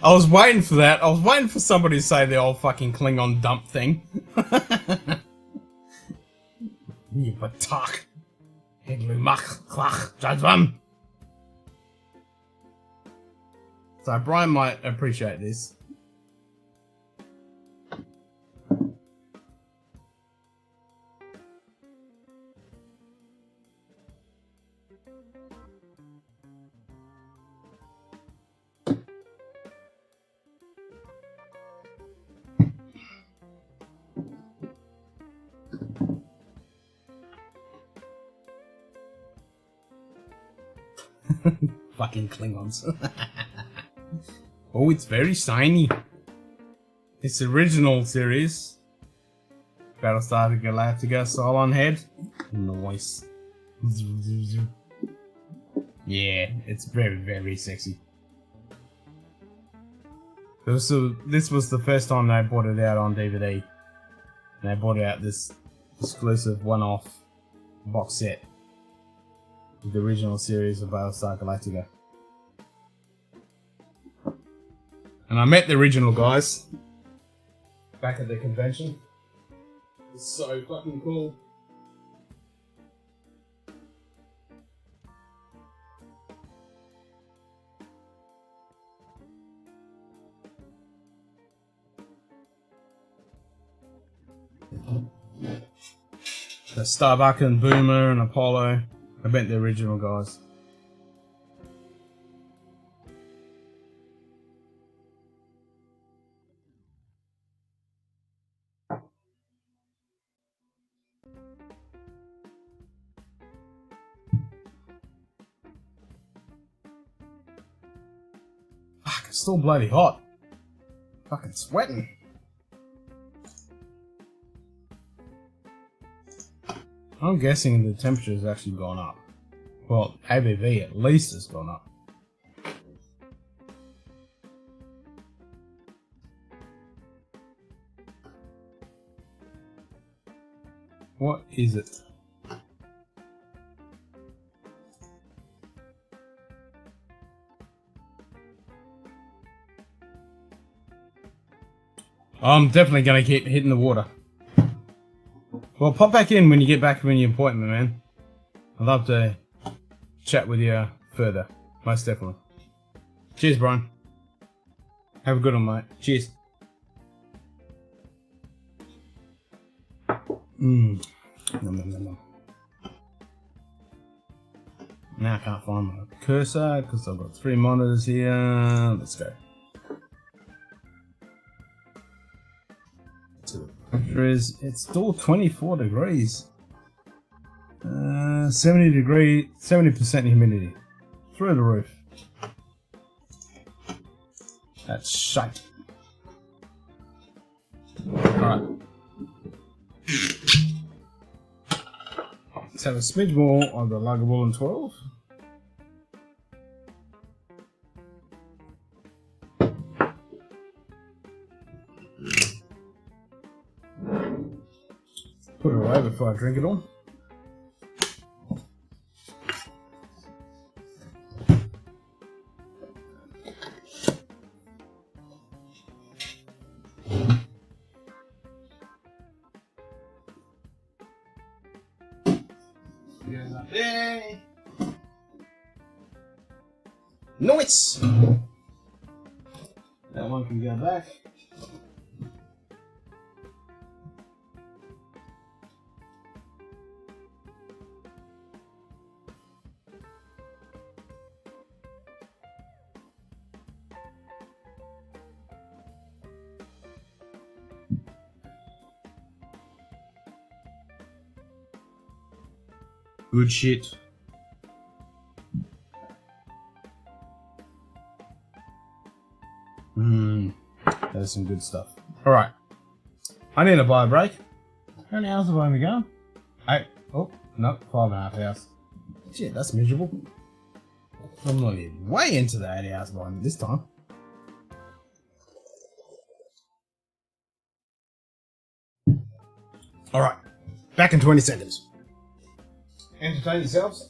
I was waiting for that. I was waiting for somebody to say the old fucking Klingon dump thing. So Brian might appreciate this. Fucking Klingons. Oh, it's very shiny. It's the original series. Battlestar Galactica, Cylon head. Nice. Yeah, it's very, very sexy. So this was the first time they brought it out on DVD. And they brought out this exclusive one-off box set with the original series of Battlestar Galactica. And I met the original guys back at the convention. It's so fucking cool. The Starbuck and Boomer and Apollo. I met the original guys. Fuck, it's still bloody hot. Fucking sweating. I'm guessing the temperature has actually gone up. Well, ABV at least has gone up. What is it? I'm definitely gonna keep hitting the water. Well, pop back in when you get back from your appointment, man. I'd love to chat with you further. Most definitely. Cheers, Brian. Have a good one, mate. Cheers. Nom, nom, nom, nom. Now I can't find my cursor because I've got 3 monitors here. Let's go. It's still 24 degrees. 70% humidity. Through the roof. That's shite. Alright. Let's have a smidge more of the Lagavulin 12. Put it away before I drink it all. Goes up there. Nice! That one can go back. Good shit. That's some good stuff. Alright. I need to buy a break. How many hours have I only gone? 8. Oh, no, 5.5 hours. Shit, that's miserable. I'm not even way into the 8 hours by this time. Alright. Back in 20 seconds. Entertain yourselves.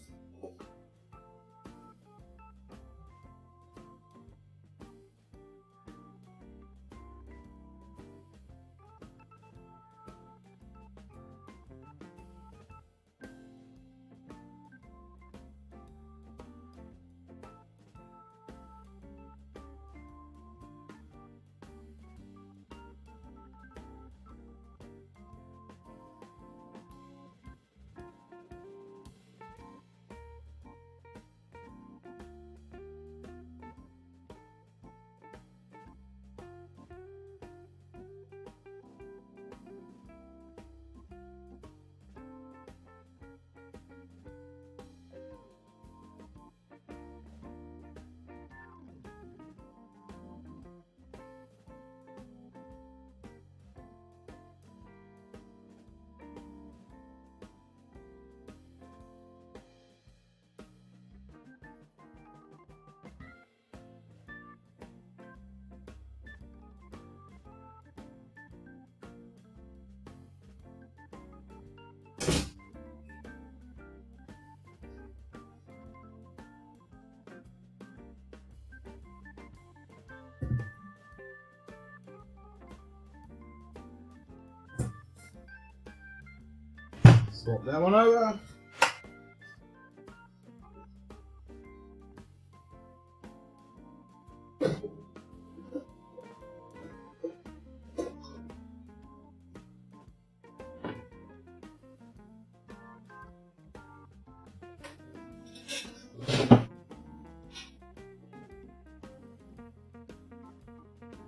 Swap that one over.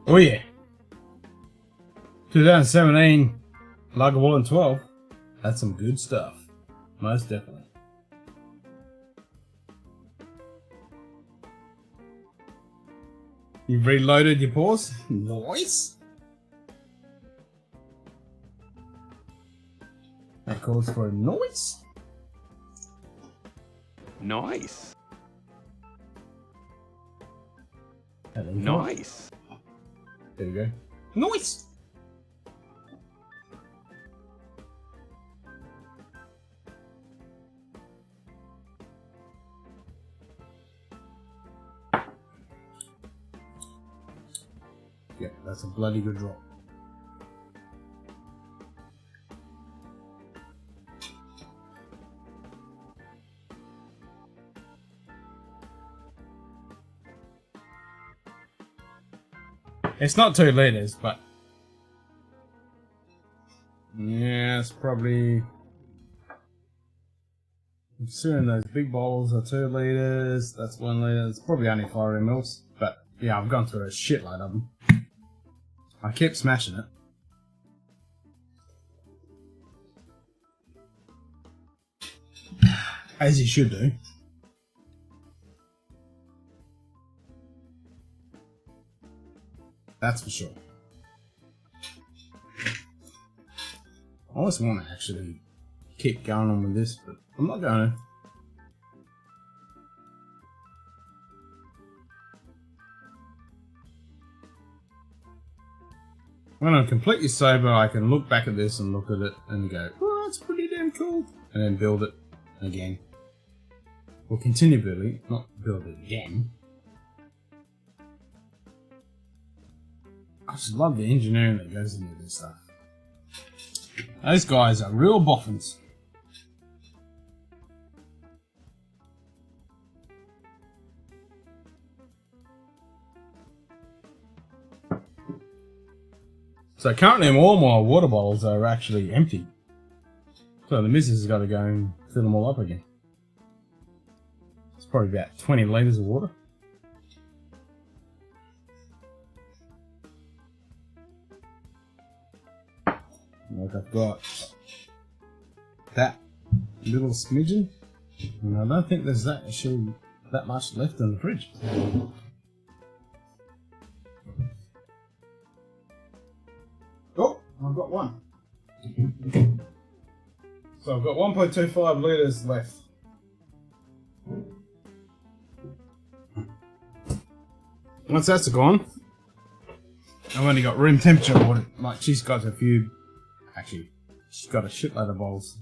Oh yeah. 2017 Lagavulin 12. That's some good stuff. Most definitely. You've reloaded your pause? Nice. That calls for a noise. Nice. Nice. There we go. Nice. Yeah, that's a bloody good drop. It's not 2 liters, but yeah, it's probably. I'm assuming those big bottles are 2 liters. That's 1 liter. It's probably only 5 ml. But yeah, I've gone through a shitload of them. I kept smashing it. As you should do. That's for sure. I always want to actually keep going on with this, but I'm not going to. When I'm completely sober, I can look back at this and look at it and go, oh, that's pretty damn cool. And then build it again. We'll continue building, not build it again. I just love the engineering that goes into this stuff. Those guys are real boffins. So currently all my water bottles are actually empty. So the missus has got to go and fill them all up again. It's probably about 20 litres of water. Like I've got that little smidgen, and I don't think there's actually that much left in the fridge. Oh, I've got one. So I've got 1.25 litres left. Once that's gone, I've only got room temperature water. Like she's got a few. Actually, she's got a shitload of bowls.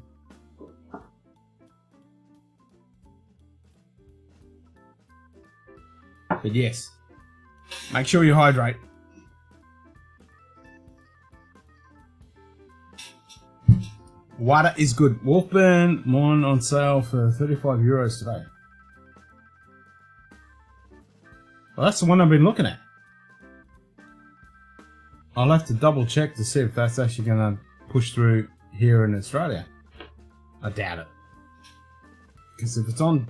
But yes, make sure you hydrate. Water is good. Wolfburn, mine on sale for €35 today. Well, that's the one I've been looking at. I'll have to double check to see if that's actually going to push through here in Australia. I doubt it. Because if it's on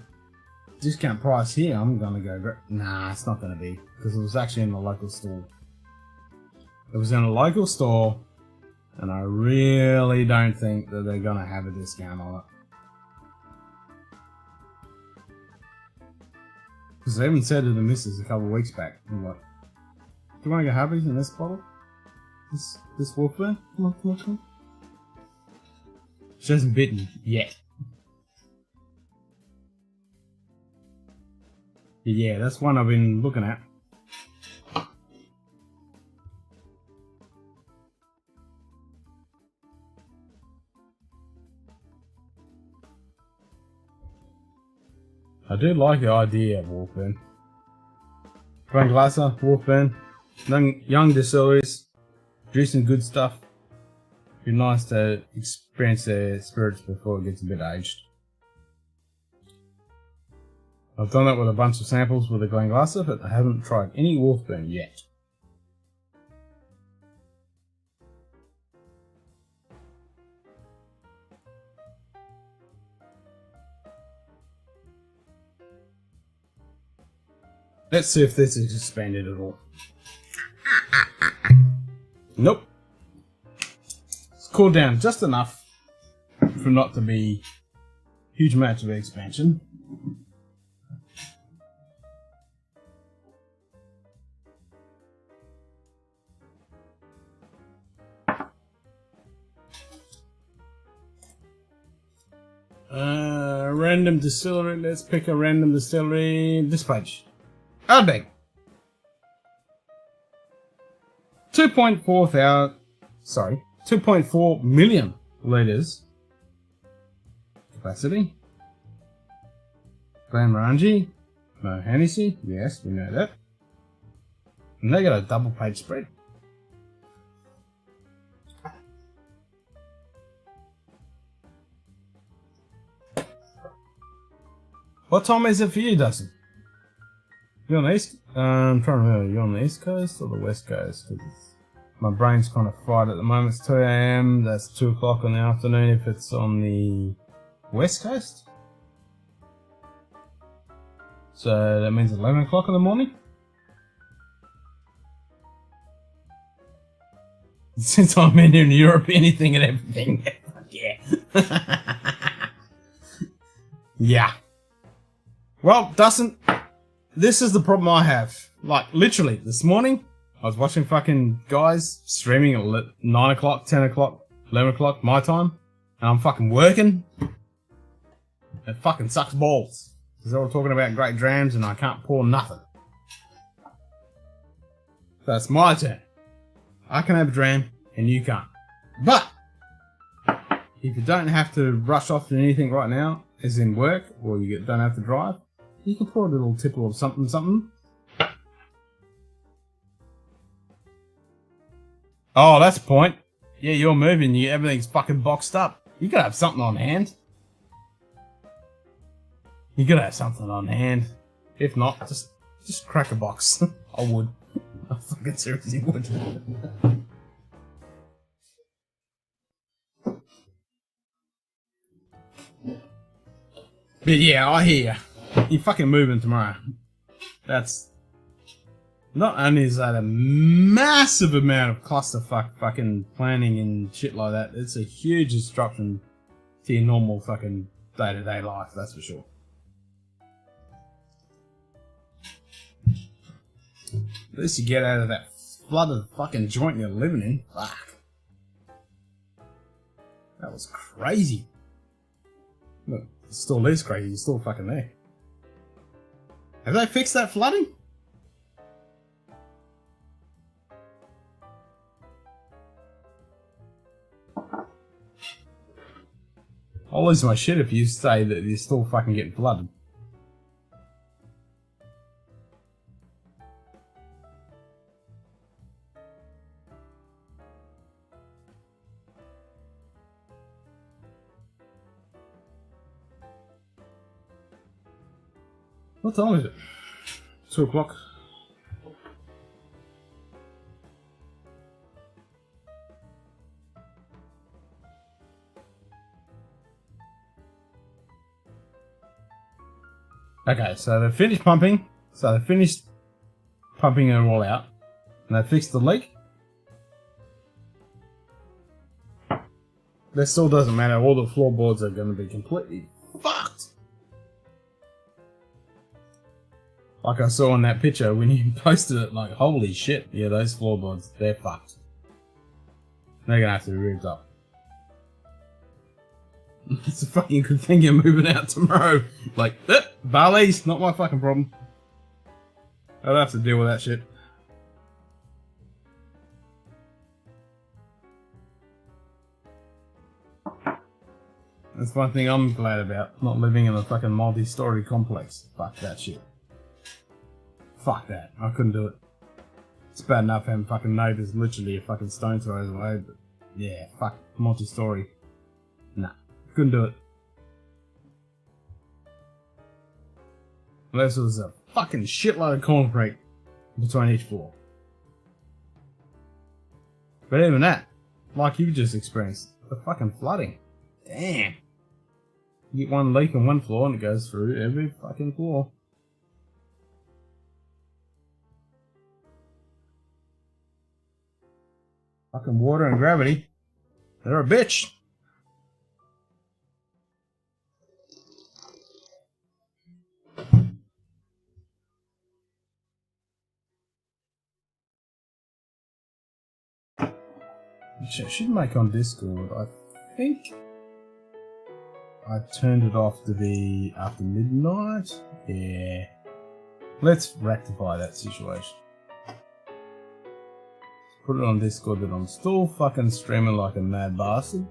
discount price here, I'm going to go, nah, it's not going to be. Because it was actually in the local store. It was in a local store, and I really don't think that they're going to have a discount on it. Because they even said to the missus a couple of weeks back, I'm like, do you want to go have in this bottle? This Wolfburn? Come on, come on, come on. She hasn't bitten yet. Yeah, that's one I've been looking at. I do like the idea of Wolfburn. Frank Glasser, Wolfburn, young distilleries, producing good stuff. Be nice to experience their spirits before it gets a bit aged. I've done that with a bunch of samples with a Glenglasser, but I haven't tried any Wolfburn yet. Let's see if this is expanded at all. Nope. It's cooled down just enough for not to be huge amounts of expansion. Random distillery. Let's pick a random distillery. This page. Ardbeg. 2.4 million litres capacity. Glenmorangie. No Hennessy. Yes, we know that. And they got a double page spread. What time is it for you, Dustin? You on the east? I'm trying to remember. You on the east coast or the west coast? Cause my brain's kind of fried at the moment. It's 2 AM. That's 2 o'clock in the afternoon if it's on the west coast. So that means 11 o'clock in the morning. Since I'm in Europe, anything and everything. Yeah. Yeah. Well, Dustin, this is the problem I have. Like, literally, this morning, I was watching fucking guys streaming at 9 o'clock, 10 o'clock, 11 o'clock, my time, and I'm fucking working. It fucking sucks balls. Because they're all talking about great drams and I can't pour nothing. That's my turn. I can have a dram and you can't. But, if you don't have to rush off to anything right now, as in work, or you don't have to drive, you can pour a little tipple of something, something. Oh, that's the point. Yeah, you're moving, everything's fucking boxed up. You gotta have something on hand. You gotta have something on hand. If not, just crack a box. I would. I fucking seriously would. But yeah, I hear you. You're fucking moving tomorrow. That's... Not only is that a massive amount of clusterfuck fucking planning and shit like that, it's a huge disruption to your normal fucking day-to-day life, that's for sure. At least you get out of that flooded fucking joint you're living in. Fuck. That was crazy. Look, it still is crazy, you're still fucking there. Have they fixed that flooding? I'll lose my shit if you say that you're still fucking getting flooded. What time is it? 2 o'clock. Okay, so they finished pumping. So they finished pumping it all out. And they fixed the leak. That still doesn't matter. All the floorboards are going to be completely fucked. Like I saw in that picture when you posted it, like, holy shit. Yeah, those floorboards, they're fucked. They're going to have to be ripped up. It's a fucking good thing you're moving out tomorrow. Like, Bali's not my fucking problem. I don't have to deal with that shit. That's one thing I'm glad about. Not living in a fucking multi-story complex. Fuck that shit. Fuck that. I couldn't do it. It's bad enough having fucking neighbours literally a fucking stone throws away, but yeah, fuck, multi-story. Nah, couldn't do it. Unless it was a fucking shitload of concrete between each floor. But even that, like you just experienced, the fucking flooding. Damn. You get one leak on one floor and it goes through every fucking floor. Fucking water and gravity. They're a bitch. I should make on Discord. I think I turned it off to be after midnight. Yeah. Let's rectify that situation. Put it on Discord that I'm still fucking streaming like a mad bastard.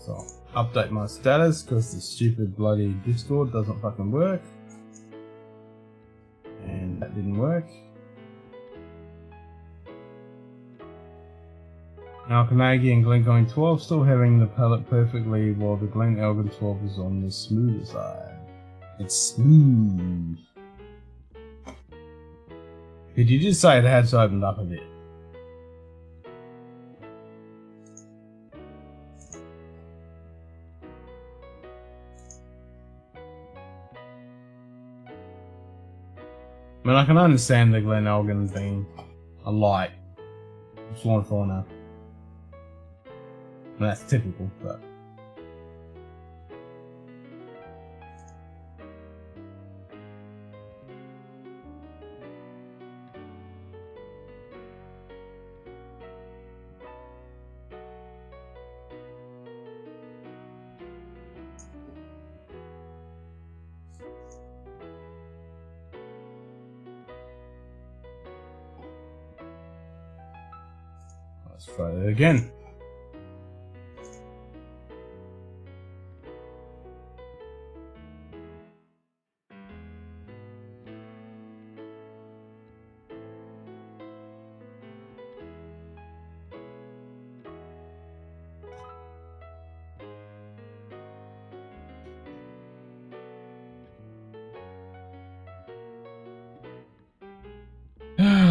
So, update my status because the stupid bloody Discord doesn't fucking work. And that didn't work. Now Carnegie and Glencoe 12 still having the palette perfectly while the Glen Elgin 12 is on the smoother side. It's smooth. Did you just say it has opened up a bit? I mean, I can understand the Glen Elgin being a light sworn fauna. Well, that's typical, but let's try that again.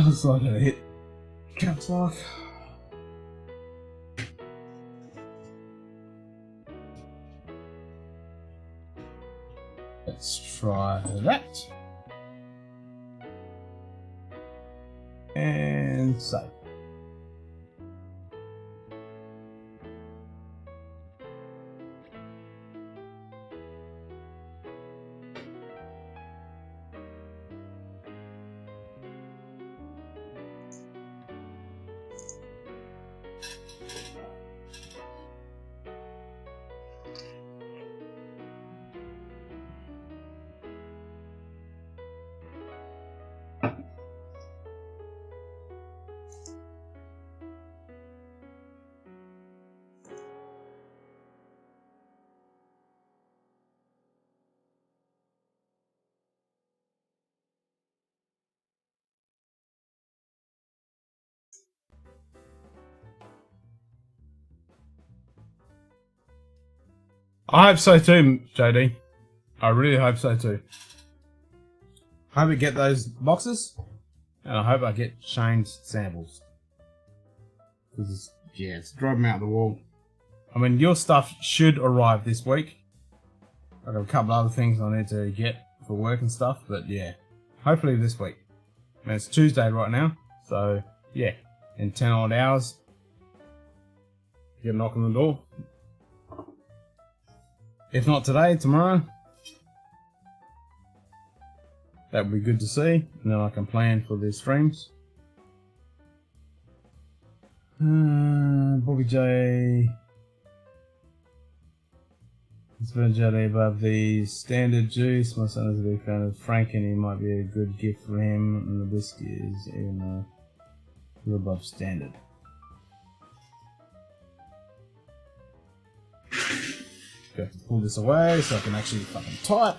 Looks like I hit caps lock. Let's try that. And save. I hope so too, JD. I really hope so too. I hope we get those boxes, and I hope I get Shane's samples. Because, yeah, it's driving me out the wall. I mean, your stuff should arrive this week. I've got a couple other things I need to get for work and stuff, but yeah, hopefully this week. I mean, it's Tuesday right now, so yeah, in 10 odd hours, get a knock on the door. If not today, tomorrow. That would be good to see, and then I can plan for the streams. Bobby J. It's been JD above the standard juice. My son is a big fan of Frank, and he might be a good gift for him. And the whiskey is even a little above standard. Have to pull this away so I can actually fucking type.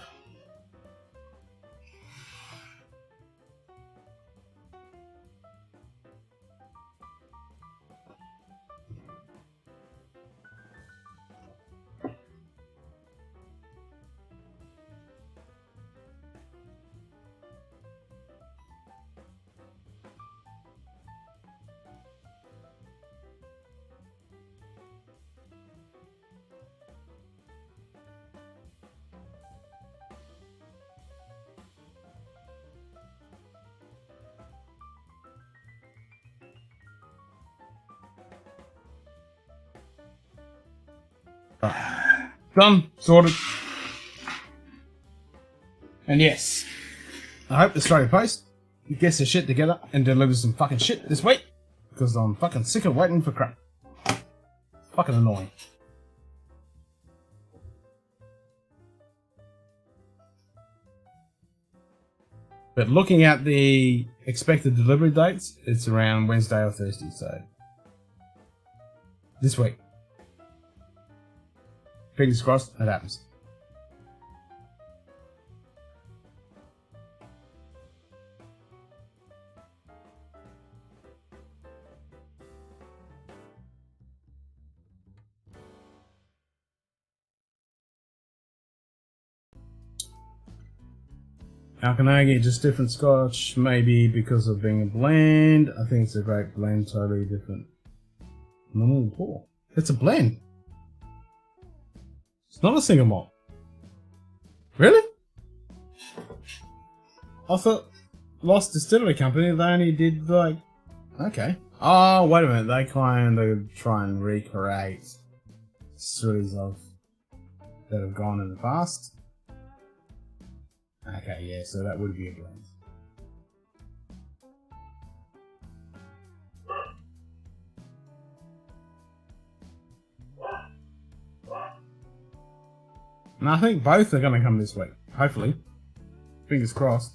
Done. Sorted. And yes, I hope the Australia Post gets their shit together and delivers some fucking shit this week, because I'm fucking sick of waiting for crap. It's fucking annoying. But looking at the expected delivery dates, it's around Wednesday or Thursday, so this week. Fingers crossed, it happens. How can I get just different Scotch? Maybe because of being a blend. I think it's a great blend, totally different. Normal pour. It's a blend. It's not a single malt. Really? I thought Lost Distillery Company, they only did like... Okay. Oh, wait a minute. They kind of try and recreate stories that have gone in the past. Okay, yeah, so that would be a blend. And I think both are going to come this week. Hopefully. Fingers crossed.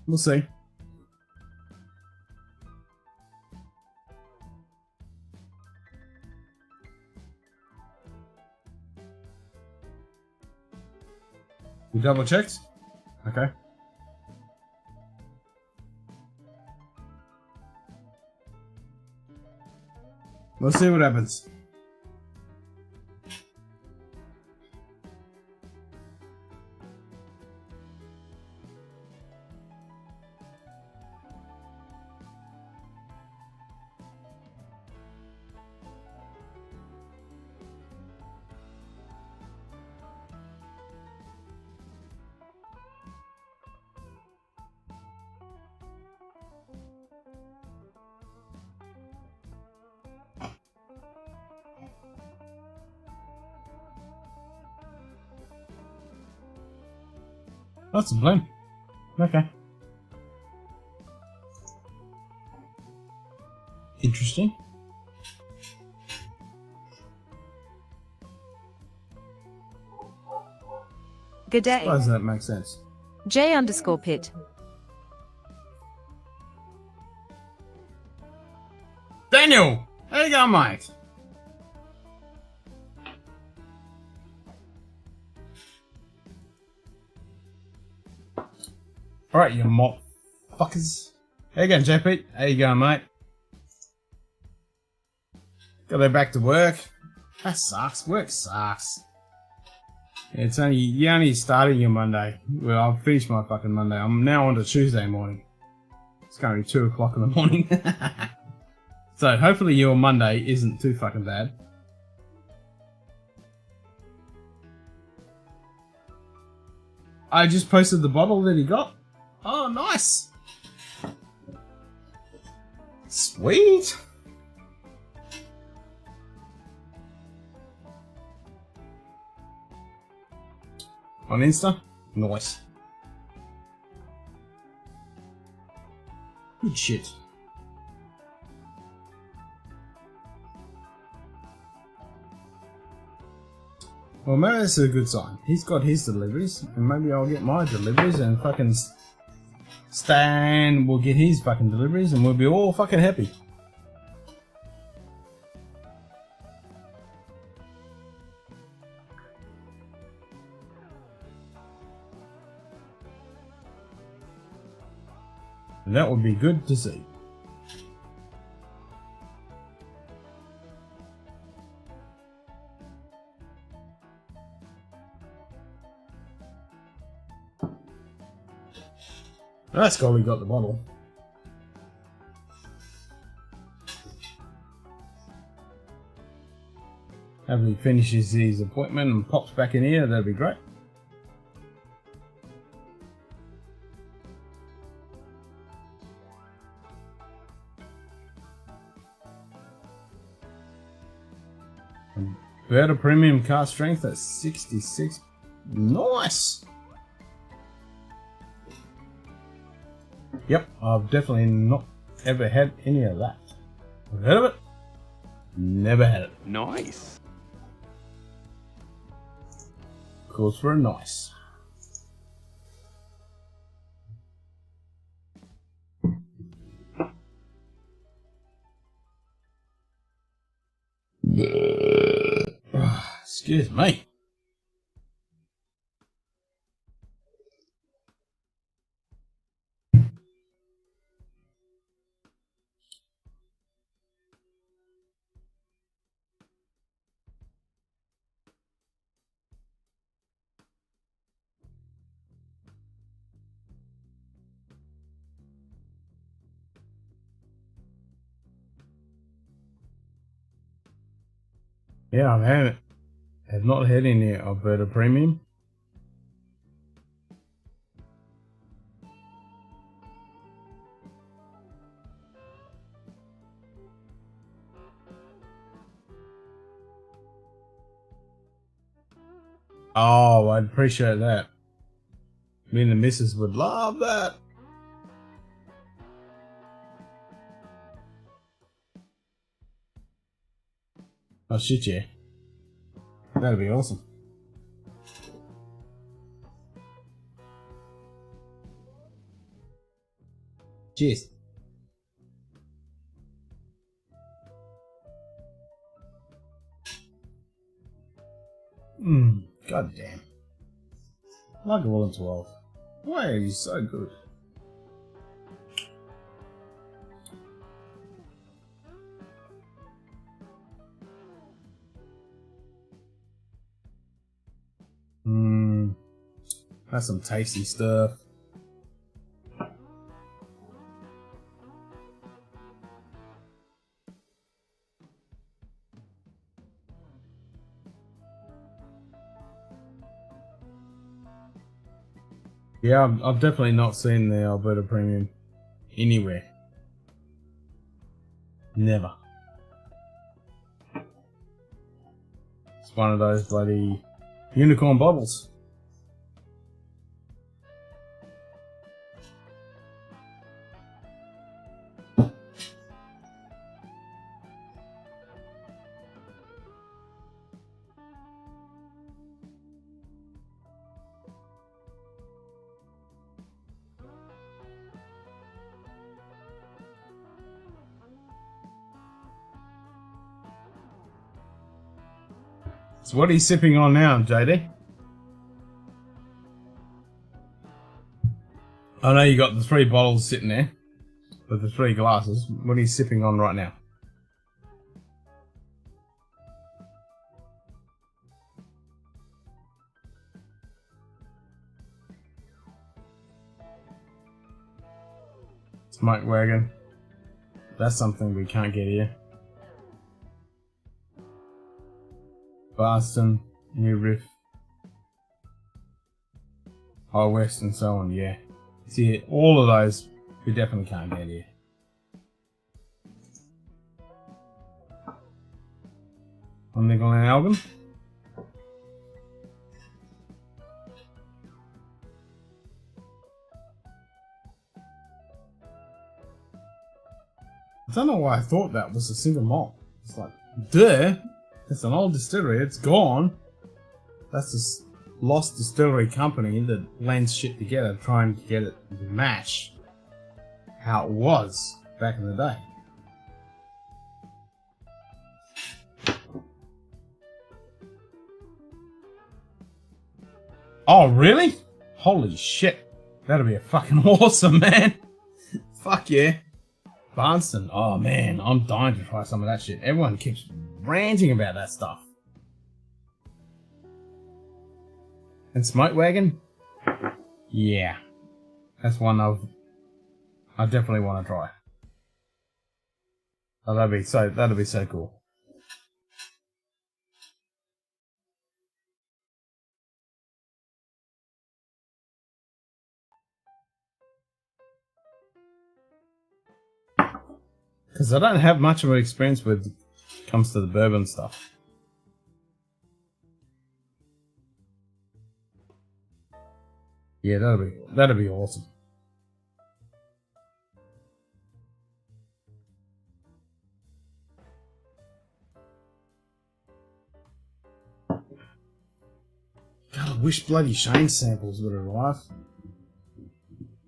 We'll see. You double checked? Okay. We'll see what happens. That's a blend. Okay. Interesting. Good day. Why does that make sense? J_Pit. Daniel! How you going, mate? Alright, you mop fuckers. How you going, JP? How you going, mate? Gotta go back to work. That sucks. Work sucks. It's only, you're only starting your Monday. Well, I've finished my fucking Monday. I'm now on to Tuesday morning. It's currently 2 o'clock in the morning. So hopefully your Monday isn't too fucking bad. I just posted the bottle that he got. Oh, nice. Sweet. On Insta? Nice. Good shit. Well, maybe that's a good sign. He's got his deliveries, and maybe I'll get my deliveries, and fucking Stan will get his fucking deliveries, and we'll be all fucking happy. That would be good to see. That's cool, we got the bottle. After he finishes his appointment and pops back in here, that'd be great. Better premium car strength at 66. Nice! Yep, I've definitely not ever had any of that. I've heard of it, never had it. Nice. Calls for a nice. Excuse me. Yeah, I've not had any Alberta Premium. Oh, I'd appreciate that. Me and the missus would love that. Oh shit, yeah. That'd be awesome. Cheers. God damn. I like a Willen 12. Why are you so good? That's some tasty stuff. Yeah, I've definitely not seen the Alberta Premium anywhere. Never. It's one of those bloody unicorn bottles. So what are you sipping on now, JD? I know you got the 3 bottles sitting there with the 3 glasses. What are you sipping on right now? Smoke wagon. That's something we can't get here. Boston, New Riff, High West, and so on, yeah. See, all of those we definitely can't get here. On Nickel and Album. I don't know why I thought that was a single malt. It's like, duh! It's an old distillery, it's gone. That's this lost distillery company that blends shit together trying to get it to match how it was back in the day. Oh, really? Holy shit. That'd be a fucking awesome, man. Fuck yeah. Barnston. Oh man, I'm dying to try some of that shit. Everyone keeps ranting about that stuff. And Smoke Wagon? Yeah. That's one I definitely want to try. Oh, that'd be so cool. Because I don't have much of an experience with comes to the bourbon stuff. Yeah, that'd be awesome. God, I wish bloody Shane samples would arrive.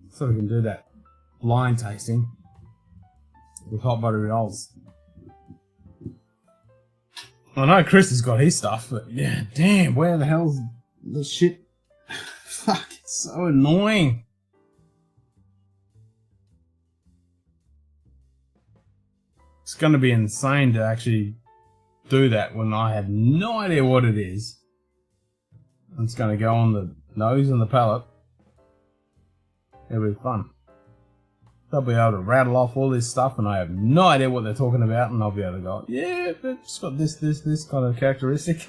So we can do that blind tasting with hot buttery rolls. I know Chris has got his stuff, but yeah, damn, where the hell's this shit? Fuck, it's so annoying. It's gonna be insane to actually do that when I have no idea what it is. It's gonna go on the nose and the palate. It'll be fun. They'll be able to rattle off all this stuff and I have no idea what they're talking about and I'll be able to go, yeah, it's got this kind of characteristic.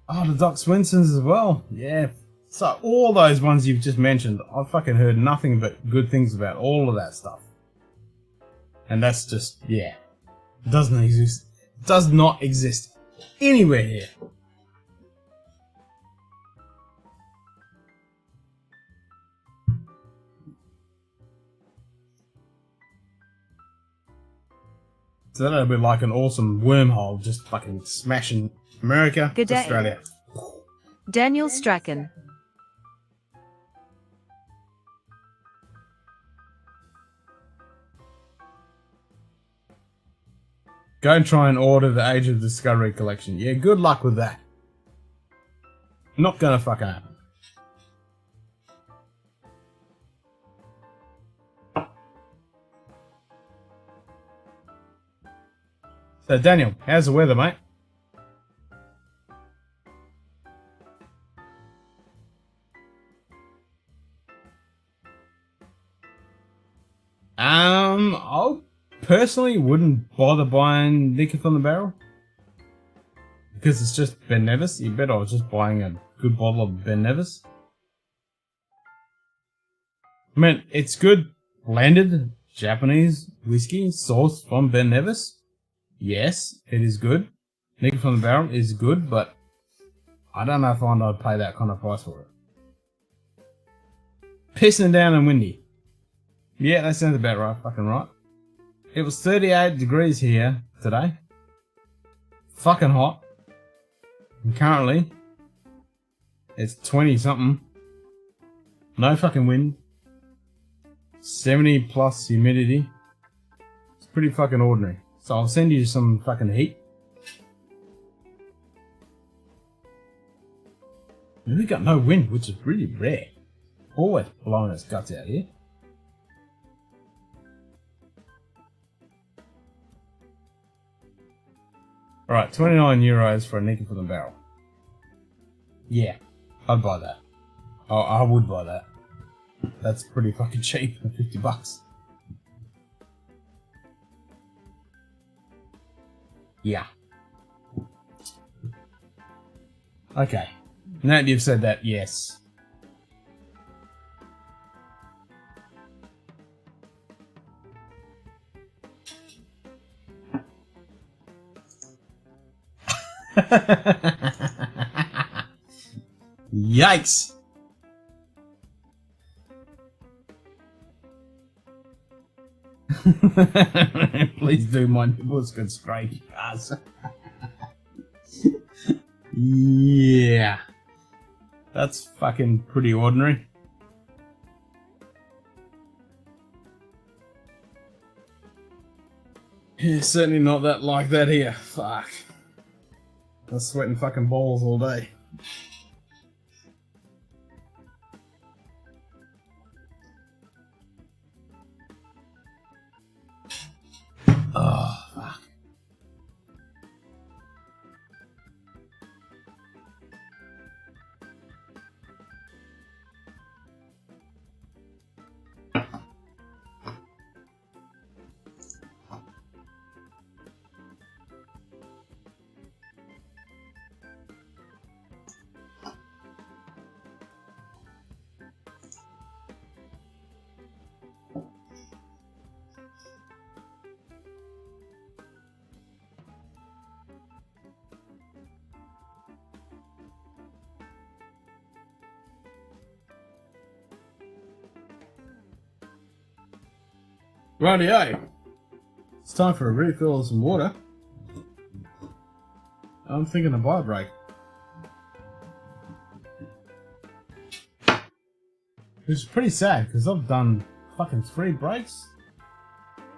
Oh, the Doc Swinsons as well. Yeah. So all those ones you've just mentioned, I've fucking heard nothing but good things about all of that stuff. And that's just, yeah. Doesn't exist. Does not exist anywhere here. So that'll be like an awesome wormhole, just fucking smashing America, Good day. Australia. Daniel Strachan. Go and try and order the Age of Discovery collection. Yeah, good luck with that. Not gonna fucking happen. So Daniel, how's the weather, mate? I personally wouldn't bother buying liquor from the barrel because it's just Ben Nevis. You better off just buying a good bottle of Ben Nevis. I mean, it's good blended Japanese whiskey sourced from Ben Nevis. Yes, it is good. Liquor from the barrel is good, but I don't know if I'd pay that kind of price for it. Pissing down and windy. Yeah, that sounds about right, fucking right. It was 38 degrees here today. Fucking hot. And currently, it's 20 something. No fucking wind. 70 plus humidity. It's pretty fucking ordinary. So I'll send you some fucking heat. We got no wind, which is really rare. Always blowing its guts out here. Alright, 29 euros for a Nickel from the barrel. Yeah, I'd buy that. Oh, I would buy that. That's pretty fucking cheap for 50 bucks. Yeah. Okay. Now that you've said that, yes. Yikes! Please do, my nipples could scrape your ass. Yeah. That's fucking pretty ordinary. Yeah, certainly not that like that here. Fuck. I was sweating fucking balls all day. Oh, fuck. Rightio. It's time for a refill of some water. I'm thinking a buy break. Which is pretty sad because I've done fucking 3 breaks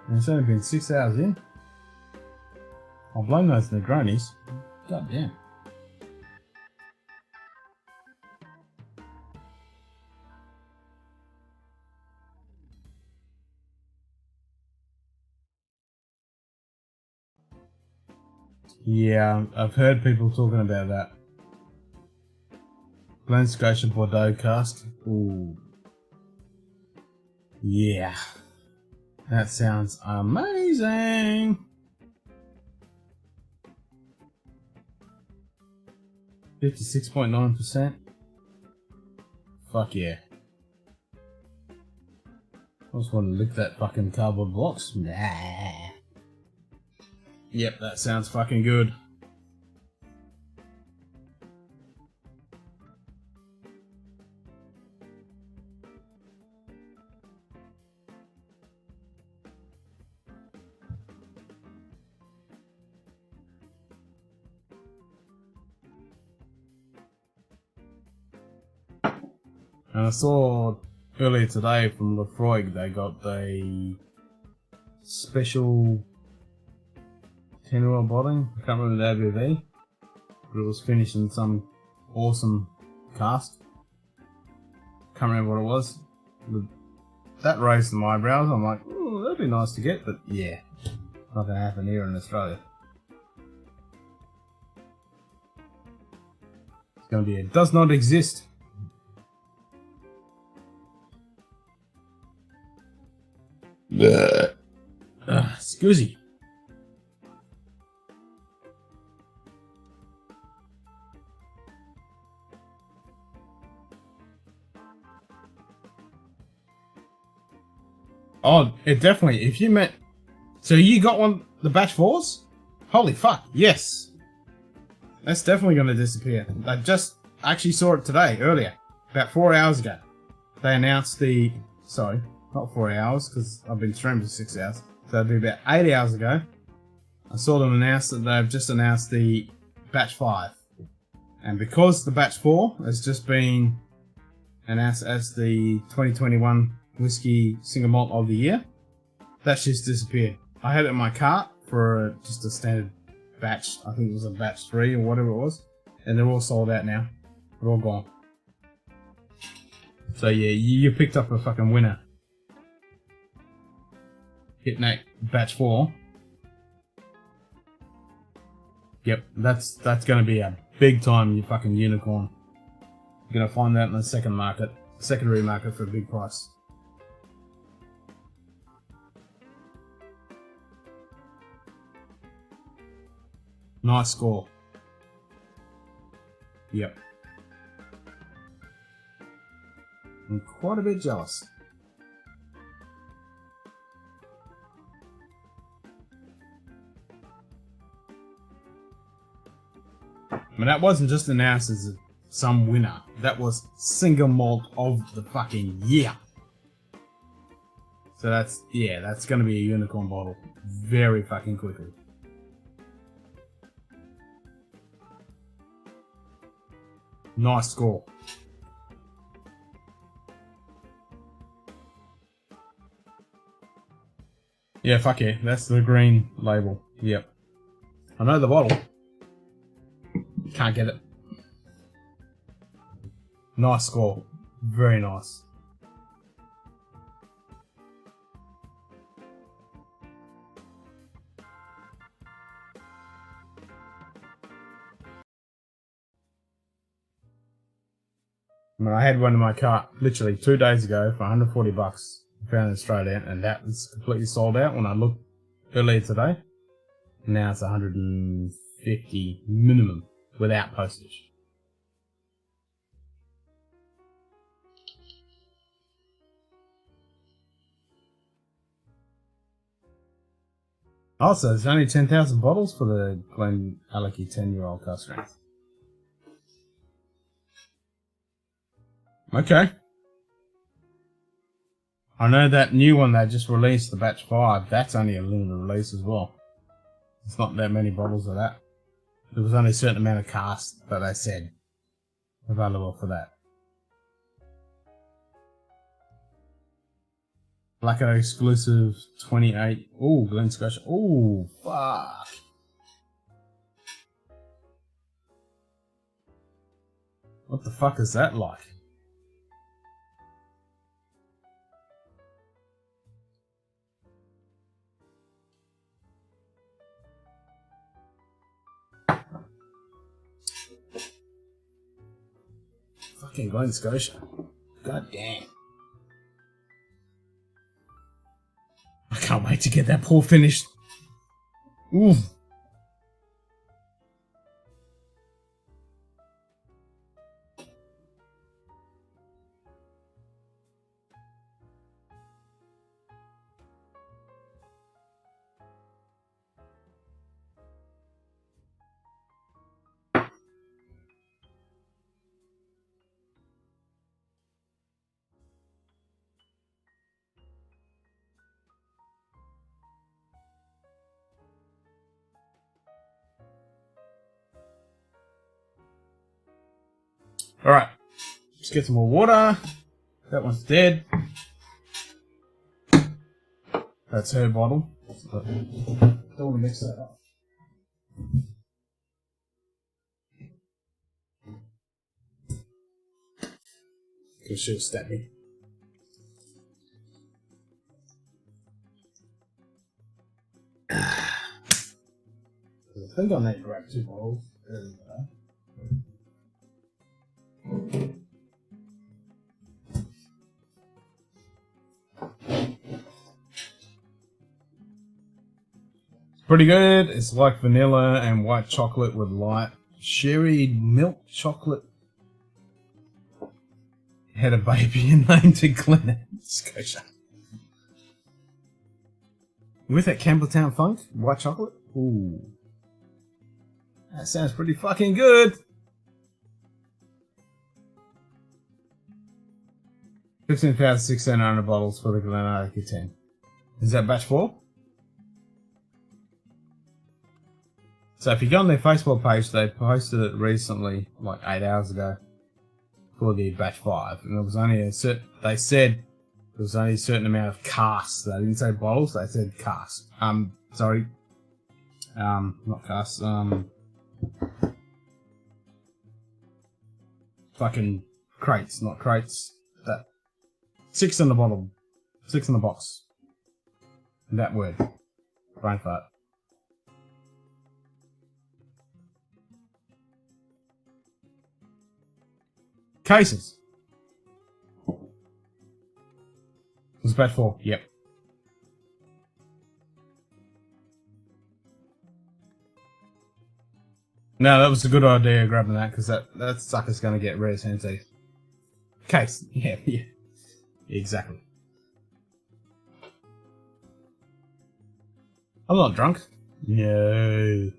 and it's only been 6 hours in. I'll blame those Negronis. God damn. Yeah, I've heard people talking about that. Glen Scotia Bordeaux cask. Ooh. Yeah. That sounds amazing. 56.9%. Fuck yeah. I just want to lick that fucking cardboard box. Nah. Yep, that sounds fucking good. And I saw earlier today from Lefroy they got a special 10-year bottling. I can't remember the ABV, but it was finished in some awesome cask. Can't remember what it was. But that raised my eyebrows. I'm like, oh, that'd be nice to get, but yeah, not gonna happen here in Australia. It's gonna be a does not exist. Excuse. Oh, it definitely. If you meant, so you got one, the batch 4s? Holy fuck, yes. That's definitely going to disappear. I just actually saw it today, earlier, about 4 hours ago. They announced the, sorry, not 4 hours, because I've been streaming for 6 hours. So it'd be about 8 hours ago. I saw them announce that they've just announced the batch 5. And because the batch 4 has just been announced as the 2021 Whiskey Single Malt of the Year, that's just disappeared. I had it in my cart for just a standard batch. I think it was a batch 3 or whatever it was. And they're all sold out now. They're all gone. So yeah, you picked up a fucking winner. Hitting that batch 4. Yep, that's gonna be a big time fucking unicorn. You're gonna find that in the secondary market for a big price. Nice score. Yep. I'm quite a bit jealous. I mean, that wasn't just announced as some winner. That was single malt of the fucking year. So that's, yeah, that's gonna be a unicorn bottle very fucking quickly. Nice score. Yeah, fuck yeah. That's the green label. Yep. I know the bottle. Can't get it. Nice score. Very nice. I mean, I had one in my cart literally 2 days ago for 140 bucks. Found in Australia, and that was completely sold out when I looked earlier today. Now it's 150 minimum without postage. Also, there's only 10,000 bottles for the Glen Alecky 10-year-old cask strength. Okay. I know that new one they just released, the batch 5, that's only a limited release as well. It's not that many bottles of that. There was only a certain amount of casks that they said available for that. Blackout exclusive 28. Oh, Glen Scotch. Oh, fuck. What the fuck is that like? Fucking Glen Scotia. God damn. I can't wait to get that pour finished. Ooh. Alright, let's get some more water. That one's dead. That's her bottle. Don't want to mix that up. Because she'll stab me. I think I need to grab 2 bottles. There we go. Pretty good. It's like vanilla and white chocolate with light sherry milk chocolate. Had a baby and named it Glen Scotia. With that Campbelltown funk, white chocolate. Ooh, that sounds pretty fucking good. 15,600 bottles for the Glen 10. Is that batch 4? So if you go on their Facebook page, they posted it recently, like 8 hours ago, for the batch 5, and there was only a certain. They said there was only a certain amount of casks. They didn't say bottles. They said casks. Sorry. Not casks. Fucking crates, not crates. That 6 in the bottle, 6 in the box. That word. Brain fart. Cases. Was batch 4? Yep. No, that was a good idea grabbing that, because that sucker's going to get red sensei. Case. Yeah, yeah. Exactly. I'm not drunk. No.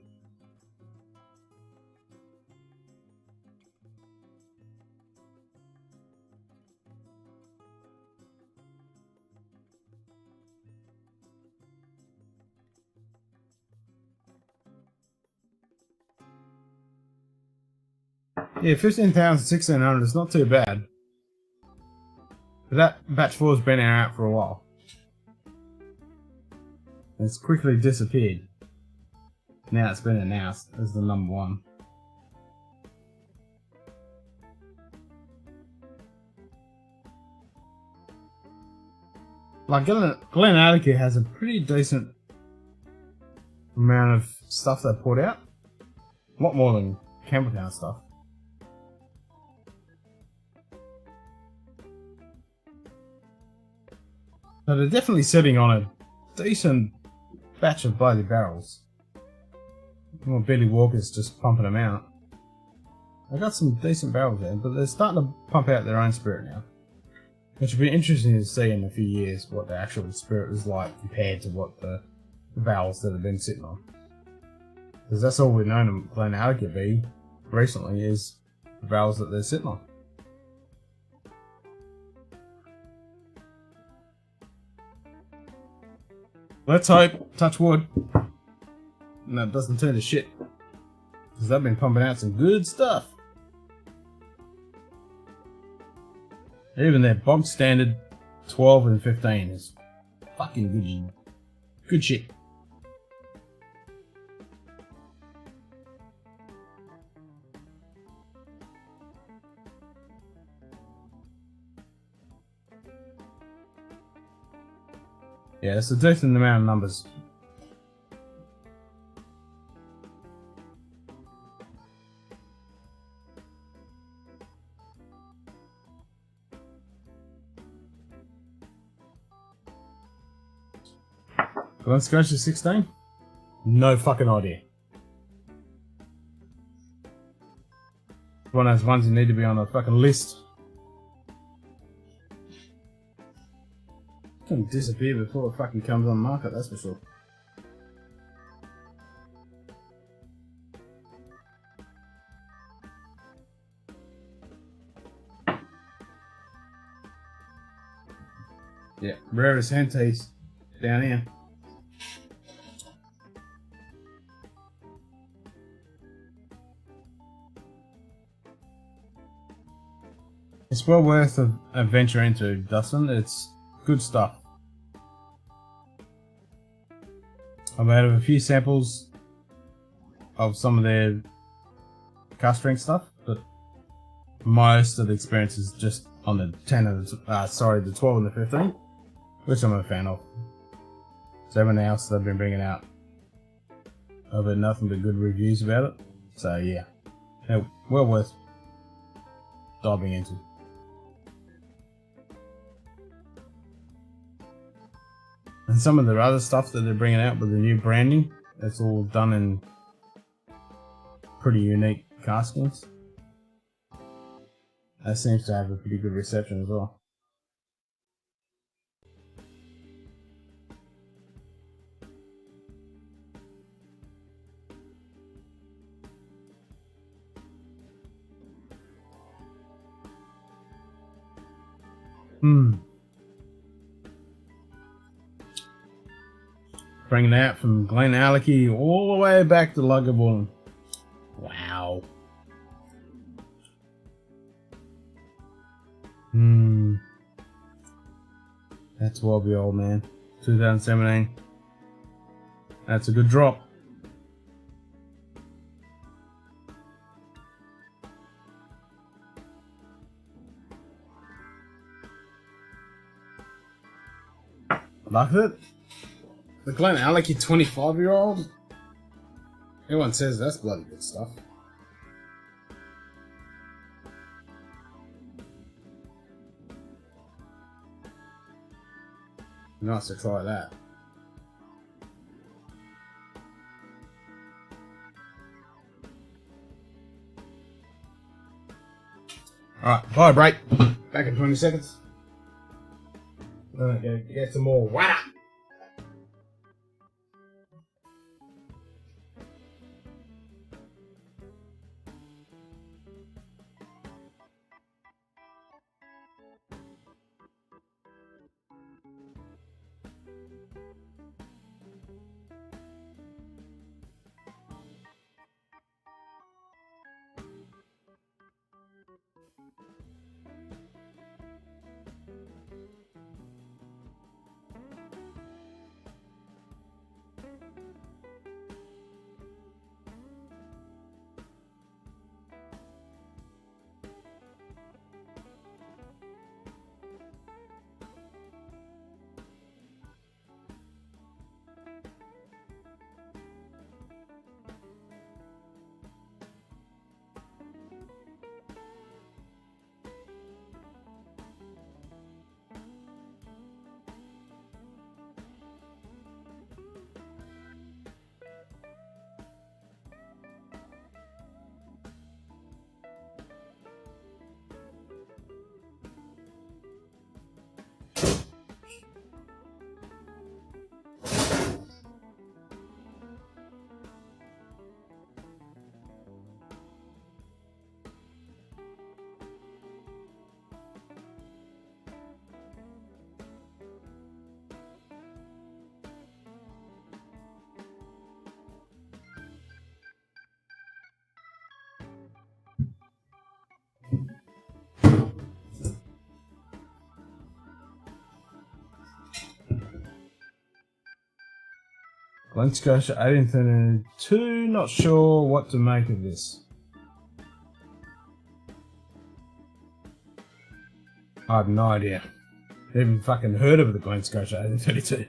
Yeah, 15,600 is not too bad. But that batch 4 has been out for a while. It's quickly disappeared. Now it's been announced as the #1. Like, Glenallachie has a pretty decent amount of stuff they put out. A lot more than Campbelltown stuff. So they're definitely sitting on a decent batch of bloody barrels. Well, Billy Walker's just pumping them out. They got some decent barrels there, but they're starting to pump out their own spirit now. Which will be interesting to see in a few years what the actual spirit is like compared to what the barrels that have been sitting on. Because that's all we've known of Glenallachie be recently is the barrels that they're sitting on. Let's hope, touch wood, and that doesn't turn to shit. Because they've been pumping out some good stuff. Even their bog standard 12 and 15 is fucking good shit. Yeah, it's a decent amount of numbers. Glen Scotch is 16? No fucking idea. One of those ones you need to be on a fucking list. It's gonna disappear before it fucking comes on the market, that's for sure. Yeah, rarest henties down here. It's well worth a venture into, Dustin. It's good stuff. I've had a few samples of some of their cask strength stuff, but most of the experience is just on the 10 and the 12 and the 15, which I'm a fan of. So everyone else they've been bringing out, I've had nothing but good reviews about it. So yeah, well worth diving into. And some of the other stuff that they're bringing out with the new branding, that's all done in pretty unique caskings. That seems to have a pretty good reception as well. Bringing that from Glenallachie all the way back to Lagavulin. Wow. That's Wobbly Old Man. 2017. That's a good drop. Like it. The Glenallachie 25-year-old? Everyone says that's bloody good stuff. Nice to try that. Alright, bye break. Back in 20 seconds. I'm gonna get some more water. Glen Scotia 1832. Not sure what to make of this. I have no idea. Never even fucking heard of the Glen Scotia 1832.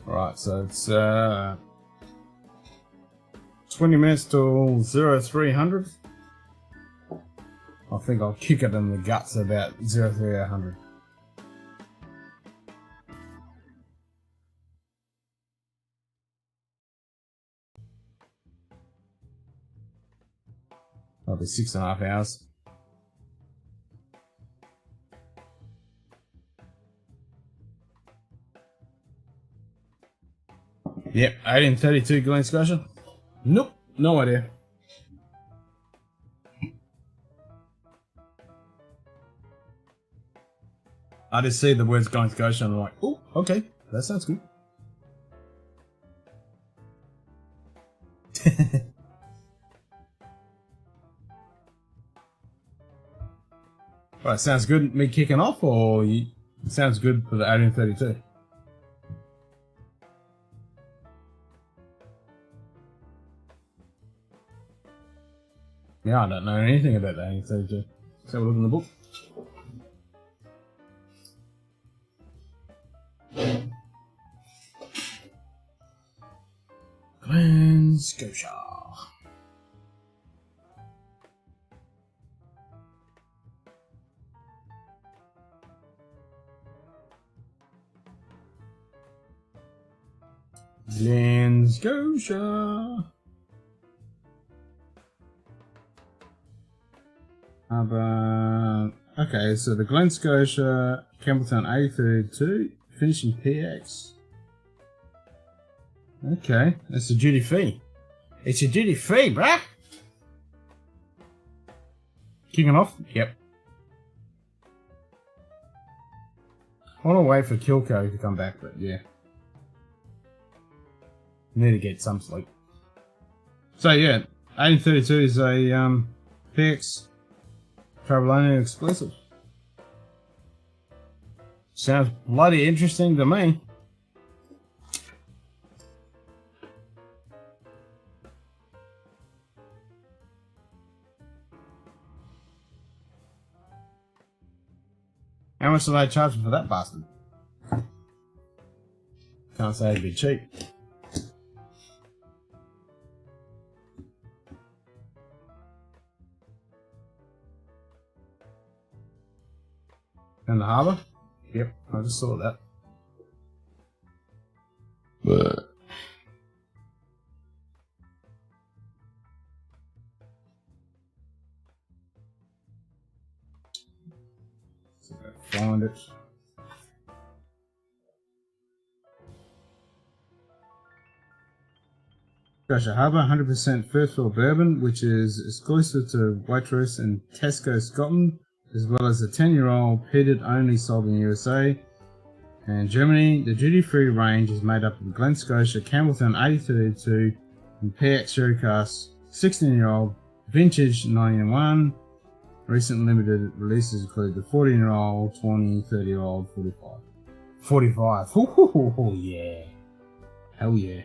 Right, so it's 20 minutes till 0300. I think I'll kick it in the guts about 0300. That'll be 6.5 hours. Yep, 1832 Glen Scotia. Nope, no idea. I just see the words Glen Scotia and I'm like, oh, okay, that sounds good. Right, sounds good me kicking off, or sounds good for the 1832? Yeah, I don't know anything about the 1832. Let's have a look in the book. Glen Scotia. Glen Scotia. Okay, so the Glen Scotia Campbelltown A32 finishing PX. Okay, that's a duty free. It's a duty free, bruh. Kicking off? Yep. I want to wait for Kilco to come back, but yeah. Need to get some sleep. So yeah, 1832 is a PX Travelonian exclusive. Sounds bloody interesting to me. How much do they charge for that bastard? Can't say it'd be cheap. In the harbour? Yep, I just saw that. But so find it. Scotia Harbour, 100% first fill bourbon, which is exclusive to Waitrose and Tesco, Scotland, as well as a 10-year-old peated only sold in USA and Germany. The duty-free range is made up of Glen Scotia, Campbelltown 1832, and PX Sherry Cask 16-year-old, vintage 91. Recent limited releases include the 14-year-old, 20, 30-year-old, 45. 45. Oh yeah. Hell yeah.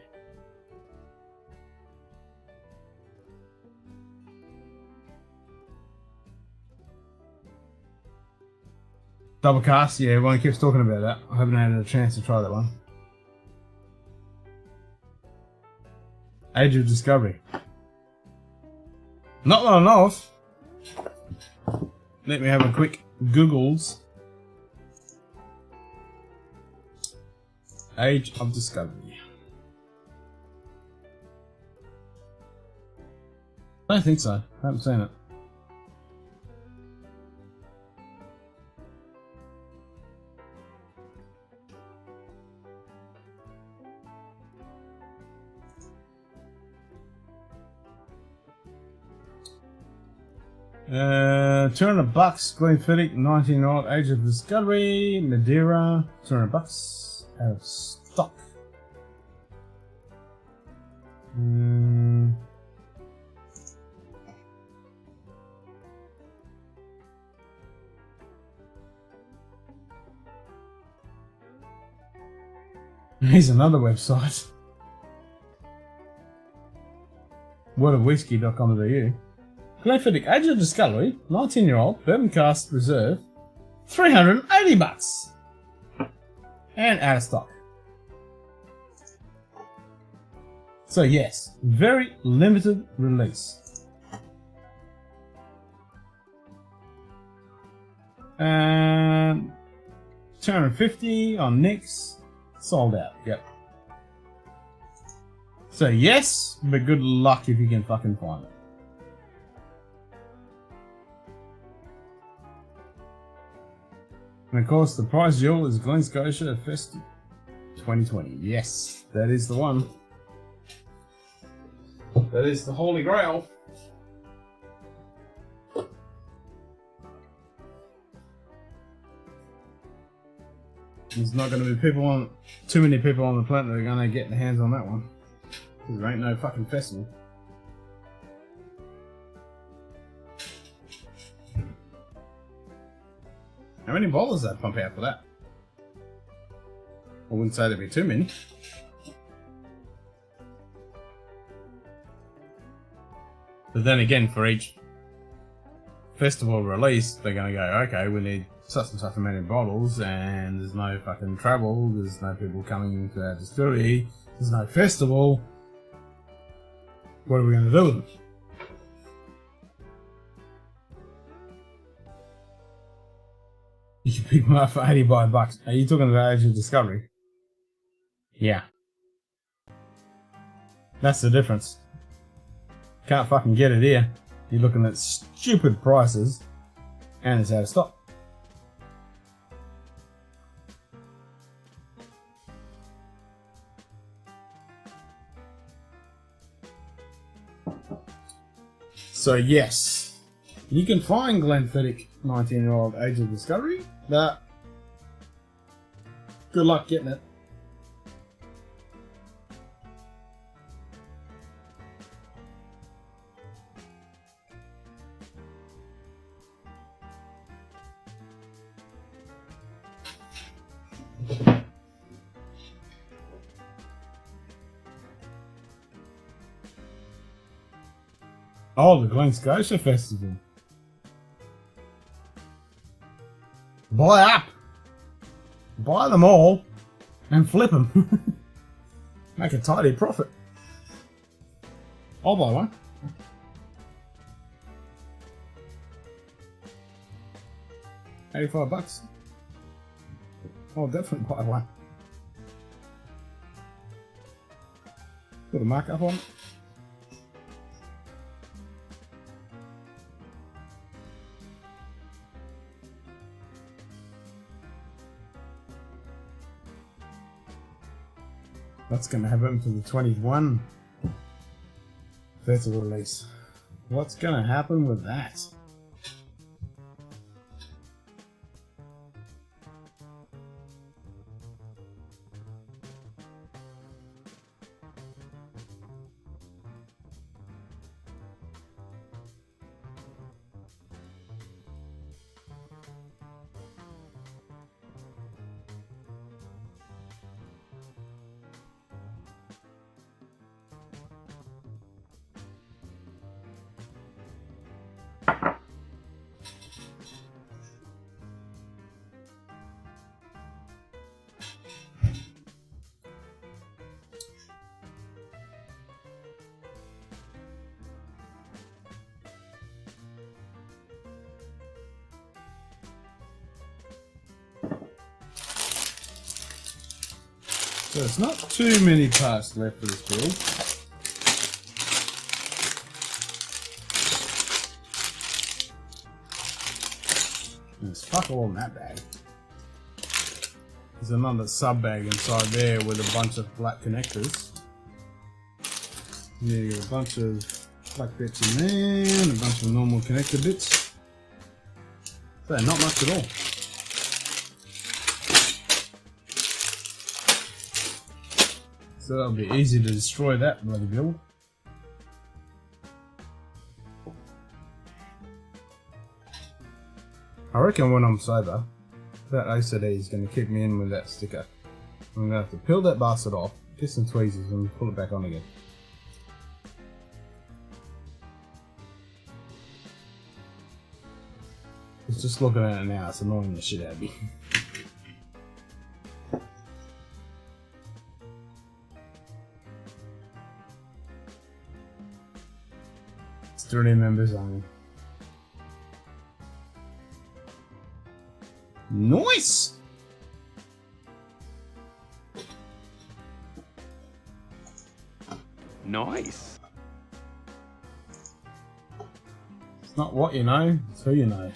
Double cast, yeah, everyone keeps talking about that. I haven't had a chance to try that one. Age of Discovery. Not that I know of. Let me have a quick Googles. Age of Discovery. I don't think so. I haven't seen it. $200. Glenfiddich, 19-year-old, age of discovery, Madeira, $200. Out of stock. Here's another website. Wordofwhiskey.com.au. Glenfiddich, age of discovery, 19-year-old, bourbon cask reserve, $380. And out of stock. So yes, very limited release. And 250 on Nix, sold out. Yep. So yes, but good luck if you can fucking find it. And of course, the prize jewel is Glen Scotia Fest 2020. Yes, that is the one. That is the Holy Grail. There's not going to be too many people on the planet that are going to get their hands on that one. There ain't no fucking festival. How many bottles does that pump out for that? I wouldn't say there'd be too many. But then again, for each festival release, they're going to go, okay, we need such and such a many bottles, and there's no fucking travel, there's no people coming to our distillery, there's no festival. What are we going to do with them? You can pick them up for $85. Are you talking about Age of Discovery? Yeah. That's the difference. Can't fucking get it here. You're looking at stupid prices, and it's out of stock. So yes, you can find Glenfiddich 19-year-old Age of Discovery, but good luck getting it. Oh, the Glen Scotia Festival. Buy up! Buy them all and flip them. Make a tidy profit. I'll buy one. $85. I'll definitely buy one. Put a markup on it. What's going to happen to the 21 festival release? What's going to happen with that? So it's not too many parts left for this build. There's fuck all in that bag. There's another sub bag inside there with a bunch of black connectors. You get a bunch of Plug bits in there, and a bunch of normal connector bits. So not much at all. So that'll be easy to destroy that bloody build. I reckon when I'm sober, that OCD is going to keep me in with that sticker. I'm going to have to peel that bastard off, get some tweezers and pull it back on again. It's just looking at it now, it's annoying the shit out of me. It's 30 members only. Nice! Nice. It's not what you know, it's who you know.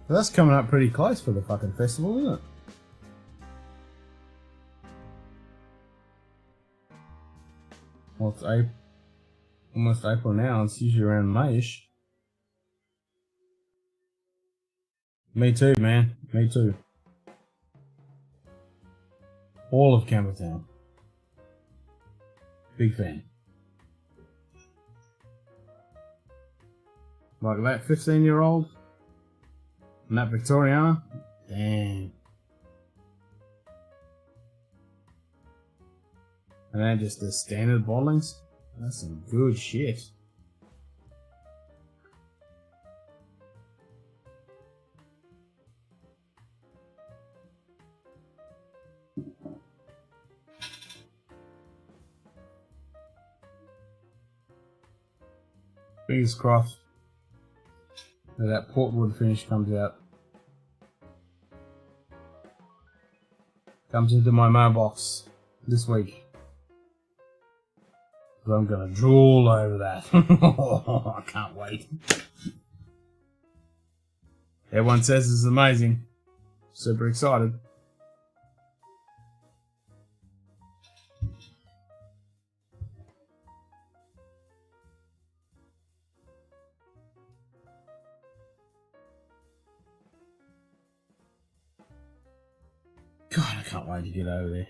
But that's coming up pretty close for the fucking festival, isn't it? Well, it's almost April now, it's usually around May-ish. Me too, man. Me too. All of Campbelltown. Big fan. Like that 15-year-old? And that Victoriana? Damn. And then just the standard bottlings? That's some good shit. Fingers crossed that portwood finish comes out. Comes into my mailbox this week. I'm gonna drool over that. I can't wait. Everyone says it's amazing. Super excited. God, I can't wait to get over there.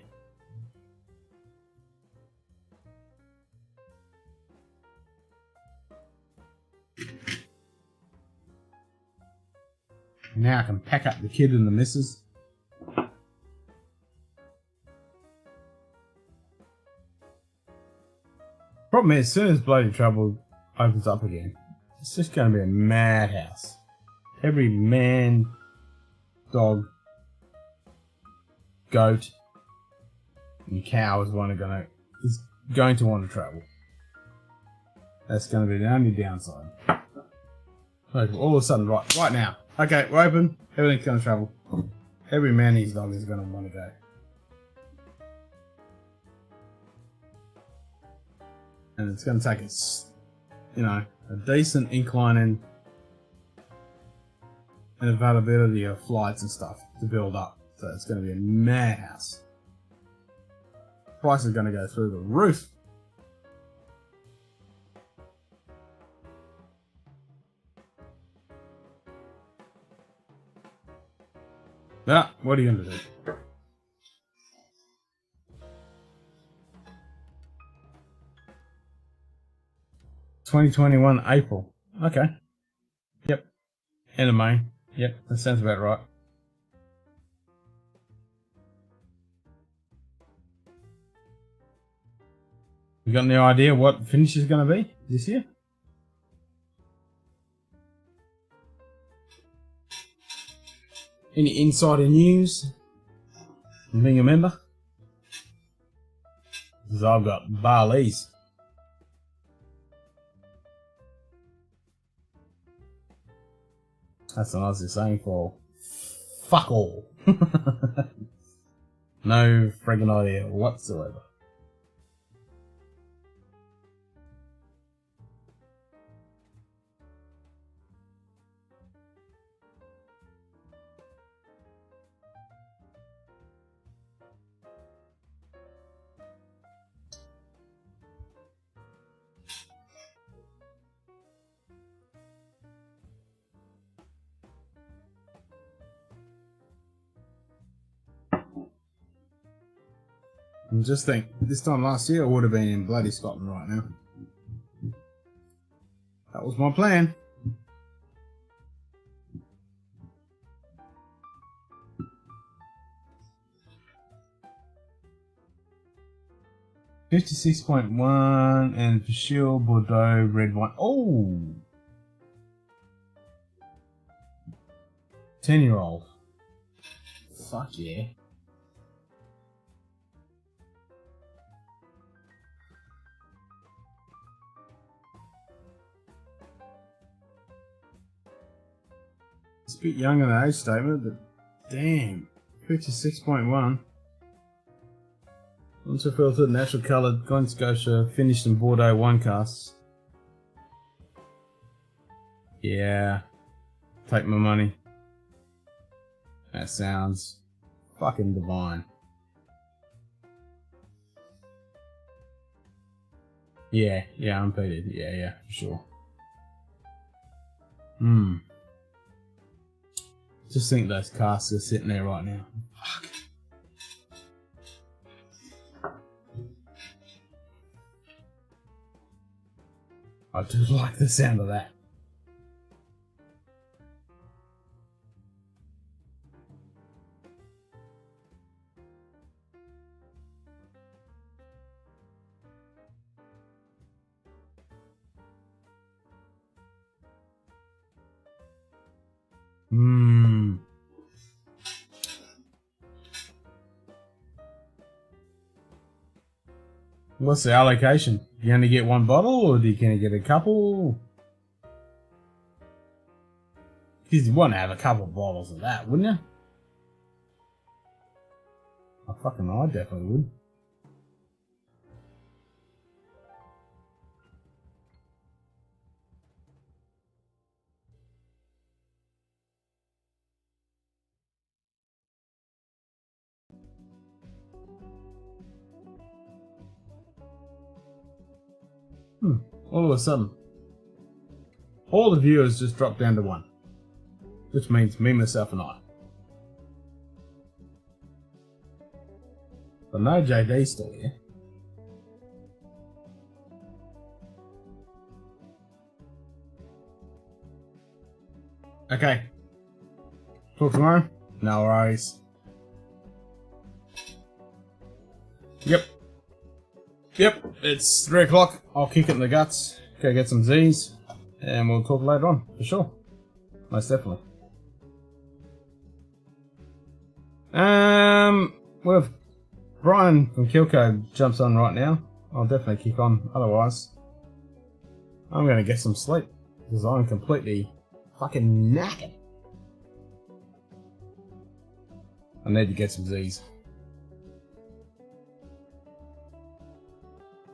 Now I can pack up the kid and the missus. Problem is, as soon as Bloody Trouble opens up again, it's just going to be a madhouse. Every man, dog, goat, and cow is going to want to travel. That's going to be the only downside. All of a sudden, right now. Okay, we're open. Everything's going to travel. Every man and his dog is going to want to go. And it's going to take us, a decent incline and availability of flights and stuff to build up. So it's going to be a madhouse. Price is going to go through the roof. Now, what are you going to do? 2021 April. Okay. Yep. End of May. Yep, that sounds about right. You got any idea what the finish is going to be this year? Any insider news? From being a member? Because I've got Barley's. That's a nice saying for fuck all. No friggin' idea whatsoever. And just think, this time last year I would have been in bloody Scotland right now. That was my plan. $56.1 and for sure Bordeaux red wine. Oh! 10-year-old. Fuck yeah. It's a bit young in the age statement, but damn. 56.1. Also filtered, natural coloured, Glen Scotia, finished in Bordeaux wine casks. Yeah. Take my money. That sounds fucking divine. Yeah, unpeated. Yeah, for sure. Just think those casks are sitting there right now. Fuck. I do like the sound of that. What's the allocation? You only get one bottle, or can you get a couple? Because you want to have a couple of bottles of that, wouldn't you? I definitely would. All of a sudden, all the viewers just dropped down to 1. Which means me, myself, and I. But no JD still here. Okay. Talk tomorrow? No worries. Yep, it's 3 o'clock. I'll kick it in the guts, go get some Z's, and we'll talk later on, for sure. Most definitely. Well, if Brian from Kilco jumps on right now, I'll definitely kick on. Otherwise, I'm going to get some sleep, because I'm completely fucking knackered. I need to get some Z's.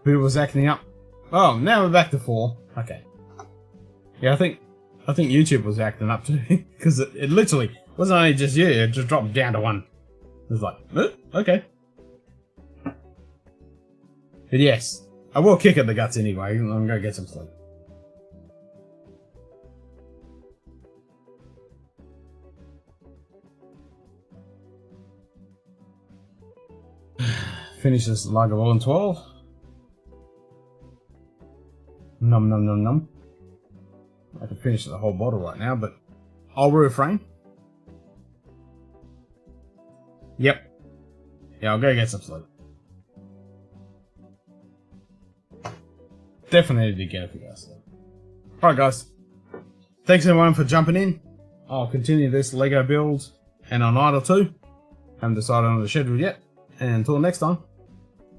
Who was acting up? Oh, now we're back to 4. Okay. Yeah, I think YouTube was acting up too, because it literally wasn't only just you; it just dropped down to 1. It was like, okay. But yes, I will kick at the guts anyway. I'm gonna get some sleep. Finish this Lagavulin 12. Num. I can finish the whole bottle right now, but I'll refrain. Yep. Yeah, I'll go get some sleep. Definitely need to get a few hours sleep. Alright guys. Thanks everyone for jumping in. I'll continue this Lego build in a night or 2. Haven't decided on the schedule yet. And until next time,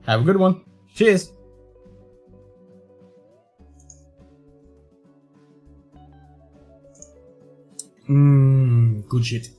have a good one. Cheers. Good shit.